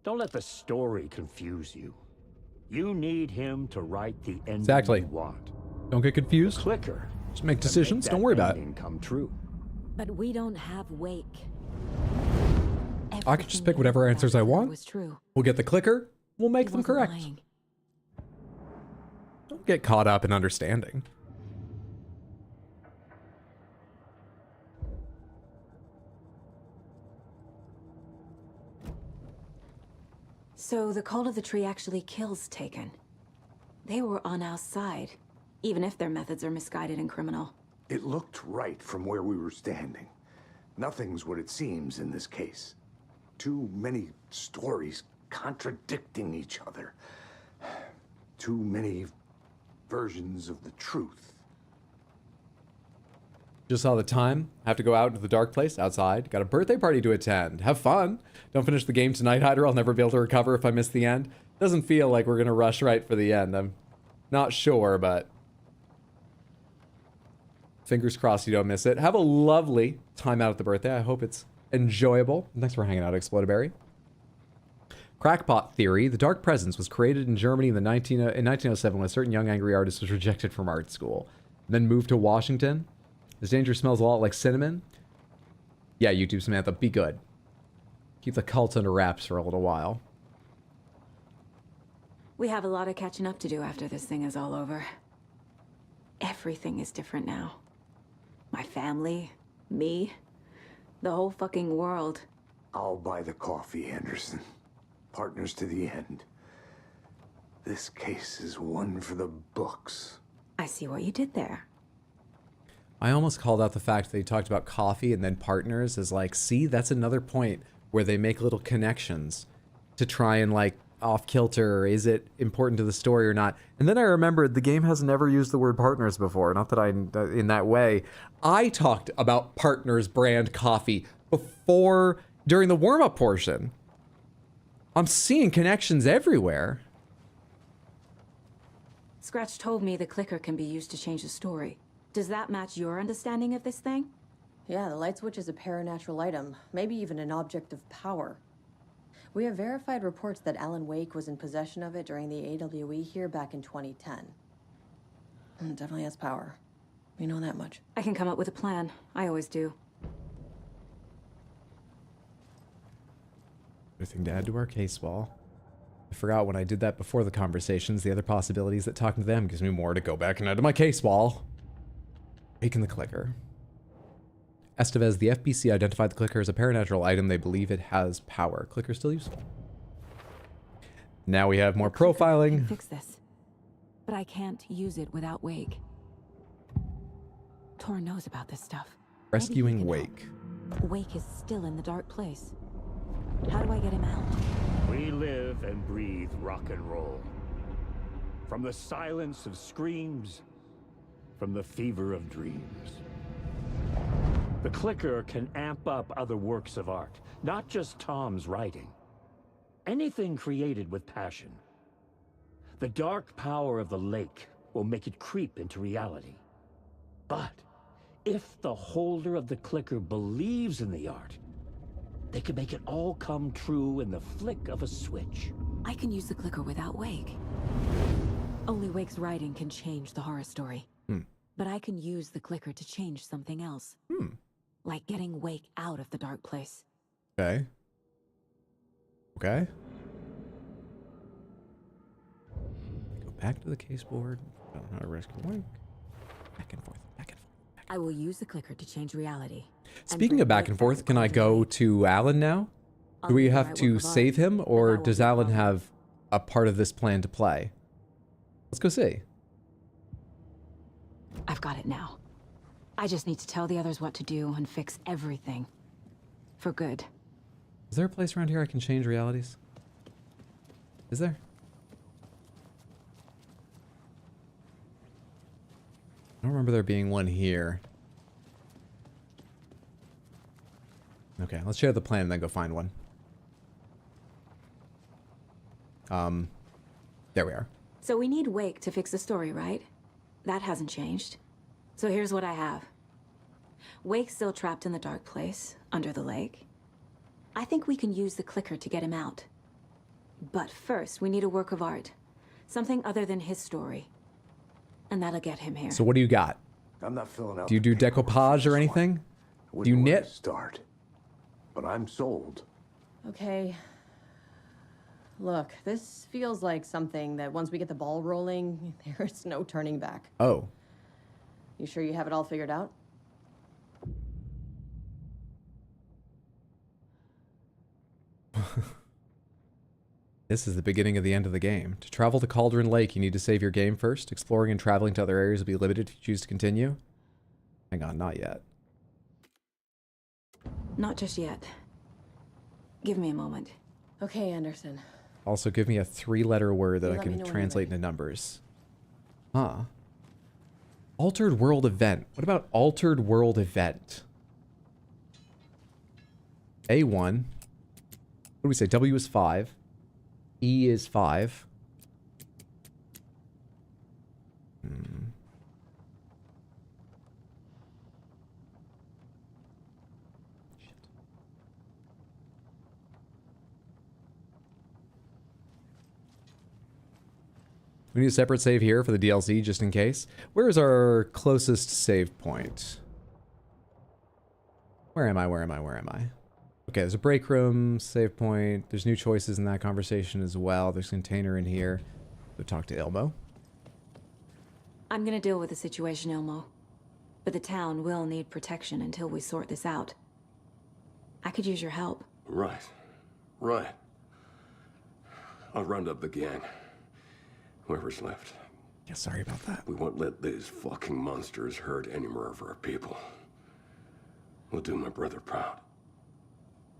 Don't let the story confuse you. You need him to write the ending Exactly. you want. Don't get confused. The clicker. Just make to decisions. that Don't worry about it. ending come true. But we don't have Wake. I could just pick whatever answers I want. Was true. We'll get the clicker. We'll make He them wasn't correct. lying. Don't get caught up in understanding. So the Cult of the Tree actually kills Taken. They were on our side, even if their methods are misguided and criminal. It looked right from where we were standing. Nothing's what it seems in this case. Too many stories contradicting each other. Too many versions of the truth. Just saw the time. Have to go out into the dark place outside. Got a birthday party to attend. Have fun. Don't finish the game tonight, Hyder. I'll never be able to recover if I miss the end. Doesn't feel like we're going to rush right for the end. I'm not sure, but fingers crossed you don't miss it. Have a lovely time out at the birthday. I hope it's enjoyable. Thanks for hanging out, Explodaberry. Crackpot theory. The Dark Presence was created in Germany in 1907 when a certain young angry artist was rejected from art school. Then moved to Washington. This danger smells a lot like cinnamon. Yeah, YouTube Samantha, be good. Keep the cult under wraps for a little while. We have a lot of catching up to do after this thing is all over. Everything is different now. My family, me, the whole fucking world. I'll buy the coffee, Anderson. Partners to the end. This case is one for the books. I see what you did there. I almost called out the fact that they talked about coffee and then partners as like, see, that's another point where they make little connections to try and like off kilter. Is it important to the story or not? And then I remembered the game has never used the word partners before. Not that I, in that way. I talked about Partners brand coffee before, during the warm-up portion. I'm seeing connections everywhere. Scratch told me the clicker can be used to change the story. Does that match your understanding of this thing? Yeah, the light switch is a paranatural item, maybe even an object of power. We have verified reports that Alan Wake was in possession of it during the AWE here back in 2010. It definitely has power. We know that much. I can come up with a plan. I always do. Anything to add to our case wall? I forgot when I did that before the conversations, the other possibilities that talking to them gives me more to go back and add to my case wall. Making the clicker. Estevez, the FBC identified the clicker as a paranatural item. They believe it has power. Clicker still useful. Now we have more profiling. I can fix this, but I can't use it without Wake. Tor knows about this stuff. Rescuing Wake. Wake is still in the dark place. How do I get him out? We live and breathe rock and roll. From the silence of screams, from the fever of dreams. The clicker can amp up other works of art, not just Tom's writing. Anything created with passion. The dark power of the lake will make it creep into reality. But if the holder of the clicker believes in the art, they can make it all come true in the flick of a switch. I can use the clicker without Wake. Only Wake's writing can change the horror story. But I can use the clicker to change something else. Like getting Wake out of the dark place. Okay. Okay. Go back to the case board. I don't know how to rescue Wake. Back and forth, back and forth. I will use the clicker to change reality. Speaking of back and forth, can I go to Alan now? Do we have to save him, or does Alan have a part of this plan to play? Let's go see. I've got it now. I just need to tell the others what to do and fix everything. For good. Is there a place around here I can change realities? Is there? I don't remember there being one here. Okay, let's share the plan and then go find one. There we are. So we need Wake to fix the story, right? That hasn't changed. So here's what I have. Wake's still trapped in the dark place, under the lake. I think we can use the clicker to get him out. But first, we need a work of art. Something other than his story. And that'll get him here. So what do you got? I'm not filling out. Do you do decoupage or anything? Do you knit? Start. But I'm sold. Okay. Look, this feels like something that once we get the ball rolling, there's no turning back. Oh. You sure you have it all figured out? This is the beginning of the end of the game. To travel to Cauldron Lake, you need to save your game first. Exploring and traveling to other areas will be limited if you choose to continue. Hang on, not yet. Not just yet. Give me a moment. Okay, Anderson. Also, give me a 3-letter word that You I let me can know when you're translate into numbers. Huh. Altered World Event. What about Altered World Event? A1. What do we say? W is 5. E is 5. We need a separate save here for the DLC, just in case. Where is our closest save point? Where am I? Where am I? Where am I? Okay, there's a break room, save point. There's new choices in that conversation as well. There's a container in here. Go talk to Ilmo. I'm gonna deal with the situation, Ilmo. But the town will need protection until we sort this out. I could use your help. Right. Right. I'll round up the gang. Whoever's left. Yeah, sorry about that. We won't let these fucking monsters hurt any more of our people. We'll do my brother proud.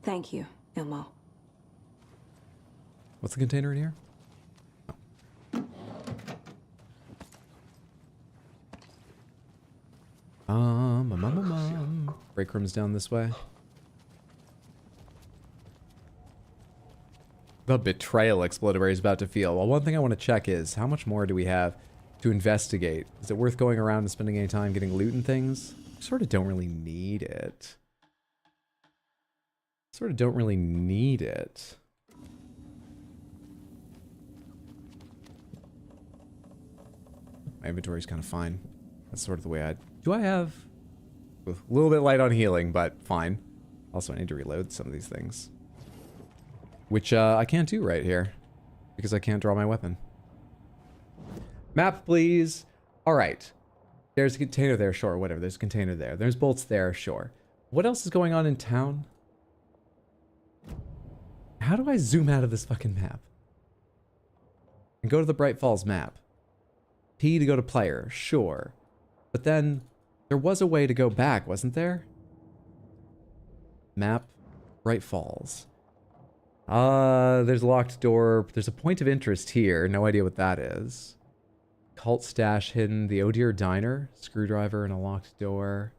Thank you, Ilmo. What's the container in here? Break room's down this way. The betrayal Explodaway is about to feel. Well, one thing I want to check is, how much more do we have to investigate? Is it worth going around and spending any time getting loot and things? I sort of don't really need it. Sort of don't really need it. My inventory's kind of fine. That's sort of the way I... Do I have... A little bit light on healing, but fine. Also, I need to reload some of these things. Which I can't do right here. Because I can't draw my weapon. Map, please. Alright. There's a container there, sure, whatever. There's a container there. There's bolts there, sure. What else is going on in town? How do I zoom out of this fucking map? And go to the Bright Falls map. P to go to player, sure. But then, there was a way to go back, wasn't there? Map, Bright Falls. There's a locked door. There's a point of interest here. No idea what that is. Cult stash hidden. The Oh Dear Diner. Screwdriver and a locked door.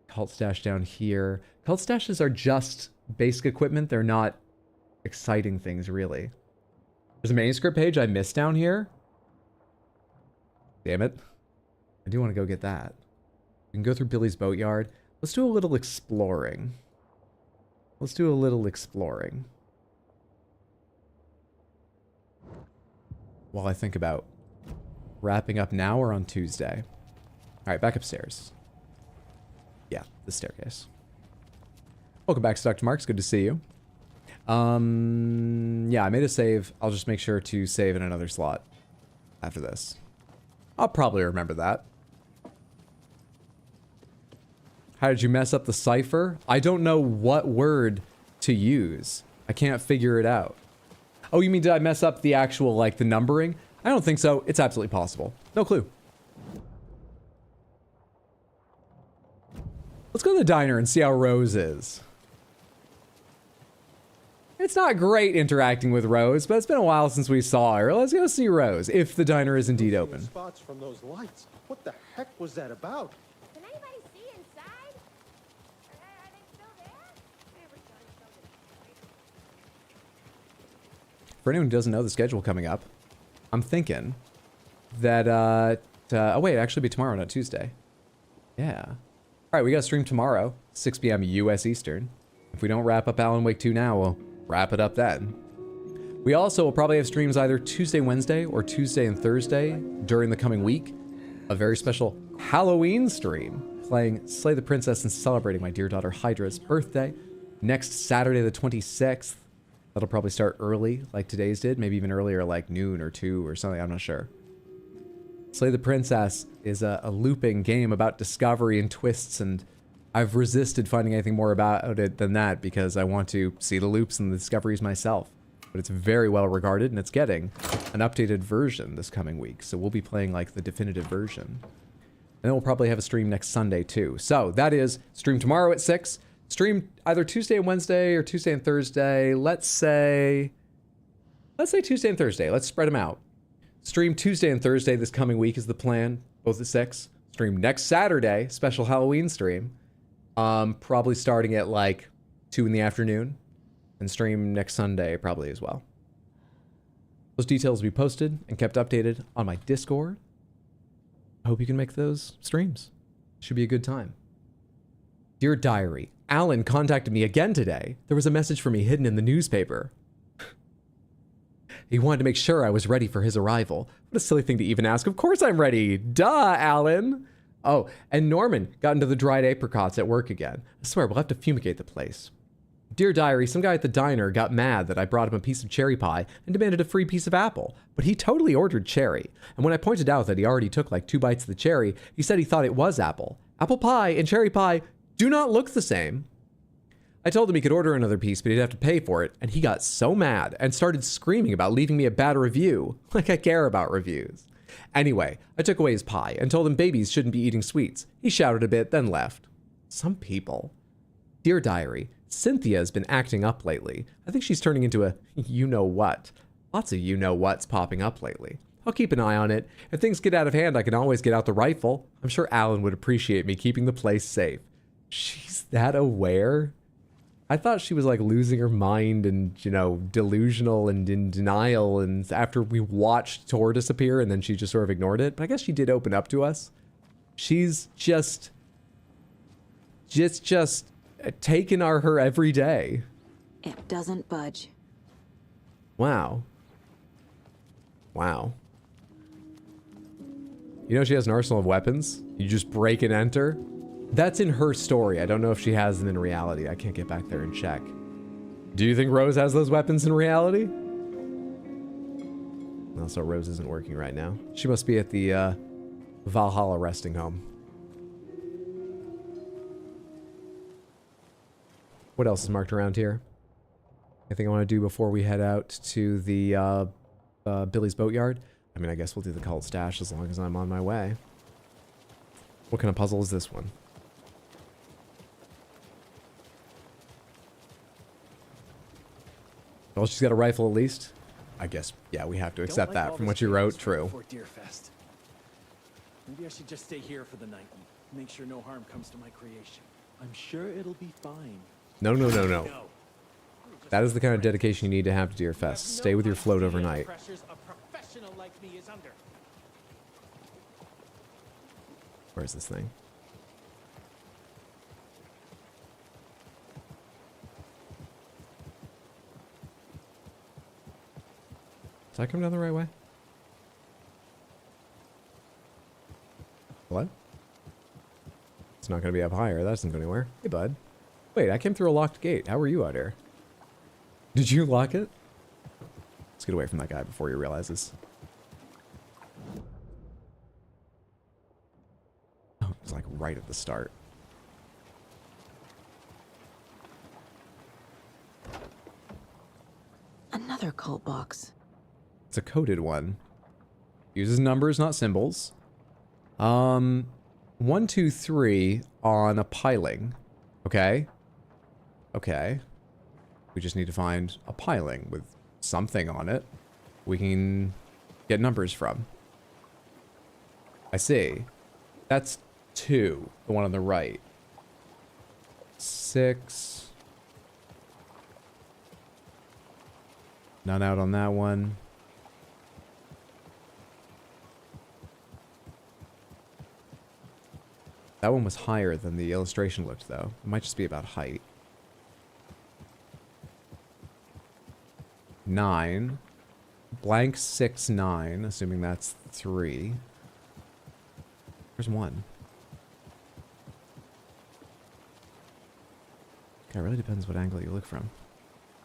Cult stash down here. Cult stashes are just basic equipment. They're not exciting things, really. There's a manuscript page I missed down here. Damn it. I do want to go get that. We can go through Billy's Boatyard. Let's do a little exploring. Let's do a little exploring. While I think about wrapping up now or on Tuesday. Alright, back upstairs. Yeah, the staircase. Welcome back, Dr. Marks. Good to see you. Yeah, I made a save. I'll just make sure to save in another slot after this. I'll probably remember that. How did you mess up the cipher? I don't know what word to use. I can't figure it out. Oh, you mean did I mess up the actual, like, the numbering? I don't think so. It's absolutely possible. No clue. Let's go to the diner and see how Rose is. It's not great interacting with Rose, but it's been a while since we saw her. Let's go see Rose, if the diner is indeed open. Spots from those lights. What the heck was that about? Can anybody see inside? Are they still there? For anyone who doesn't know the schedule coming up, I'm thinking that, oh wait, actually be tomorrow, not Tuesday. Yeah. All right, we got to stream tomorrow, 6 p.m. U.S. Eastern. If we don't wrap up Alan Wake 2 now, well, wrap it up then. We also will probably have streams either Tuesday, Wednesday, or Tuesday and Thursday during the coming week. A very special Halloween stream playing Slay the Princess and celebrating my dear daughter Hydra's birthday. Next Saturday, the 26th. That'll probably start early, like today's did. Maybe even earlier, like noon or 2 or something. I'm not sure. Slay the Princess is a looping game about discovery and twists, and I've resisted finding anything more about it than that because I want to see the loops and the discoveries myself. But it's very well regarded, and it's getting an updated version this coming week. So we'll be playing like the definitive version. And then we'll probably have a stream next Sunday too. So that is stream tomorrow at 6. Stream either Tuesday and Wednesday or Tuesday and Thursday. Let's say Tuesday and Thursday. Let's spread them out. Stream Tuesday and Thursday this coming week is the plan, both at 6. Stream next Saturday, special Halloween stream. Probably starting at like 2 in the afternoon. And stream next Sunday probably as well. Those details will be posted and kept updated on my Discord. I hope you can make those streams. Should be a good time. Dear Diary, Alan contacted me again today. There was a message for me hidden in the newspaper. He wanted to make sure I was ready for his arrival. What a silly thing to even ask. Of course I'm ready. Duh, Alan. Oh, and Norman got into the dried apricots at work again. I swear, we'll have to fumigate the place. Dear Diary, some guy at the diner got mad that I brought him a piece of cherry pie and demanded a free piece of apple, but he totally ordered cherry. And when I pointed out that he already took like 2 bites of the cherry, he said he thought it was apple. Apple pie and cherry pie do not look the same. I told him he could order another piece, but he'd have to pay for it, and he got so mad and started screaming about leaving me a bad review, like I care about reviews. Anyway, I took away his pie and told him babies shouldn't be eating sweets. He shouted a bit, then left. Some people. Dear Diary, Cynthia has been acting up lately. I think she's turning into a you-know-what. Lots of you-know-whats popping up lately. I'll keep an eye on it. If things get out of hand, I can always get out the rifle. I'm sure Alan would appreciate me keeping the place safe. She's that aware? I thought she was like losing her mind and, you know, delusional and in denial. And after we watched Tor disappear and then she just sort of ignored it. But I guess she did open up to us. She's just taking her every day. It doesn't budge. Wow. Wow. You know she has an arsenal of weapons? You just break and enter? That's in her story. I don't know if she has them in reality. I can't get back there and check. Do you think Rose has those weapons in reality? Also, Rose isn't working right now. She must be at the Valhalla resting home. What else is marked around here? Anything I want to do before we head out to the Billy's Boatyard? I mean, I guess we'll do the cult stash as long as I'm on my way. What kind of puzzle is this one? Well, she's got a rifle at least. I guess, yeah, we have to accept that from what you wrote. True. Maybe I should just stay here for the night and make sure no harm comes to my creation. I'm sure it'll be fine. No, no, no, no. That is the kind of dedication you need to have to Deer Fest. Stay with your float overnight. Where's this thing? Did I come down the right way? What? It's not going to be up higher. That doesn't go anywhere. Hey, bud. Wait, I came through a locked gate. How were you out here? Did you lock it? Let's get away from that guy before he realizes. Oh, it was like right at the start. Another cult box. It's a coded one. Uses numbers, not symbols. 1, 2, 3 on a piling. Okay. Okay. We just need to find a piling with something on it we can get numbers from. I see. That's 2, the one on the right. 6. None out on that one. That one was higher than the illustration looked, though. It might just be about height. 9. Blank 6, 9, assuming that's 3. Where's 1? Okay, it really depends what angle you look from.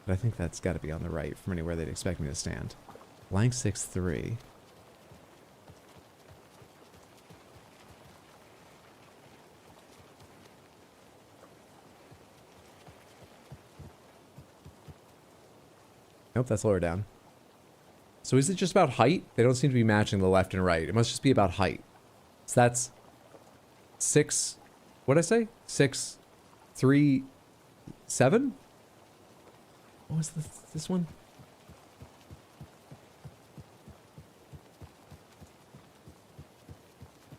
But I think that's got to be on the right from anywhere they'd expect me to stand. Blank 6, 3. Nope, that's lower down. So is it just about height? They don't seem to be matching the left and right. It must just be about height. So that's 6, what'd I say? 6, 3, 7? What was this one?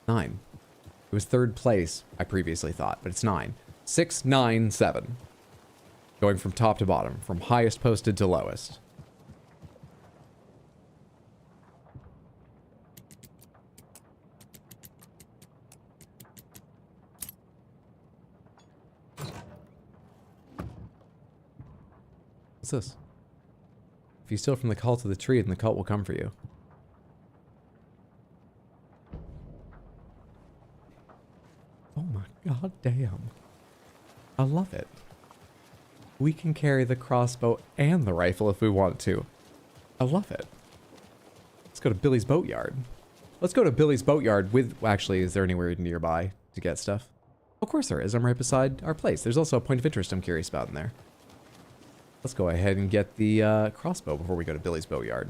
Nine. It was 3rd place, I previously thought, but it's 9. 6, 9, 7. Going from top to bottom, from highest posted to lowest. What's this? If you steal from the cult of the tree, then the cult will come for you. Oh my god damn. I love it. We can carry the crossbow and the rifle if we want to. I love it. Let's go to Billy's Boatyard. Let's go to Billy's Boatyard with... Actually, is there anywhere nearby to get stuff? Of course there is. I'm right beside our place. There's also a point of interest I'm curious about in there. Let's go ahead and get the crossbow before we go to Billy's Boatyard.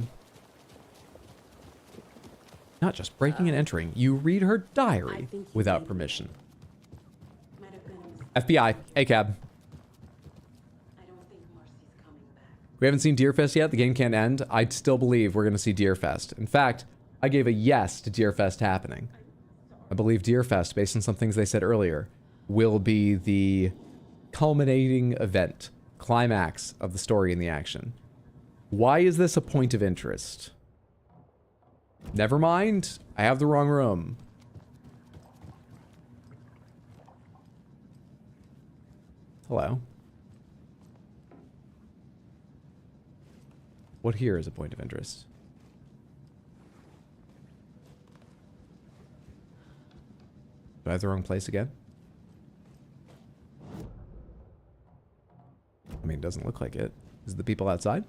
Not just breaking and entering. You read her diary without permission. FBI, ACAB. We haven't seen Deerfest yet. The game can't end. I still believe we're going to see Deerfest. In fact, I gave a yes to Deerfest happening. I believe Deerfest, based on some things they said earlier, will be the culminating event, climax of the story and the action. Why is this a point of interest? Never mind. I have the wrong room. Hello. What here is a point of interest? Do I have the wrong place again? I mean, it doesn't look like it. Is it the people outside?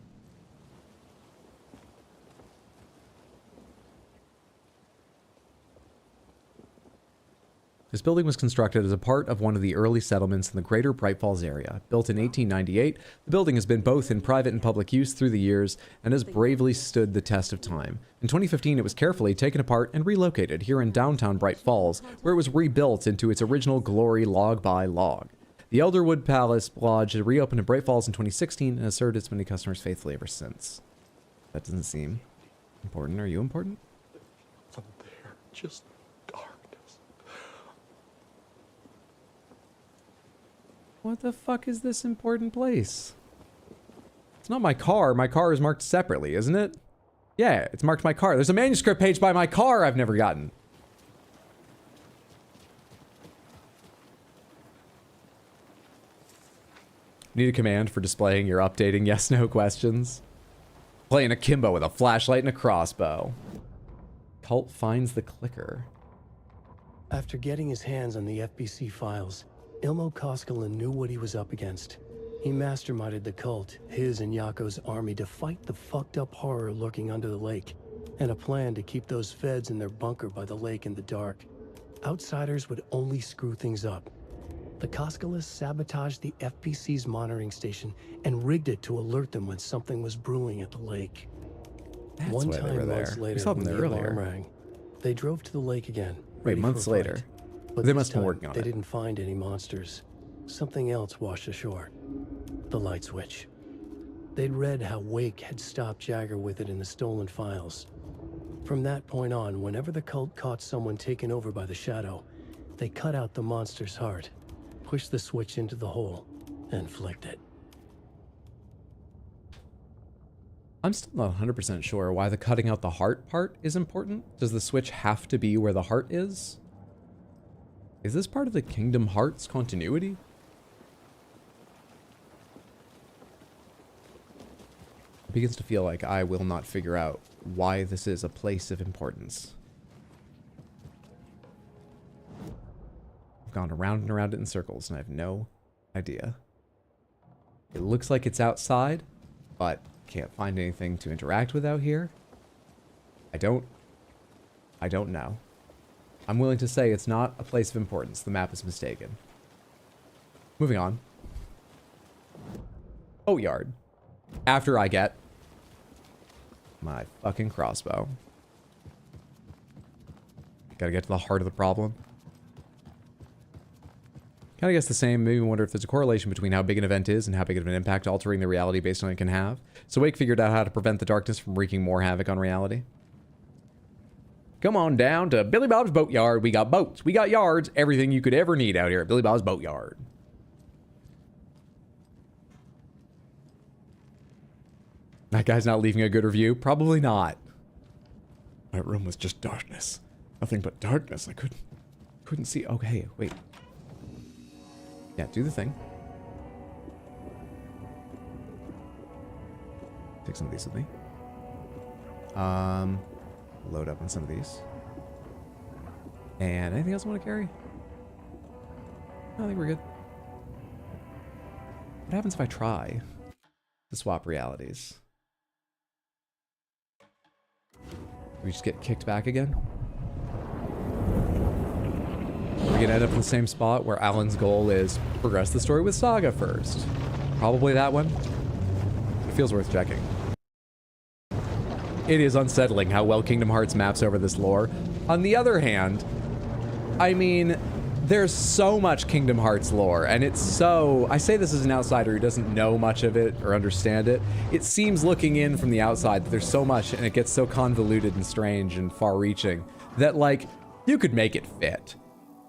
This building was constructed as a part of one of the early settlements in the greater Bright Falls area. Built in 1898, the building has been both in private and public use through the years and has bravely stood the test of time. In 2015, it was carefully taken apart and relocated here in downtown Bright Falls, where it was rebuilt into its original glory log by log. The Elderwood Palace Lodge reopened in Bright Falls in 2016 and has served its many customers faithfully ever since. That doesn't seem important. Are you important? From there, just darkness. What the fuck is this important place? It's not my car. My car is marked separately, isn't it? Yeah, it's marked my car. There's a manuscript page by my car I've never gotten. Need a command for displaying your updating yes/no questions? Playing akimbo with a flashlight and a crossbow. Cult finds the clicker. After getting his hands on the FBC files, Ilmo Koskinen knew what he was up against. He masterminded the cult, his and Yako's army, to fight the fucked up horror lurking under the lake, and a plan to keep those feds in their bunker by the lake in the dark. Outsiders would only screw things up. The Koskinen sabotaged the FBC's monitoring station and rigged it to alert them when something was brewing at the lake. That's One why they time, were there. months We later, saw them when there the alarm earlier. rang, they drove to the lake again. Wait, ready for months a fight. later. But They this must have been time, working on they it. didn't find any monsters. Something else washed ashore. The light switch. They'd read how Wake had stopped Jagger with it in the stolen files. From that point on, whenever the cult caught someone taken over by the Shadow, they cut out the monster's heart, pushed the switch into the hole, and flicked it. I'm still not 100% sure why the cutting out the heart part is important. Does the switch have to be where the heart is? Is this part of the Kingdom Hearts continuity? It begins to feel like I will not figure out why this is a place of importance. I've gone around and around it in circles, and I have no idea. It looks like it's outside, but can't find anything to interact with out here. I don't know. I'm willing to say it's not a place of importance. The map is mistaken. Moving on. Boatyard. After I get my fucking crossbow. Gotta get to the heart of the problem. Kinda guess the same. Maybe wonder if there's a correlation between how big an event is and how big of an impact altering the reality based on it can have. So Wake figured out how to prevent the darkness from wreaking more havoc on reality. Come on down to Billy Bob's Boatyard. We got boats, we got yards, everything you could ever need out here at Billy Bob's Boatyard. That guy's not leaving a good review? Probably not. My room was just darkness. Nothing but darkness. I couldn't see. Okay, wait. Yeah, do the thing. Take some of these with me. Load up on some of these. And anything else I want to carry? I think we're good. What happens if I try to swap realities? We just get kicked back again? We're gonna end up in the same spot where Alan's goal is progress the story with Saga first. Probably that one. It feels worth checking. It is unsettling how well Kingdom Hearts maps over this lore. On the other hand, I mean, there's so much Kingdom Hearts lore, and it's so... I say this as an outsider who doesn't know much of it or understand it. It seems looking in from the outside that there's so much, and it gets so convoluted and strange and far-reaching, that, like, you could make it fit.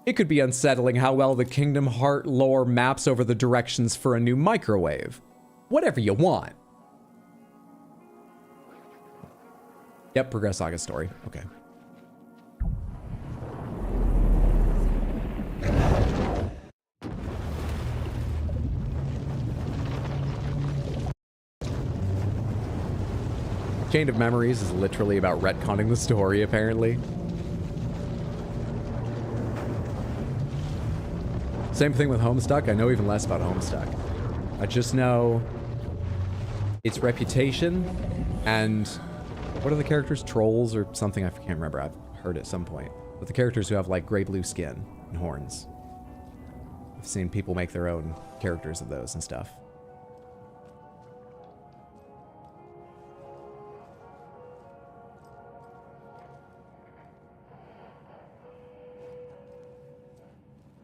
It could be unsettling how well the Kingdom Heart lore maps over the directions for a new microwave. Whatever you want. Yep, progress Saga's story. Okay. Chain of Memories is literally about retconning the story, apparently. Same thing with Homestuck. I know even less about Homestuck. I just know its reputation and what are the characters? Trolls or something? I can't remember. I've heard it at some point. But the characters who have like gray blue skin and horns. I've seen people make their own characters of those and stuff.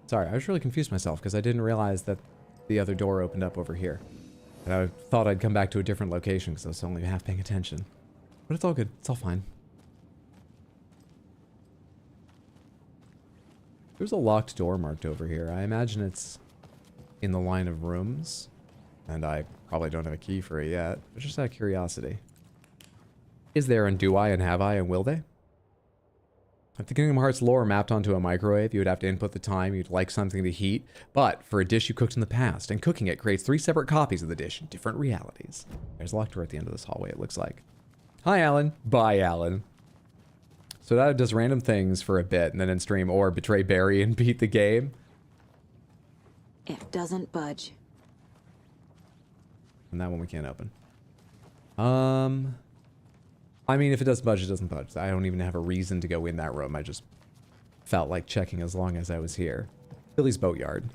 Sorry, I was really confused myself because I didn't realize that the other door opened up over here. And I thought I'd come back to a different location because I was only half paying attention. But it's all good. It's all fine. There's a locked door marked over here. I imagine it's in the line of rooms. And I probably don't have a key for it yet. But just out of curiosity. Is there, and do I, and have I, and will they? If the Kingdom Hearts lore mapped onto a microwave, you would have to input the time you'd like something to heat, but for a dish you cooked in the past, and cooking it creates 3 separate copies of the dish in different realities. There's a locked door at the end of this hallway, it looks like. Hi, Alan. Bye, Alan. So that does random things for a bit, and then in stream, or betray Barry and beat the game. It doesn't budge. And that one we can't open. I mean, if it doesn't budge, it doesn't budge. I don't even have a reason to go in that room. I just felt like checking as long as I was here. Billy's Boatyard.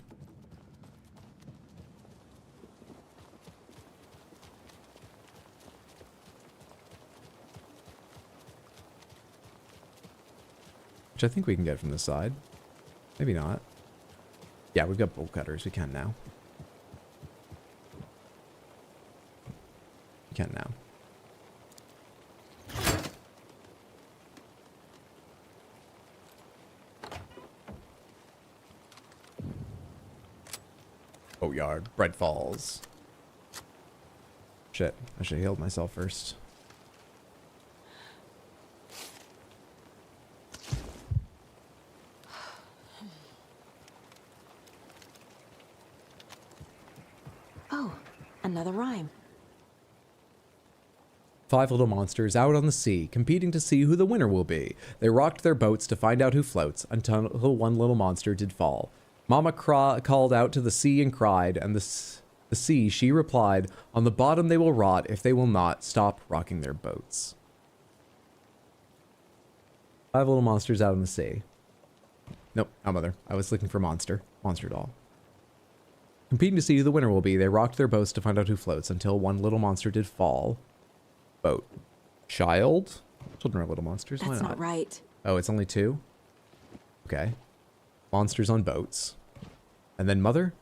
Which I think we can get from this side. Maybe not. Yeah, we've got bolt cutters. We can now. We can now. Boatyard, Bright Falls. Shit, I should have healed myself first. Oh, another rhyme. 5 little monsters out on the sea, competing to see who the winner will be. They rocked their boats to find out who floats, until one little monster did fall. Mama called out to the sea and cried, and the sea, she replied, on the bottom they will rot if they will not stop rocking their boats. 5 little monsters out on the sea. Nope, not mother. I was looking for monster. Monster doll. Competing to see who the winner will be, they rocked their boats to find out who floats, until one little monster did fall. Boat. Child? Children are little monsters. Why That's not? not right. Oh, it's only 2? Okay. Monsters on boats. And then mother?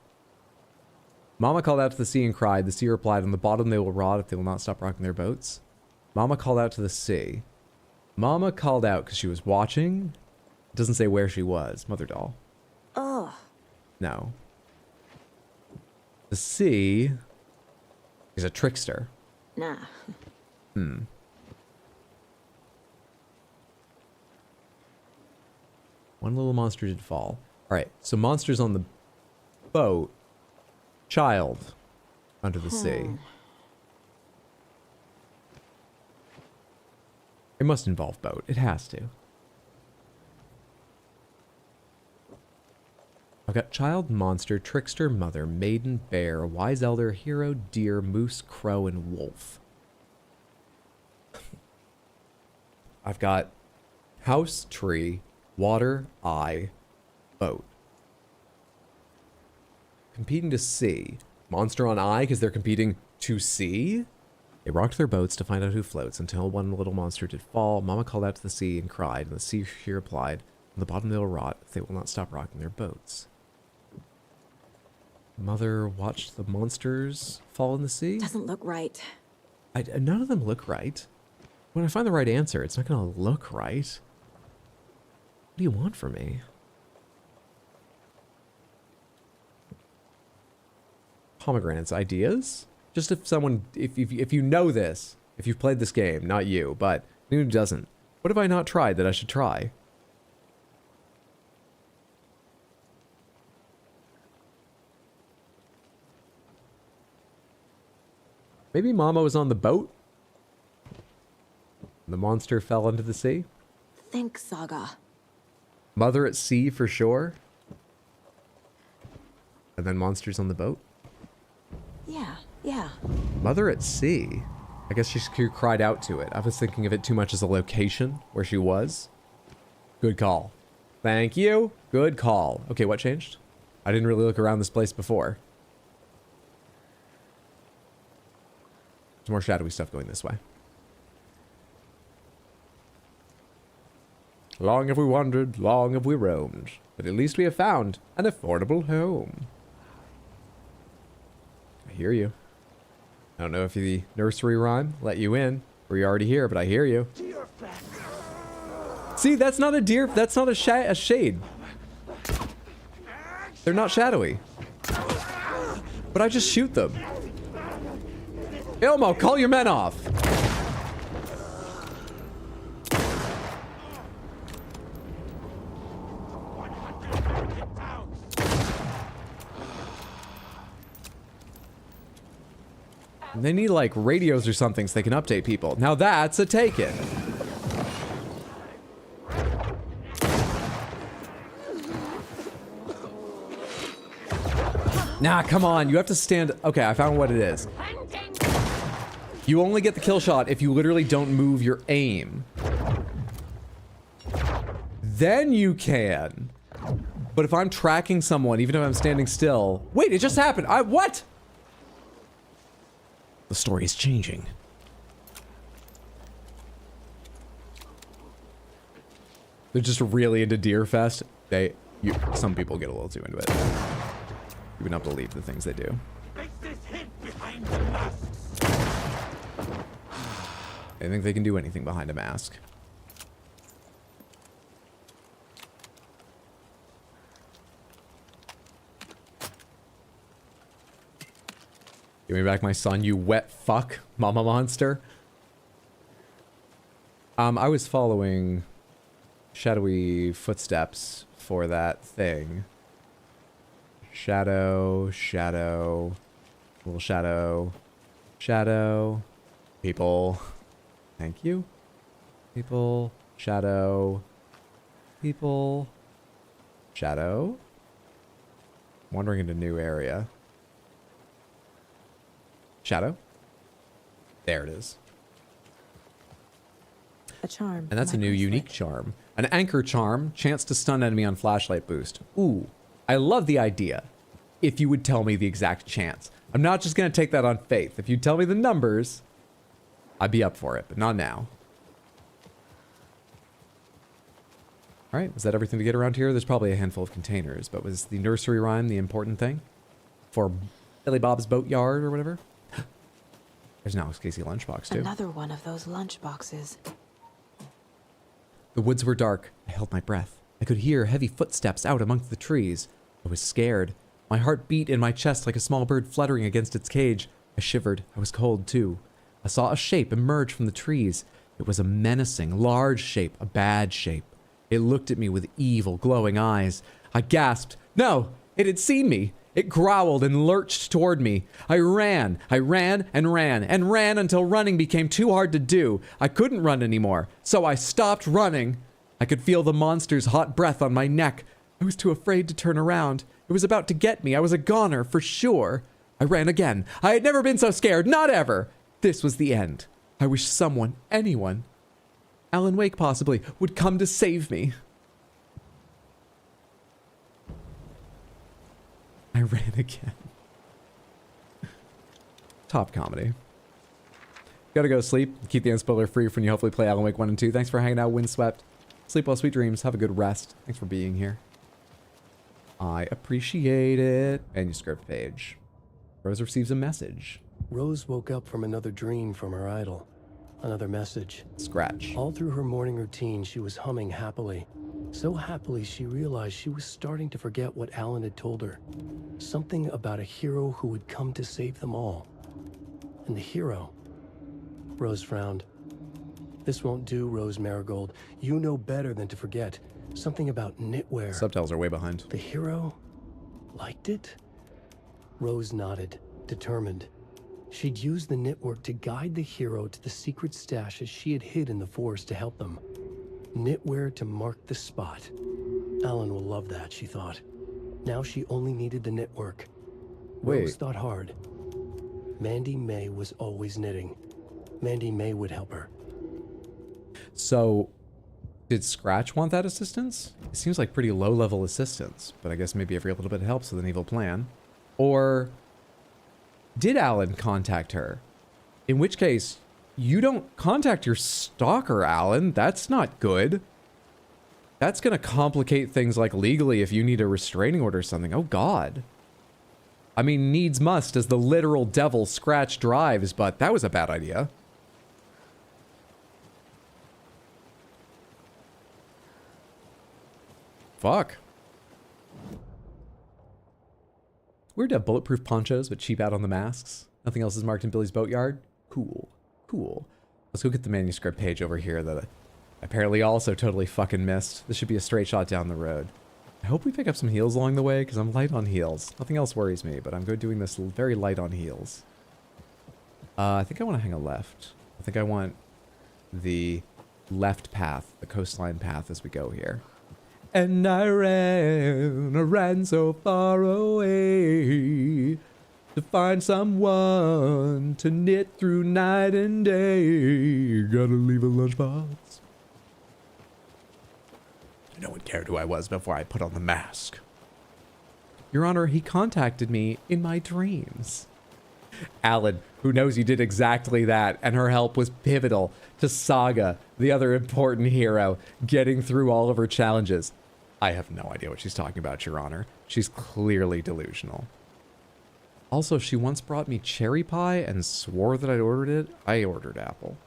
Mama called out to the sea and cried. The sea replied, on the bottom they will rot if they will not stop rocking their boats. Mama called out to the sea. Mama called out because she was watching. It doesn't say where she was. Mother doll. Ugh. No. The sea is a trickster. Nah. Hmm. One little monster did fall. All right, so monsters on the boat. Child under the sea. It must involve boat. It has to. I've got child, monster, trickster, mother, maiden, bear, wise elder, hero, deer, moose, crow, and wolf. I've got house, tree, water, eye, boat. Competing to sea. Monster on eye because they're competing to sea? They rocked their boats to find out who floats until one little monster did fall. Mama called out to the sea and cried, and the sea she replied, on the bottom they will rot if they will not stop rocking their boats. Mother watched the monsters fall in the sea? Doesn't look right. None of them look right. When I find the right answer, it's not going to look right. What do you want from me? Pomegranates, ideas? Just if someone, if you know this, if you've played this game, not you, but who doesn't? What have I not tried that I should try? Maybe Mama was on the boat? The monster fell into the sea? Think, Saga. Mother at sea for sure? And then monsters on the boat? Yeah. Mother at sea? I guess she cried out to it. I was thinking of it too much as a location where she was. Good call. Thank you. Good call. Okay, what changed? I didn't really look around this place before. There's more shadowy stuff going this way. Long have we wandered, long have we roamed, but at least we have found an affordable home. I hear you. I don't know if the nursery rhyme let you in, or you're already here, but I hear you. See, that's not a deer, that's not a shade. They're not shadowy. But I just shoot them. Ilmo, call your men off. They need like radios or something so they can update people. Now that's a take-in. Nah, come on. You have to stand. Okay, I found what it is. You only get the kill shot if you literally don't move your aim. Then you can. But if I'm tracking someone, even if I'm standing still. Wait, it just happened. What? The story is changing. They're just really into Deerfest. Some people get a little too into it. You would not believe the things they do. They think they can do anything behind a mask. Give me back my son, you wet fuck, mama monster. I was following shadowy footsteps for that thing. Shadow, little shadow, people. Thank you. People, shadow, people, shadow. Wandering into new area. Shadow. There it is. A charm. And that's a new unique charm. An anchor charm, chance to stun enemy on flashlight boost. Ooh, I love the idea. If you would tell me the exact chance. I'm not just going to take that on faith. If you tell me the numbers, I'd be up for it, but not now. All right, is that everything to get around here? There's probably a handful of containers, but was the nursery rhyme the important thing? For Billy Bob's Boatyard or whatever? There's an Alex Casey lunchbox, too. Another one of those lunchboxes. The woods were dark. I held my breath. I could hear heavy footsteps out amongst the trees. I was scared. My heart beat in my chest like a small bird fluttering against its cage. I shivered. I was cold, too. I saw a shape emerge from the trees. It was a menacing, large shape, a bad shape. It looked at me with evil, glowing eyes. I gasped. No! It had seen me! It growled and lurched toward me. I ran until running became too hard to do. I couldn't run anymore, so I stopped running. I could feel the monster's hot breath on my neck. I was too afraid to turn around. It was about to get me. I was a goner, for sure. I ran again. I had never been so scared, not ever. This was the end. I wish someone, anyone, Alan Wake possibly, would come to save me. I ran again. Top comedy. Gotta go sleep. Keep the end spoiler free for when you hopefully play Alan Wake 1 and 2. Thanks for hanging out, Windswept. Sleep well, sweet dreams. Have a good rest. Thanks for being here. I appreciate it. Manuscript page. Rose receives a message. Rose woke up from another dream from her idol. Another message. Scratch. All through her morning routine, she was humming happily. So happily, she realized she was starting to forget what Alan had told her. Something about a hero who would come to save them all. And the hero... Rose frowned. This won't do, Rose Marigold. You know better than to forget. Something about knitwear. Subtitles are way behind. The hero liked it? Rose nodded, determined. She'd use the knitwork to guide the hero to the secret stashes she had hid in the forest to help them. Knitwear to mark the spot. Alan will love that, she thought. Now she only needed the knitwork. Rose thought hard. Mandy May was always knitting. Mandy May would help her. So, did Scratch want that assistance? It seems like pretty low-level assistance, but I guess maybe every little bit helps with an evil plan. Or did Alan contact her? In which case, you don't contact your stalker, Alan. That's not good. That's going to complicate things like legally if you need a restraining order or something. Oh, God. I mean, needs must as the literal devil Scratch drives, but that was a bad idea. Fuck. Weird to have bulletproof ponchos, but cheap out on the masks. Nothing else is marked in Billy's Boatyard. Cool. Cool. Let's go get the manuscript page over here that I apparently also totally fucking missed. This should be a straight shot down the road. I hope we pick up some heals along the way, because I'm light on heals. Nothing else worries me, but I'm good doing this very light on heals. I think I want to hang a left. I think I want the left path, the coastline path as we go here. And I ran so far away to find someone to knit through night and day. Gotta leave a lunchbox. No one cared who I was before I put on the mask. Your Honor, he contacted me in my dreams. Alan, who knows you did exactly that, and her help was pivotal to Saga, the other important hero, getting through all of her challenges. I have no idea what she's talking about, Your Honor. She's clearly delusional. Also, she once brought me cherry pie and swore that I'd ordered it. I ordered apple.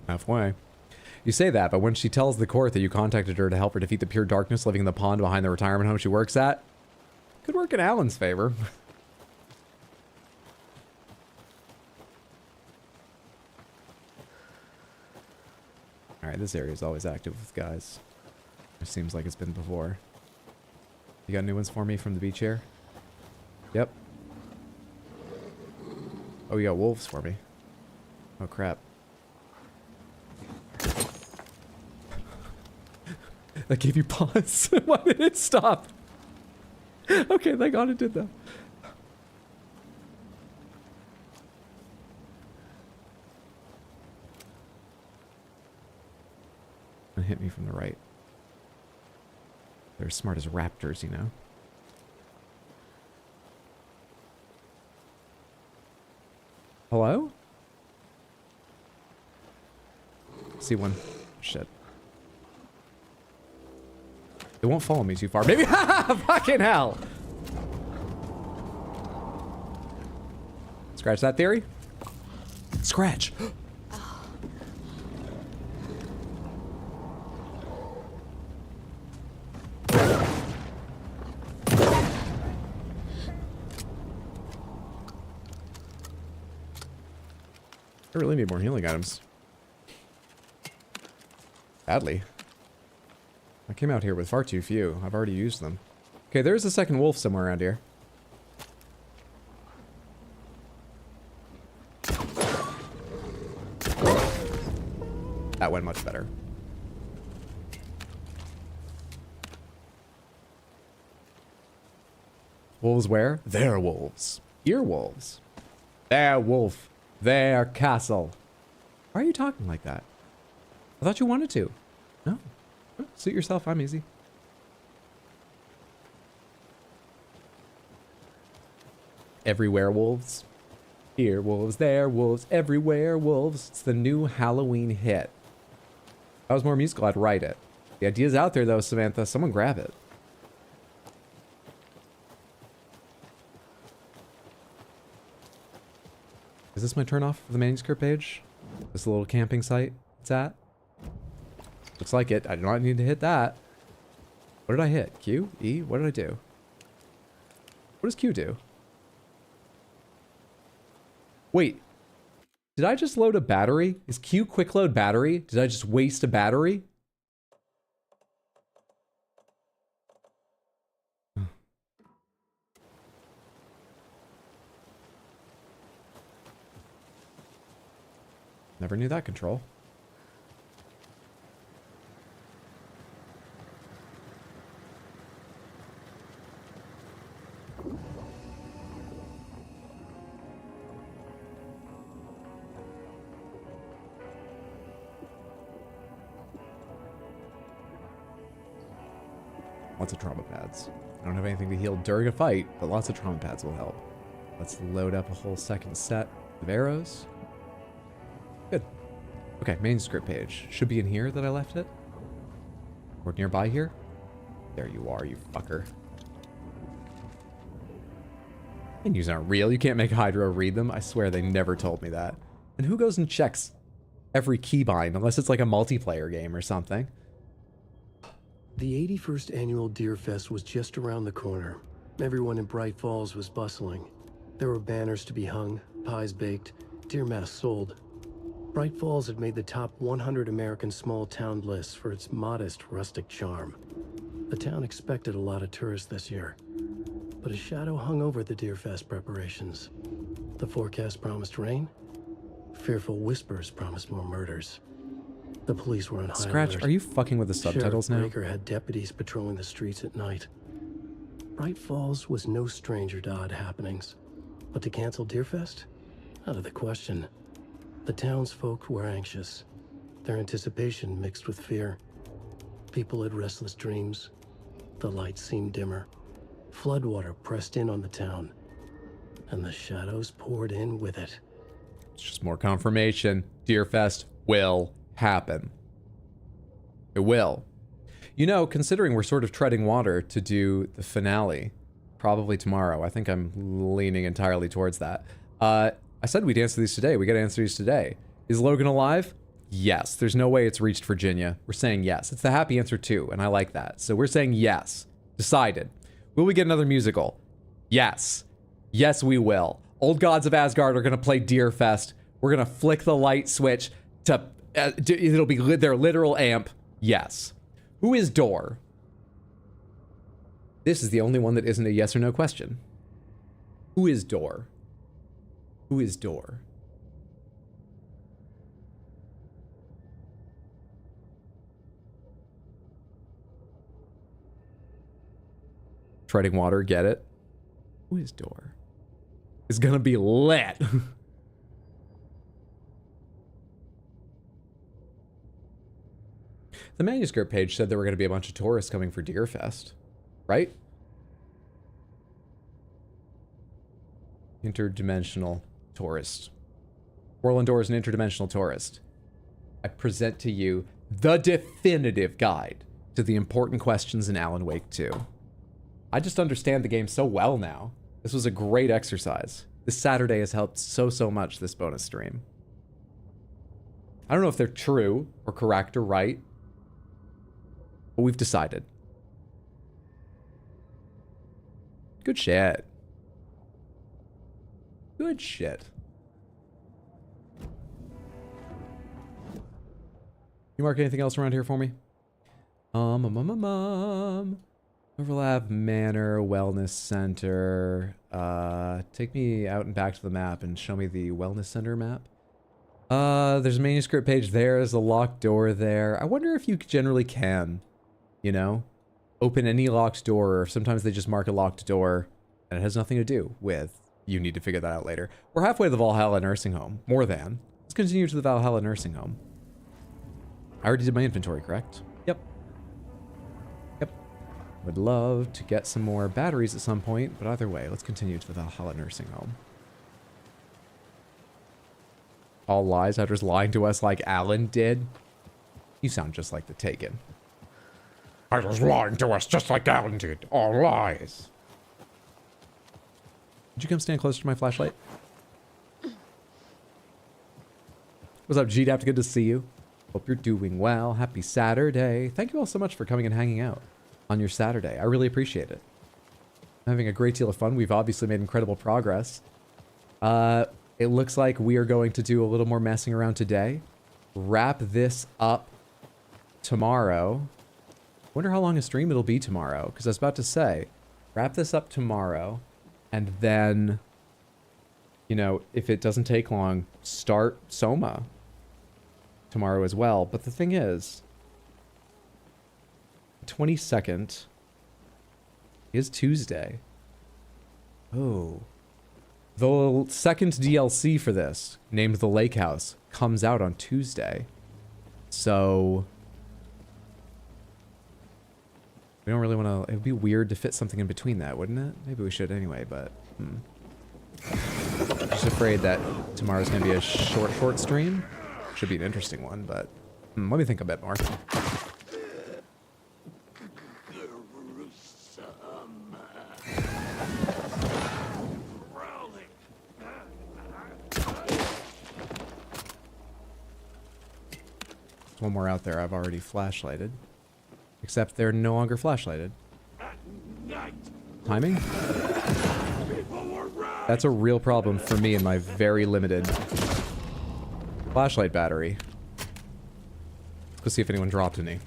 Halfway. You say that, but when she tells the court that you contacted her to help her defeat the pure darkness living in the pond behind the retirement home she works at, could work in Alan's favor. Alright, this area is always active with guys. It seems like it's been before. You got new ones for me from the beach here? Yep. Oh, you got wolves for me. Oh, crap. That gave you pause. Why did it stop? Okay, thank God it did that. And hit me from the right. They're as smart as raptors, you know? Hello? See one. Shit. It won't follow me too far. Maybe. Fucking hell. Scratch that theory. Scratch. I really need more healing items. Badly. I came out here with far too few. I've already used them. Okay, there's a second wolf somewhere around here. That went much better. Wolves where? They're wolves. Ear wolves. Their wolf. Their castle. Why are you talking like that? I thought you wanted to. No. Suit yourself, I'm easy. Everywhere wolves. Here wolves, there wolves, everywhere wolves. It's the new Halloween hit. If I was more musical, I'd write it. The idea's out there though, Samantha. Someone grab it. Is this my turn off of the manuscript page? This little camping site it's at? Looks like it. I do not need to hit that. What did I hit? Q? E? What did I do? What does Q do? Wait. Did I just load a battery? Is Q quick load battery? Did I just waste a battery? Never knew that control. Lots of trauma pads. I don't have anything to heal during a fight, but lots of trauma pads will help. Let's load up a whole second set of arrows. Good. Okay, manuscript page. Should be in here that I left it. Or nearby here. There you are, you fucker. Menus aren't real. You can't make Hydro read them. I swear they never told me that. And who goes and checks every keybind unless it's like a multiplayer game or something? The 81st annual Deer Fest was just around the corner. Everyone in Bright Falls was bustling. There were banners to be hung, pies baked, deer masks sold. Bright Falls had made the top 100 American small town lists for its modest rustic charm. The town expected a lot of tourists this year, but a shadow hung over the Deer Fest preparations. The forecast promised rain. Fearful whispers promised more murders. The police were on high Scratch, alert. are you fucking with the subtitles now? Sheriff Baker had deputies patrolling the streets at night. Bright Falls was no stranger to odd happenings, but to cancel Deerfest? Out of the question. The townsfolk were anxious, their anticipation mixed with fear. People had restless dreams. The lights seemed dimmer. Floodwater pressed in on the town, and the shadows poured in with it. It's just more confirmation. Deerfest will happen. It will. You know, considering we're sort of treading water to do the finale, probably tomorrow. I think I'm leaning entirely towards that. I said we'd answer these today. We got to answer these today. Is Logan alive? Yes. There's no way it's reached Virginia. We're saying yes. It's the happy answer too, and I like that. So we're saying yes. Decided. Will we get another musical? Yes. Yes, we will. Old Gods of Asgard are going to play Deerfest. We're going to flick the light switch to... it'll be their literal amp. Yes. Who is Door? This is the only one that isn't a yes or no question. Who is Door? Who is Door? Treading water, get it? Who is Door? It's gonna be lit. The manuscript page said there were gonna be a bunch of tourists coming for Deerfest, right? Interdimensional tourist. Orlando is an interdimensional tourist. I present to you the definitive guide to the important questions in Alan Wake 2. I just understand the game so well now. This was a great exercise. This Saturday has helped so much, this bonus stream. I don't know if they're true or correct or right, but we've decided. Good shit. Good shit. You mark anything else around here for me? Overlap Manor, Wellness Center. Take me out and back to the map and show me the Wellness Center map. There's a manuscript page there. There's a locked door there. I wonder if you generally can, you know, open any locked door, or sometimes they just mark a locked door and it has nothing to do with, you need to figure that out later. We're halfway to the Valhalla Nursing Home. More than. Let's continue to the Valhalla Nursing Home. I already did my inventory, correct? Yep. Yep. Would love to get some more batteries at some point, but either way, let's continue to the Valhalla Nursing Home. All lies, Hunter's lying to us like Alan did. You sound just like the Taken. I was lying to us just like Alan did. All lies. Would you come stand closer to my flashlight? What's up, G-Dapt? Good to see you. Hope you're doing well. Happy Saturday. Thank you all so much for coming and hanging out on your Saturday. I really appreciate it. I'm having a great deal of fun. We've obviously made incredible progress. It looks like we are going to do a little more messing around today. Wrap this up tomorrow. Wonder how long a stream it'll be tomorrow, because I was about to say, wrap this up tomorrow, and then, you know, if it doesn't take long, start Soma tomorrow as well. But the thing is, 22nd is Tuesday. Oh. The second DLC for this, named The Lake House, comes out on Tuesday. So we don't really want to... It would be weird to fit something in between that, wouldn't it? Maybe we should anyway, but... Just afraid that tomorrow's going to be a short stream. Should be an interesting one, but... let me think a bit more. There's one more out there I've already flashlighted. Except they're no longer flashlighted. Timing? That's a real problem for me and my very limited flashlight battery. Let's go see if anyone dropped any.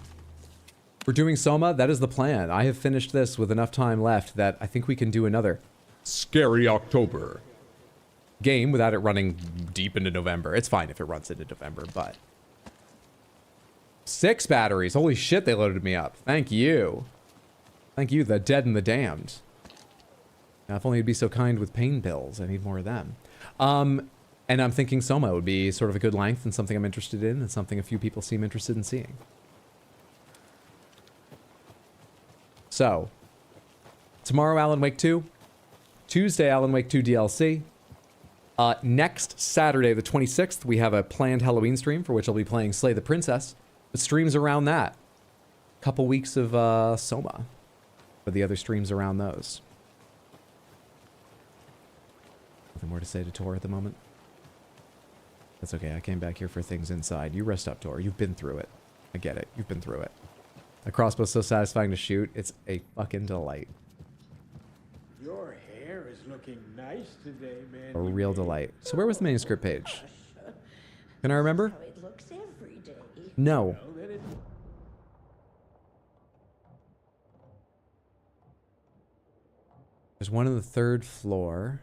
We're doing Soma. That is the plan. I have finished this with enough time left that I think we can do another Scary October game without it running deep into November. It's fine if it runs into November, but... 6 batteries. Holy shit, they loaded me up. Thank you. Thank you, the dead and the damned. Now, if only you'd be so kind with pain pills. I need more of them. And I'm thinking Soma would be sort of a good length and something I'm interested in and something a few people seem interested in seeing. So, tomorrow, Alan Wake 2. Tuesday, Alan Wake 2 DLC. Next Saturday, the 26th, we have a planned Halloween stream for which I'll be playing Slay the Princess. The streams around that. Couple weeks of Soma. But the other streams around those. Nothing more to say to Tor at the moment? That's okay, I came back here for things inside. You rest up, Tor. You've been through it. I get it. You've been through it. A crossbow's so satisfying to shoot. It's a fucking delight. Your hair is looking nice today, man. A real delight. So where was the manuscript page? Can I remember? It looks every day. No. There's one on the 3rd floor.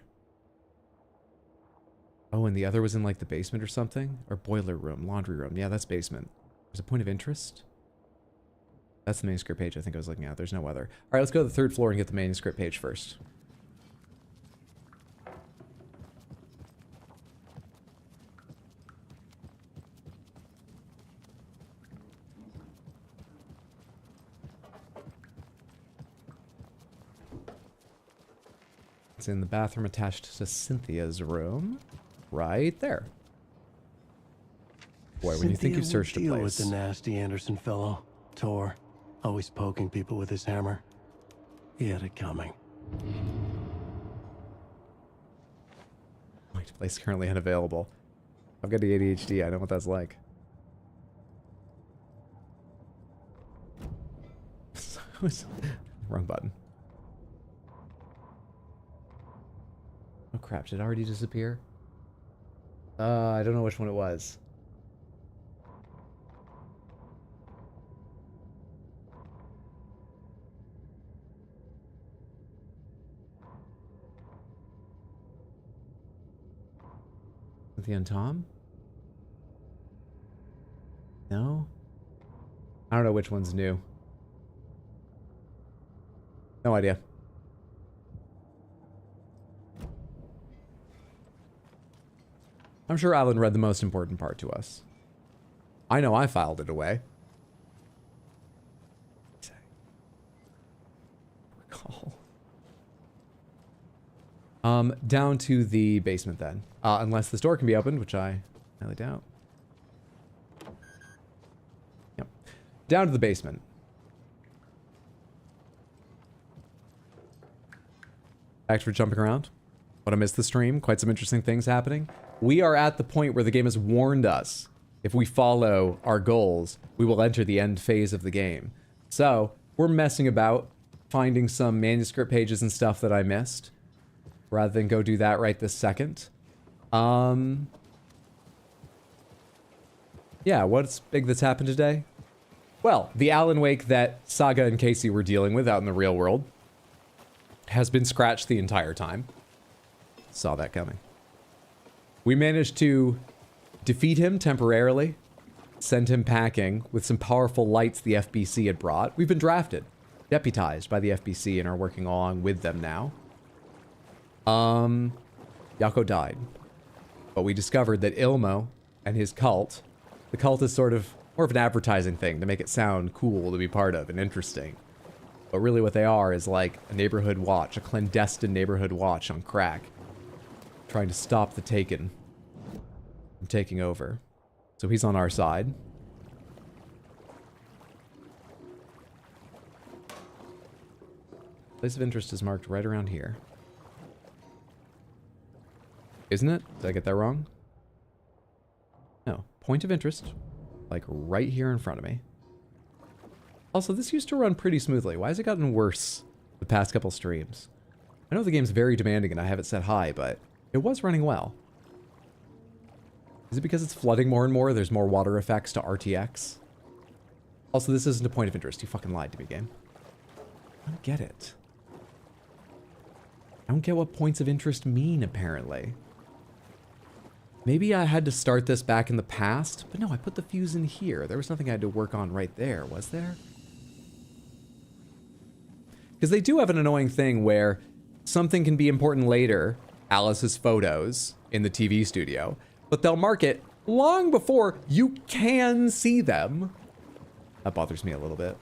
Oh, and the other was in like the basement or something? Or boiler room, laundry room. Yeah, that's basement. There's a point of interest. That's the manuscript page I think I was looking at. There's no other. All right, let's go to the 3rd floor and get the manuscript page first. It's in the bathroom attached to Cynthia's room. Right there. Boy, when you think you've searched a deal place. with the nasty Anderson fellow, Tor, always poking people with his hammer. He had it coming. My place currently unavailable. I've got the ADHD. I know what that's like. Wrong button. Oh crap, did it already disappear? I don't know which one it was. Cynthia and Tom? No? I don't know which one's new. No idea. I'm sure Alan read the most important part to us. I know I filed it away. Recall. Down to the basement then. Unless this door can be opened, which I highly doubt. Yep. Down to the basement. Thanks for jumping around. But I missed the stream. Quite some interesting things happening. We are at the point where the game has warned us. If we follow our goals, we will enter the end phase of the game. So, we're messing about, finding some manuscript pages and stuff that I missed. Rather than go do that right this second. Yeah, what's big that's happened today? Well, the Alan Wake that Saga and Casey were dealing with out in the real world has been scratched the entire time. Saw that coming. We managed to defeat him temporarily, send him packing with some powerful lights the FBC had brought. We've been drafted, deputized by the FBC, and are working along with them now. Yako died. But we discovered that Ilmo and his cult, the cult is sort of more of an advertising thing to make it sound cool to be part of and interesting. But really what they are is like a neighborhood watch, a clandestine neighborhood watch on crack. Trying to stop the Taken from taking over. So he's on our side. Place of interest is marked right around here. Isn't it? Did I get that wrong? No. Point of interest. Like right here in front of me. Also, this used to run pretty smoothly. Why has it gotten worse the past couple streams? I know the game's very demanding and I have it set high, but it was running well. Is it because it's flooding more and more? There's more water effects to RTX? Also, this isn't a point of interest. You fucking lied to me, game. I don't get it. I don't get what points of interest mean, apparently. Maybe I had to start this back in the past, but no, I put the fuse in here. There was nothing I had to work on right there, was there? Because they do have an annoying thing where something can be important later, Alice's photos in the TV studio, but they'll mark it long before you can see them. That bothers me a little bit.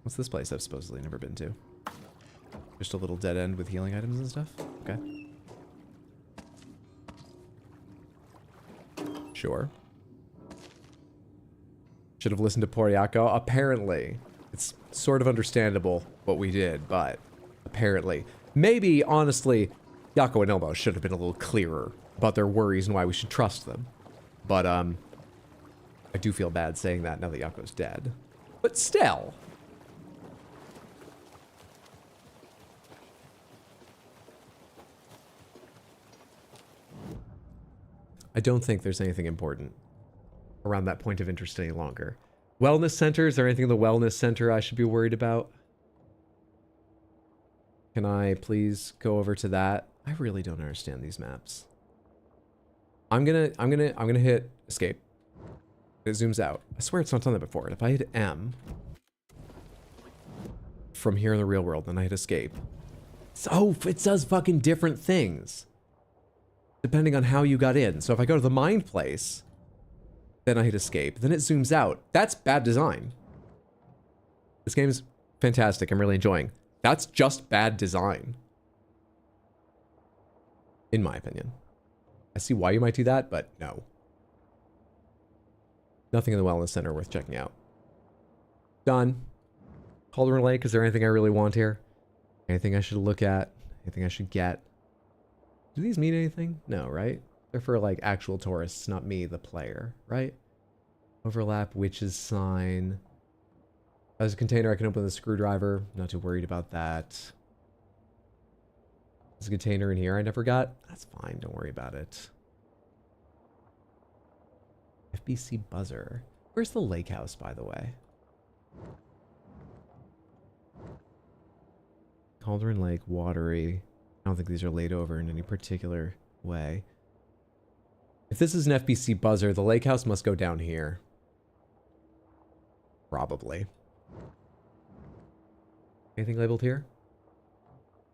What's this place I've supposedly never been to? Just a little dead end with healing items and stuff? Okay. Sure. Should have listened to Poriako. Apparently. It's sort of understandable what we did, but apparently. Maybe, honestly, Yako and Ilmo should have been a little clearer about their worries and why we should trust them. But, I do feel bad saying that now that Yako's dead. But still. I don't think there's anything important around that point of interest any longer. Wellness center? Is there anything in the wellness center I should be worried about? Can I please go over to that? I really don't understand these maps. I'm gonna hit escape. It zooms out. I swear it's not done that before. And if I hit M from here in the real world, then I hit escape. Oh, it does fucking different things depending on how you got in. So if I go to the mind place, then I hit escape. Then it zooms out. That's bad design. This game is fantastic. I'm really enjoying. That's just bad design, in my opinion. I see why you might do that, but no. Nothing in the wellness center worth checking out. Done. Cauldron Lake, is there anything I really want here? Anything I should look at? Anything I should get? Do these mean anything? No, right? They're for like actual tourists, not me, the player, right? Overlap, witch's sign. As a container, I can open the screwdriver. Not too worried about that. There's a container in here I never got. That's fine, don't worry about it. FBC buzzer. Where's the lake house, by the way? Cauldron Lake, watery. I don't think these are laid over in any particular way. If this is an FBC buzzer, the lake house must go down here. Probably. Anything labeled here?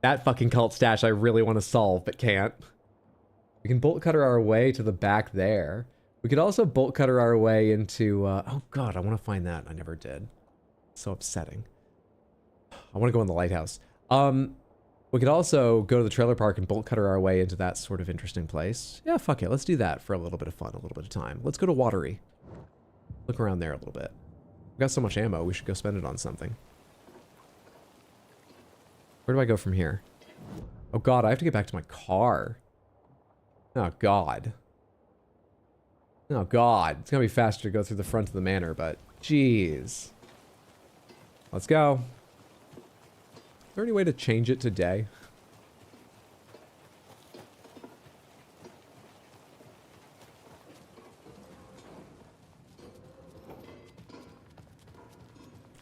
That fucking cult stash I really want to solve, but can't. We can bolt cutter our way to the back there. We could also bolt cutter our way into... oh god, I want to find that. I never did. It's so upsetting. I want to go in the lighthouse. We could also go to the trailer park and bolt cutter our way into that sort of interesting place. Yeah, fuck it. Let's do that for a little bit of fun, a little bit of time. Let's go to Watery. Look around there a little bit. We've got so much ammo, we should go spend it on something. Where do I go from here? Oh god, I have to get back to my car. Oh god. Oh god. It's gonna be faster to go through the front of the manor, but jeez. Let's go. Is there any way to change it today?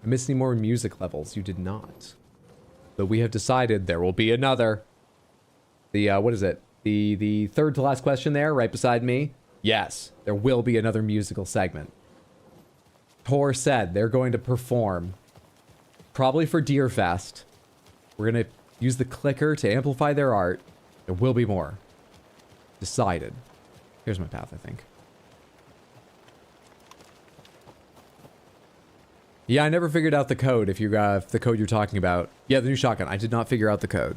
I missed any more music levels. You did not. But we have decided there will be another. The, what is it? The third to last question there, right beside me? Yes, there will be another musical segment. Tor said they're going to perform. Probably for Deerfest. We're going to use the clicker to amplify their art. There will be more. Decided. Here's my path, I think. Yeah, I never figured out the code if you the code you're talking about. Yeah, the new shotgun. I did not figure out the code.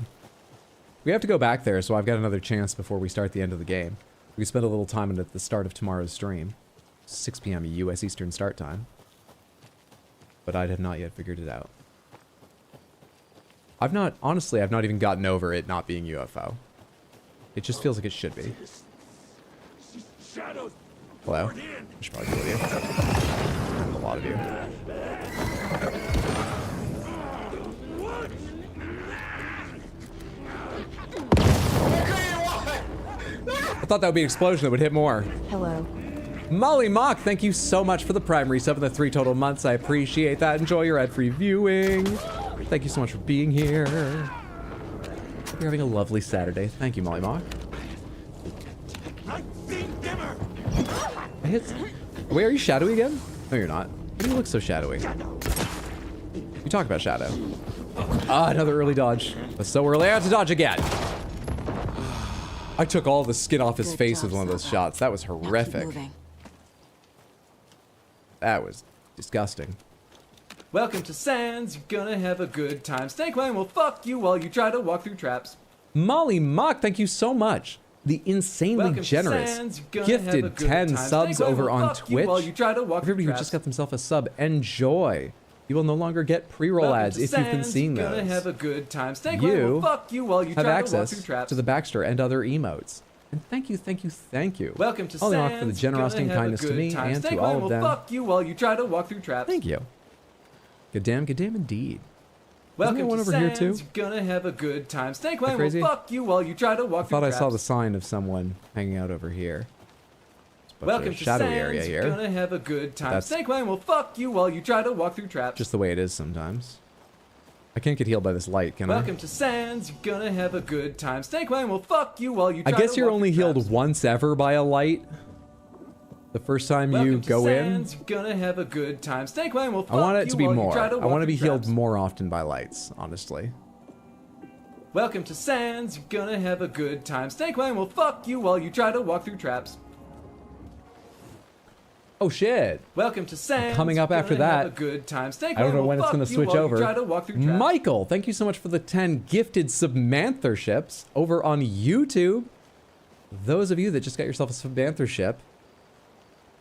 We have to go back there, so I've got another chance before we start the end of the game. We spend a little time at the start of tomorrow's stream. 6 p.m. U.S. Eastern start time. But I have not yet figured it out. Honestly, I've not even gotten over it not being UFO. It just feels like it should be. Hello? I should probably kill you. A lot of you. I thought that would be an explosion that would hit more. Hello. Molly Mock, thank you so much for the Prime resub and the 3 total months. I appreciate that. Enjoy your ad-free viewing. Thank you so much for being here. Hope you're having a lovely Saturday. Thank you, Molly Mock. Wait, are you shadowy again? No, you're not. Why do you look so shadowy? You talk about shadow. Ah, another early dodge. But so early, I have to dodge again. I took all the skin off his face with one of those shots. That was horrific. That was disgusting. Welcome to Sands, you're gonna have a good time. Snakewang will fuck you while you try to walk through traps. Molly Mock, thank you so much. The insanely Welcome generous Sands, gifted 10 subs over on Twitch. Everybody who traps. just got themselves a sub, enjoy. You will no longer get pre-roll Welcome ads to if you've been Sands, seeing you're gonna those. have a good time. Snakewang You will fuck you while you have try to walk through access traps. to the Baxter and other emotes. And thank you, thank you, thank you. Welcome to Molly Mock Sands, for the you're generosity and gonna have a kindness to good me time. and to Snakewang all of will them. fuck you while you try to walk through traps. Thank you. Good damn indeed. Welcome Isn't there one to over Sands, here too? you're gonna have a good time. Snakewang will crazy? fuck you while you try to walk I through thought I traps. saw the sign of someone hanging out over here. It's Welcome of to shadowy Sands, area here. Gonna have a good time. That's Snake Lang will fuck you while you try to walk through traps. just the way it is sometimes. I can't get healed by this light, can Welcome to Sands, gonna have a good time. Snake Lang will fuck you while you I? try I guess to you're walk only through healed traps. once ever by a light. The first time you Welcome to go in. Sands, gonna have a good time. Snake Lang will fuck I want it you to be while you more. try to I walk want to through be healed traps. more often by lights, honestly. Welcome to Sands, gonna have a good time. Snake Lang will fuck you while you try to walk through traps. Oh shit. Welcome to Sands. Coming up after gonna have that. a good time. Snake I don't Lang know will when it's fuck going to you switch while you over. try to walk through traps. Michael, thank you so much for the 10 gifted Samantherships over on YouTube. Those of you that just got yourself a Samanthership,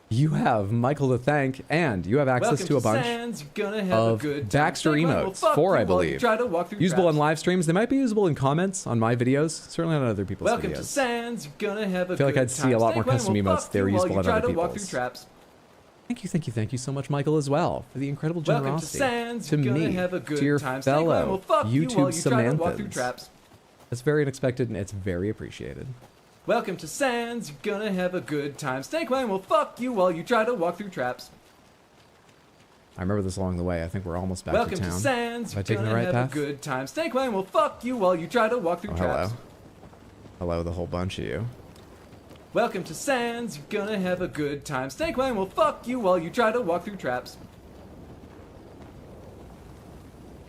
you have Michael to thank, and you have access Welcome to a bunch Sands, gonna have a of good time. Baxter Snake Lang will emotes, fuck 4 I you while you believe. try to walk through Usable traps. in live streams. They might be usable in comments on my videos, certainly on other people's Welcome to videos. Sands, gonna have a I feel like good I'd see time. a lot Snake more Lang custom will emotes fuck if they were you while usable you on try other to walk through people's. traps. Thank you so much, Michael, as well, for the incredible Welcome to generosity Sands, to gonna me, have a good to your time. Snake Lang will fellow fuck you while YouTube you try to walk through Samanthans. traps. It's very unexpected and it's very appreciated. Welcome to Sands, gonna have a good time. Snake Lang will fuck you while you try to walk through traps. I remember this along the way. I think we're almost back Welcome to to town. Sands, Have I taken gonna the right have path? a good time. Snake Lang will fuck you while you try to walk through Oh, traps. hello. Hello, the whole bunch of you. Welcome to Sands, gonna have a good time. Snake Lang will fuck you while you try to walk through traps.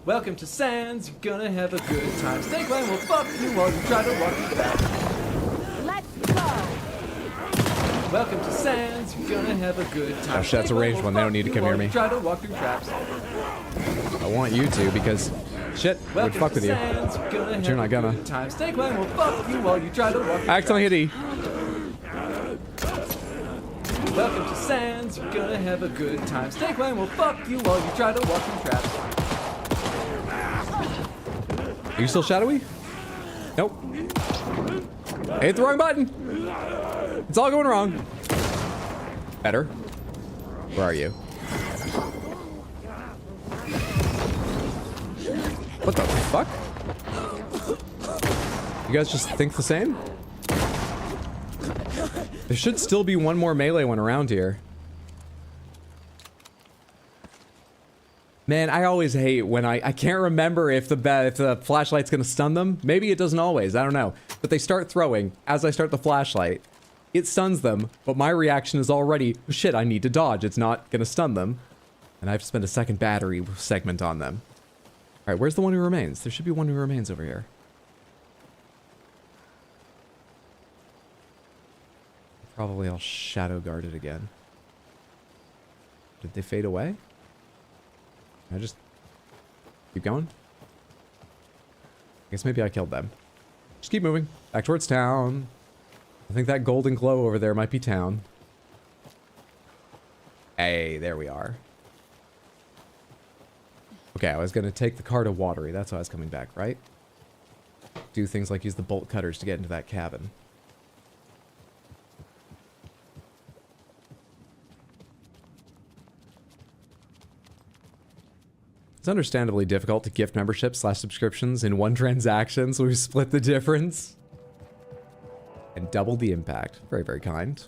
Welcome to Sands, gonna have a good time. Snake Lang will fuck you while you try to walk through traps. Let's go! Welcome to Sands, gonna have a good time. Oh shit, that's a ranged one. They don't need to come near me. Try to walk through traps. I want you to because shit, I would Welcome fuck to with you. Sands, gonna But have you're not a gonna. good time. Snake Lang will fuck you while you try to walk through I accidentally hit E. Welcome to Sands, gonna have a good time. Snake Lang will fuck you while you try to walk through traps. Are you still shadowy? Nope. I hit the wrong button. It's all going wrong. Better. Where are you? What the fuck? You guys just think the same? There should still be one more melee one around here. Man, I always hate when I can't remember if the flashlight's gonna stun them. Maybe it doesn't always, I don't know. But they start throwing as I start the flashlight. It stuns them, but my reaction is already, shit, I need to dodge. It's not gonna stun them. And I have to spend a second battery segment on them. Alright, where's the one who remains? There should be one who remains over here. Probably I'll shadow guard it again. Did they fade away? I just keep going. I guess maybe I killed them. Just keep moving. Back towards town. I think that golden glow over there might be town. Hey, there we are. Okay, I was going to take the car to Watery. That's why I was coming back, right? Do things like use the bolt cutters to get into that cabin. It's understandably difficult to gift memberships/subscriptions in one transaction, so we've split the difference. And doubled the impact. Very, very kind.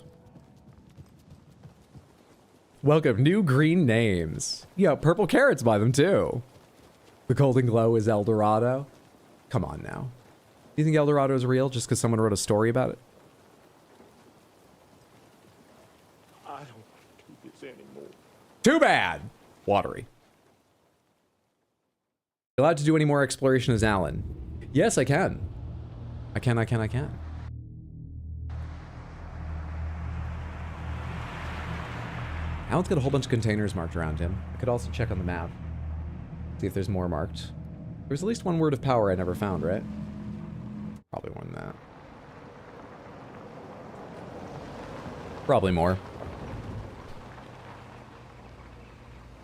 Welcome, new green names. You got purple carrots by them, too. The golden glow is El Dorado. Come on now. Do you think El Dorado is real just because someone wrote a story about it? I don't want to do this anymore. Too bad! Watery. You allowed to do any more exploration as Alan? Yes, I can. I can. Alan's got a whole bunch of containers marked around him. I could also check on the map. See if there's more marked. There's at least one word of power I never found, right? Probably more than that. Probably more.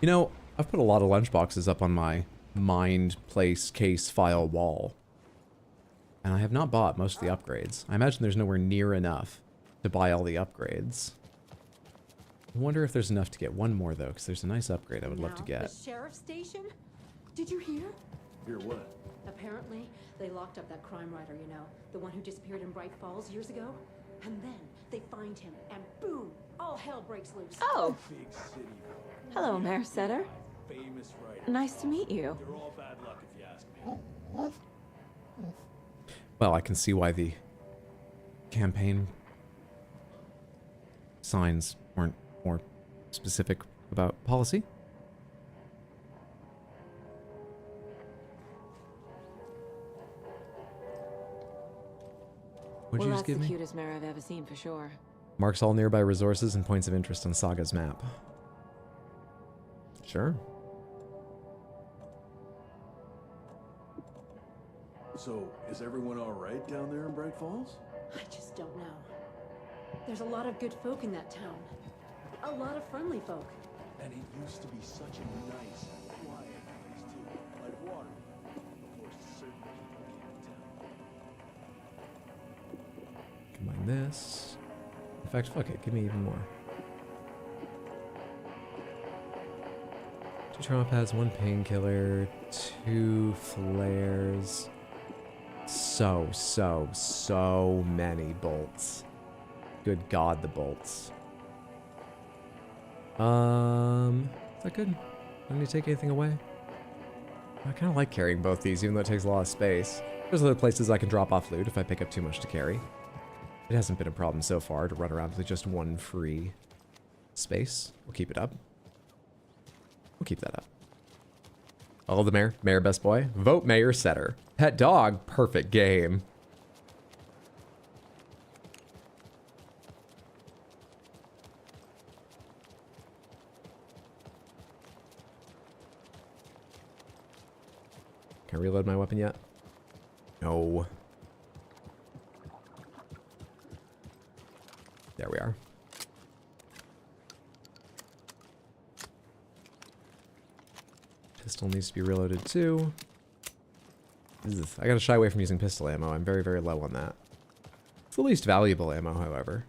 You know, I've put a lot of lunchboxes up on my mind, place, case, file wall. And I have not bought most of the upgrades. I imagine there's nowhere near enough to buy all the upgrades. I wonder if there's enough to get one more, though, because there's a nice upgrade I would love to get. The sheriff's station? Did you hear? Hear what? Apparently, they locked up that crime writer, you know, the one who disappeared in Bright Falls years ago. And then they find him, and boom, all hell breaks loose. Oh. Big city. Hello, Mayor Setter. Famous writer. Nice to meet you. They're all bad luck if you ask me. Well, I can see why the campaign signs weren't more specific about policy. What'd you Well, just that's give the me? cutest mare I've ever seen for sure. Marks all nearby resources and points of interest on Saga's map. Sure. So, is everyone all right down there in Bright Falls? I just don't know. There's a lot of good folk in that town. A lot of friendly folk. And it used to be such a nice, quiet place too, like water. Before certain people came to town. Combine this. In fact, fuck it. Give me even more. 2 trauma pads, 1 painkiller, 2 flares. So many bolts. Good God, the bolts. Is that good? I don't need to take anything away. I kind of like carrying both these, even though it takes a lot of space. There's other places I can drop off loot if I pick up too much to carry. It hasn't been a problem so far to run around with just 1 free space. We'll keep it up. We'll keep that up. Oh, the mayor. Mayor best boy. Vote Mayor Setter. Pet dog. Perfect game. Can I reload my weapon yet? No. There we are. Pistol needs to be reloaded too. I gotta shy away from using pistol ammo. I'm very, very low on that. It's the least valuable ammo, however.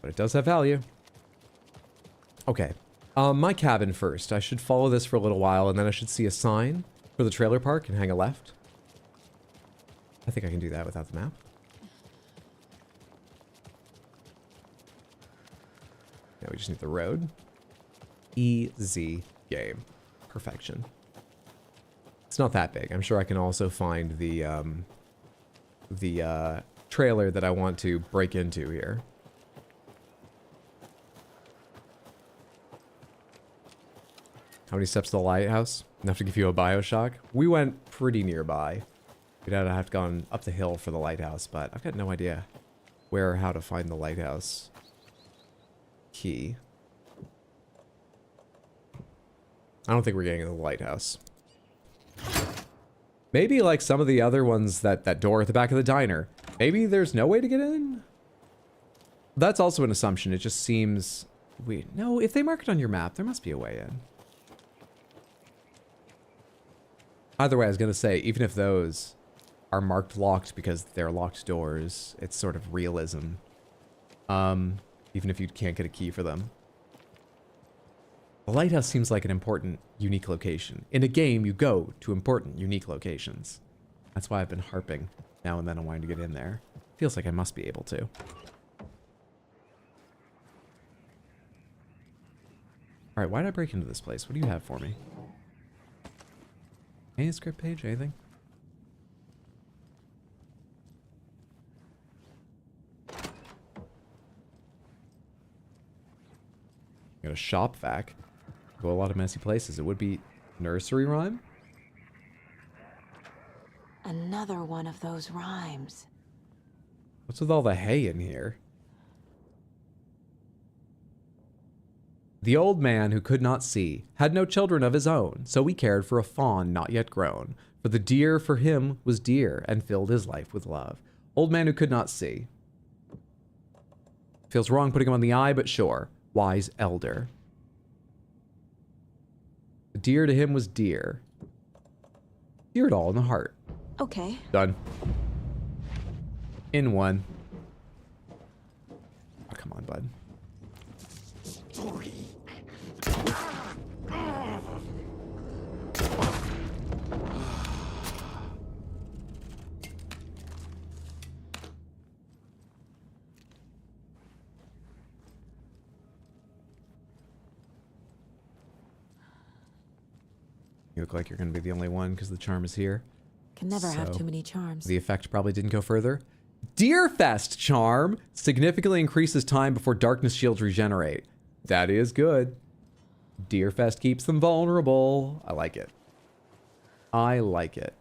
But it does have value. Okay. My cabin first. I should follow this for a little while, and then I should see a sign for the trailer park and hang a left. I think I can do that without the map. Now we just need the road. Easy game. Perfection. It's not that big. I'm sure I can also find the trailer that I want to break into here. How many steps to the lighthouse? Enough to give you a Bioshock? We went pretty nearby. We'd have gone up the hill for the lighthouse, but I've got no idea where or how to find the lighthouse key. I don't think we're getting to the lighthouse. Maybe like some of the other ones, that door at the back of the diner. Maybe there's no way to get in? That's also an assumption. It just seems weird. No, if they mark it on your map, there must be a way in. Either way, I was going to say, even if those are marked locked because they're locked doors, it's sort of realism. Even if you can't get a key for them. The lighthouse seems like an important, unique location. In a game, you go to important, unique locations. That's why I've been harping now and then on wanting to get in there. Feels like I must be able to. Alright, why did I break into this place? What do you have for me? Any script page? Anything? Got a shop vac. Go a lot of messy places. It would be nursery rhyme? Another one of those rhymes. What's with all the hay in here? The old man who could not see had no children of his own, so he cared for a fawn not yet grown. For the deer for him was dear and filled his life with love. Old man who could not see. Feels wrong putting him on the eye, but sure. Wise elder. The deer to him was dear. Dear it all in the heart. Okay. Done. In one. Oh, come on, bud. You look like you're going to be the only one because the charm is here. Can never have So, too many charms. The effect probably didn't go further. Deerfest charm significantly increases time before darkness shields regenerate. That is good. Deerfest keeps them vulnerable. I like it. I like it.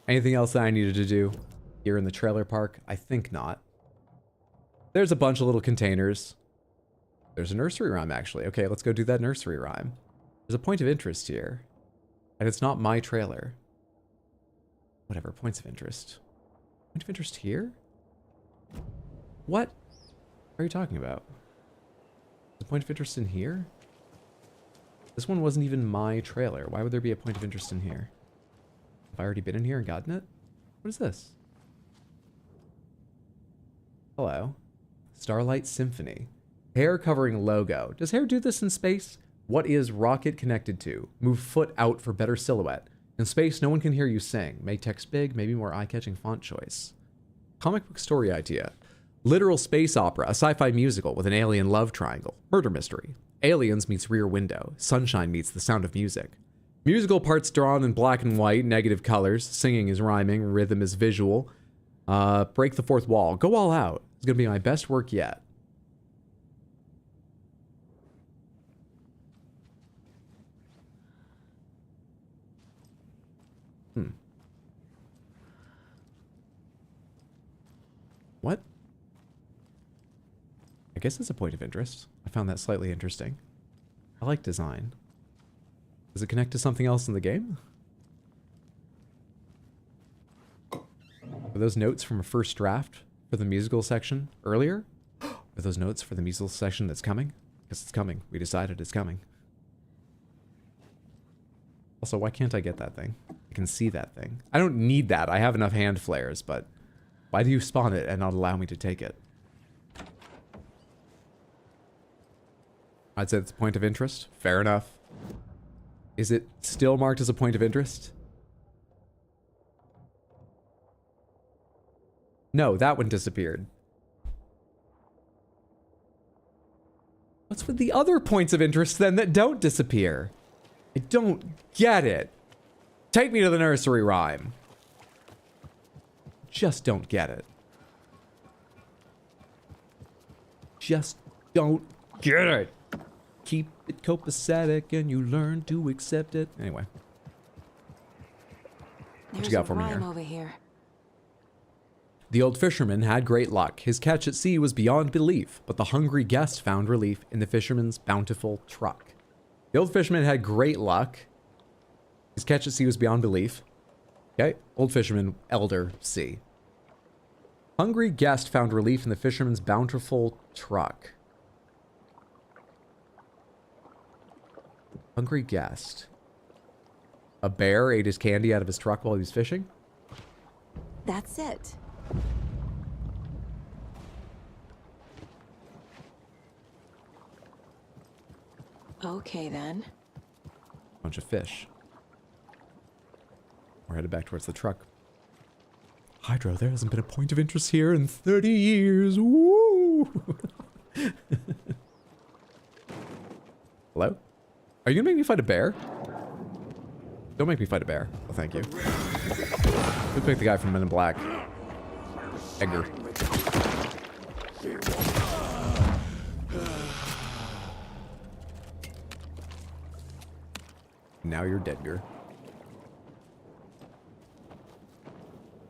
Anything else that I needed to do here in the trailer park? I think not. There's a bunch of little containers. There's a nursery rhyme, actually. Okay, let's go do that nursery rhyme. There's a point of interest here. And it's not my trailer. Whatever, points of interest. Point of interest here? What are you talking about? The point of interest in here? This one wasn't even my trailer. Why would there be a point of interest in here? Have I already been in here and gotten it? What is this? Hello. Starlight Symphony. Hair covering logo. Does hair do this in space? What is rocket connected to? Move foot out for better silhouette. In space, no one can hear you sing. Make text big, maybe more eye-catching font choice. Comic book story idea. Literal space opera, a sci-fi musical with an alien love triangle. Murder mystery. Aliens meets Rear Window. Sunshine meets The Sound of Music. Musical parts drawn in black and white, negative colors. Singing is rhyming, rhythm is visual. Break the fourth wall. Go all out. It's going to be my best work yet. What? I guess it's a point of interest. I found that slightly interesting. I like design. Does it connect to something else in the game? Are those notes from a first draft for the musical section earlier? Are those notes for the musical section that's coming? Because it's coming. We decided it's coming. Also, why can't I get that thing? I can see that thing. I don't need that. I have enough hand flares, but why do you spawn it and not allow me to take it? I'd say it's a point of interest. Fair enough. Is it still marked as a point of interest? No, that one disappeared. What's with the other points of interest then that don't disappear? I don't get it. Take me to the nursery rhyme. Just don't get it. Just don't get it. Keep it copacetic and you learn to accept it. Anyway. What you got for me here? Over here. The old fisherman had great luck. His catch at sea was beyond belief, but the hungry guest found relief in the fisherman's bountiful truck. The old fisherman had great luck. His catch at sea was beyond belief. Okay, old fisherman, elder, sea. Hungry guest found relief in the fisherman's bountiful truck. Hungry guest. A bear ate his candy out of his truck while he was fishing? That's it. Okay, then. Bunch of fish. We're headed back towards the truck. Hydro, there hasn't been a point of interest here in 30 years. Woo! Hello? Are you gonna make me fight a bear? Don't make me fight a bear. Oh, thank you. Who picked the guy from Men in Black? Edgar. Now you're Deadgar.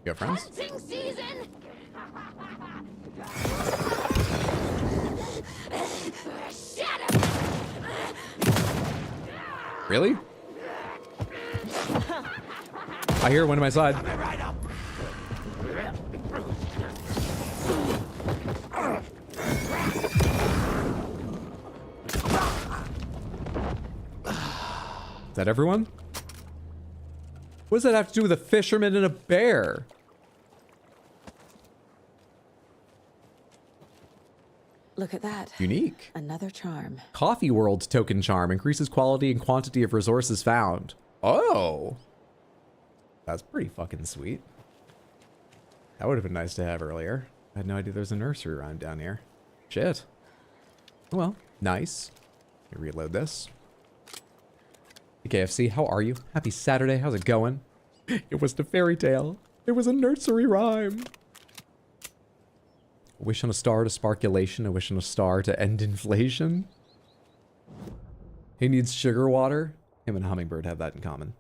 You got friends? Hunting season! Really? I hear one to my side. Is that everyone? What does that have to do with a fisherman and a bear? Look at that. Unique. Another charm. Coffee World token charm increases quality and quantity of resources found. Oh. That's pretty fucking sweet. That would have been nice to have earlier. I had no idea there was a nursery rhyme down here. Shit. Well, nice. Let me reload this. KFC, how are you? Happy Saturday. How's it going? It was the fairy tale. It was a nursery rhyme. A wish on a star to spark elation. A wish on a star to end inflation. He needs sugar water. Him and Hummingbird have that in common.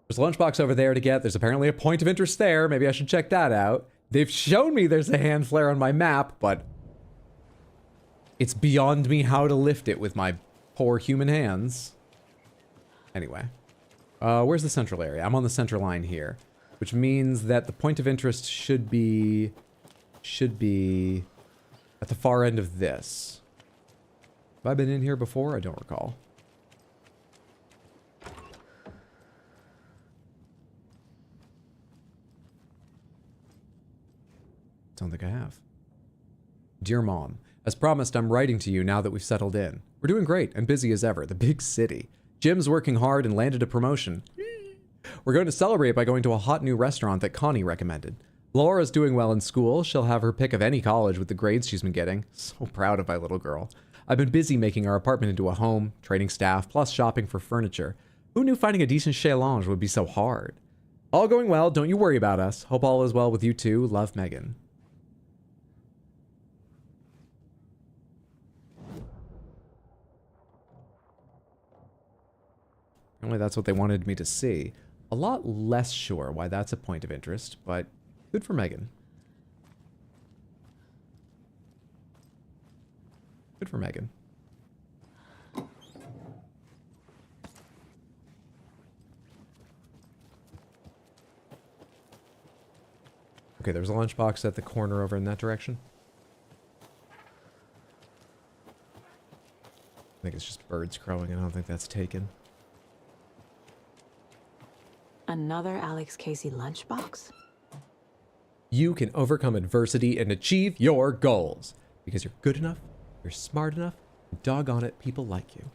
There's a lunchbox over there to get. There's apparently a point of interest there. Maybe I should check that out. They've shown me there's a hand flare on my map, but it's beyond me how to lift it with my poor human hands. Anyway, where's the central area? I'm on the center line here, which means that the point of interest should be at the far end of this. Have I been in here before? I don't recall. Don't think I have. Dear Mom, as promised, I'm writing to you now that we've settled in. We're doing great and busy as ever. The big city. Jim's working hard and landed a promotion. We're going to celebrate by going to a hot new restaurant that Connie recommended. Laura's doing well in school. She'll have her pick of any college with the grades she's been getting. So proud of my little girl. I've been busy making our apartment into a home, training staff, plus shopping for furniture. Who knew finding a decent chaise would be so hard? All going well. Don't you worry about us. Hope all is well with you too. Love, Megan. Apparently that's what they wanted me to see. A lot less sure why that's a point of interest, but good for Megan. Good for Megan. Okay, there's a lunchbox at the corner over in that direction. I think it's just birds crowing, and I don't think that's taken. Another Alex Casey lunchbox? You can overcome adversity and achieve your goals because you're good enough, you're smart enough, and doggone it, people like you.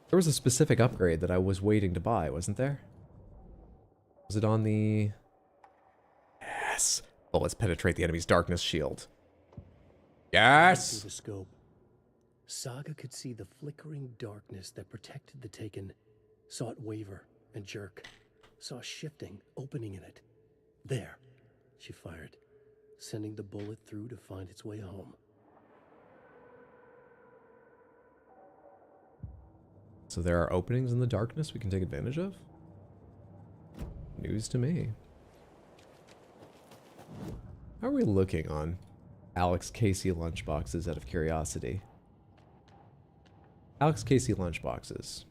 There was a specific upgrade that I was waiting to buy, wasn't there? Was it on the... Yes! Oh, let's penetrate the enemy's darkness shield. Yes! Through the scope, Saga could see the flickering darkness that protected the Taken, saw it waver and jerk, saw a shifting opening in it. There, she fired, sending the bullet through to find its way home. So there are openings in the darkness we can take advantage of? News to me. How are we looking on Alex Casey lunchboxes out of curiosity? Alex Casey lunchboxes.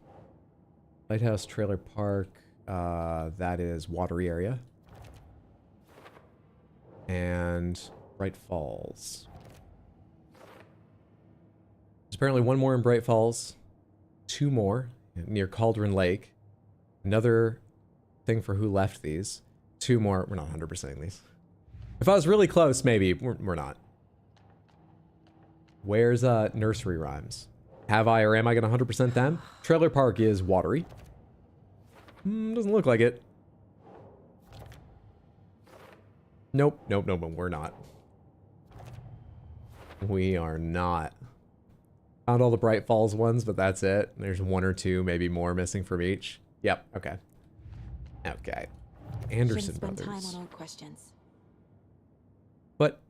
Lighthouse Trailer Park, that is watery area. And Bright Falls. There's apparently one more in Bright Falls. Two more near Cauldron Lake. Another thing for who left these. Two more. We're not 100%ing these. If I was really close, maybe. We're not. Where's Nursery Rhymes? Have I or am I going to 100% them? Trailer Park is watery. Doesn't look like it. Nope, we're not. We are not. Found all the Bright Falls ones, but that's it. There's one or two, maybe more missing from each. Yep, okay. Okay. Anderson Shouldn't spend Brothers. time on old questions. But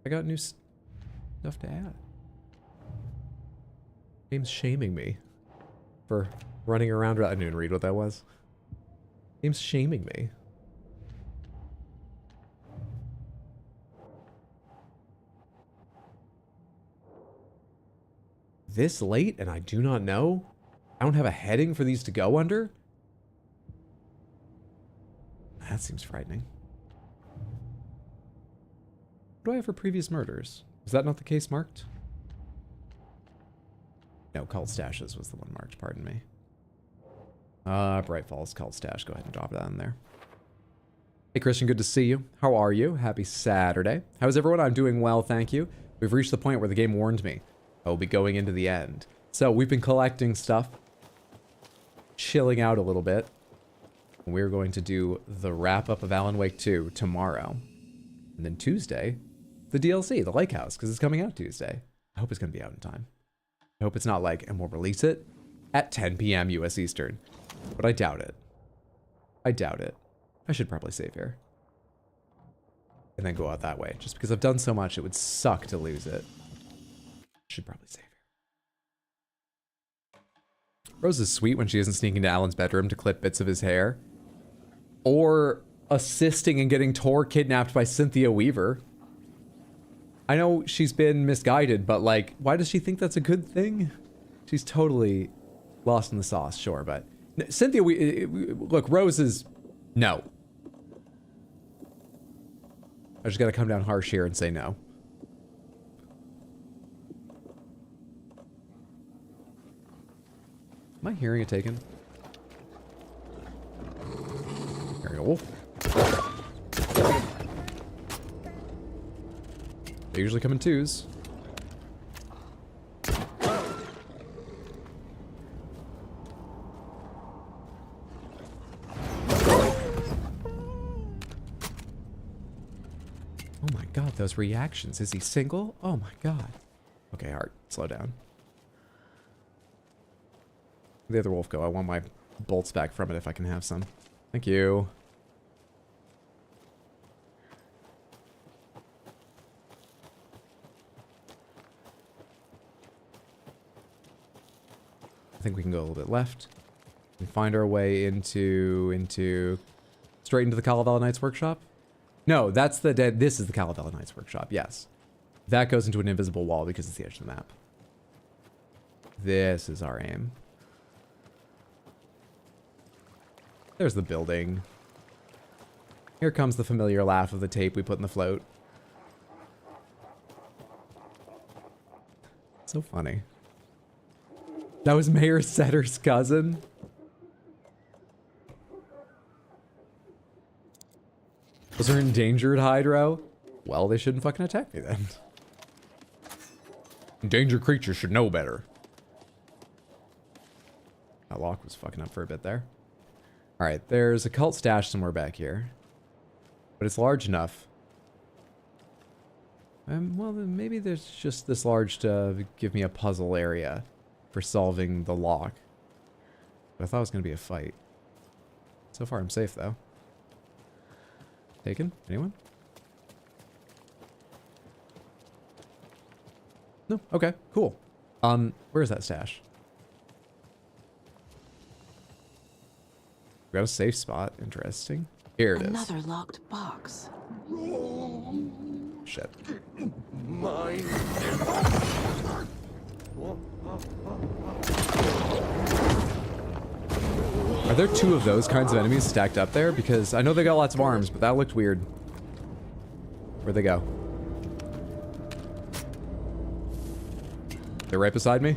I got new stuff to add. Game's shaming me for running around. I didn't even read what that was. Game's shaming me. This late and I do not know? I don't have a heading for these to go under? That seems frightening. What do I have for previous murders? Is that not the case marked? No, Cult Stashes was the one marked, pardon me. Bright Falls, Cult Stash. Go ahead and drop that in there. Hey Christian, good to see you. How are you? Happy Saturday. How's everyone? I'm doing well, thank you. We've reached the point where the game warned me. I'll be going into the end. So we've been collecting stuff. Chilling out a little bit. We're going to do the wrap-up of Alan Wake 2 tomorrow. And then Tuesday, the DLC, the Lake House, because it's coming out Tuesday. I hope it's going to be out in time. I hope it's not like, and we'll release it at 10 p.m. US Eastern. But I doubt it. I doubt it. I should probably save here. And then go out that way. Just because I've done so much, it would suck to lose it. Should probably save here. Rose is sweet when she isn't sneaking to Alan's bedroom to clip bits of his hair. Or assisting in getting Tor kidnapped by Cynthia Weaver. I know she's been misguided, but like, why does she think that's a good thing? She's totally lost in the sauce, sure, but... Cynthia, look, Rose is... No. I just gotta come down harsh here and say no. Am I hearing it taken? There we go. They usually come in twos. Oh my god, those reactions. Is he single? Oh my god. Okay, Art, slow down. The other wolf go. I want my bolts back from it if I can have some. Thank you. I think we can go a little bit left and find our way into straight into the Kalevala Knights workshop. No, that's the dead. This is the Kalevala Knights workshop. Yes, that goes into an invisible wall because it's the edge of the map. This is our aim. There's the building. Here comes the familiar laugh of the tape we put in the float. So funny. That was Mayor Setter's cousin. Was her endangered Hydro? Well, they shouldn't fucking attack me then. Endangered creatures should know better. That lock was fucking up for a bit there. Alright, there's a cult stash somewhere back here. But it's large enough. Well, then maybe there's just this large to give me a puzzle area for solving the lock. But I thought it was going to be a fight. So far, I'm safe, though. Taken? Anyone? No? Okay, cool. Where's that stash? We got a safe spot. Interesting. Here it is. Another locked box. Shit. Mine. Are there two of those kinds of enemies stacked up there? Because I know they got lots of arms, but that looked weird. Where'd they go? They're right beside me?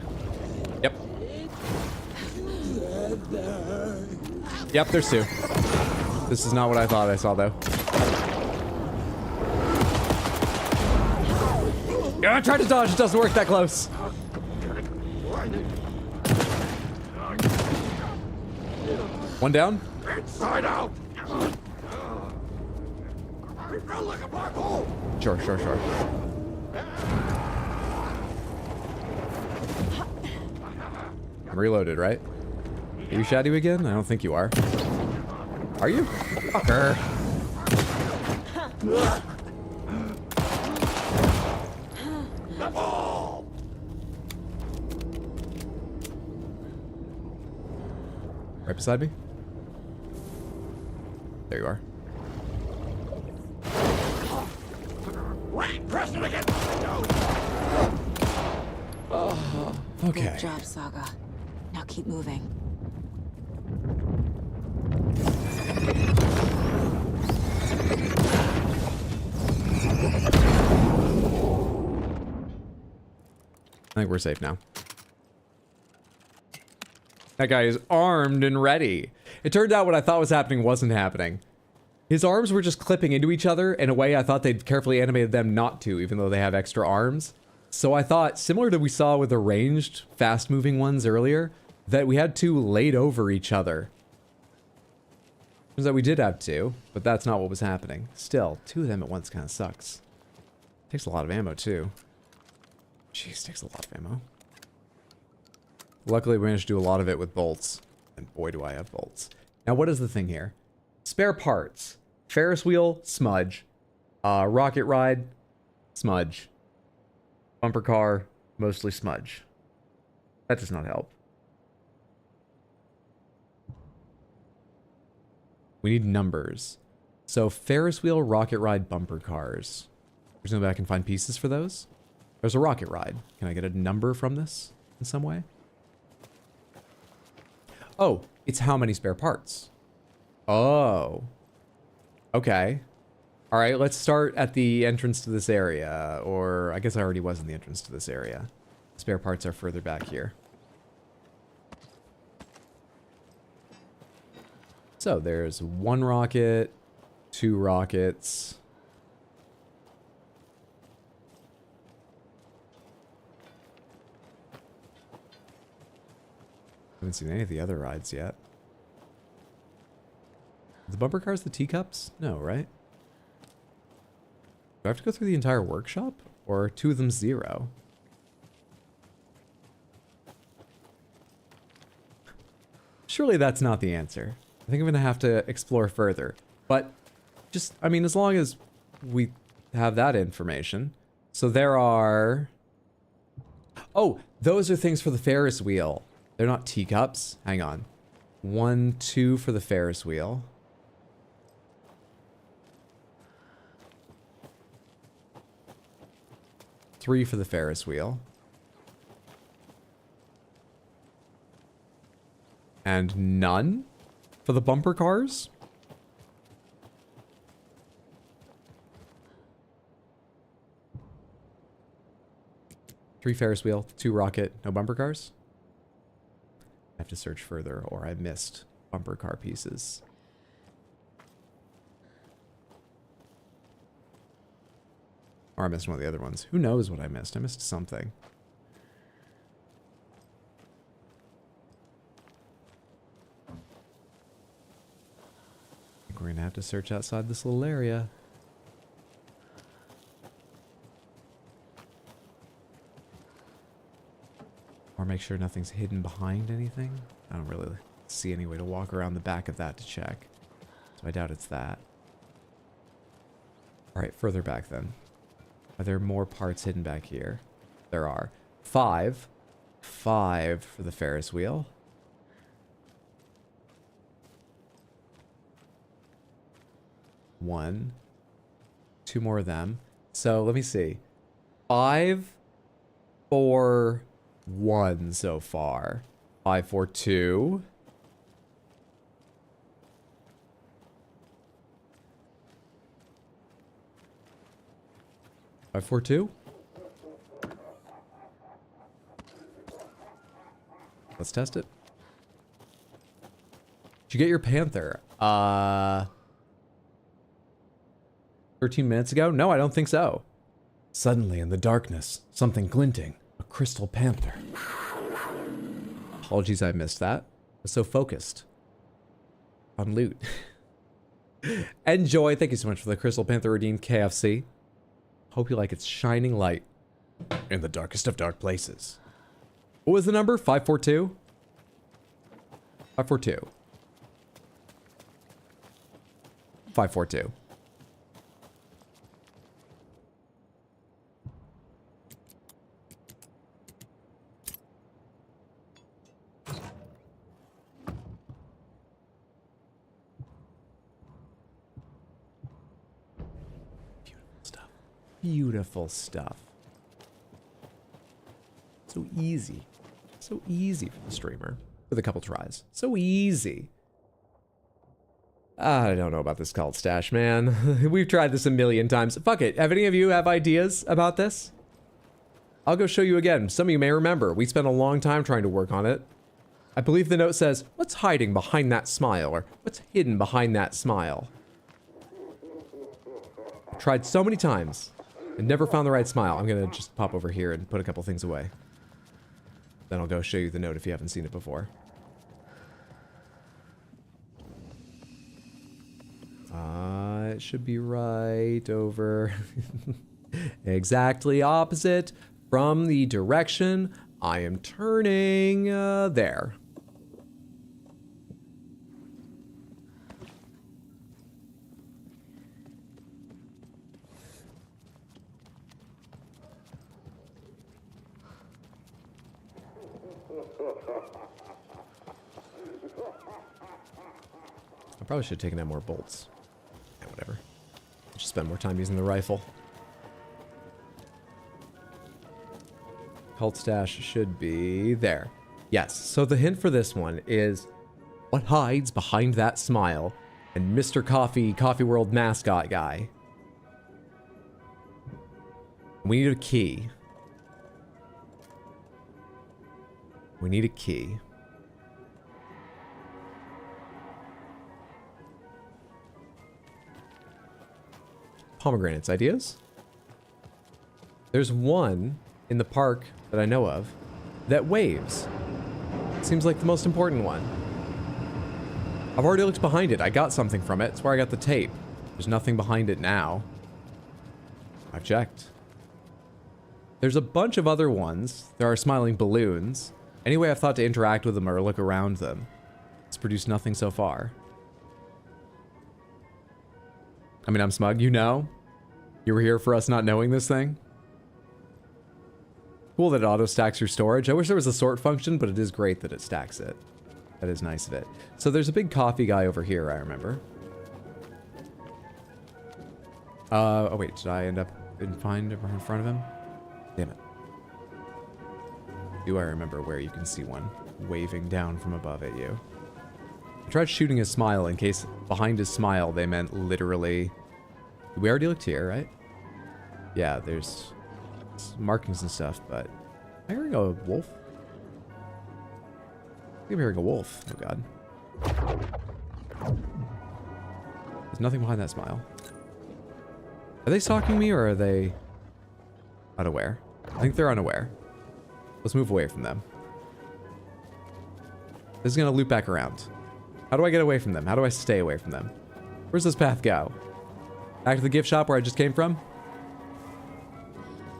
Yep. Yep, there's two. This is not what I thought I saw, though. Yeah, I tried to dodge, it doesn't work that close. One down. Inside out. Like a black hole. Sure. I'm reloaded, right? Are you Shaddy again? I don't think you are. Are you? Fucker. Right beside me? There you are. Press it against the window. Okay. Good job, Saga. Now keep moving. I think we're safe now. That guy is armed and ready. It turned out what I thought was happening wasn't happening. His arms were just clipping into each other in a way I thought they'd carefully animated them not to, even though they have extra arms. So I thought, similar to we saw with the ranged, fast-moving ones earlier, that we had two laid over each other. Turns out we did have two, but that's not what was happening. Still, two of them at once kind of sucks. Takes a lot of ammo, too. Jeez, takes a lot of ammo. Luckily, we managed to do a lot of it with bolts. And boy, do I have bolts. Now, what is the thing here? Spare parts. Ferris wheel, smudge. Rocket ride, smudge. Bumper car, mostly smudge. That does not help. We need numbers. So Ferris wheel, rocket ride, bumper cars. There's no way I can find pieces for those. There's a rocket ride. Can I get a number from this in some way? Oh, it's how many spare parts. Oh. Okay. All right, let's start at the entrance to this area. Or I guess I already was in the entrance to this area. Spare parts are further back here. So there's 1 rocket, 2 rockets. Haven't seen any of the other rides yet. The bumper cars the teacups? No, right? Do I have to go through the entire workshop? Or are 2 of them 0? Surely that's not the answer. I think I'm going to have to explore further. But just, I mean, as long as we have that information. So there are... Oh, those are things for the Ferris wheel. They're not teacups. Hang on. 1, 2 for the Ferris wheel. Three for the Ferris wheel. And none for the bumper cars? Three Ferris wheel, 2 rocket, no bumper cars? I have to search further or I missed bumper car pieces. Or I missed one of the other ones. Who knows what I missed? I missed something. I think we're gonna have to search outside this little area. Or make sure nothing's hidden behind anything. I don't really see any way to walk around the back of that to check. So I doubt it's that. Alright, further back then. Are there more parts hidden back here? There are. 5. 5 for the Ferris wheel. One. 2 more of them. So let me see. 5, 4, 1 so far. 5, 4, 2. Five, 4, 2. Let's test it. Did you get your Panther? 13 minutes ago? No, I don't think so. Suddenly in the darkness, something glinting. A crystal panther. Apologies I missed that. I was so focused on loot. Enjoy. Thank you so much for the Crystal Panther redeemed KFC. Hope you like its shining light in the darkest of dark places. What was the number? 542? 542. 542. Beautiful stuff. So easy. So easy for the streamer. With a couple tries. So easy. I don't know about this cult stash, man. We've tried this a million times. Fuck it. Have any of you have ideas about this? I'll go show you again. Some of you may remember. We spent a long time trying to work on it. I believe the note says, what's hiding behind that smile? Or what's hidden behind that smile? Tried so many times. I never found the right smile. I'm gonna just pop over here and put a couple things away. Then I'll go show you the note if you haven't seen it before. It should be right over exactly opposite from the direction I am turning there. I probably should have taken out more bolts. Yeah, whatever. Just spend more time using the rifle. Cult stash should be there. Yes, so the hint for this one is what hides behind that smile and Mr. Coffee World mascot guy. We need a key. We need a key. Pomegranates, ideas? There's one in the park that I know of that waves. Seems like the most important one. I've already looked behind it. I got something from it. It's where I got the tape. There's nothing behind it now. I've checked. There's a bunch of other ones. There are smiling balloons. Anyway, I've thought to interact with them or look around them. It's produced nothing so far. I mean, I'm smug, you know? You were here for us not knowing this thing? Cool that it auto-stacks your storage. I wish there was a sort function, but it is great that it stacks it. That is nice of it. So there's a big coffee guy over here, I remember. Oh wait, did I end up in front of him? Damn it. Do I remember where you can see one waving down from above at you? I tried shooting his smile in case behind his smile they meant literally... We already looked here, right? Yeah, there's markings and stuff, but... Am I hearing a wolf? I think I'm hearing a wolf. Oh god. There's nothing behind that smile. Are they stalking me or are they unaware? I think they're unaware. Let's move away from them. This is gonna loop back around. How do I get away from them? How do I stay away from them? Where's this path go? Back to the gift shop where I just came from?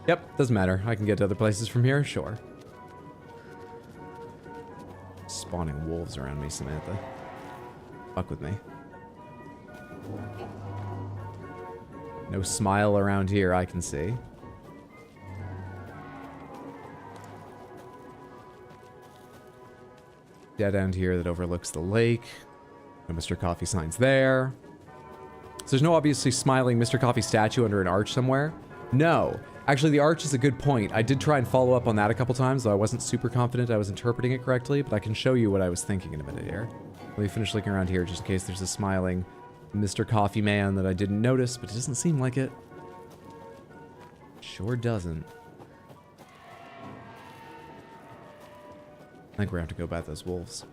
Yep, doesn't matter. I can get to other places from here, sure. Spawning wolves around me, Samantha. Fuck with me. No smile around here I can see. Dead end here that overlooks the lake. No Mr. Coffee signs there. So there's no obviously smiling Mr. Coffee statue under an arch somewhere? No. Actually, the arch is a good point. I did try and follow up on that a couple times, though I wasn't super confident I was interpreting it correctly, but I can show you what I was thinking in a minute here. Let me finish looking around here just in case there's a smiling Mr. Coffee man that I didn't notice, but it doesn't seem like it. Sure doesn't. I think we're gonna have to go by those wolves.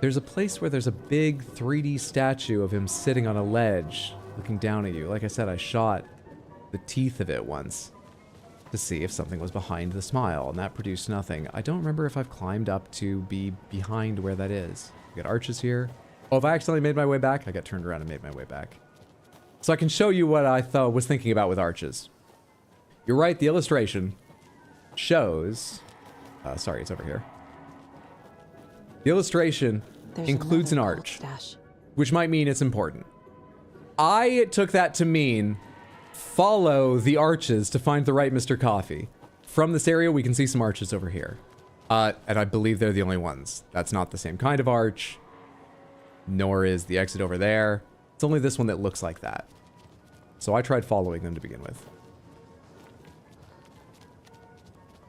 There's a place where there's a big 3D statue of him sitting on a ledge, looking down at you. Like I said, I shot the teeth of it once to see if something was behind the smile, and that produced nothing. I don't remember if I've climbed up to be behind where that is. We got arches here. Oh, if I accidentally made my way back, I got turned around and made my way back. So I can show you what I was thinking about with arches. You're right, the illustration shows... sorry, it's over here. The illustration includes an arch, which might mean it's important. I took that to mean follow the arches to find the right Mr. Coffee. From this area, we can see some arches over here. And I believe they're the only ones. That's not the same kind of arch, nor is the exit over there. It's only this one that looks like that. So I tried following them to begin with.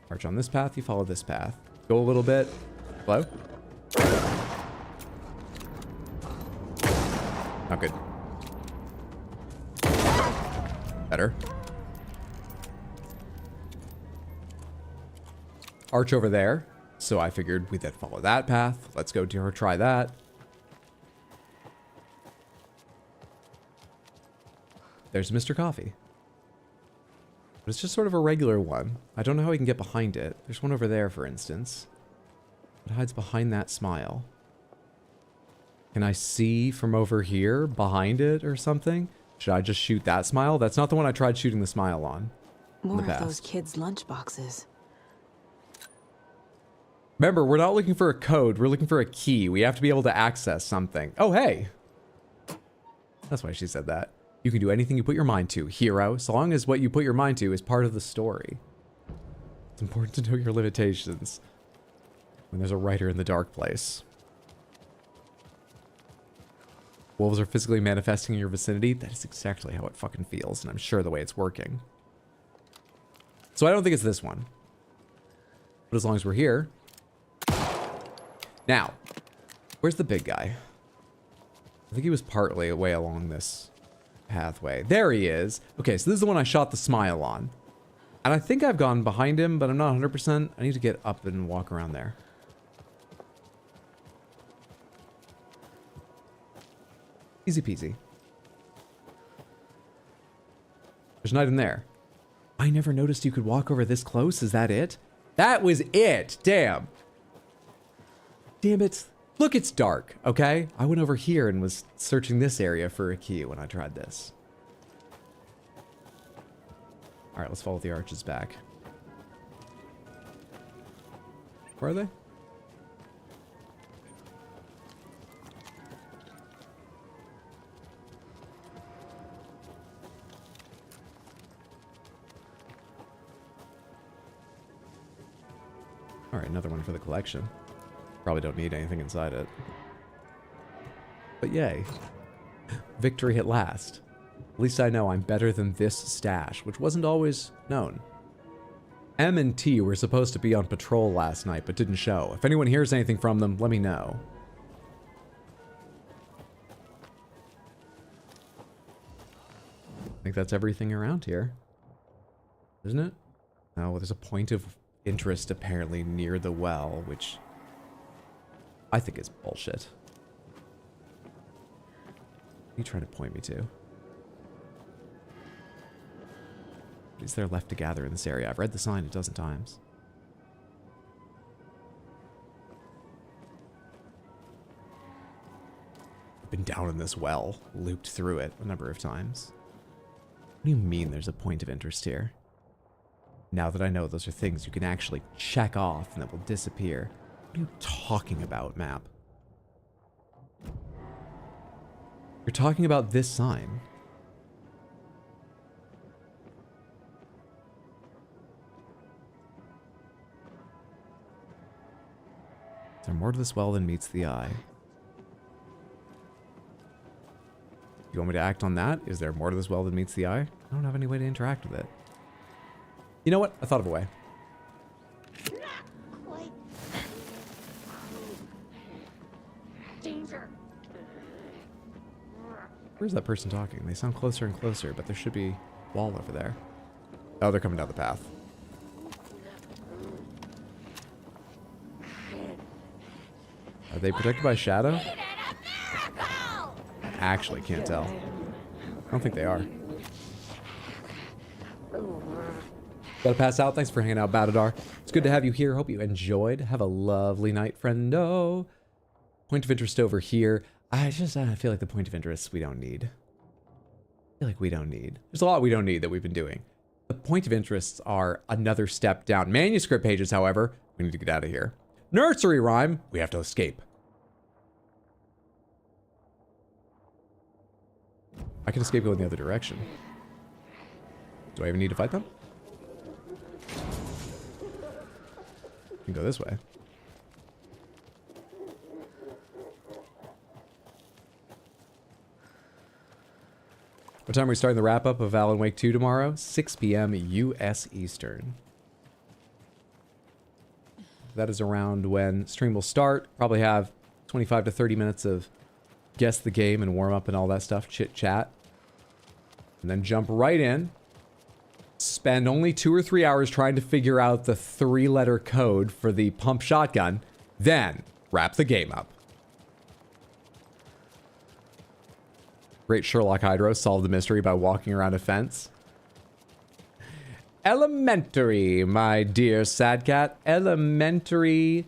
Arch on this path, you follow this path. Go a little bit. Hello? Not good. Better. Arch over there. So I figured we'd then follow that path. Let's go to her, try that. There's Mr. Coffee. But it's just sort of a regular one. I don't know how we can get behind it. There's one over there, for instance. What hides behind that smile? Can I see from over here behind it or something? Should I just shoot that smile? That's not the one I tried shooting the smile on. More in the of those past. kids' lunchboxes. Remember, we're not looking for a code. We're looking for a key. We have to be able to access something. Oh, hey. That's why she said that. You can do anything you put your mind to, hero, so long as what you put your mind to is part of the story. It's important to know your limitations when there's a writer in the dark place. Wolves are physically manifesting in your vicinity. That is exactly how it fucking feels, and I'm sure the way it's working. So I don't think it's this one. But as long as we're here. Now, where's the big guy? I think he was partly away along this pathway. There he is. Okay, so this is the one I shot the smile on. And I think I've gone behind him, but I'm not 100%. I need to get up and walk around there. Easy peasy. There's not in there. I never noticed you could walk over this close. Is that it? That was it. Damn. Damn it. Look, it's dark, okay? I went over here and was searching this area for a key when I tried this. All right, let's follow the arches back. Where are they? All right, another one for the collection. Probably don't need anything inside it. But yay. Victory at last. At least I know I'm better than this stash, which wasn't always known. M and T were supposed to be on patrol last night, but didn't show. If anyone hears anything from them, let me know. I think that's everything around here. Isn't it? Oh, there's a point of interest apparently near the well, which I think is bullshit. What are you trying to point me to? What is there left to gather in this area? I've read the sign a dozen times. I've been down in this well, looped through it a number of times. What do you mean there's a point of interest here? Now that I know those are things you can actually check off and that will disappear. What are you talking about, map? You're talking about this sign. Is there more to this well than meets the eye? You want me to act on that? Is there more to this well than meets the eye? I don't have any way to interact with it. You know what? I thought of a way. Danger. Where's that person talking? They sound closer and closer, but there should be a wall over there. Oh, they're coming down the path. Are they protected by shadow? I actually can't tell. I don't think they are. Gotta pass out. Thanks for hanging out, Batadar. It's good to have you here. Hope you enjoyed. Have a lovely night, friendo. Point of interest over here. I feel like the point of interest we don't need. I feel like we don't need. There's a lot we don't need that we've been doing. The point of interests are another step down. Manuscript pages, however, we need to get out of here. Nursery rhyme, we have to escape. I can escape going the other direction. Do I even need to fight them? I can go this way. What time are we starting the wrap-up of Alan Wake 2 tomorrow? 6 p.m. U.S. Eastern. That is around when stream will start. Probably have 25 to 30 minutes of guess the game and warm up and all that stuff, chit chat. And then jump right in. Spend only 2 or 3 hours trying to figure out the 3-letter code for the pump shotgun. Then wrap the game up. Great Sherlock Hydro solved the mystery by walking around a fence. Elementary, my dear Sadcat. Elementary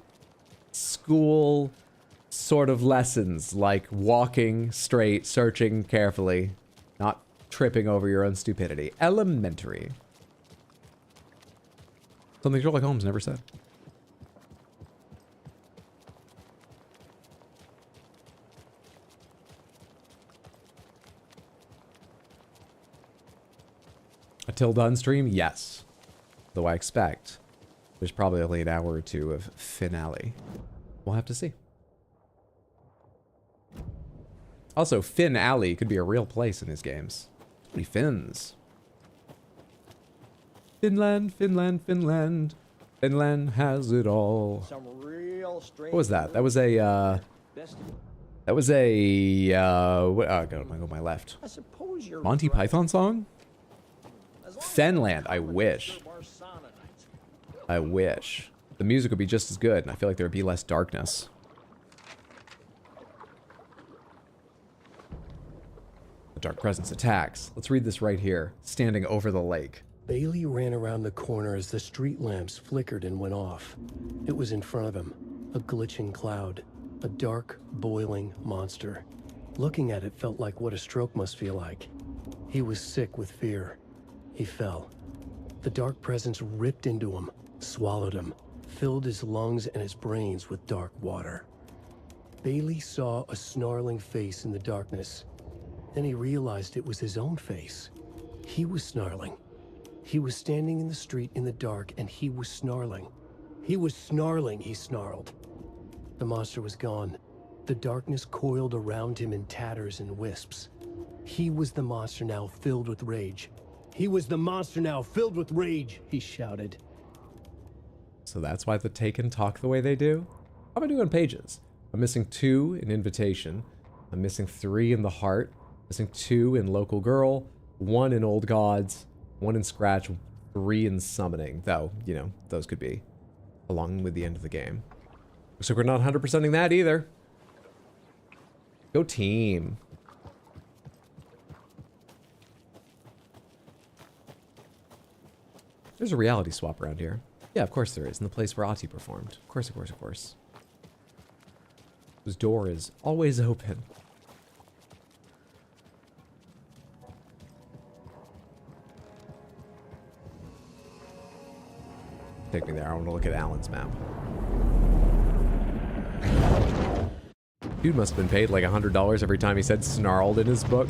school sort of lessons, like walking straight, searching carefully, not tripping over your own stupidity. Elementary. Something Sherlock Holmes never said. A Till Done stream? Yes. Though I expect there's probably only an hour or two of finale. We'll have to see. Also, Fin Alley could be a real place in his games. Too many Fins. Finland, Finland, Finland. Finland has it all. Some real strange. What was that? That was a, that was a, what, oh, God, I'm gonna go my left. I suppose you're Monty right. Python song? Fenland, I wish. I wish. The music would be just as good, and I feel like there would be less darkness. The Dark Presence attacks. Let's read this right here. Standing over the lake. Bailey ran around the corner as the street lamps flickered and went off. It was in front of him, a glitching cloud, a dark, boiling monster. Looking at it felt like what a stroke must feel like. He was sick with fear. He fell. The dark presence ripped into him, swallowed him, filled his lungs and his brains with dark water. Bailey saw a snarling face in the darkness. Then he realized it was his own face. He was snarling. He was standing in the street in the dark, and he was snarling. He was snarling, he snarled. The monster was gone. The darkness coiled around him in tatters and wisps. He was the monster now, filled with rage. He was the monster now, filled with rage, he shouted. So that's why the Taken talk the way they do? How am I doing on pages? I'm missing 2 in Invitation. I'm missing 3 in The Heart. Missing 2 in Local Girl. 1 in Old Gods. 1 in Scratch. 3 in Summoning. Though, you know, those could be along with the end of the game. Looks like we're not 100%ing that either. Go team. There's a reality swap around here. Yeah, of course there is. In the place where Ahti performed. Of course, of course, of course. Whose door is always open. Take me there. I want to look at Alan's map. Dude must have been paid like $100 every time he said snarled in his book.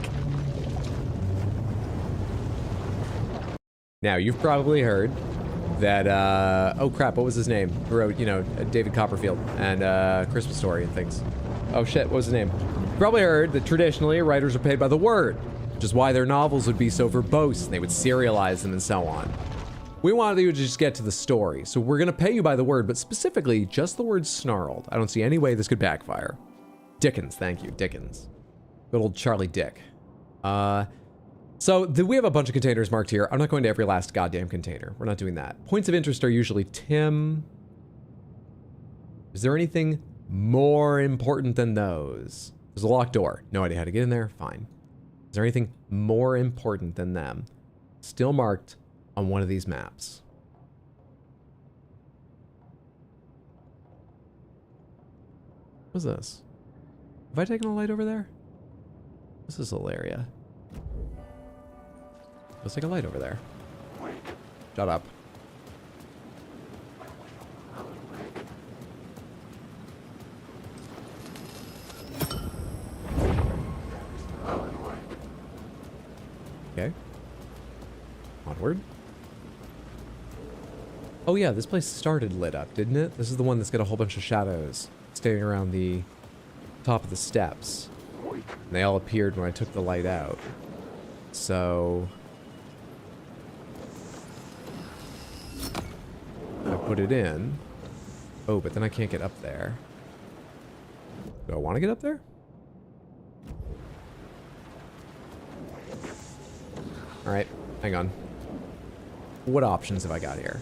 Now, you've probably heard that, oh crap, what was his name? Who wrote, you know, David Copperfield and Christmas Story and things. Oh shit, what was his name? You've probably heard that traditionally writers are paid by the word, which is why their novels would be so verbose and they would serialize them and so on. We wanted you to just get to the story, so we're gonna pay you by the word, but specifically just the word snarled. I don't see any way this could backfire. Dickens, thank you, Dickens. Good old Charlie Dick. So we have a bunch of containers marked here. I'm not going to every last goddamn container. We're not doing that. Points of interest are usually Tim. Is there anything more important than those? There's a locked door. No idea how to get in there. Fine. Is there anything more important than them? Still marked on one of these maps. What's this? Have I taken a light over there? What's this little area? Let's take a light over there. Shut up. Okay. Onward. Oh yeah, this place started lit up, didn't it? This is the one that's got a whole bunch of shadows standing around the top of the steps. And they all appeared when I took the light out. So I put it in. Oh, but then I can't get up there. Do I want to get up there? Alright, hang on. What options have I got here?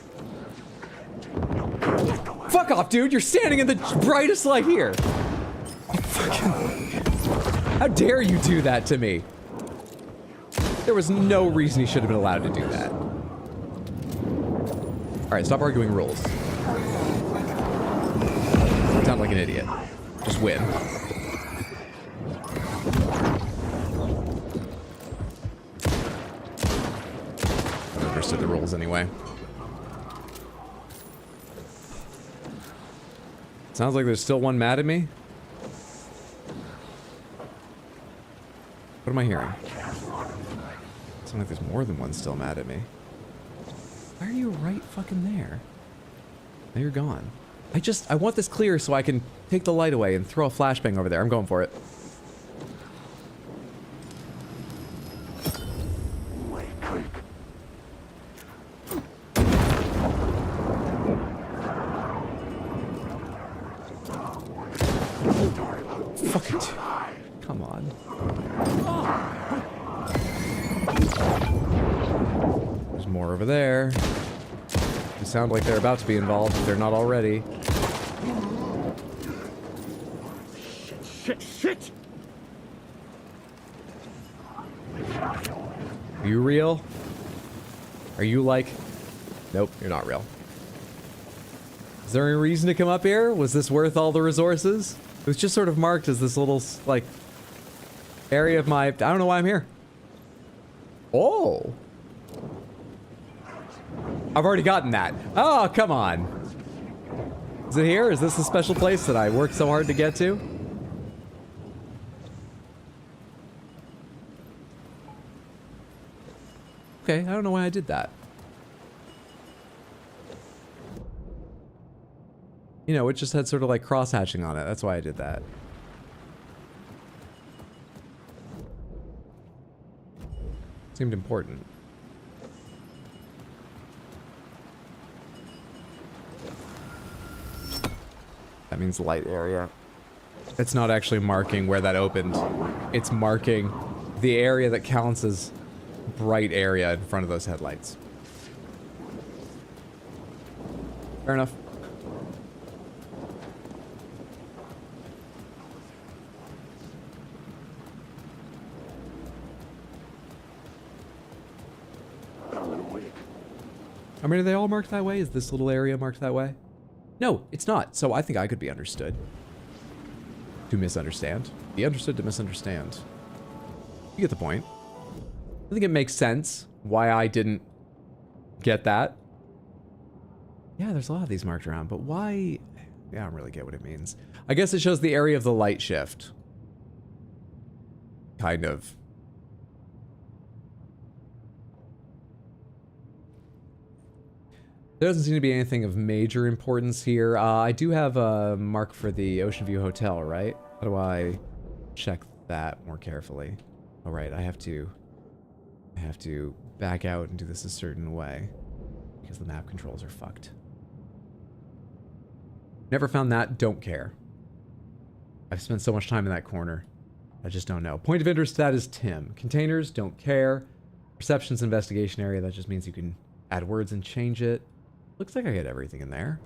Fuck off, dude! You're standing in the brightest light here! How dare you do that to me? There was no reason he should have been allowed to do that. Alright, stop arguing rules. You sound like an idiot. Just win. I understood the rules anyway. Sounds like there's still one mad at me. What am I hearing? Sounds like there's more than one still mad at me. Why are you right fucking there? Now you're gone. I want this clear so I can take the light away and throw a flashbang over there. I'm going for it. Fuck it. Come on. There's more over there. They sound like they're about to be involved if they're not already. Shit! Are you real? Are you like... Nope, you're not real. Is there any reason to come up here? Was this worth all the resources? It was just sort of marked as this little, like, area of my... I don't know why I'm here. Oh! I've already gotten that. Oh, come on. Is it here? Is this the special place that I worked so hard to get to? Okay, I don't know why I did that. You know, it just had sort of like cross-hatching on it. That's why I did that. Seemed important. That means light area. It's not actually marking where that opened. It's marking the area that counts as bright area in front of those headlights. Fair enough. I mean, are they all marked that way? Is this little area marked that way? No, it's not. So I think I could be understood. To misunderstand. Be understood to misunderstand. You get the point. I think it makes sense why I didn't get that. Yeah, there's a lot of these marked around, but why? Yeah, I don't really get what it means. I guess it shows the area of the light shift. Kind of. There doesn't seem to be anything of major importance here. I do have a mark for the Ocean View Hotel, right? How do I check that more carefully? All right, I have to back out and do this a certain way because the map controls are fucked. Never found that, don't care. I've spent so much time in that corner. I just don't know. Point of interest, that is Tim. Containers, don't care. Perceptions investigation area, that just means you can add words and change it. Looks like I got everything in there.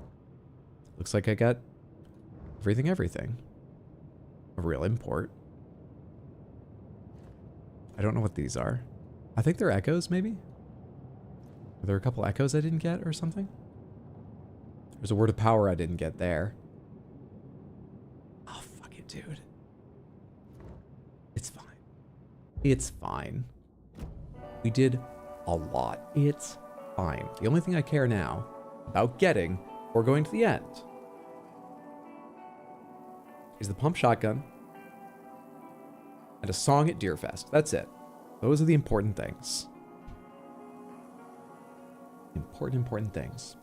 Looks like I got everything. Of real import. I don't know what these are. I think they're echoes, maybe? Are there a couple echoes I didn't get or something? There's a word of power I didn't get there. Oh, fuck it, dude. It's fine. It's fine. We did a lot. It's fine. The only thing I care now about getting or going to the end is the pump shotgun and a song at Deerfest. That's it. Those are the important things. Important things.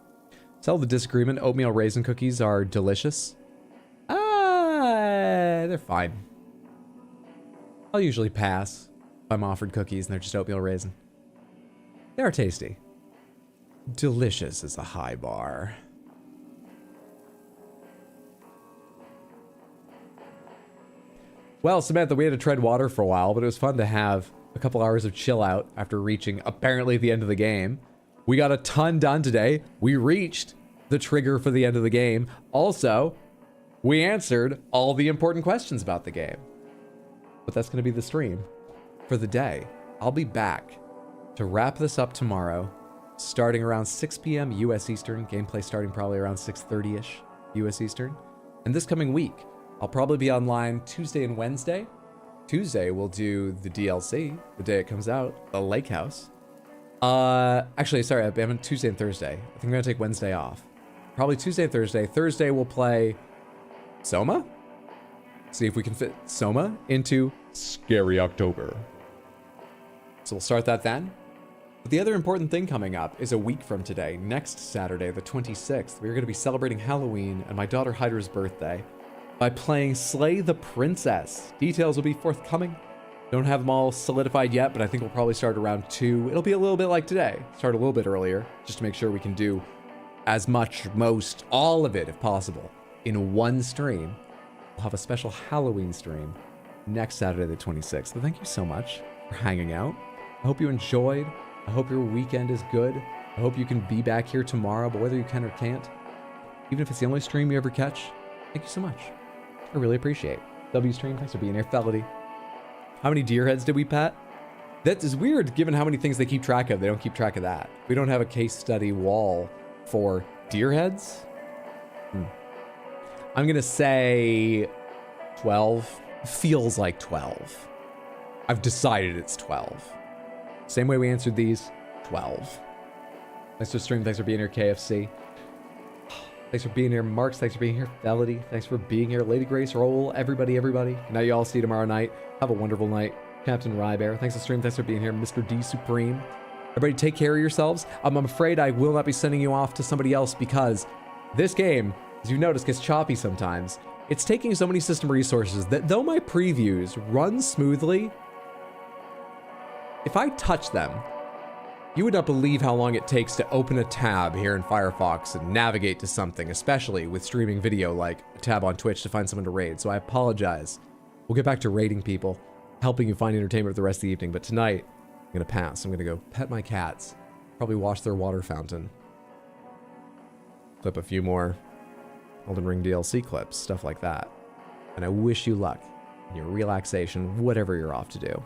Settle the disagreement. Oatmeal raisin cookies are delicious. They're fine. I'll usually pass if I'm offered cookies and they're just oatmeal raisin. They are tasty. Delicious is a high bar. Well, Samantha, we had to tread water for a while, but it was fun to have a couple hours of chill out after reaching apparently the end of the game. We got a ton done today. We reached the trigger for the end of the game. Also, we answered all the important questions about the game. But that's going to be the stream for the day. I'll be back to wrap this up tomorrow, starting around 6 p.m. US Eastern. Gameplay starting probably around 6:30-ish US Eastern. And this coming week, I'll probably be online Tuesday and Wednesday. Tuesday, we'll do the DLC, the day it comes out, the Lake House. Actually, sorry, I'm on Tuesday and Thursday. I think I'm going to take Wednesday off. Probably Tuesday and Thursday. Thursday, we'll play Soma? See if we can fit Soma into Scary October. So we'll start that then. But the other important thing coming up is a week from today, next Saturday, the 26th. We're going to be celebrating Halloween and my daughter Hydra's birthday by playing Slay the Princess. Details will be forthcoming. Don't have them all solidified yet, but I think we'll probably start around 2. It'll be a little bit like today. Start a little bit earlier, just to make sure we can do as much, most, all of it, if possible, in one stream. We'll have a special Halloween stream next Saturday, the 26th. So thank you so much for hanging out. I hope you enjoyed. I hope your weekend is good. I hope you can be back here tomorrow, but whether you can or can't, even if it's the only stream you ever catch, thank you so much. I really appreciate it. W-Stream, thanks for being here. Felody. How many deer heads did we pet? That is weird given how many things they keep track of. They don't keep track of that. We don't have a case study wall for deer heads. I'm going to say 12. Feels like 12. I've decided it's 12. Same way we answered these, 12. Thanks for stream. Thanks for being here, KFC. Thanks for being here, Marks. Thanks for being here, Felody. Thanks for being here, Lady Grace, Roll, everybody. Now you all see you tomorrow night. Have a wonderful night. Captain Rybear. Thanks for stream. Thanks for being here, Mr. D Supreme. Everybody take care of yourselves. I'm afraid I will not be sending you off to somebody else because this game, as you notice, gets choppy sometimes. It's taking so many system resources that though my previews run smoothly, if I touch them, you would not believe how long it takes to open a tab here in Firefox and navigate to something, especially with streaming video like a tab on Twitch to find someone to raid. So I apologize. We'll get back to raiding people, helping you find entertainment for the rest of the evening. But tonight, I'm going to pass. I'm going to go pet my cats, probably wash their water fountain, clip a few more Elden Ring DLC clips, stuff like that. And I wish you luck in your relaxation, whatever you're off to do.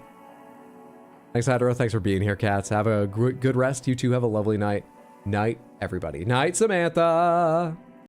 Thanks, Hydra. Thanks for being here, cats. Have a good rest. You two have a lovely night. Night, everybody. Night, Samantha.